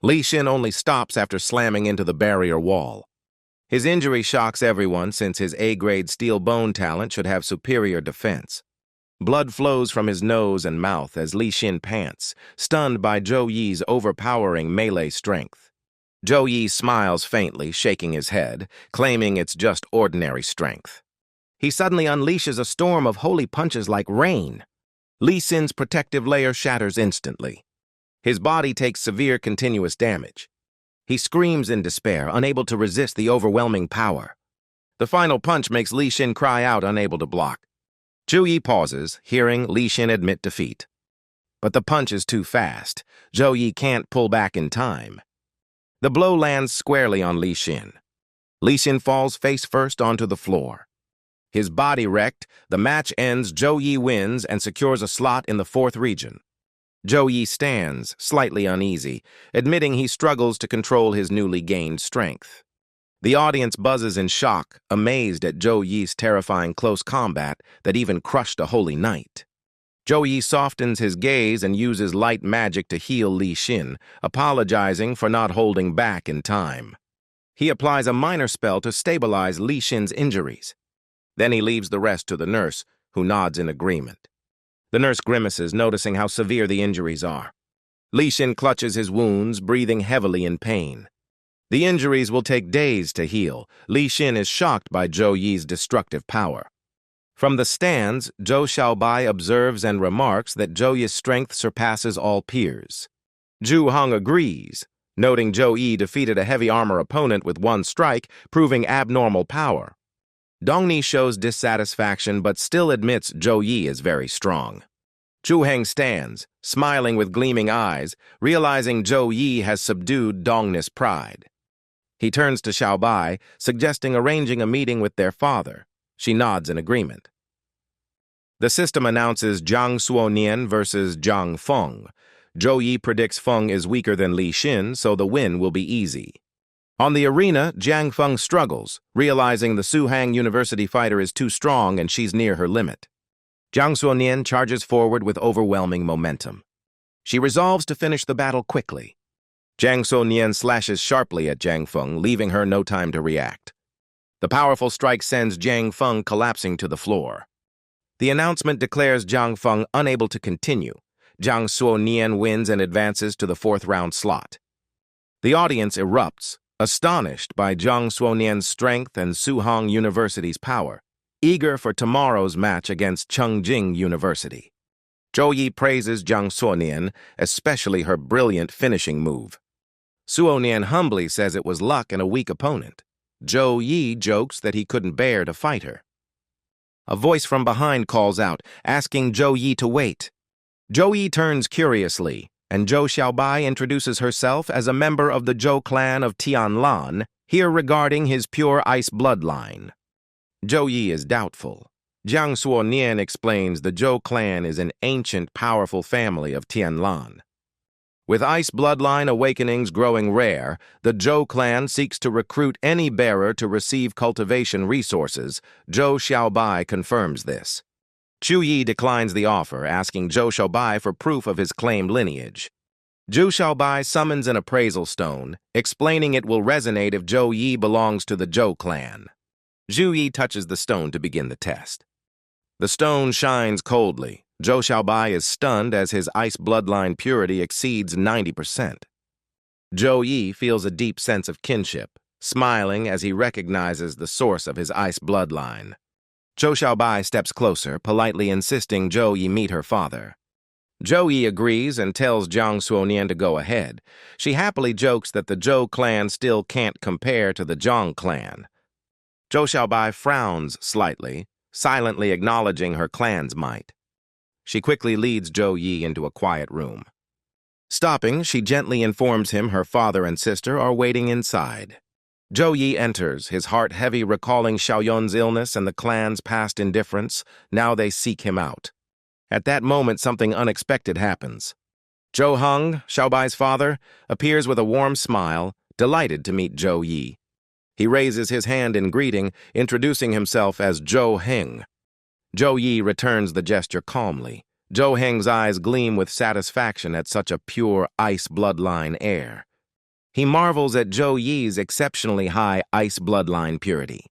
Li Xin only stops after slamming into the barrier wall. His injury shocks everyone since his A-grade steel bone talent should have superior defense. Blood flows from his nose and mouth as Li Xin pants, stunned by Chu Yi's overpowering melee strength. Chu Yi smiles faintly, shaking his head, claiming it's just ordinary strength. He suddenly unleashes a storm of holy punches like rain. Li Xin's protective layer shatters instantly. His body takes severe continuous damage. He screams in despair, unable to resist the overwhelming power. The final punch makes Li Xin cry out, unable to block. Chu Yi pauses, hearing Li Xin admit defeat. But the punch is too fast. Chu Yi can't pull back in time. The blow lands squarely on Li Xin. Li Xin falls face first onto the floor. His body wrecked, the match ends, Chu Yi wins and secures a slot in the 4th region. Chu Yi stands, slightly uneasy, admitting he struggles to control his newly gained strength. The audience buzzes in shock, amazed at Chu Yi's terrifying close combat that even crushed a holy knight. Chu Yi softens his gaze and uses light magic to heal Li Xin, apologizing for not holding back in time. He applies a minor spell to stabilize Li Xin's injuries. Then he leaves the rest to the nurse, who nods in agreement. The nurse grimaces, noticing how severe the injuries are. Li Xin clutches his wounds, breathing heavily in pain. The injuries will take days to heal. Li Xin is shocked by Chu Yi's destructive power. From the stands, Zhou Xiaobai observes and remarks that Chu Yi's strength surpasses all peers. Suhang agrees, noting Chu Yi defeated a heavy armor opponent with one strike, proving abnormal power. Dongni shows dissatisfaction but still admits Chu Yi is very strong. Suhang stands, smiling with gleaming eyes, realizing Chu Yi has subdued Dongni's pride. He turns to Xiaobai, suggesting arranging a meeting with their father. She nods in agreement. The system announces Jiang Suonian versus Jiang Feng. Chu Yi predicts Feng is weaker than Li Xin, so the win will be easy. On the arena, Jiang Feng struggles, realizing the Suhang University fighter is too strong and she's near her limit. Jiang Suonian charges forward with overwhelming momentum. She resolves to finish the battle quickly. Jiang Suonian slashes sharply at Jiang Feng, leaving her no time to react. The powerful strike sends Jiang Feng collapsing to the floor. The announcement declares Jiang Feng unable to continue. Jiang Suonian wins and advances to the 4th round slot. The audience erupts, astonished by Jiang Suonian's strength and Suhang University's power, eager for tomorrow's match against Chengjing University. Chu Yi praises Jiang Suonian, especially her brilliant finishing move. Suonian humbly says it was luck and a weak opponent. Chu Yi jokes that he couldn't bear to fight her. A voice from behind calls out, asking Chu Yi to wait. Chu Yi turns curiously, and Zhou Xiaobai introduces herself as a member of the Zhou clan of Tianlan, here regarding his pure ice bloodline. Chu Yi is doubtful. Jiang Suonian explains the Zhou clan is an ancient, powerful family of Tianlan. With ice bloodline awakenings growing rare, the Zhou clan seeks to recruit any bearer to receive cultivation resources. Zhou Xiaobai confirms this. Chu Yi declines the offer, asking Zhou Xiaobai for proof of his claimed lineage. Zhou Xiaobai summons an appraisal stone, explaining it will resonate if Chu Yi belongs to the Zhou clan. Chu Yi touches the stone to begin the test. The stone shines coldly. Zhou Xiaobai is stunned as his ice bloodline purity exceeds 90%. Chu Yi feels a deep sense of kinship, smiling as he recognizes the source of his ice bloodline. Zhou Xiaobai steps closer, politely insisting Chu Yi meet her father. Chu Yi agrees and tells Jiang Suonian to go ahead. She happily jokes that the Zhou clan still can't compare to the Zhang clan. Zhou Xiaobai frowns slightly, silently acknowledging her clan's might. She quickly leads Chu Yi into a quiet room. Stopping, she gently informs him her father and sister are waiting inside. Chu Yi enters, his heart heavy, recalling Xiaoyun's illness and the clan's past indifference. Now they seek him out. At that moment, something unexpected happens. Zhou Heng, Xiaobai's father, appears with a warm smile, delighted to meet Chu Yi. He raises his hand in greeting, introducing himself as Zhou Heng. Chu Yi returns the gesture calmly. Zhou Heng's eyes gleam with satisfaction at such a pure ice bloodline heir. He marvels at Chu Yi's exceptionally high ice bloodline purity.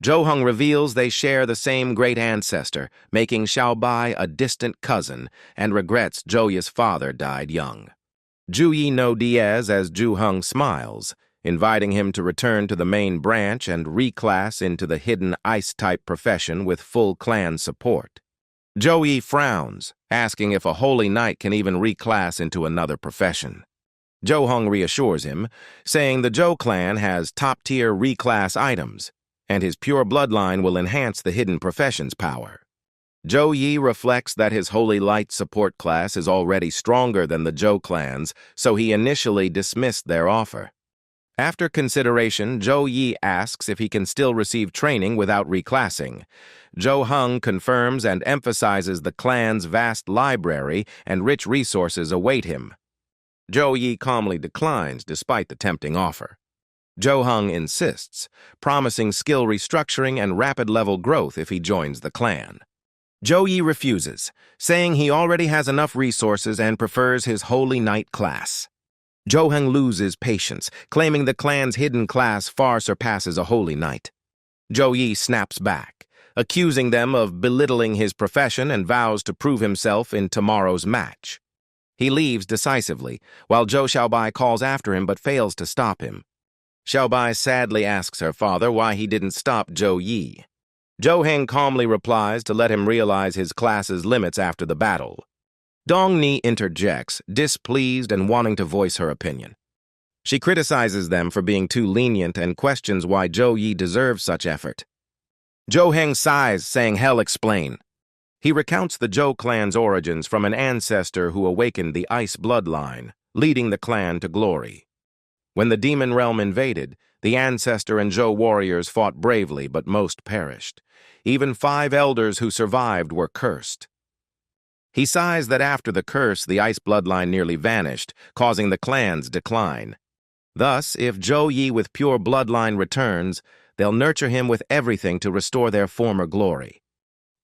Zhou Heng reveals they share the same great ancestor, making Xiaobai a distant cousin, and regrets Zhou Yi's father died young. Chu Yi no Diaz as Zhu Heng smiles. inviting him to return to the main branch and reclass into the hidden ice-type profession with full clan support. Chu Yi frowns, asking if a holy knight can even reclass into another profession. Suhang reassures him, saying the Zhou clan has top-tier reclass items, and his pure bloodline will enhance the hidden profession's power. Chu Yi reflects that his Holy Light support class is already stronger than the Zhou clans, so he initially dismissed their offer. After consideration, Chu Yi asks if he can still receive training without reclassing. Suhang confirms and emphasizes the clan's vast library and rich resources await him. Chu Yi calmly declines despite the tempting offer. Suhang insists, promising skill restructuring and rapid level growth if he joins the clan. Chu Yi refuses, saying he already has enough resources and prefers his Holy Knight class. Suhang loses patience, claiming the clan's hidden class far surpasses a Holy Knight. Chu Yi snaps back, accusing them of belittling his profession and vows to prove himself in tomorrow's match. He leaves decisively, while Zhou Xiaobai calls after him but fails to stop him. Xiaobai sadly asks her father why he didn't stop Chu Yi. Suhang calmly replies to let him realize his class's limits after the battle. Dongni interjects, displeased and wanting to voice her opinion. She criticizes them for being too lenient and questions why Chu Yi deserves such effort. Suhang sighs, saying hell explain. He recounts the Zhou clan's origins from an ancestor who awakened the ice bloodline, leading the clan to glory. When the demon realm invaded, the ancestor and Zhou warriors fought bravely, but most perished. Even 5 elders who survived were cursed. He sighs that after the curse, the ice bloodline nearly vanished, causing the clan's decline. Thus, if Chu Yi with pure bloodline returns, they'll nurture him with everything to restore their former glory.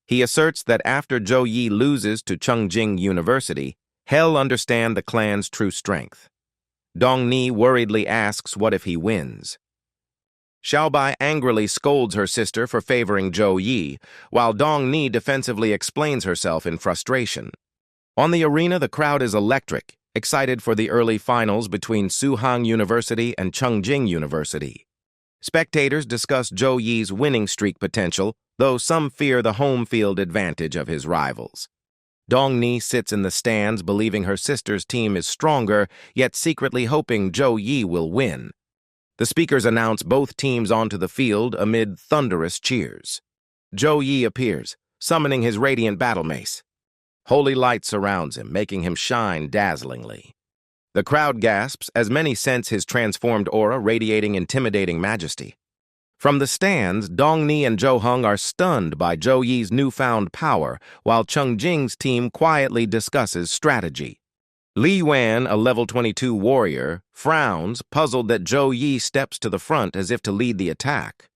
He asserts that after Chu Yi loses to Chengjing University, he'll understand the clan's true strength. Dongni worriedly asks what if he wins. Xiaobai angrily scolds her sister for favoring Chu Yi, while Dongni defensively explains herself in frustration. On the arena, the crowd is electric, excited for the early finals between Suhang University and Chengjing University. Spectators discuss Chu Yi's winning streak potential, though some fear the home field advantage of his rivals. Dongni sits in the stands believing her sister's team is stronger, yet secretly hoping Chu Yi will win. The speakers announce both teams onto the field amid thunderous cheers. Chu Yi appears, summoning his radiant battle mace. Holy light surrounds him, making him shine dazzlingly. The crowd gasps as many sense his transformed aura radiating intimidating majesty. From the stands, Dongni and Suhang are stunned by Chu Yi's newfound power, while Chengjing's team quietly discusses strategy. Li Yuan, a level 22 warrior, frowns, puzzled that Chu Yi steps to the front as if to lead the attack.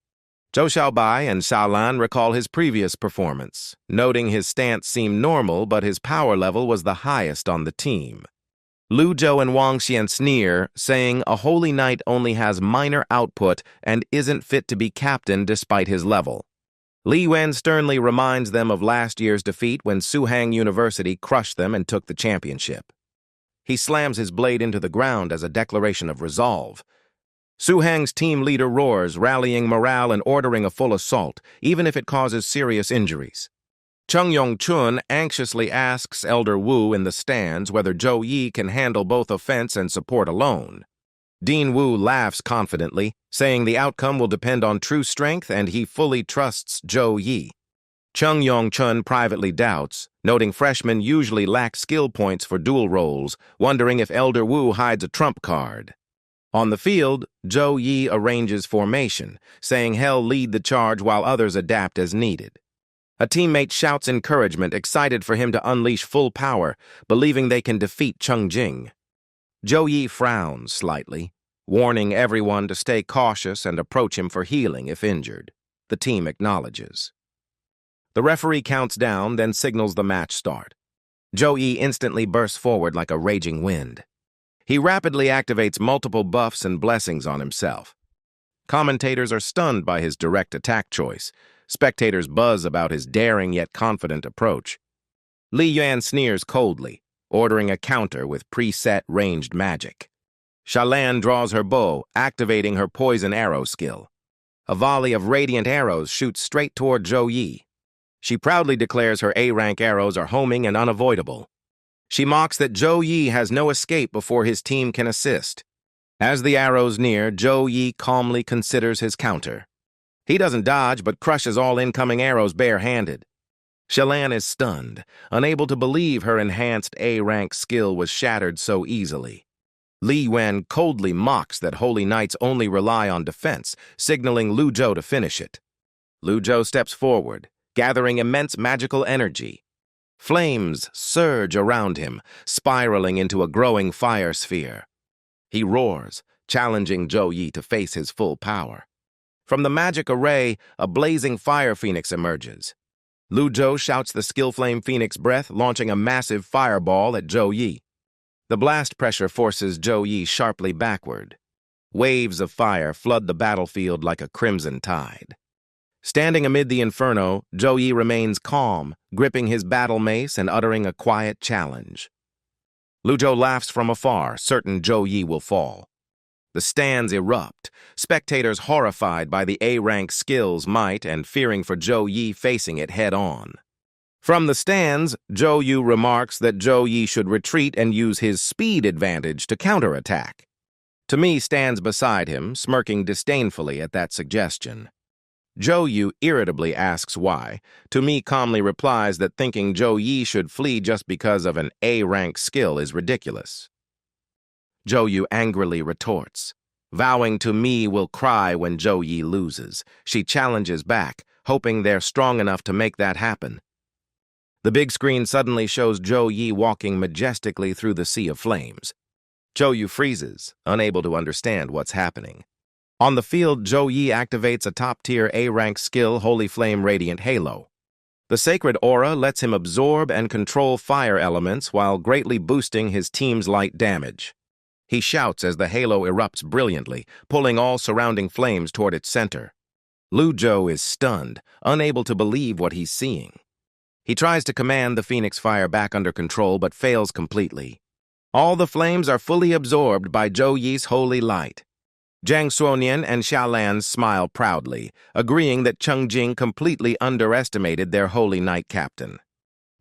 Zhou Xiaobai and Shaolan recall his previous performance, noting his stance seemed normal but his power level was the highest on the team. Lu Zhou and Wang Xian sneer, saying a holy knight only has minor output and isn't fit to be captain despite his level. Li Yuan sternly reminds them of last year's defeat when Suhang University crushed them and took the championship. He slams his blade into the ground as a declaration of resolve. Suhang's team leader roars, rallying morale and ordering a full assault, even if it causes serious injuries. Chung Yongchun anxiously asks Elder Wu in the stands whether Chu Yi can handle both offense and support alone. Dean Wu laughs confidently, saying the outcome will depend on true strength and he fully trusts Chu Yi. Chung Yongchun privately doubts, noting freshmen usually lack skill points for dual roles, wondering if Elder Wu hides a trump card. On the field, Chu Yi arranges formation, saying he'll lead the charge while others adapt as needed. A teammate shouts encouragement, excited for him to unleash full power, believing they can defeat Chengjing. Chu Yi frowns slightly, warning everyone to stay cautious and approach him for healing if injured. The team acknowledges. The referee counts down, then signals the match start. Chu Yi instantly bursts forward like a raging wind. He rapidly activates multiple buffs and blessings on himself. Commentators are stunned by his direct attack choice. Spectators buzz about his daring yet confident approach. Li Yuan sneers coldly, ordering a counter with preset ranged magic. Shaolan draws her bow, activating her poison arrow skill. A volley of radiant arrows shoots straight toward Chu Yi. She proudly declares her A-rank arrows are homing and unavoidable. She mocks that Chu Yi has no escape before his team can assist. As the arrows near, Chu Yi calmly considers his counter. He doesn't dodge, but crushes all incoming arrows bare-handed. Shaolan is stunned, unable to believe her enhanced A-rank skill was shattered so easily. Li Wen coldly mocks that holy knights only rely on defense, signaling Lu Zhou to finish it. Lu Zhou steps forward, gathering immense magical energy. Flames surge around him, spiraling into a growing fire sphere. He roars, challenging Chu Yi to face his full power. From the magic array, a blazing fire phoenix emerges. Lu Zhou shouts the skill flame phoenix breath, launching a massive fireball at Chu Yi. The blast pressure forces Chu Yi sharply backward. Waves of fire flood the battlefield like a crimson tide. Standing amid the inferno, Chu Yi remains calm, gripping his battle mace and uttering a quiet challenge. Lu Zhou laughs from afar, certain Chu Yi will fall. The stands erupt, spectators horrified by the A-rank skill's might and fearing for Chu Yi facing it head-on. From the stands, Chu Yu remarks that Chu Yi should retreat and use his speed advantage to counterattack. Tomi stands beside him, smirking disdainfully at that suggestion. Chu Yu irritably asks why. Tomi calmly replies that thinking Chu Yi should flee just because of an A-rank skill is ridiculous. Chu Yu angrily retorts, vowing Tomi will cry when Chu Yi loses. She challenges back, hoping they're strong enough to make that happen. The big screen suddenly shows Chu Yi walking majestically through the sea of flames. Chu Yu freezes, unable to understand what's happening. On the field, Chu Yi activates a top-tier A-rank skill, Holy Flame Radiant Halo. The sacred aura lets him absorb and control fire elements while greatly boosting his team's light damage. He shouts as the halo erupts brilliantly, pulling all surrounding flames toward its center. Lu Zhou is stunned, unable to believe what he's seeing. He tries to command the Phoenix Fire back under control, but fails completely. All the flames are fully absorbed by Chu Yi's holy light. Zhang Suonian and Shaolan smile proudly, agreeing that Cheng Jing completely underestimated their holy knight captain.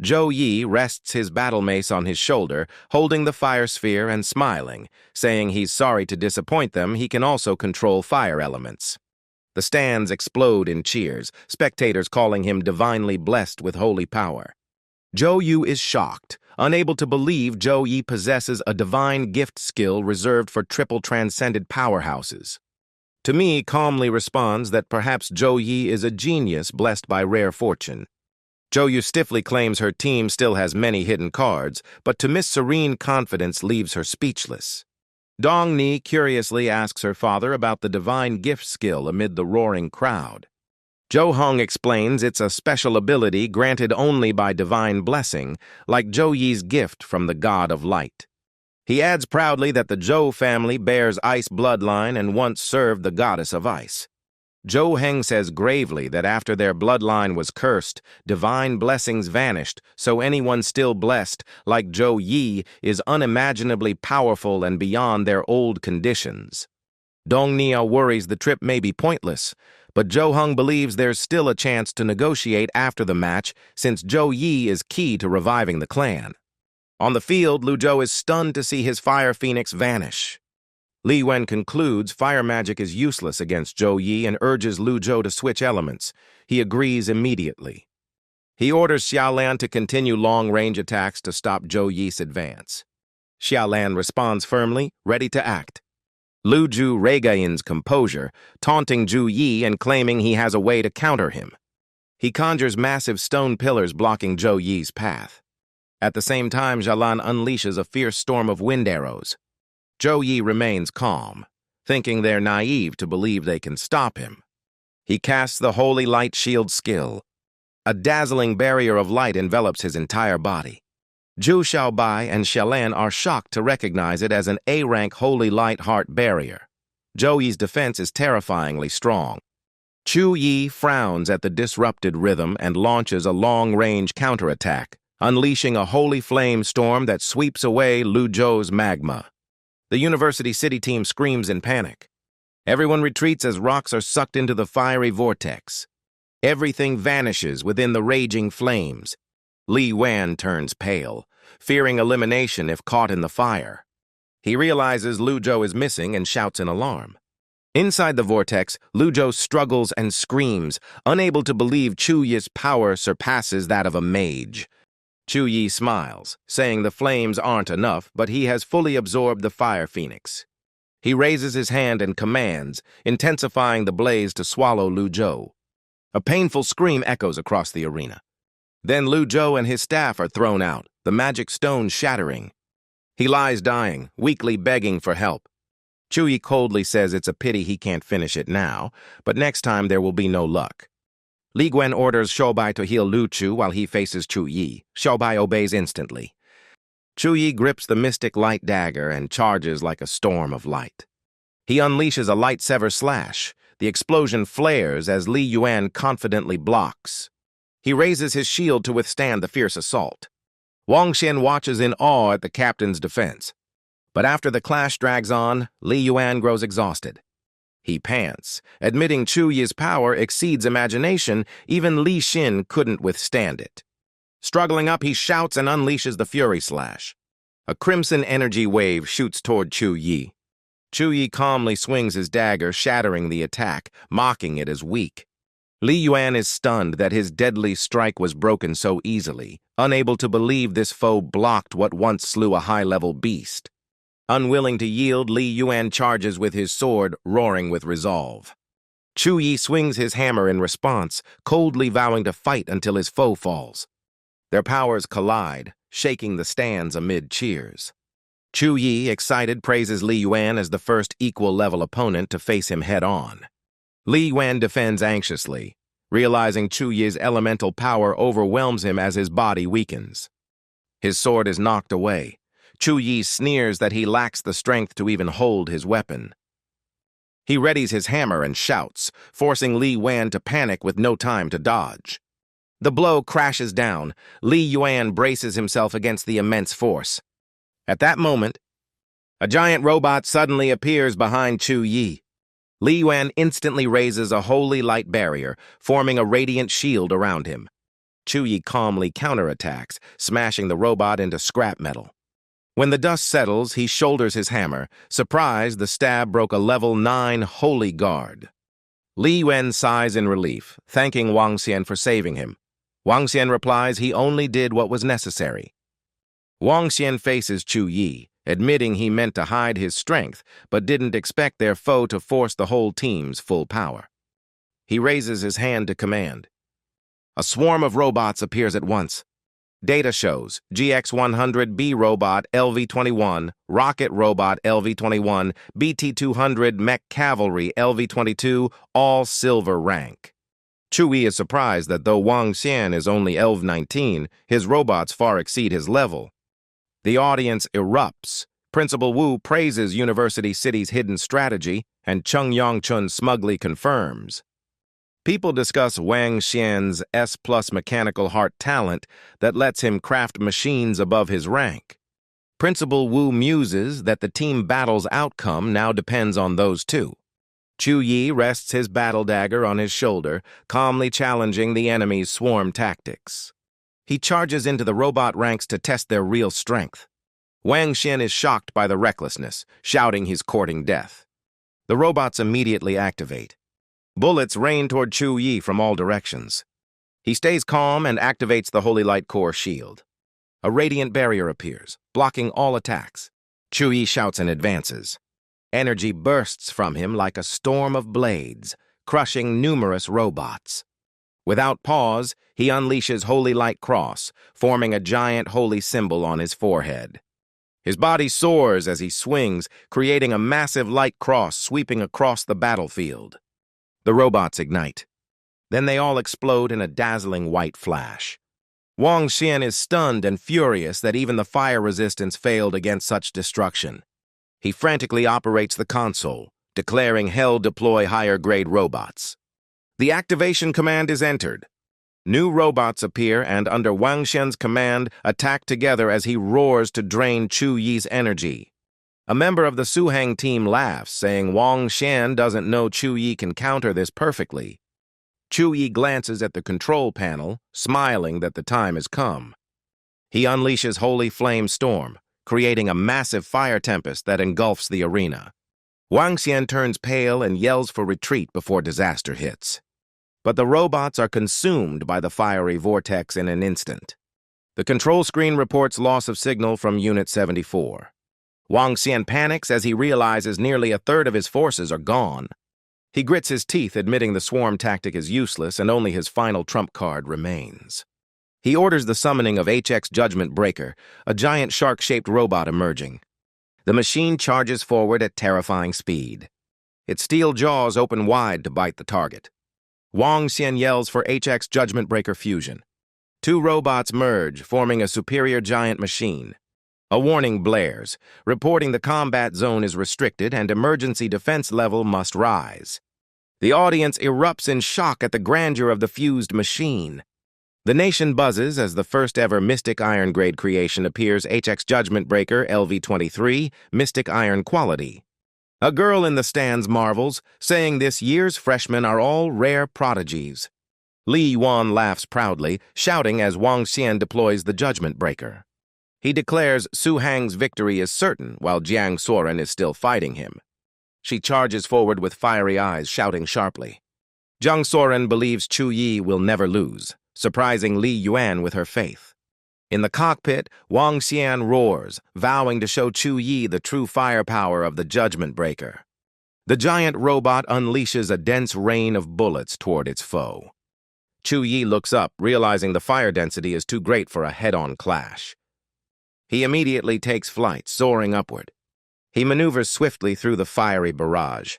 Chu Yi rests his battle mace on his shoulder, holding the fire sphere and smiling, saying he's sorry to disappoint them, he can also control fire elements. The stands explode in cheers, spectators calling him divinely blessed with holy power. Chu Yu is shocked, unable to believe Chu Yi possesses a divine gift skill reserved for triple transcended powerhouses. Tomi calmly responds that perhaps Chu Yi is a genius blessed by rare fortune. Chu Yu stiffly claims her team still has many hidden cards, but Tomi's serene confidence leaves her speechless. Dong Ni curiously asks her father about the divine gift skill amid the roaring crowd. Suhang explains it's a special ability granted only by divine blessing, like Chu Yi's gift from the god of light. He adds proudly that the Zhou family bears ice bloodline and once served the goddess of ice. Suhang says gravely that after their bloodline was cursed, divine blessings vanished, so anyone still blessed, like Chu Yi, is unimaginably powerful and beyond their old conditions. Dong Nia worries the trip may be pointless, but Suhang believes there's still a chance to negotiate after the match since Chu Yi is key to reviving the clan. On the field, Lu Zhou is stunned to see his fire phoenix vanish. Li Wen concludes fire magic is useless against Chu Yi and urges Lu Zhou to switch elements. He agrees immediately. He orders Shaolan to continue long-range attacks to stop Chu Yi's advance. Shaolan responds firmly, ready to act. Lu Zhu regains composure, taunting Chu Yi and claiming he has a way to counter him. He conjures massive stone pillars blocking Chu Yi's path. At the same time, Shaolan unleashes a fierce storm of wind arrows. Chu Yi remains calm, thinking they're naive to believe they can stop him. He casts the Holy Light Shield skill. A dazzling barrier of light envelops his entire body. Zhu Xiaobai and Shaolan are shocked to recognize it as an A-rank Holy Light Heart barrier. Chu Yi's defense is terrifyingly strong. Chu Yi frowns at the disrupted rhythm and launches a long-range counterattack, unleashing a holy flame storm that sweeps away Lu Zhou's magma. The University City team screams in panic. Everyone retreats as rocks are sucked into the fiery vortex. Everything vanishes within the raging flames. Li Yuan turns pale, fearing elimination if caught in the fire. He realizes Lu Zhou is missing and shouts in alarm. Inside the vortex, Lu Zhou struggles and screams, unable to believe Chu Yi's power surpasses that of a mage. Chu Yi smiles, saying the flames aren't enough, but he has fully absorbed the fire phoenix. He raises his hand and commands, intensifying the blaze to swallow Lu Zhou. A painful scream echoes across the arena. Then Lu Zhou and his staff are thrown out, the magic stone shattering. He lies dying, weakly begging for help. Chu Yi coldly says it's a pity he can't finish it now, but next time there will be no luck. Li Guen orders Shoubai to heal Lu Chu while he faces Chu Yi. Shoubai obeys instantly. Chu Yi grips the mystic light dagger and charges like a storm of light. He unleashes a light sever slash. The explosion flares as Li Yuan confidently blocks. He raises his shield to withstand the fierce assault. Wang Xian watches in awe at the captain's defense. But after the clash drags on, Li Yuan grows exhausted. He pants, admitting Chu Yi's power exceeds imagination. Even Li Xin couldn't withstand it. Struggling up, he shouts and unleashes the Fury Slash. A crimson energy wave shoots toward Chu Yi. Chu Yi calmly swings his dagger, shattering the attack, mocking it as weak. Li Yuan is stunned that his deadly strike was broken so easily, unable to believe this foe blocked what once slew a high-level beast. Unwilling to yield, Li Yuan charges with his sword, roaring with resolve. Chu Yi swings his hammer in response, coldly vowing to fight until his foe falls. Their powers collide, shaking the stands amid cheers. Chu Yi, excited, praises Li Yuan as the first equal-level opponent to face him head-on. Li Yuan defends anxiously, realizing Chu Yi's elemental power overwhelms him as his body weakens. His sword is knocked away. Chu Yi sneers that he lacks the strength to even hold his weapon. He readies his hammer and shouts, forcing Li Yuan to panic with no time to dodge. The blow crashes down. Li Yuan braces himself against the immense force. At that moment, a giant robot suddenly appears behind Chu Yi. Li Yuan instantly raises a holy light barrier, forming a radiant shield around him. Chu Yi calmly counterattacks, smashing the robot into scrap metal. When the dust settles, he shoulders his hammer. Surprised, the stab broke a level 9 holy guard. Li Yuan sighs in relief, thanking Wang Xian for saving him. Wang Xian replies he only did what was necessary. Wang Xian faces Chu Yi, admitting he meant to hide his strength, but didn't expect their foe to force the whole team's full power. He raises his hand to command. A swarm of robots appears at once. Data shows GX-100B robot LV-21, rocket robot LV-21, BT-200 mech cavalry LV-22, all silver rank. Chu Yi is surprised that though Wang Xian is only LV-19, his robots far exceed his level. The audience erupts. Principal Wu praises University City's hidden strategy, and Cheng Yongchun smugly confirms. People discuss Wang Xian's S+ mechanical heart talent that lets him craft machines above his rank. Principal Wu muses that the team battle's outcome now depends on those two. Chu Yi rests his battle dagger on his shoulder, calmly challenging the enemy's swarm tactics. He charges into the robot ranks to test their real strength. Wang Xian is shocked by the recklessness, shouting he's courting death. The robots immediately activate. Bullets rain toward Chu Yi from all directions. He stays calm and activates the Holy Light Core shield. A radiant barrier appears, blocking all attacks. Chu Yi shouts and advances. Energy bursts from him like a storm of blades, crushing numerous robots. Without pause, he unleashes Holy Light Cross, forming a giant holy symbol on his forehead. His body soars as he swings, creating a massive light cross sweeping across the battlefield. The robots ignite. Then they all explode in a dazzling white flash. Wang Xian is stunned and furious that even the fire resistance failed against such destruction. He frantically operates the console, declaring Hell deploy higher-grade robots. The activation command is entered. New robots appear and, under Wang Xian's command, attack together as he roars to drain Chu Yi's energy. A member of the Suhang team laughs, saying Wang Xian doesn't know Chu Yi can counter this perfectly. Chu Yi glances at the control panel, smiling that the time has come. He unleashes Holy Flame Storm, creating a massive fire tempest that engulfs the arena. Wang Xian turns pale and yells for retreat before disaster hits. But the robots are consumed by the fiery vortex in an instant. The control screen reports loss of signal from Unit 74. Wang Xian panics as he realizes nearly a third of his forces are gone. He grits his teeth, admitting the swarm tactic is useless and only his final trump card remains. He orders the summoning of HX Judgment Breaker, a giant shark-shaped robot emerging. The machine charges forward at terrifying speed. Its steel jaws open wide to bite the target. Wang Xian yells for HX Judgment Breaker fusion. Two robots merge, forming a superior giant machine. A warning blares, reporting the combat zone is restricted and emergency defense level must rise. The audience erupts in shock at the grandeur of the fused machine. The nation buzzes as the first-ever Mystic Iron grade creation appears, HX Judgment Breaker LV-23, Mystic Iron Quality. A girl in the stands marvels, saying this year's freshmen are all rare prodigies. Li Yuan laughs proudly, shouting as Wang Xian deploys the Judgment Breaker. He declares Suhang's victory is certain while Jiang Soren is still fighting him. She charges forward with fiery eyes, shouting sharply. Jiang Soren believes Chu Yi will never lose, surprising Li Yuan with her faith. In the cockpit, Wang Xian roars, vowing to show Chu Yi the true firepower of the Judgment Breaker. The giant robot unleashes a dense rain of bullets toward its foe. Chu Yi looks up, realizing the fire density is too great for a head-on clash. He immediately takes flight, soaring upward. He maneuvers swiftly through the fiery barrage.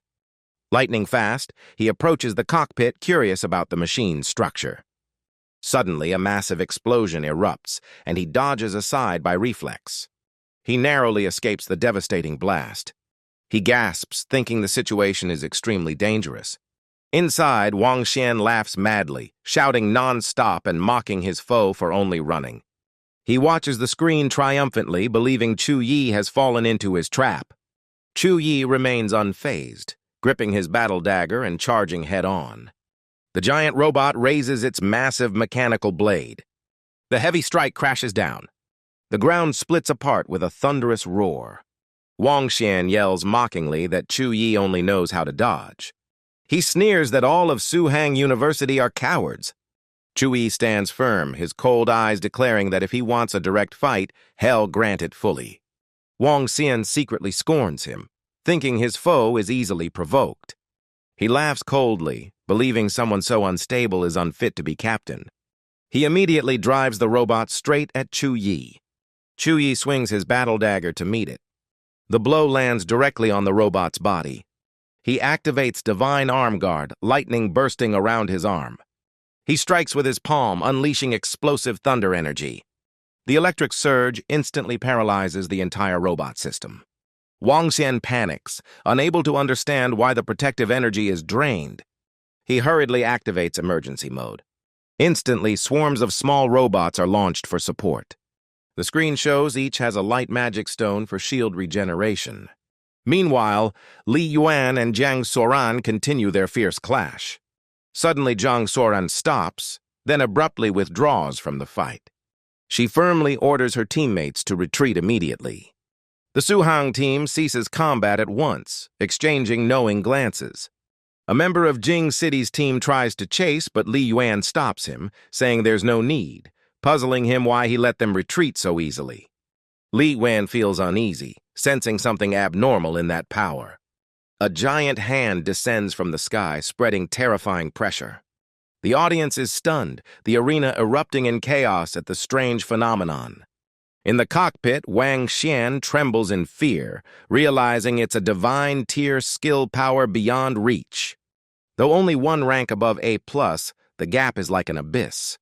Lightning fast, he approaches the cockpit, curious about the machine's structure. Suddenly, a massive explosion erupts, and he dodges aside by reflex. He narrowly escapes the devastating blast. He gasps, thinking the situation is extremely dangerous. Inside, Wang Xian laughs madly, shouting non-stop and mocking his foe for only running. He watches the screen triumphantly, believing Chu Yi has fallen into his trap. Chu Yi remains unfazed, gripping his battle dagger and charging head-on. The giant robot raises its massive mechanical blade. The heavy strike crashes down. The ground splits apart with a thunderous roar. Wang Xian yells mockingly that Chu Yi only knows how to dodge. He sneers that all of Suhang University are cowards. Chu Yi stands firm, his cold eyes declaring that if he wants a direct fight, hell grant it fully. Wang Xian secretly scorns him, thinking his foe is easily provoked. He laughs coldly, believing someone so unstable is unfit to be captain. He immediately drives the robot straight at Chu Yi. Chu Yi swings his battle dagger to meet it. The blow lands directly on the robot's body. He activates Divine Arm Guard, lightning bursting around his arm. He strikes with his palm, unleashing explosive thunder energy. The electric surge instantly paralyzes the entire robot system. Wang Xian panics, unable to understand why the protective energy is drained. He hurriedly activates emergency mode. Instantly, swarms of small robots are launched for support. The screen shows each has a light magic stone for shield regeneration. Meanwhile, Li Yuan and Jiang Soren continue their fierce clash. Suddenly, Jiang Soren stops, then abruptly withdraws from the fight. She firmly orders her teammates to retreat immediately. The Suhang team ceases combat at once, exchanging knowing glances. A member of Jing City's team tries to chase, but Li Yuan stops him, saying there's no need, puzzling him why he let them retreat so easily. Li Yuan feels uneasy, sensing something abnormal in that power. A giant hand descends from the sky, spreading terrifying pressure. The audience is stunned, the arena erupting in chaos at the strange phenomenon. In the cockpit, Wang Xian trembles in fear, realizing it's a divine tier skill power beyond reach. Though only one rank above A+, the gap is like an abyss.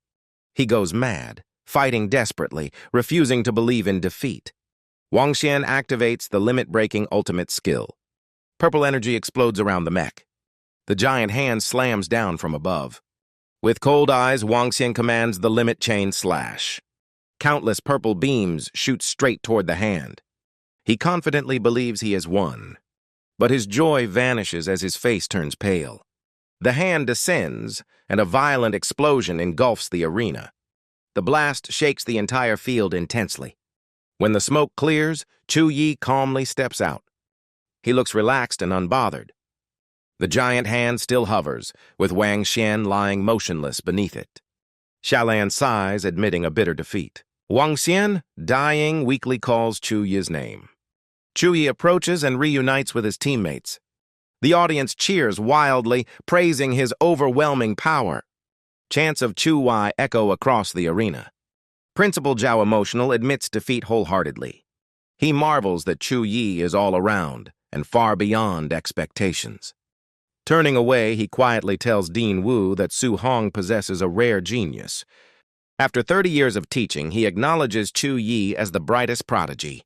He goes mad, fighting desperately, refusing to believe in defeat. Wang Xian activates the limit-breaking ultimate skill. Purple energy explodes around the mech. The giant hand slams down from above. With cold eyes, Wang Xian commands the limit chain slash. Countless purple beams shoot straight toward the hand. He confidently believes he has won, but his joy vanishes as his face turns pale. The hand descends, and a violent explosion engulfs the arena. The blast shakes the entire field intensely. When the smoke clears, Chu Yi calmly steps out. He looks relaxed and unbothered. The giant hand still hovers, with Wang Xian lying motionless beneath it. Shaolan sighs, admitting a bitter defeat. Wang Xian, dying, weakly calls Chu Yi's name. Chu Yi approaches and reunites with his teammates. The audience cheers wildly, praising his overwhelming power. Chants of Chu Yi echo across the arena. Principal Zhao Emotional admits defeat wholeheartedly. He marvels that Chu Yi is all around and far beyond expectations. Turning away, he quietly tells Dean Wu that Suhang possesses a rare genius. After 30 years of teaching, he acknowledges Chu Yi as the brightest prodigy.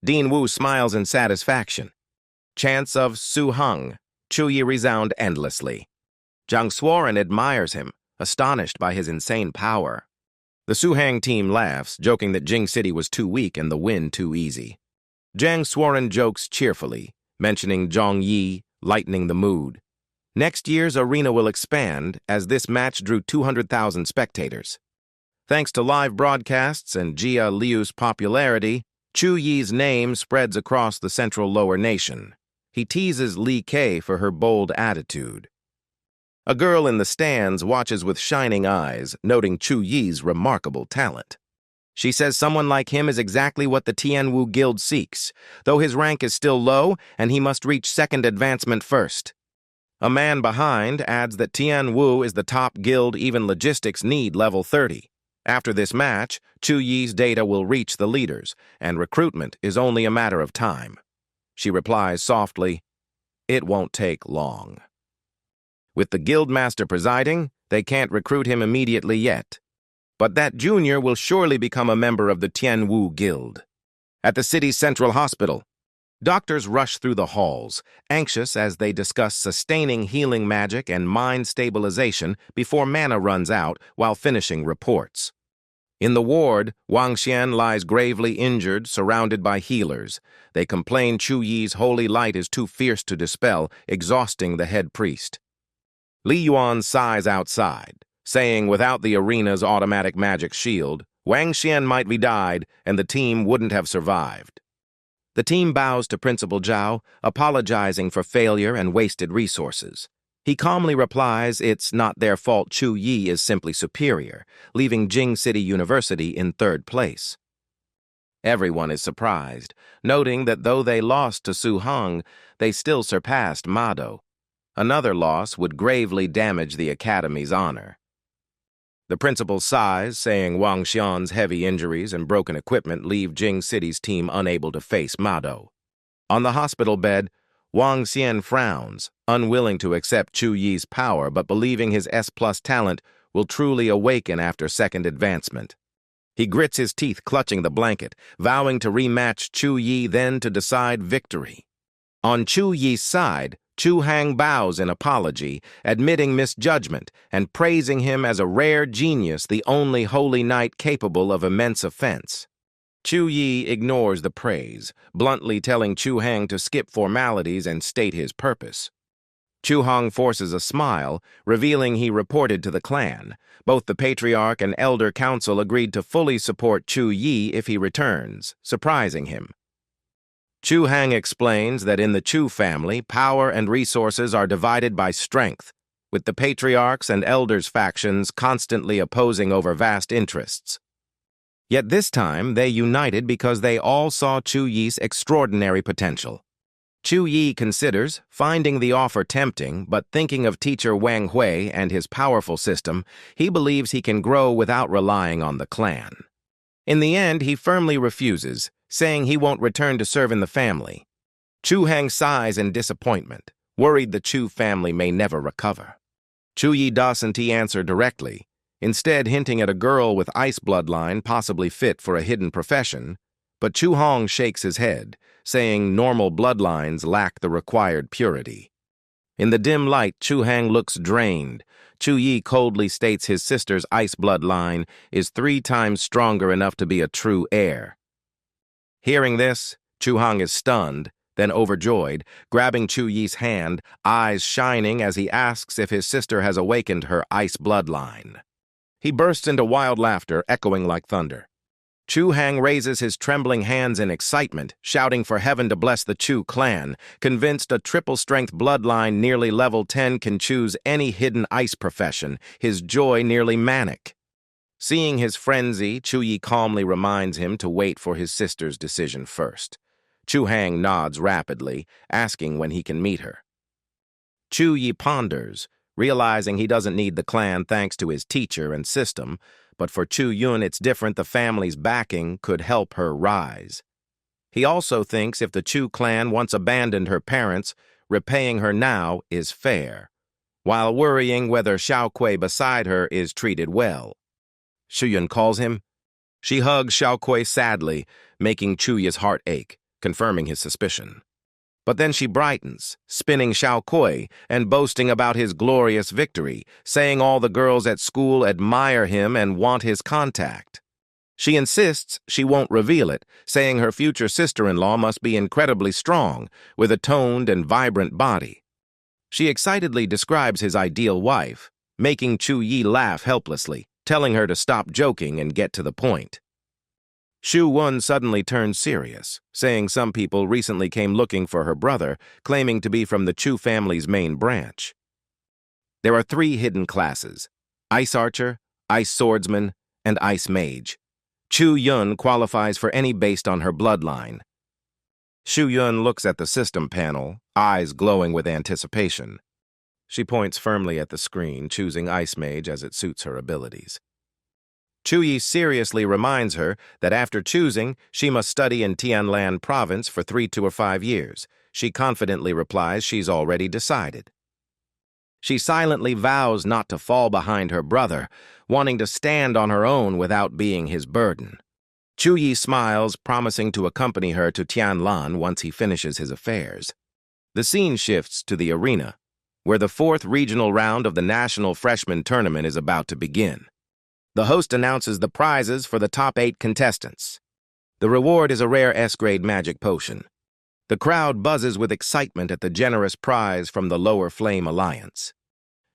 Dean Wu smiles in satisfaction. Chants of Suhang, Chu Yi resound endlessly. Zhang Suoren admires him, astonished by his insane power. The Suhang team laughs, joking that Jing City was too weak and the win too easy. Zhang Suoren jokes cheerfully, mentioning Zhang Yi, lightening the mood. Next year's arena will expand, as this match drew 200,000 spectators. Thanks to live broadcasts and Jia Liu's popularity, Chu Yi's name spreads across the central lower nation. He teases Li Kei for her bold attitude. A girl in the stands watches with shining eyes, noting Chu Yi's remarkable talent. She says someone like him is exactly what the Tianwu Guild seeks, though his rank is still low and he must reach second advancement first. A man behind adds that Tianwu is the top guild even logistics need level 30. After this match, Chu Yi's data will reach the leaders, and recruitment is only a matter of time. She replies softly, "It won't take long." With the guildmaster presiding, they can't recruit him immediately yet. But that junior will surely become a member of the Tianwu Guild. At the city's central hospital, doctors rush through the halls, anxious as they discuss sustaining healing magic and mind stabilization before mana runs out while finishing reports. In the ward, Wang Xian lies gravely injured, surrounded by healers. They complain Chu Yi's holy light is too fierce to dispel, exhausting the head priest. Li Yuan sighs outside, saying without the arena's automatic magic shield, Wang Xian might be died and the team wouldn't have survived. The team bows to Principal Zhao, apologizing for failure and wasted resources. He calmly replies it's not their fault. Chu Yi is simply superior, leaving Jing City University in third place. Everyone is surprised, noting that though they lost to Suhang, they still surpassed Mado. Another loss would gravely damage the academy's honor. The principal sighs, saying Wang Xian's heavy injuries and broken equipment leave Jing City's team unable to face Mado. On the hospital bed, Wang Xian frowns, unwilling to accept Chu Yi's power but believing his S+ talent will truly awaken after second advancement. He grits his teeth, clutching the blanket, vowing to rematch Chu Yi, then to decide victory. On Chu Yi's side, Suhang bows in apology, admitting misjudgment and praising him as a rare genius, the only holy knight capable of immense offense. Chu Yi ignores the praise, bluntly telling Suhang to skip formalities and state his purpose. Suhang forces a smile, revealing he reported to the clan. Both the Patriarch and Elder Council agreed to fully support Chu Yi if he returns, surprising him. Suhang explains that in the Chu family, power and resources are divided by strength, with the Patriarchs and Elders factions constantly opposing over vast interests. Yet this time, they united because they all saw Chu Yi's extraordinary potential. Chu Yi considers finding the offer tempting, but thinking of teacher Wang Hui and his powerful system, he believes he can grow without relying on the clan. In the end, he firmly refuses, saying he won't return to serve in the family. Suhang sighs in disappointment, worried the Chu family may never recover. Chu Yi doesn't answer directly, instead hinting at a girl with ice bloodline possibly fit for a hidden profession, but Suhang shakes his head, saying normal bloodlines lack the required purity. In the dim light, Suhang looks drained. Chu Yi coldly states his sister's ice bloodline is 3 times stronger enough to be a true heir. Hearing this, Suhang is stunned, then overjoyed, grabbing Chu Yi's hand, eyes shining as he asks if his sister has awakened her ice bloodline. He bursts into wild laughter, echoing like thunder. Suhang raises his trembling hands in excitement, shouting for heaven to bless the Chu clan, convinced a triple-strength bloodline nearly level 10 can choose any hidden ice profession, his joy nearly manic. Seeing his frenzy, Chu Yi calmly reminds him to wait for his sister's decision first. Suhang nods rapidly, asking when he can meet her. Chu Yi ponders, realizing he doesn't need the clan thanks to his teacher and system, but for Chu Yun it's different. The family's backing could help her rise. He also thinks if the Chu clan once abandoned her parents, repaying her now is fair, while worrying whether Xiaokui beside her is treated well. Chu Yun calls him. She hugs Xiaokui sadly, making Chu Yi's heart ache, confirming his suspicion. But then she brightens, spinning Xiaokui and boasting about his glorious victory, saying all the girls at school admire him and want his contact. She insists she won't reveal it, saying her future sister-in-law must be incredibly strong, with a toned and vibrant body. She excitedly describes his ideal wife, making Chu Yi laugh helplessly, telling her to stop joking and get to the point. Chu Yun suddenly turns serious, saying some people recently came looking for her brother, claiming to be from the Chu family's main branch. There are 3 hidden classes: Ice Archer, Ice Swordsman, and Ice Mage. Chu Yun qualifies for any based on her bloodline. Chu Yun looks at the system panel, eyes glowing with anticipation. She points firmly at the screen, choosing Ice Mage as it suits her abilities. Chu Yi seriously reminds her that after choosing, she must study in Tianlan province for 3 to 5 years. She confidently replies she's already decided. She silently vows not to fall behind her brother, wanting to stand on her own without being his burden. Chu Yi smiles, promising to accompany her to Tianlan once he finishes his affairs. The scene shifts to the arena, where the 4th regional round of the National Freshman Tournament is about to begin. The host announces the prizes for the top 8 contestants. The reward is a rare S-grade magic potion. The crowd buzzes with excitement at the generous prize from the Lower Flame Alliance.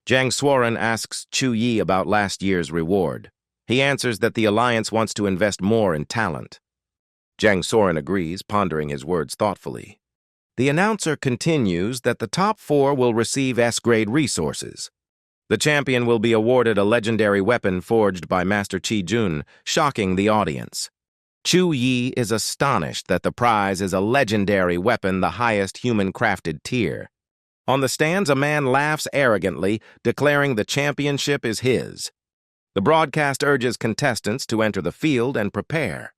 Jiang Suoren asks Chu Yi about last year's reward. He answers that the Alliance wants to invest more in talent. Jiang Suoren agrees, pondering his words thoughtfully. The announcer continues that the top 4 will receive S-grade resources. The champion will be awarded a legendary weapon forged by Master Chi Yun, shocking the audience. Chu Yi is astonished that the prize is a legendary weapon, the highest human-crafted tier. On the stands, a man laughs arrogantly, declaring the championship is his. The broadcast urges contestants to enter the field and prepare.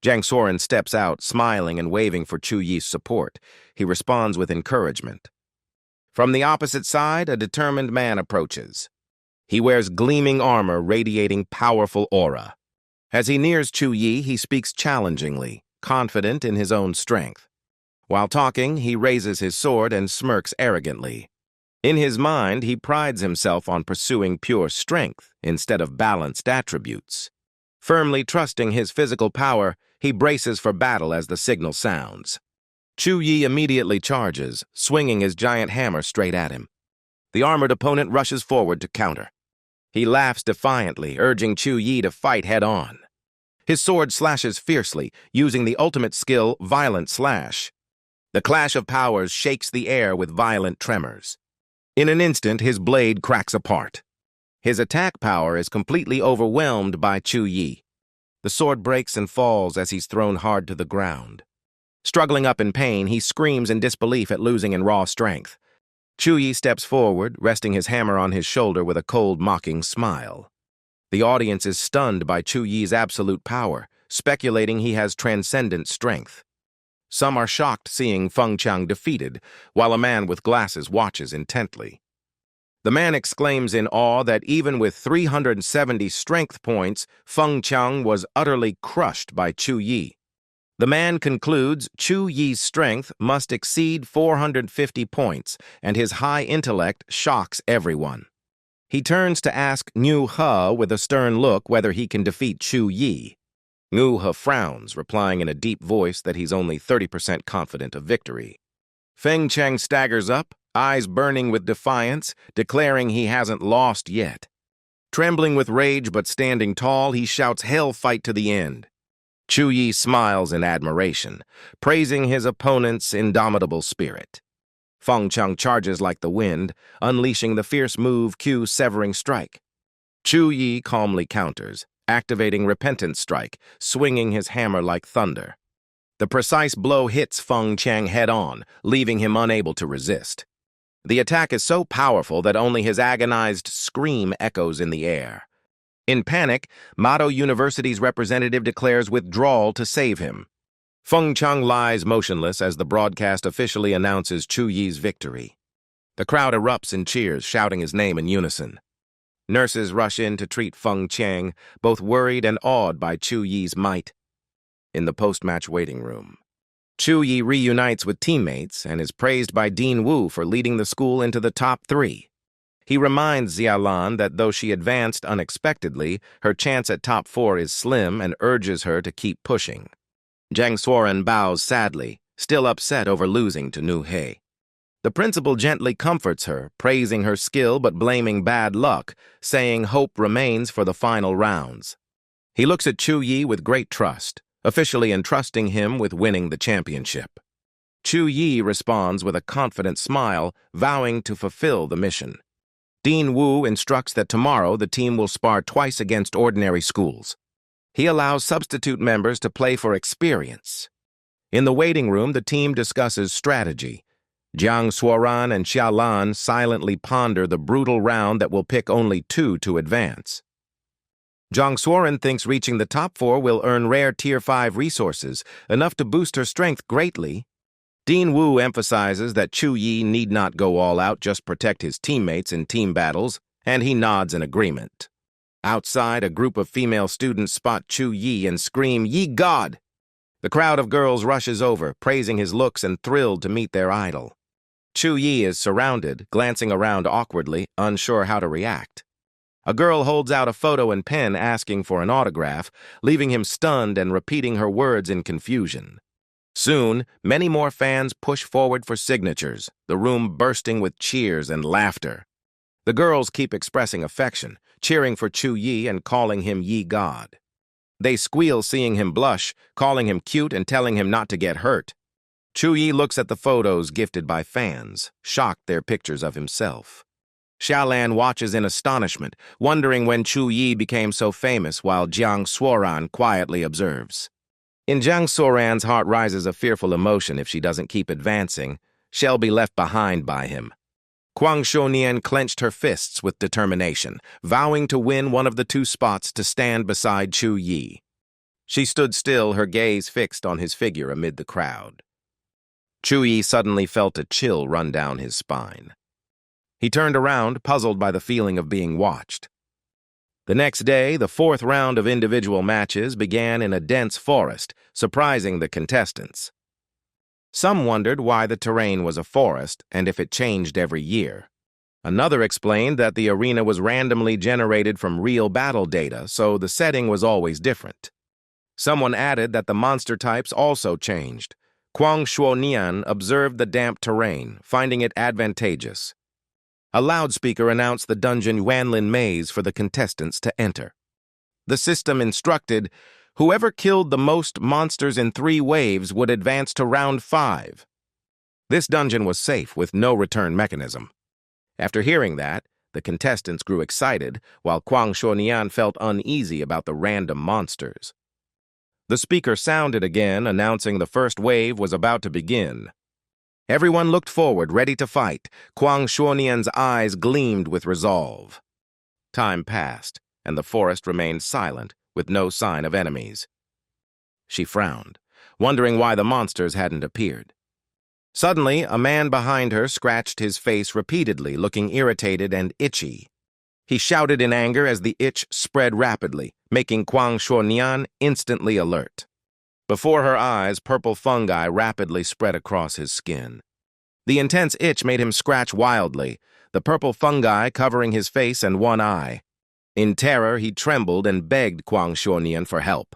Jiang Suoren steps out, smiling and waving for Chu Yi's support. He responds with encouragement. From the opposite side, a determined man approaches. He wears gleaming armor radiating powerful aura. As he nears Chu Yi, he speaks challengingly, confident in his own strength. While talking, he raises his sword and smirks arrogantly. In his mind, he prides himself on pursuing pure strength instead of balanced attributes. Firmly trusting his physical power, he braces for battle as the signal sounds. Chu Yi immediately charges, swinging his giant hammer straight at him. The armored opponent rushes forward to counter. He laughs defiantly, urging Chu Yi to fight head-on. His sword slashes fiercely, using the ultimate skill, Violent Slash. The clash of powers shakes the air with violent tremors. In an instant, his blade cracks apart. His attack power is completely overwhelmed by Chu Yi. The sword breaks and falls as he's thrown hard to the ground. Struggling up in pain, he screams in disbelief at losing in raw strength. Chu Yi steps forward, resting his hammer on his shoulder with a cold, mocking smile. The audience is stunned by Chu Yi's absolute power, speculating he has transcendent strength. Some are shocked seeing Feng Qiang defeated, while a man with glasses watches intently. The man exclaims in awe that even with 370 strength points, Feng Qiang was utterly crushed by Chu Yi. The man concludes Chu Yi's strength must exceed 450 points, and his high intellect shocks everyone. He turns to ask Niu He with a stern look whether he can defeat Chu Yi. Ngu He frowns, replying in a deep voice that he's only 30% confident of victory. Feng Cheng staggers up, eyes burning with defiance, declaring he hasn't lost yet. Trembling with rage but standing tall, he shouts hell fight to the end. Chu Yi smiles in admiration, praising his opponent's indomitable spirit. Feng Cheng charges like the wind, unleashing the fierce move Q severing strike. Chu Yi calmly counters, activating repentant strike, swinging his hammer like thunder. The precise blow hits Feng Cheng head-on, leaving him unable to resist. The attack is so powerful that only his agonized scream echoes in the air. In panic, Mado University's representative declares withdrawal to save him. Feng Cheng lies motionless as the broadcast officially announces Chu Yi's victory. The crowd erupts in cheers, shouting his name in unison. Nurses rush in to treat Feng Cheng, both worried and awed by Chu Yi's might. In the post-match waiting room, Chu Yi reunites with teammates and is praised by Dean Wu for leading the school into the top 3. He reminds Shaolan that though she advanced unexpectedly, her chance at top 4 is slim and urges her to keep pushing. Zhang Suoren bows sadly, still upset over losing to Nu He. The principal gently comforts her, praising her skill but blaming bad luck, saying hope remains for the final rounds. He looks at Chu Yi with great trust, officially entrusting him with winning the championship. Chu Yi responds with a confident smile, vowing to fulfill the mission. Dean Wu instructs that tomorrow the team will spar twice against ordinary schools. He allows substitute members to play for experience. In the waiting room, the team discusses strategy. Jiang Suoran and Shaolan silently ponder the brutal round that will pick only 2 to advance. Jiang Suoran thinks reaching the top 4 will earn rare Tier 5 resources, enough to boost her strength greatly. Dean Wu emphasizes that Chu Yi need not go all out, just protect his teammates in team battles, and he nods in agreement. Outside, a group of female students spot Chu Yi and scream, "Ye God!" The crowd of girls rushes over, praising his looks and thrilled to meet their idol. Chu Yi is surrounded, glancing around awkwardly, unsure how to react. A girl holds out a photo and pen asking for an autograph, leaving him stunned and repeating her words in confusion. Soon, many more fans push forward for signatures, the room bursting with cheers and laughter. The girls keep expressing affection, cheering for Chu Yi and calling him Ye God. They squeal seeing him blush, calling him cute and telling him not to get hurt. Chu Yi looks at the photos gifted by fans, shocked they're pictures of himself. Shaolan watches in astonishment, wondering when Chu Yi became so famous, while Jiang Suoran quietly observes. In Jiang Suoran's heart rises a fearful emotion. If she doesn't keep advancing, she'll be left behind by him. Guang Shonian clenched her fists with determination, vowing to win one of the 2 spots to stand beside Chu Yi. She stood still, her gaze fixed on his figure amid the crowd. Chu Yi suddenly felt a chill run down his spine. He turned around, puzzled by the feeling of being watched. The next day, the 4th round of individual matches began in a dense forest, surprising the contestants. Some wondered why the terrain was a forest and if it changed every year. Another explained that the arena was randomly generated from real battle data, so the setting was always different. Someone added that the monster types also changed. Guang Shuonian observed the damp terrain, finding it advantageous. A loudspeaker announced the dungeon Wanlin Maze for the contestants to enter. The system instructed, whoever killed the most monsters in 3 waves would advance to round 5. This dungeon was safe with no return mechanism. After hearing that, the contestants grew excited, while Guang Shonian felt uneasy about the random monsters. The speaker sounded again, announcing the first wave was about to begin. Everyone looked forward, ready to fight. Guang Shonian's eyes gleamed with resolve. Time passed, and the forest remained silent, with no sign of enemies. She frowned, wondering why the monsters hadn't appeared. Suddenly, a man behind her scratched his face repeatedly, looking irritated and itchy. He shouted in anger as the itch spread rapidly, making Guang Shonian instantly alert. Before her eyes, purple fungi rapidly spread across his skin. The intense itch made him scratch wildly, the purple fungi covering his face and one eye. In terror, he trembled and begged Guang Shonian for help.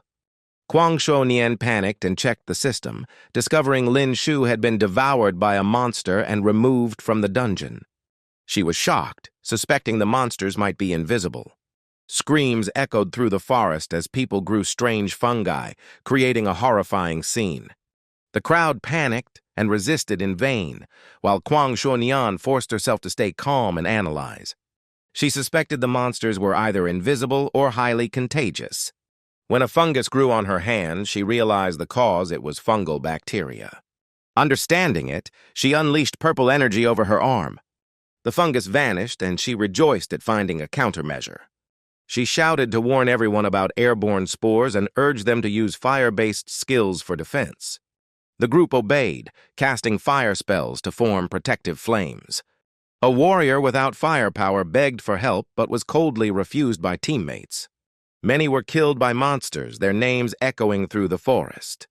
Kwang Shonian panicked and checked the system, discovering Lin Shu had been devoured by a monster and removed from the dungeon. She was shocked, suspecting the monsters might be invisible. Screams echoed through the forest as people grew strange fungi, creating a horrifying scene. The crowd panicked and resisted in vain, while Kwang Shonian forced herself to stay calm and analyze. She suspected the monsters were either invisible or highly contagious. When a fungus grew on her hand, she realized the cause: it was fungal bacteria. Understanding it, she unleashed purple energy over her arm. The fungus vanished, and she rejoiced at finding a countermeasure. She shouted to warn everyone about airborne spores and urged them to use fire-based skills for defense. The group obeyed, casting fire spells to form protective flames. A warrior without firepower begged for help but was coldly refused by teammates. Many were killed by monsters, their names echoing through the forest.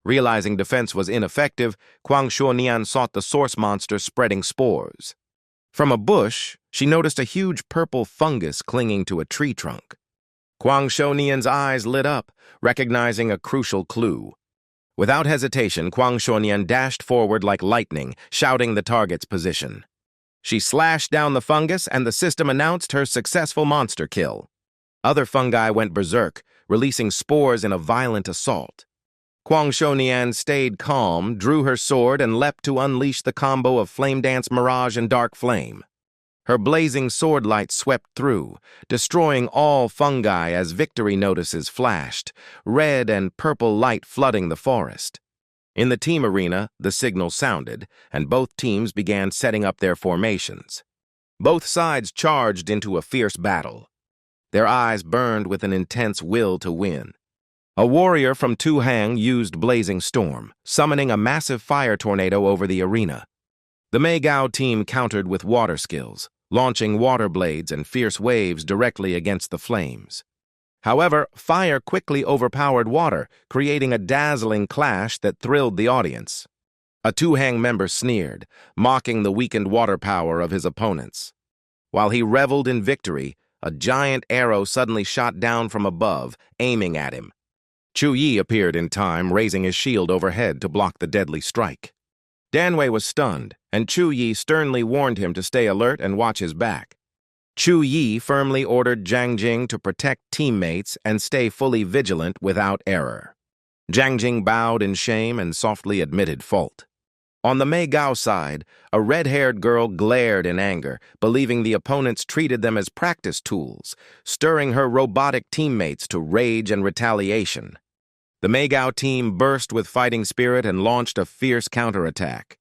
Realizing defense was ineffective, Kwang Shonian sought the source monster spreading spores. From a bush, she noticed a huge purple fungus clinging to a tree trunk. Kwang Shonian's eyes lit up, recognizing a crucial clue. Without hesitation, Kwang Shonian dashed forward like lightning, shouting the target's position. She slashed down the fungus, and the system announced her successful monster kill. Other fungi went berserk, releasing spores in a violent assault. Kwang Shonian stayed calm, drew her sword, and leapt to unleash the combo of Flame Dance Mirage and Dark Flame. Her blazing sword light swept through, destroying all fungi as victory notices flashed, red and purple light flooding the forest. In the team arena, the signal sounded, and both teams began setting up their formations. Both sides charged into a fierce battle. Their eyes burned with an intense will to win. A warrior from Suhang used Blazing Storm, summoning a massive fire tornado over the arena. The Meigao team countered with water skills, launching water blades and fierce waves directly against the flames. However, fire quickly overpowered water, creating a dazzling clash that thrilled the audience. A Suhang member sneered, mocking the weakened water power of his opponents. While he reveled in victory, a giant arrow suddenly shot down from above, aiming at him. Chu Yi appeared in time, raising his shield overhead to block the deadly strike. Danwei was stunned, and Chu Yi sternly warned him to stay alert and watch his back. Chu Yi firmly ordered Zhang Jing to protect teammates and stay fully vigilant without error. Zhang Jing bowed in shame and softly admitted fault. On the Meigao side, a red-haired girl glared in anger, believing the opponents treated them as practice tools, stirring her robotic teammates to rage and retaliation. The Meigao team burst with fighting spirit and launched a fierce counterattack.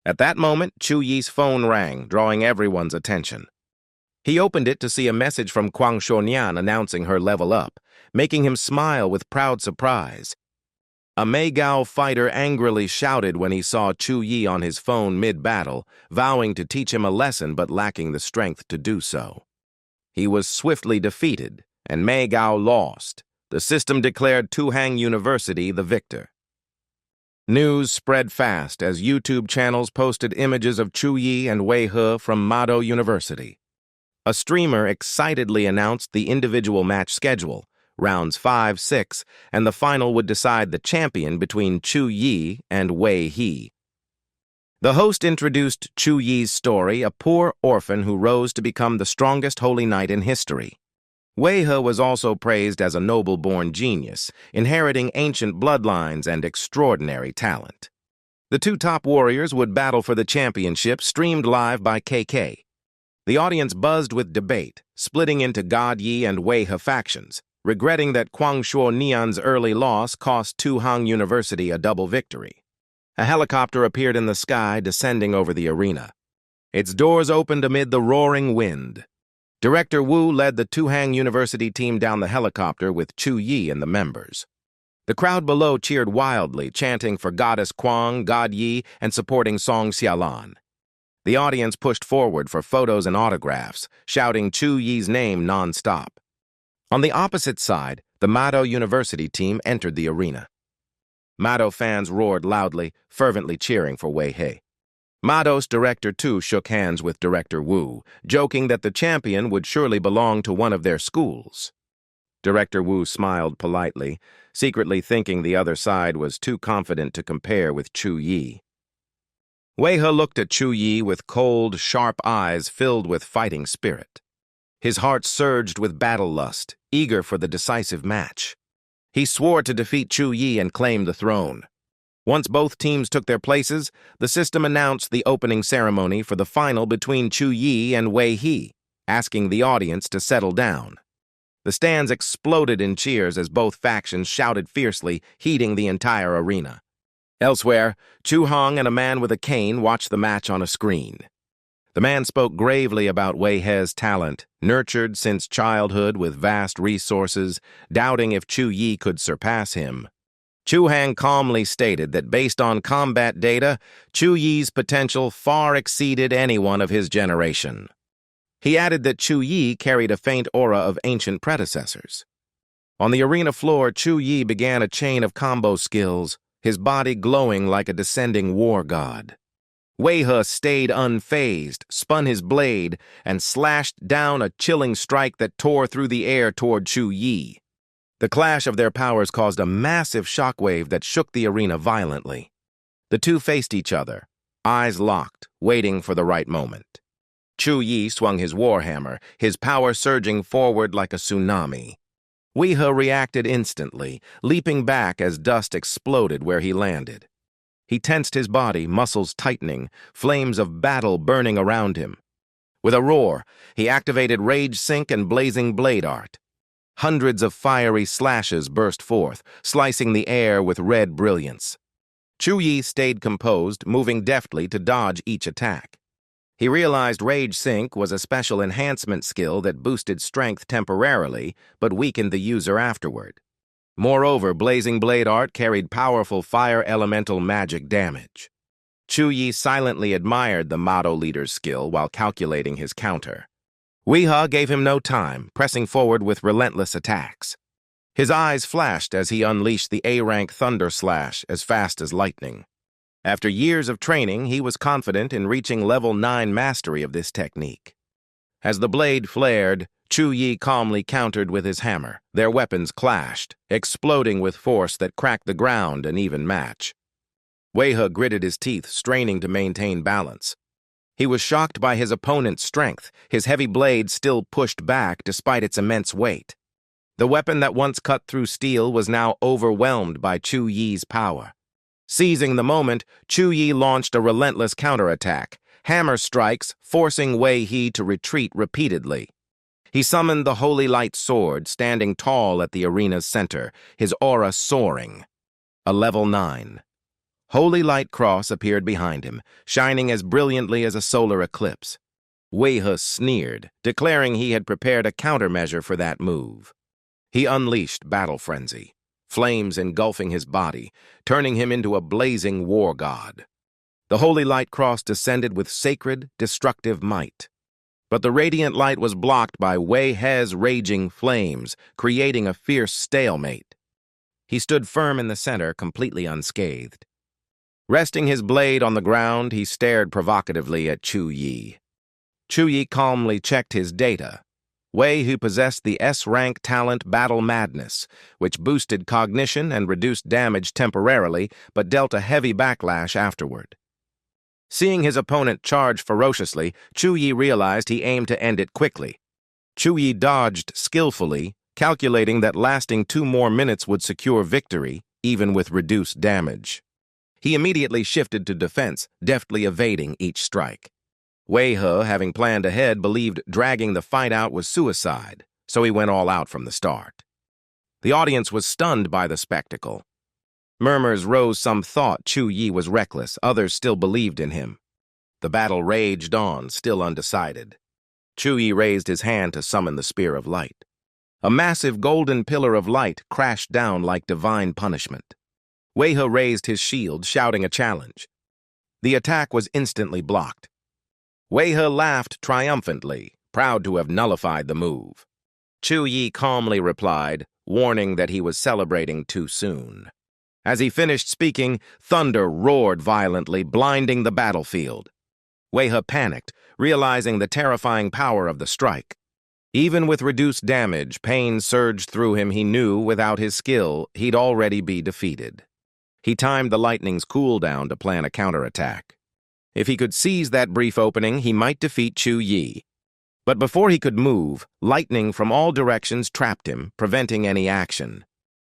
At that moment, Chu Yi's phone rang, drawing everyone's attention. He opened it to see a message from Kwang Shonian announcing her level up, making him smile with proud surprise. A Meigao fighter angrily shouted when he saw Chu Yi on his phone mid-battle, vowing to teach him a lesson but lacking the strength to do so. He was swiftly defeated, and Meigao lost. The system declared Suhang University the victor. News spread fast as YouTube channels posted images of Chu Yi and Wei He from Mado University. A streamer excitedly announced the individual match schedule, rounds 5, 6, and the final would decide the champion between Chu Yi and Wei He. The host introduced Chu Yi's story, a poor orphan who rose to become the strongest holy knight in history. Wei He was also praised as a noble-born genius, inheriting ancient bloodlines and extraordinary talent. The two top warriors would battle for the championship, streamed live by KK. The audience buzzed with debate, splitting into God Yi and Wei He factions, regretting that Kwang Shonian's early loss cost Suhang University a double victory. A helicopter appeared in the sky, descending over the arena. Its doors opened amid the roaring wind. Director Wu led the Suhang University team down the helicopter with Chu Yi and the members. The crowd below cheered wildly, chanting for Goddess Kwang, God Yi, and supporting Song Shaolan. The audience pushed forward for photos and autographs, shouting Chu Yi's name non-stop. On the opposite side, the Mado University team entered the arena. Mado fans roared loudly, fervently cheering for Wei He. Mado's Director Tu shook hands with Director Wu, joking that the champion would surely belong to one of their schools. Director Wu smiled politely, secretly thinking the other side was too confident to compare with Chu Yi. Wei He looked at Chu Yi with cold, sharp eyes filled with fighting spirit. His heart surged with battle lust, eager for the decisive match. He swore to defeat Chu Yi and claim the throne. Once both teams took their places, the system announced the opening ceremony for the final between Chu Yi and Wei He, asking the audience to settle down. The stands exploded in cheers as both factions shouted fiercely, heating the entire arena. Elsewhere, Suhang and a man with a cane watched the match on a screen. The man spoke gravely about Wei He's talent, nurtured since childhood with vast resources, doubting if Chu Yi could surpass him. Suhang calmly stated that based on combat data, Chu Yi's potential far exceeded anyone of his generation. He added that Chu Yi carried a faint aura of ancient predecessors. On the arena floor, Chu Yi began a chain of combo skills, his body glowing like a descending war god. Wei He stayed unfazed, spun his blade, and slashed down a chilling strike that tore through the air toward Chu Yi. The clash of their powers caused a massive shockwave that shook the arena violently. The two faced each other, eyes locked, waiting for the right moment. Chu Yi swung his warhammer, his power surging forward like a tsunami. Wei He reacted instantly, leaping back as dust exploded where he landed. He tensed his body, muscles tightening, flames of battle burning around him. With a roar, he activated Rage Sync and Blazing Blade Art. Hundreds of fiery slashes burst forth, slicing the air with red brilliance. Chu Yi stayed composed, moving deftly to dodge each attack. He realized Rage Sync was a special enhancement skill that boosted strength temporarily, but weakened the user afterward. Moreover, Blazing Blade Art carried powerful fire elemental magic damage. Chu Yi silently admired the Mado leader's skill while calculating his counter. Wei He gave him no time, pressing forward with relentless attacks. His eyes flashed as he unleashed the A-rank Thunder Slash as fast as lightning. After years of training, he was confident in reaching level 9 mastery of this technique. As the blade flared, Chu Yi calmly countered with his hammer. Their weapons clashed, exploding with force that cracked the ground an even match. Wei He gritted his teeth, straining to maintain balance. He was shocked by his opponent's strength, his heavy blade still pushed back despite its immense weight. The weapon that once cut through steel was now overwhelmed by Chu Yi's power. Seizing the moment, Chu Yi launched a relentless counterattack, hammer strikes forcing Wei He to retreat repeatedly. He summoned the Holy Light Sword, standing tall at the arena's center, his aura soaring. A level 9. Holy Light Cross appeared behind him, shining as brilliantly as a solar eclipse. Wei He sneered, declaring he had prepared a countermeasure for that move. He unleashed Battle Frenzy, flames engulfing his body, turning him into a blazing war god. The Holy Light Cross descended with sacred, destructive might. But the radiant light was blocked by Wei He's raging flames, creating a fierce stalemate. He stood firm in the center, completely unscathed. Resting his blade on the ground, he stared provocatively at Chu Yi. Chu Yi calmly checked his data. Wei He possessed the S-rank talent Battle Madness, which boosted cognition and reduced damage temporarily, but dealt a heavy backlash afterward. Seeing his opponent charge ferociously, Chu Yi realized he aimed to end it quickly. Chu Yi dodged skillfully, calculating that lasting 2 more minutes would secure victory, even with reduced damage. He immediately shifted to defense, deftly evading each strike. Wei He, having planned ahead, believed dragging the fight out was suicide, so he went all out from the start. The audience was stunned by the spectacle. Murmurs rose. Some thought Chu Yi was reckless, others still believed in him. The battle raged on, still undecided. Chu Yi raised his hand to summon the Spear of Light. A massive golden pillar of light crashed down like divine punishment. Wei He raised his shield, shouting a challenge. The attack was instantly blocked. Wei He laughed triumphantly, proud to have nullified the move. Chu Yi calmly replied, warning that he was celebrating too soon. As he finished speaking, thunder roared violently, blinding the battlefield. Wei He panicked, realizing the terrifying power of the strike. Even with reduced damage, pain surged through him. He knew, without his skill, he'd already be defeated. He timed the lightning's cooldown to plan a counterattack. If he could seize that brief opening, he might defeat Chu Yi. But before he could move, lightning from all directions trapped him, preventing any action.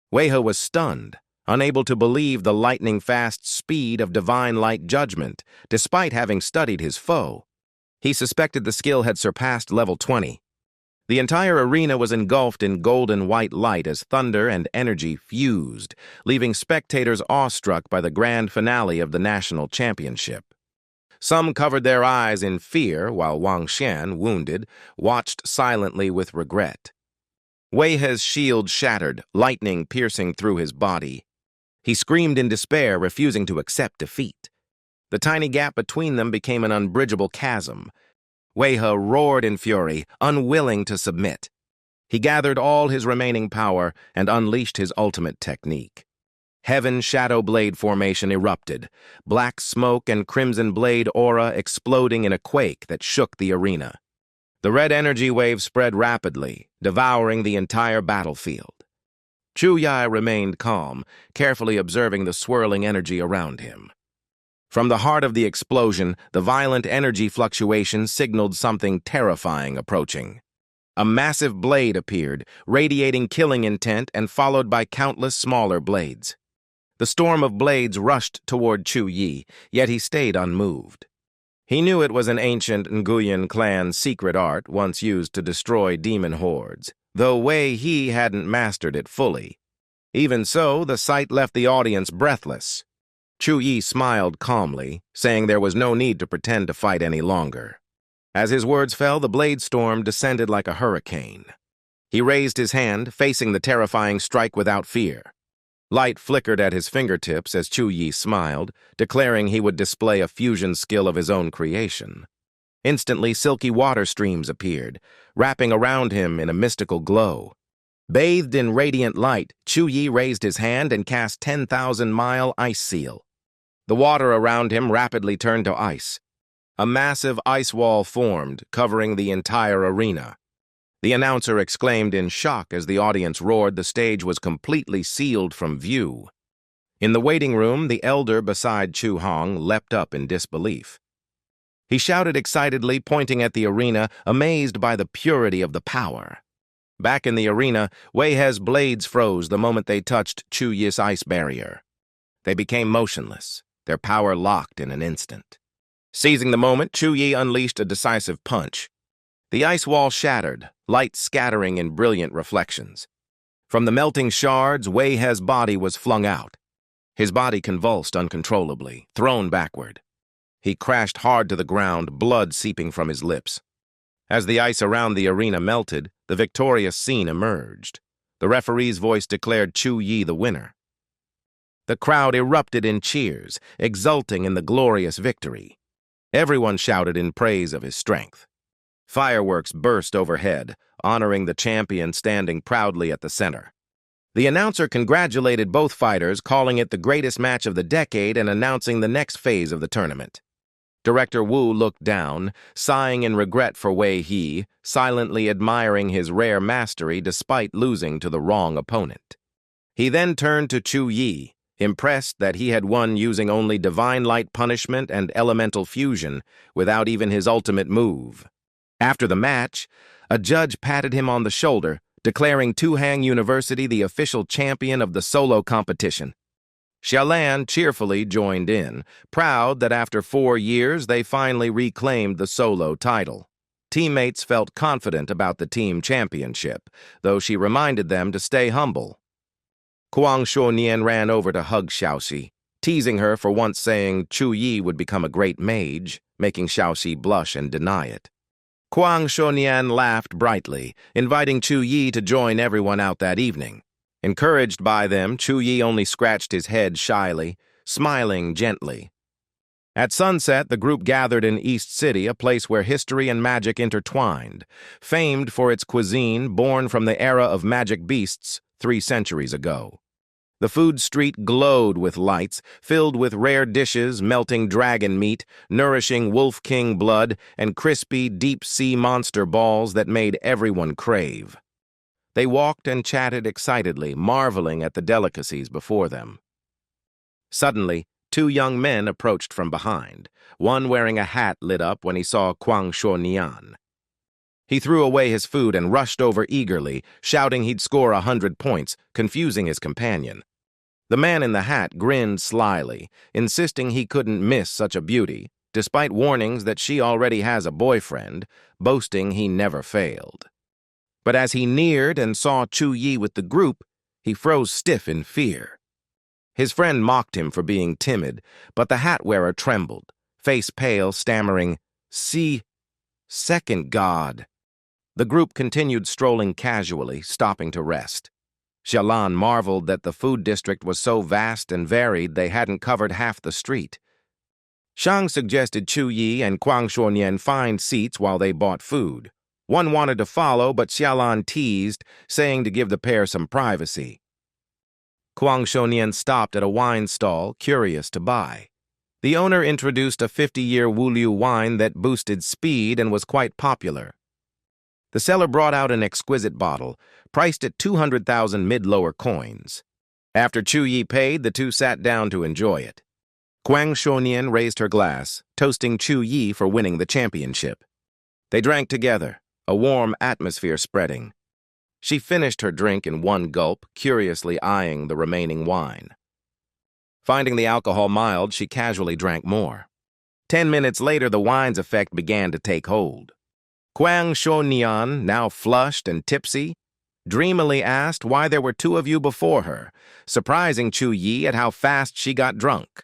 Wei He was stunned, unable to believe the lightning-fast speed of divine light judgment, despite having studied his foe. He suspected the skill had surpassed level 20. The entire arena was engulfed in golden white light as thunder and energy fused, leaving spectators awestruck by the grand finale of the national championship. Some covered their eyes in fear, while Wang Xian, wounded, watched silently with regret. Wei He's shield shattered, lightning piercing through his body. He screamed in despair, refusing to accept defeat. The tiny gap between them became an unbridgeable chasm. Wei He roared in fury, unwilling to submit. He gathered all his remaining power and unleashed his ultimate technique. Heaven Shadow Blade formation erupted, black smoke and crimson blade aura exploding in a quake that shook the arena. The red energy wave spread rapidly, devouring the entire battlefield. Chu Yi remained calm, carefully observing the swirling energy around him. From the heart of the explosion, the violent energy fluctuation signaled something terrifying approaching. A massive blade appeared, radiating killing intent and followed by countless smaller blades. The storm of blades rushed toward Chu Yi, yet he stayed unmoved. He knew it was an ancient Nguyen clan secret art once used to destroy demon hordes, though Wei He hadn't mastered it fully. Even so, the sight left the audience breathless. Chu Yi smiled calmly, saying there was no need to pretend to fight any longer. As his words fell, the blade storm descended like a hurricane. He raised his hand, facing the terrifying strike without fear. Light flickered at his fingertips as Chu Yi smiled, declaring he would display a fusion skill of his own creation. Instantly, silky water streams appeared, wrapping around him in a mystical glow. Bathed in radiant light, Chu Yi raised his hand and cast 10,000-mile ice seal. The water around him rapidly turned to ice. A massive ice wall formed, covering the entire arena. The announcer exclaimed in shock as the audience roared the stage was completely sealed from view. In the waiting room, the elder beside Suhang leapt up in disbelief. He shouted excitedly, pointing at the arena, amazed by the purity of the power. Back in the arena, Wei He's blades froze the moment they touched Chu Yi's ice barrier. They became motionless, their power locked in an instant. Seizing the moment, Chu Yi unleashed a decisive punch. The ice wall shattered, light scattering in brilliant reflections. From the melting shards, Wei He's body was flung out. His body convulsed uncontrollably, thrown backward. He crashed hard to the ground, blood seeping from his lips. As the ice around the arena melted, the victorious scene emerged. The referee's voice declared Chu Yi the winner. The crowd erupted in cheers, exulting in the glorious victory. Everyone shouted in praise of his strength. Fireworks burst overhead, honoring the champion standing proudly at the center. The announcer congratulated both fighters, calling it the greatest match of the decade and announcing the next phase of the tournament. Director Wu looked down, sighing in regret for Wei He, silently admiring his rare mastery despite losing to the wrong opponent. He then turned to Chu Yi, impressed that he had won using only divine light punishment and elemental fusion, without even his ultimate move. After the match, a judge patted him on the shoulder, declaring Suhang University the official champion of the solo competition. Shaolan cheerfully joined in, proud that after 4 years they finally reclaimed the solo title. Teammates felt confident about the team championship, though she reminded them to stay humble. Kuang Shuonian ran over to hug Xiaoxi, teasing her for once saying Chu Yi would become a great mage, making Xiaoxi blush and deny it. Kuang Shuonian laughed brightly, inviting Chu Yi to join everyone out that evening. Encouraged by them, Chu Yi only scratched his head shyly, smiling gently. At sunset, the group gathered in East City, a place where history and magic intertwined, famed for its cuisine born from the era of magic beasts 3 centuries ago. The food street glowed with lights, filled with rare dishes, melting dragon meat, nourishing wolf king blood, and crispy, deep-sea monster balls that made everyone crave. They walked and chatted excitedly, marveling at the delicacies before them. Suddenly, two young men approached from behind, one wearing a hat lit up when he saw Kwang Shonian. He threw away his food and rushed over eagerly, shouting he'd score 100 points, confusing his companion. The man in the hat grinned slyly, insisting he couldn't miss such a beauty, despite warnings that she already has a boyfriend, boasting he never failed. But as he neared and saw Chu Yi with the group, he froze stiff in fear. His friend mocked him for being timid, but the hat-wearer trembled, face pale, stammering, "See, second god." The group continued strolling casually, stopping to rest. Shaolan marveled that the food district was so vast and varied they hadn't covered half the street. Shang suggested Chu Yi and Kwang Shonian find seats while they bought food. One wanted to follow, but Shaolan teased, saying to give the pair some privacy. Kwang Shonian stopped at a wine stall, curious to buy. The owner introduced a 50-year Wulyu wine that boosted speed and was quite popular. The seller brought out an exquisite bottle, priced at 200,000 mid-lower coins. After Chu Yi paid, the two sat down to enjoy it. Kwang Shonian raised her glass, toasting Chu Yi for winning the championship. They drank together, a warm atmosphere spreading. She finished her drink in one gulp, curiously eyeing the remaining wine. Finding the alcohol mild, she casually drank more. 10 minutes later, the wine's effect began to take hold. Kwang Shonian, now flushed and tipsy, dreamily asked why there were two of you before her, surprising Chu Yi at how fast she got drunk.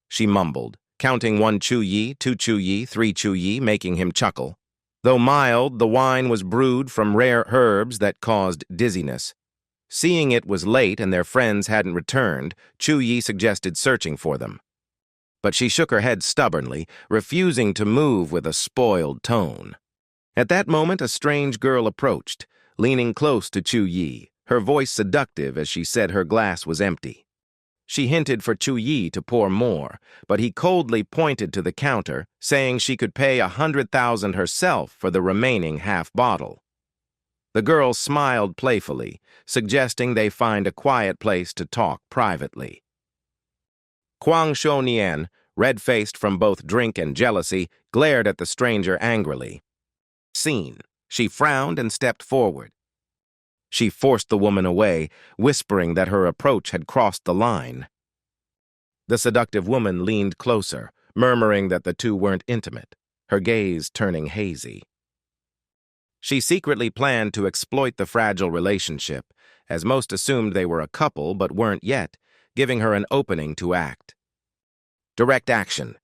She mumbled, counting 1 Chu Yi, 2 Chu Yi, 3 Chu Yi, making him chuckle. Though mild, the wine was brewed from rare herbs that caused dizziness. Seeing it was late and their friends hadn't returned, Chu Yi suggested searching for them. But she shook her head stubbornly, refusing to move with a spoiled tone. At that moment, a strange girl approached, leaning close to Chu Yi, her voice seductive as she said her glass was empty. She hinted for Chu Yi to pour more, but he coldly pointed to the counter, saying she could pay 100,000 herself for the remaining half bottle. The girl smiled playfully, suggesting they find a quiet place to talk privately. Kwang Shonian, red-faced from both drink and jealousy, glared at the stranger angrily. Seen, she frowned and stepped forward. She forced the woman away, whispering that her approach had crossed the line. The seductive woman leaned closer, murmuring that the two weren't intimate, her gaze turning hazy. She secretly planned to exploit the fragile relationship, as most assumed they were a couple but weren't yet, giving her an opening to act. Direct action.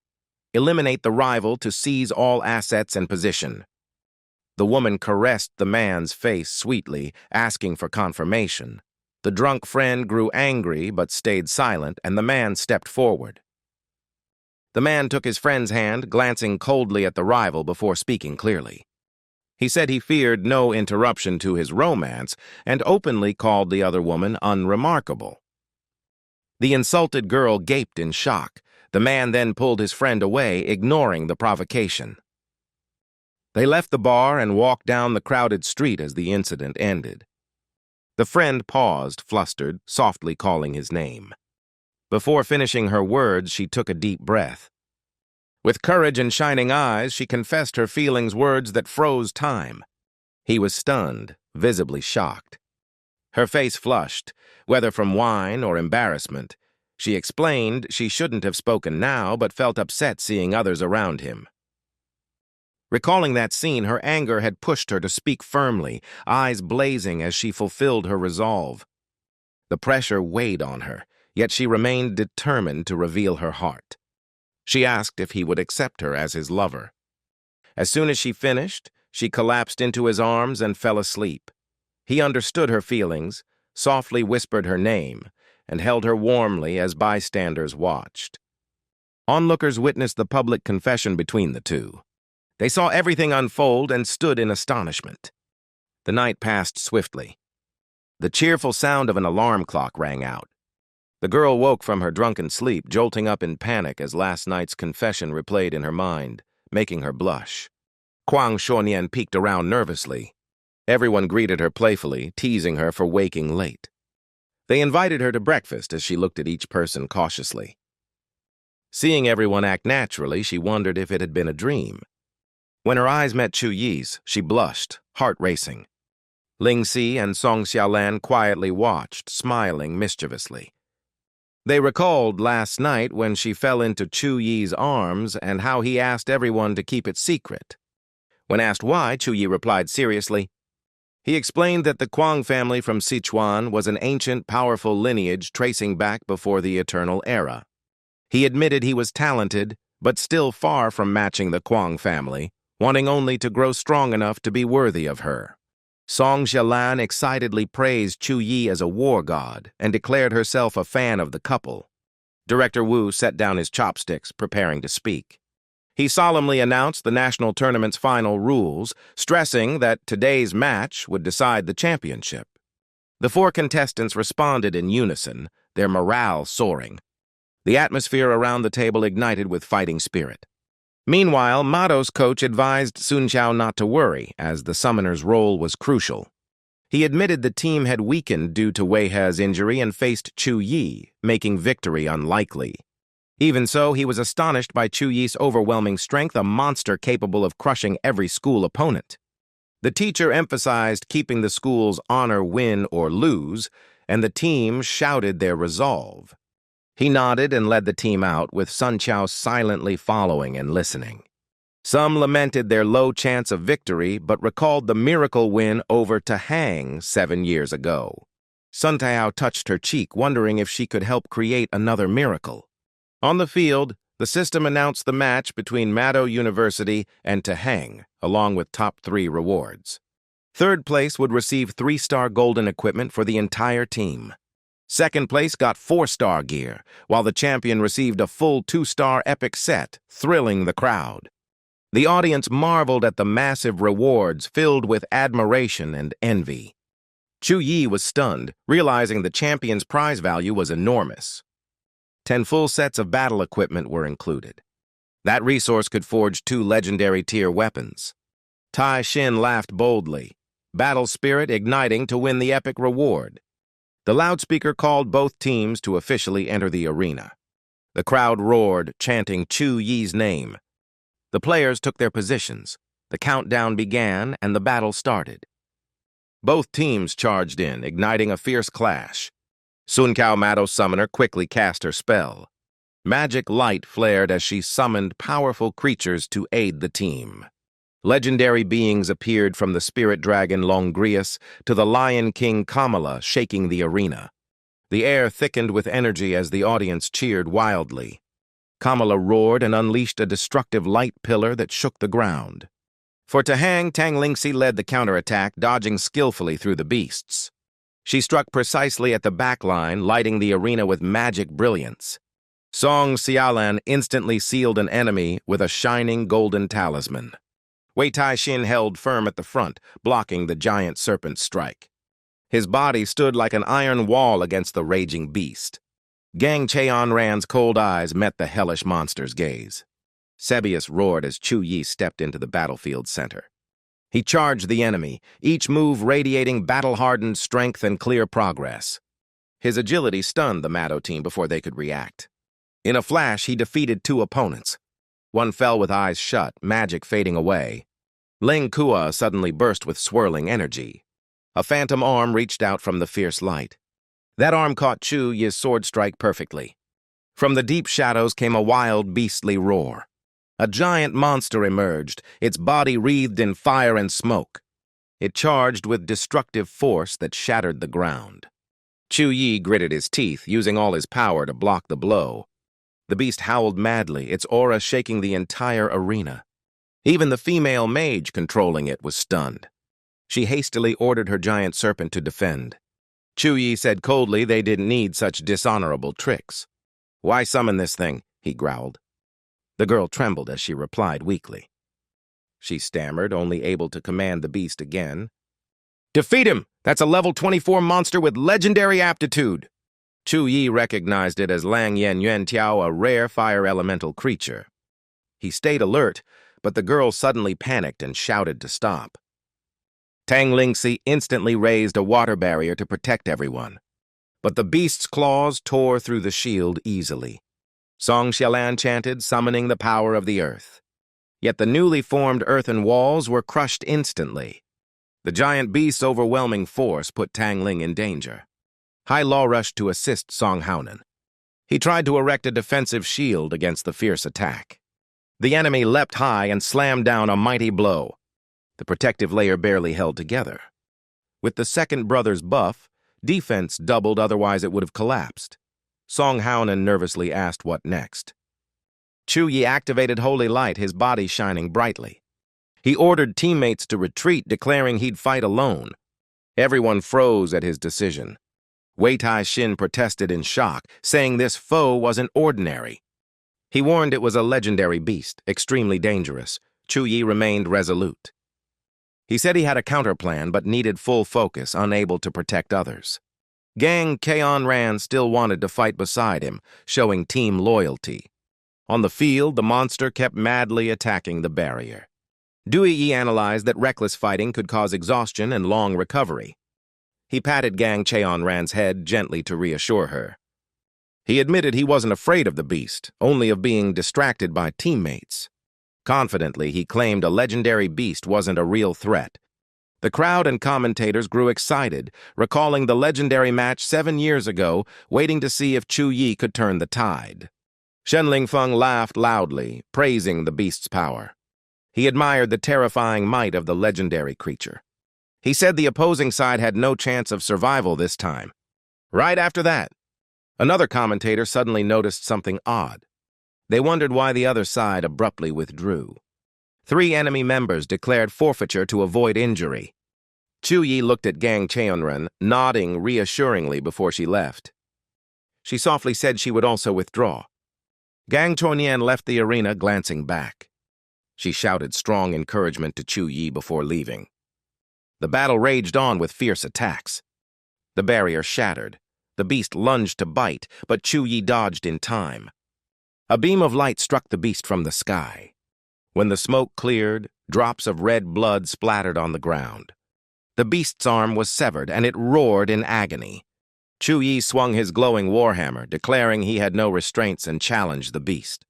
Eliminate the rival to seize all assets and position. The woman caressed the man's face sweetly, asking for confirmation. The drunk friend grew angry but stayed silent, and the man stepped forward. The man took his friend's hand, glancing coldly at the rival before speaking clearly. He said he feared no interruption to his romance and openly called the other woman unremarkable. The insulted girl gaped in shock. The man then pulled his friend away, ignoring the provocation. They left the bar and walked down the crowded street as the incident ended. The friend paused, flustered, softly calling his name. Before finishing her words, she took a deep breath. With courage and shining eyes, she confessed her feelings, words that froze time. He was stunned, visibly shocked. Her face flushed, whether from wine or embarrassment. She explained she shouldn't have spoken now, but felt upset seeing others around him. Recalling that scene, her anger had pushed her to speak firmly, eyes blazing as she fulfilled her resolve. The pressure weighed on her, yet she remained determined to reveal her heart. She asked if he would accept her as his lover. As soon as she finished, she collapsed into his arms and fell asleep. He understood her feelings, softly whispered her name, and held her warmly as bystanders watched. Onlookers witnessed the public confession between the two. They saw everything unfold and stood in astonishment. The night passed swiftly. The cheerful sound of an alarm clock rang out. The girl woke from her drunken sleep, jolting up in panic as last night's confession replayed in her mind, making her blush. Kwang Shonian peeked around nervously. Everyone greeted her playfully, teasing her for waking late. They invited her to breakfast as she looked at each person cautiously. Seeing everyone act naturally, she wondered if it had been a dream. When her eyes met Chu Yi's, she blushed, heart racing. Ling Si and Song Xiaolan quietly watched, smiling mischievously. They recalled last night when she fell into Chu Yi's arms and how he asked everyone to keep it secret. When asked why, Chu Yi replied seriously. He explained that the Kwang family from Sichuan was an ancient, powerful lineage tracing back before the Eternal Era. He admitted he was talented, but still far from matching the Kwang family, wanting only to grow strong enough to be worthy of her. Song Xiaolan excitedly praised Chu Yi as a war god and declared herself a fan of the couple. Director Wu set down his chopsticks, preparing to speak. He solemnly announced the national tournament's final rules, stressing that today's match would decide the championship. The 4 contestants responded in unison, their morale soaring. The atmosphere around the table ignited with fighting spirit. Meanwhile, Mado's coach advised Sun Xiao not to worry, as the summoner's role was crucial. He admitted the team had weakened due to Wei He's injury and faced Chu Yi, making victory unlikely. Even so, he was astonished by Chu Yi's overwhelming strength, a monster capable of crushing every school opponent. The teacher emphasized keeping the school's honor win or lose, and the team shouted their resolve. He nodded and led the team out, with Sun Qiao silently following and listening. Some lamented their low chance of victory, but recalled the miracle win over Suhang 7 years ago. Sun Tao touched her cheek, wondering if she could help create another miracle. On the field, the system announced the match between Mado University and Suhang, along with top 3 rewards. Third place would receive 3-star golden equipment for the entire team. Second place got 4-star gear, while the champion received a full 2-star epic set, thrilling the crowd. The audience marveled at the massive rewards, filled with admiration and envy. Chu Yi was stunned, realizing the champion's prize value was enormous. 10 full sets of battle equipment were included. That resource could forge 2 legendary tier weapons. Tai Xin laughed boldly, battle spirit igniting to win the epic reward. The loudspeaker called both teams to officially enter the arena. The crowd roared, chanting Chu Yi's name. The players took their positions. The countdown began, and the battle started. Both teams charged in, igniting a fierce clash. Sun Cao Mado's summoner quickly cast her spell. Magic light flared as she summoned powerful creatures to aid the team. Legendary beings appeared, from the spirit dragon Longrius to the lion king Kamala, shaking the arena. The air thickened with energy as the audience cheered wildly. Kamala roared and unleashed a destructive light pillar that shook the ground. For Suhang, Tang Lingxi led the counterattack, dodging skillfully through the beasts. She struck precisely at the backline, lighting the arena with magic brilliance. Song Xiaolan instantly sealed an enemy with a shining golden talisman. Wei Taixin held firm at the front, blocking the giant serpent's strike. His body stood like an iron wall against the raging beast. Gang Cheonran's cold eyes met the hellish monster's gaze. Sebius roared as Chu Yi stepped into the battlefield's center. He charged the enemy, each move radiating battle-hardened strength and clear progress. His agility stunned the Mado team before they could react. In a flash, he defeated 2 opponents. One fell with eyes shut, magic fading away. Ling Kua suddenly burst with swirling energy. A phantom arm reached out from the fierce light. That arm caught Chu Yi's sword strike perfectly. From the deep shadows came a wild, beastly roar. A giant monster emerged, its body wreathed in fire and smoke. It charged with destructive force that shattered the ground. Chu Yi gritted his teeth, using all his power to block the blow. The beast howled madly, its aura shaking the entire arena. Even the female mage controlling it was stunned. She hastily ordered her giant serpent to defend. Chu Yi said coldly they didn't need such dishonorable tricks. "Why summon this thing?" he growled. The girl trembled as she replied weakly. She stammered, only able to command the beast again. "Defeat him! That's a level 24 monster with legendary aptitude!" Chu Yi recognized it as Lang Yen Yuan Tiao, a rare fire elemental creature. He stayed alert, but the girl suddenly panicked and shouted to stop. Tang Lingxi instantly raised a water barrier to protect everyone, but the beast's claws tore through the shield easily. Song Shaolan chanted, summoning the power of the earth. Yet the newly formed earthen walls were crushed instantly. The giant beast's overwhelming force put Tang Ling in danger. Hai Law rushed to assist Song Haonan. He tried to erect a defensive shield against the fierce attack. The enemy leapt high and slammed down a mighty blow. The protective layer barely held together. With the second brother's buff, defense doubled, otherwise it would have collapsed. Song Haonan nervously asked what next. Chu Yi activated Holy Light, his body shining brightly. He ordered teammates to retreat, declaring he'd fight alone. Everyone froze at his decision. Wei Tai Xin protested in shock, saying this foe wasn't ordinary. He warned it was a legendary beast, extremely dangerous. Chu Yi remained resolute. He said he had a counterplan but needed full focus, unable to protect others. Gang Keon Ran still wanted to fight beside him, showing team loyalty. On the field, the monster kept madly attacking the barrier. Chu Yi analyzed that reckless fighting could cause exhaustion and long recovery. He patted Gang Cheon Ran's head gently to reassure her. He admitted he wasn't afraid of the beast, only of being distracted by teammates. Confidently, he claimed a legendary beast wasn't a real threat. The crowd and commentators grew excited, recalling the legendary match 7 years ago, waiting to see if Chu Yi could turn the tide. Shen Ling laughed loudly, praising the beast's power. He admired the terrifying might of the legendary creature. He said the opposing side had no chance of survival this time. Right after that, another commentator suddenly noticed something odd. They wondered why the other side abruptly withdrew. 3 enemy members declared forfeiture to avoid injury. Chu Yi looked at Gang Cheonren, nodding reassuringly before she left. She softly said she would also withdraw. Gang Chonian left the arena, glancing back. She shouted strong encouragement to Chu Yi before leaving. The battle raged on with fierce attacks. The barrier shattered. The beast lunged to bite, but Chu Yi dodged in time. A beam of light struck the beast from the sky. When the smoke cleared, drops of red blood splattered on the ground. The beast's arm was severed, and it roared in agony. Chu Yi swung his glowing warhammer, declaring he had no restraints, and challenged the beast.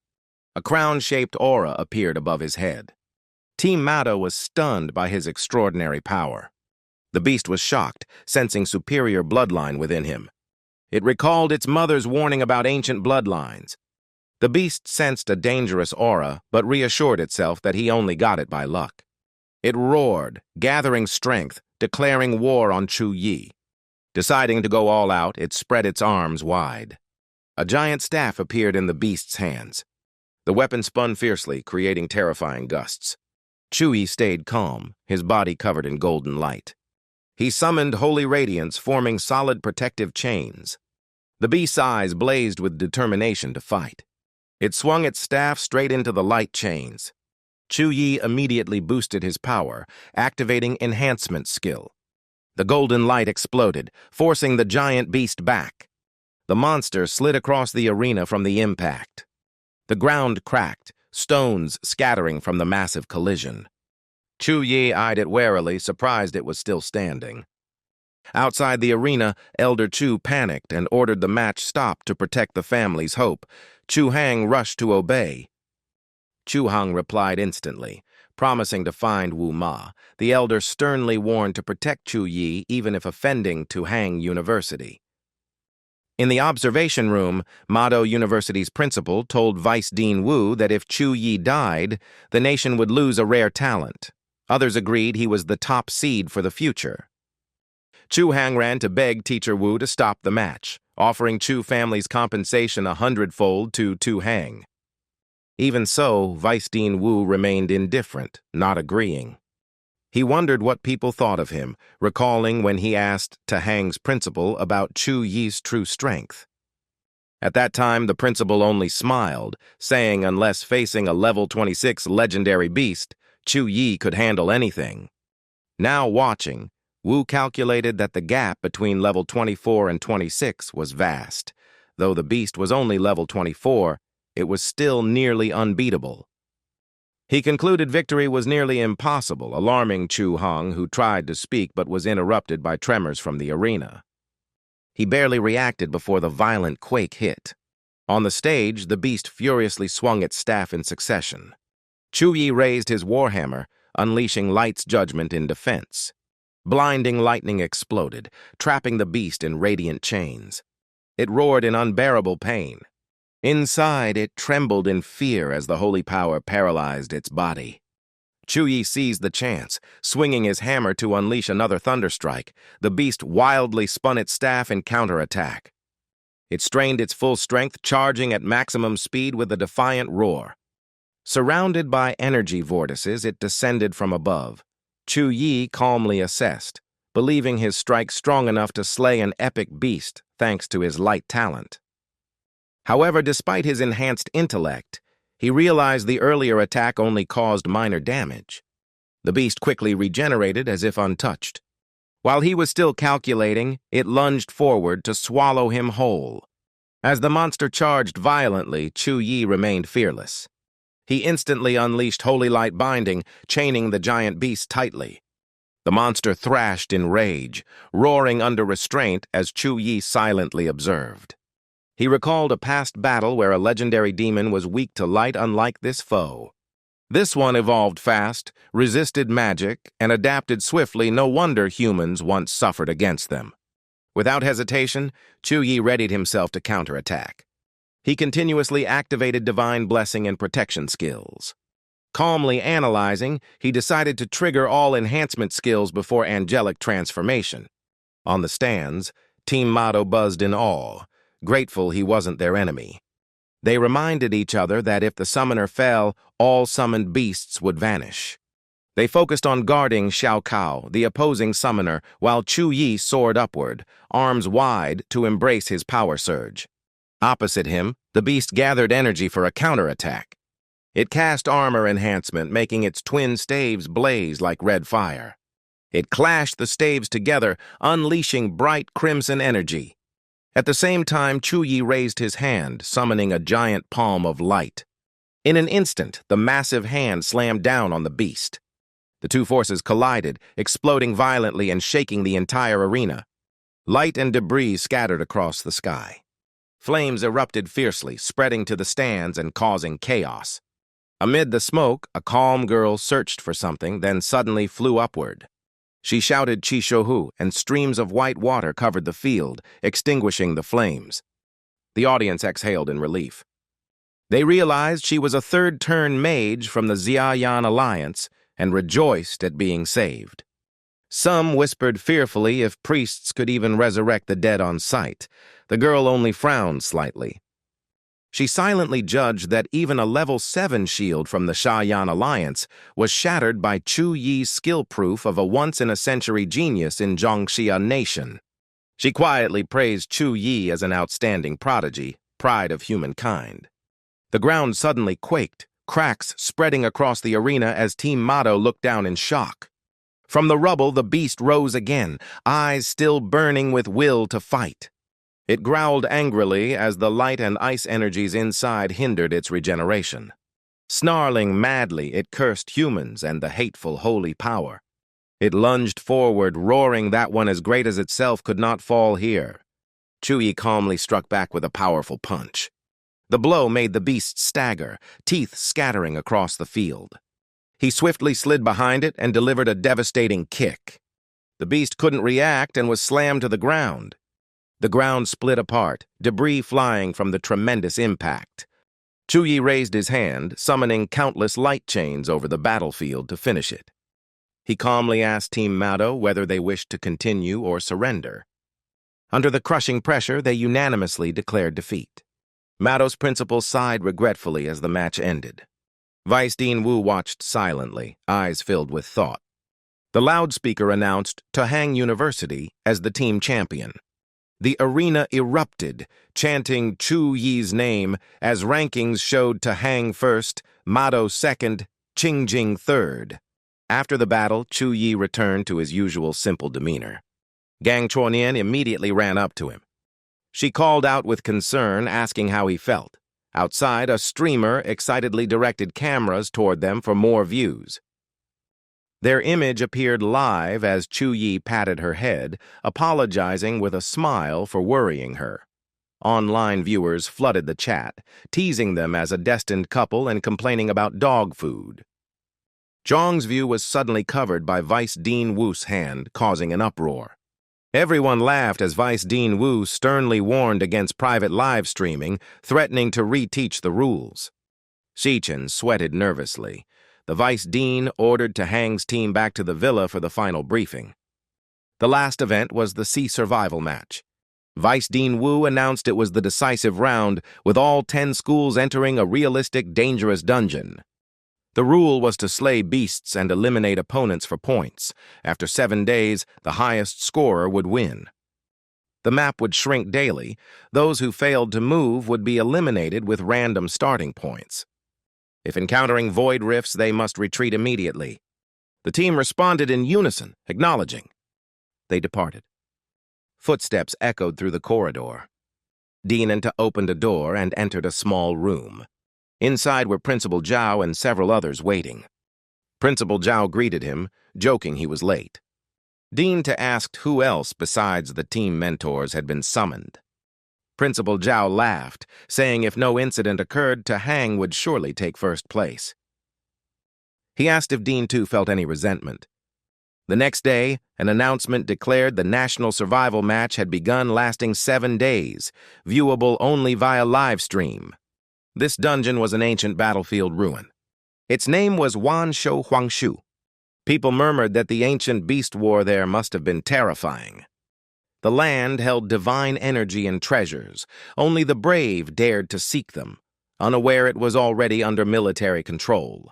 A crown-shaped aura appeared above his head. Team Mado was stunned by his extraordinary power. The beast was shocked, sensing superior bloodline within him. It recalled its mother's warning about ancient bloodlines. The beast sensed a dangerous aura, but reassured itself that he only got it by luck. It roared, gathering strength, declaring war on Chu Yi. Deciding to go all out, it spread its arms wide. A giant staff appeared in the beast's hands. The weapon spun fiercely, creating terrifying gusts. Chu Yi stayed calm, his body covered in golden light. He summoned holy radiance, forming solid protective chains. The beast's eyes blazed with determination to fight. It swung its staff straight into the light chains. Chu Yi immediately boosted his power, activating enhancement skill. The golden light exploded, forcing the giant beast back. The monster slid across the arena from the impact. The ground cracked, stones scattering from the massive collision. Chu Yi eyed it warily, surprised it was still standing. Outside the arena, Elder Chu panicked and ordered the match stopped to protect the family's hope. Suhang rushed to obey. Suhang replied instantly, promising to find Wu Ma. The elder sternly warned to protect Chu Yi even if offending Suhang University. In the observation room, Mado University's principal told Vice Dean Wu that if Chu Yi died, the nation would lose a rare talent. Others agreed he was the top seed for the future. Chu Hang ran to beg Teacher Wu to stop the match, offering Chu family's compensation 100-fold to Tu Hang. Even so, Vice Dean Wu remained indifferent, not agreeing. He wondered what people thought of him, recalling when he asked Tu Hang's principal about Chu Yi's true strength. At that time, the principal only smiled, saying unless facing a level 26 legendary beast, Chu Yi could handle anything. Now watching, Wu calculated that the gap between level 24 and 26 was vast. Though the beast was only level 24, it was still nearly unbeatable. He concluded victory was nearly impossible, alarming Chu Hong, who tried to speak but was interrupted by tremors from the arena. He barely reacted before the violent quake hit. On the stage, the beast furiously swung its staff in succession. Chu Yi raised his warhammer, unleashing Light's judgment in defense. Blinding lightning exploded, trapping the beast in radiant chains. It roared in unbearable pain. Inside, it trembled in fear as the holy power paralyzed its body. Chu Yi seized the chance, swinging his hammer to unleash another thunderstrike. The beast wildly spun its staff in counterattack. It strained its full strength, charging at maximum speed with a defiant roar. Surrounded by energy vortices, it descended from above. Chu Yi calmly assessed, believing his strike strong enough to slay an epic beast thanks to his light talent. However, despite his enhanced intellect, he realized the earlier attack only caused minor damage. The beast quickly regenerated as if untouched. While he was still calculating, it lunged forward to swallow him whole. As the monster charged violently, Chu Yi remained fearless. He instantly unleashed Holy Light Binding, chaining the giant beast tightly. The monster thrashed in rage, roaring under restraint as Chu Yi silently observed. He recalled a past battle where a legendary demon was weak to light unlike this foe. This one evolved fast, resisted magic, and adapted swiftly. No wonder humans once suffered against them. Without hesitation, Chu Yi readied himself to counterattack. He continuously activated divine blessing and protection skills. Calmly analyzing, he decided to trigger all enhancement skills before angelic transformation. On the stands, Team Motto buzzed in awe, grateful he wasn't their enemy. They reminded each other that if the summoner fell, all summoned beasts would vanish. They focused on guarding Xiao Cao, the opposing summoner, while Chu Yi soared upward, arms wide to embrace his power surge. Opposite him, the beast gathered energy for a counterattack. It cast armor enhancement, making its twin staves blaze like red fire. It clashed the staves together, unleashing bright crimson energy. At the same time, Chu Yi raised his hand, summoning a giant palm of light. In an instant, the massive hand slammed down on the beast. The two forces collided, exploding violently and shaking the entire arena. Light and debris scattered across the sky. Flames erupted fiercely, spreading to the stands and causing chaos. Amid the smoke, a calm girl searched for something, then suddenly flew upward. She shouted Chi Shohu, and streams of white water covered the field, extinguishing the flames. The audience exhaled in relief. They realized she was a third-turn mage from the Xiaoyan Alliance and rejoiced at being saved. Some whispered fearfully if priests could even resurrect the dead on sight. The girl only frowned slightly. She silently judged that even a level 7 shield from the Xiaoyan Alliance was shattered by Chu Yi's skill proof of a once-in-a-century genius in Zhongxia Nation. She quietly praised Chu Yi as an outstanding prodigy, pride of humankind. The ground suddenly quaked, cracks spreading across the arena as Team Motto looked down in shock. From the rubble, the beast rose again, eyes still burning with will to fight. It growled angrily as the light and ice energies inside hindered its regeneration. Snarling madly, it cursed humans and the hateful holy power. It lunged forward, roaring that one as great as itself could not fall here. Chu Yi calmly struck back with a powerful punch. The blow made the beast stagger, teeth scattering across the field. He swiftly slid behind it and delivered a devastating kick. The beast couldn't react and was slammed to the ground. The ground split apart, debris flying from the tremendous impact. Chu Yi raised his hand, summoning countless light chains over the battlefield to finish it. He calmly asked Team Motto whether they wished to continue or surrender. Under the crushing pressure, they unanimously declared defeat. Motto's principal sighed regretfully as the match ended. Vice Dean Wu watched silently, eyes filled with thought. The loudspeaker announced Suhang University as the team champion. The arena erupted, chanting Chu Yi's name as rankings showed Suhang first, Motto second, Qingjing third. After the battle, Chu Yi returned to his usual simple demeanor. Gang Chuanyan immediately ran up to him. She called out with concern, asking how he felt. Outside, a streamer excitedly directed cameras toward them for more views. Their image appeared live as Chu Yi patted her head, apologizing with a smile for worrying her. Online viewers flooded the chat, teasing them as a destined couple and complaining about dog food. Zhang's view was suddenly covered by Vice Dean Wu's hand, causing an uproar. Everyone laughed as Vice Dean Wu sternly warned against private live streaming, threatening to reteach the rules. Xichen sweated nervously. The Vice Dean ordered Hang's team back to the villa for the final briefing. The last event was the Sea Survival match. Vice Dean Wu announced it was the decisive round, with all 10 schools entering a realistic, dangerous dungeon. The rule was to slay beasts and eliminate opponents for points. After 7 days, the highest scorer would win. The map would shrink daily. Those who failed to move would be eliminated with random starting points. If encountering void rifts, they must retreat immediately. The team responded in unison, acknowledging. They departed. Footsteps echoed through the corridor. Dinanta opened a door and entered a small room. Inside were Principal Zhao and several others waiting. Principal Zhao greeted him, joking he was late. Dinanta asked who else besides the team mentors had been summoned. Principal Zhao laughed, saying if no incident occurred, Hang would surely take first place. He asked if Dean too felt any resentment. The next day, an announcement declared the national survival match had begun, lasting 7 days, viewable only via live stream. This dungeon was an ancient battlefield ruin. Its name was Wanshou Huangshu. People murmured that the ancient beast war there must have been terrifying. The land held divine energy and treasures. Only the brave dared to seek them, unaware it was already under military control.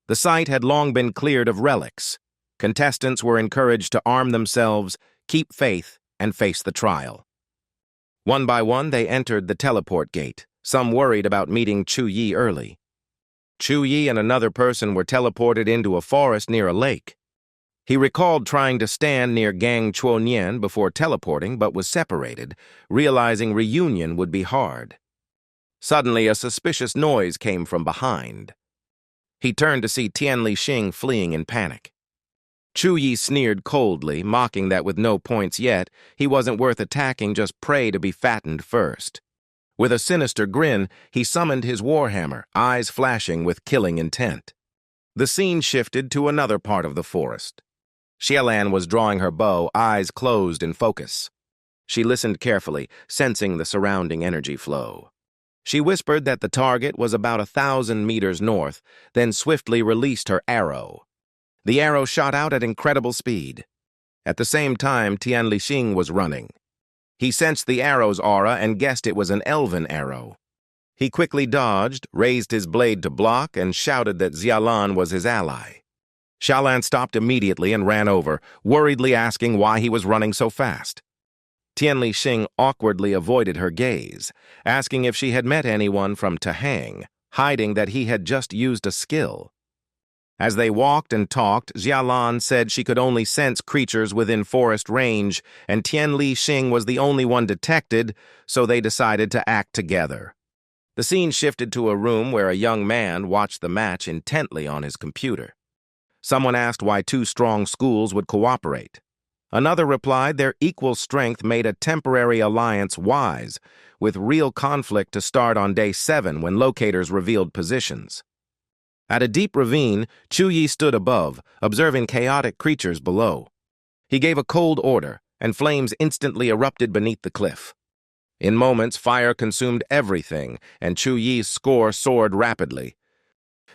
The site had long been cleared of relics. Contestants were encouraged to arm themselves, keep faith, and face the trial. One by one, they entered the teleport gate, some worried about meeting Chu Yi early. Chu Yi and another person were teleported into a forest near a lake. He recalled trying to stand near Gang Chuanyan before teleporting, but was separated, realizing reunion would be hard. Suddenly, a suspicious noise came from behind. He turned to see Tianli Xing fleeing in panic. Chu Yi sneered coldly, mocking that with no points yet, he wasn't worth attacking, just prey to be fattened first. With a sinister grin, he summoned his warhammer, eyes flashing with killing intent. The scene shifted to another part of the forest. Shaolan was drawing her bow, eyes closed in focus. She listened carefully, sensing the surrounding energy flow. She whispered that the target was about 1,000 meters north, then swiftly released her arrow. The arrow shot out at incredible speed. At the same time, Tianli Xing was running. He sensed the arrow's aura and guessed it was an elven arrow. He quickly dodged, raised his blade to block, and shouted that Xiaolan was his ally. Shaolan stopped immediately and ran over, worriedly asking why he was running so fast. Tianli Xing awkwardly avoided her gaze, asking if she had met anyone from Hang, hiding that he had just used a skill. As they walked and talked, Xiaolan said she could only sense creatures within forest range, and Tianli Xing was the only one detected, so they decided to act together. The scene shifted to a room where a young man watched the match intently on his computer. Someone asked why 2 strong schools would cooperate. Another replied their equal strength made a temporary alliance wise, with real conflict to start on day 7 when locators revealed positions. At a deep ravine, Chu Yi stood above, observing chaotic creatures below. He gave a cold order, and flames instantly erupted beneath the cliff. In moments, fire consumed everything, and Chu Yi's score soared rapidly.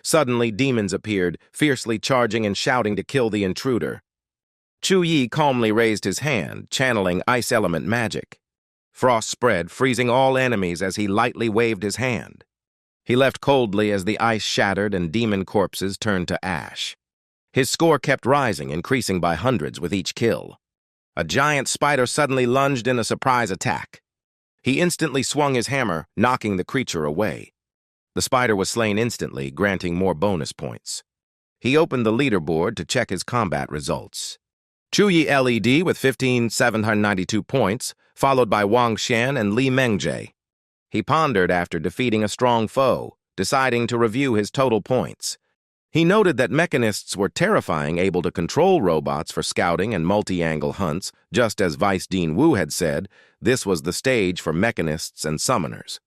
Suddenly, demons appeared, fiercely charging and shouting to kill the intruder. Chu Yi calmly raised his hand, channeling ice element magic. Frost spread, freezing all enemies as he lightly waved his hand. He left coldly as the ice shattered and demon corpses turned to ash. His score kept rising, increasing by hundreds with each kill. A giant spider suddenly lunged in a surprise attack. He instantly swung his hammer, knocking the creature away. The spider was slain instantly, granting more bonus points. He opened the leaderboard to check his combat results. Chu Yi LED with 15,792 points, followed by Wang Xian and Li Mengje. He pondered after defeating a strong foe, deciding to review his total points. He noted that mechanists were terrifying, able to control robots for scouting and multi-angle hunts. Just as Vice Dean Wu had said, this was the stage for mechanists and summoners.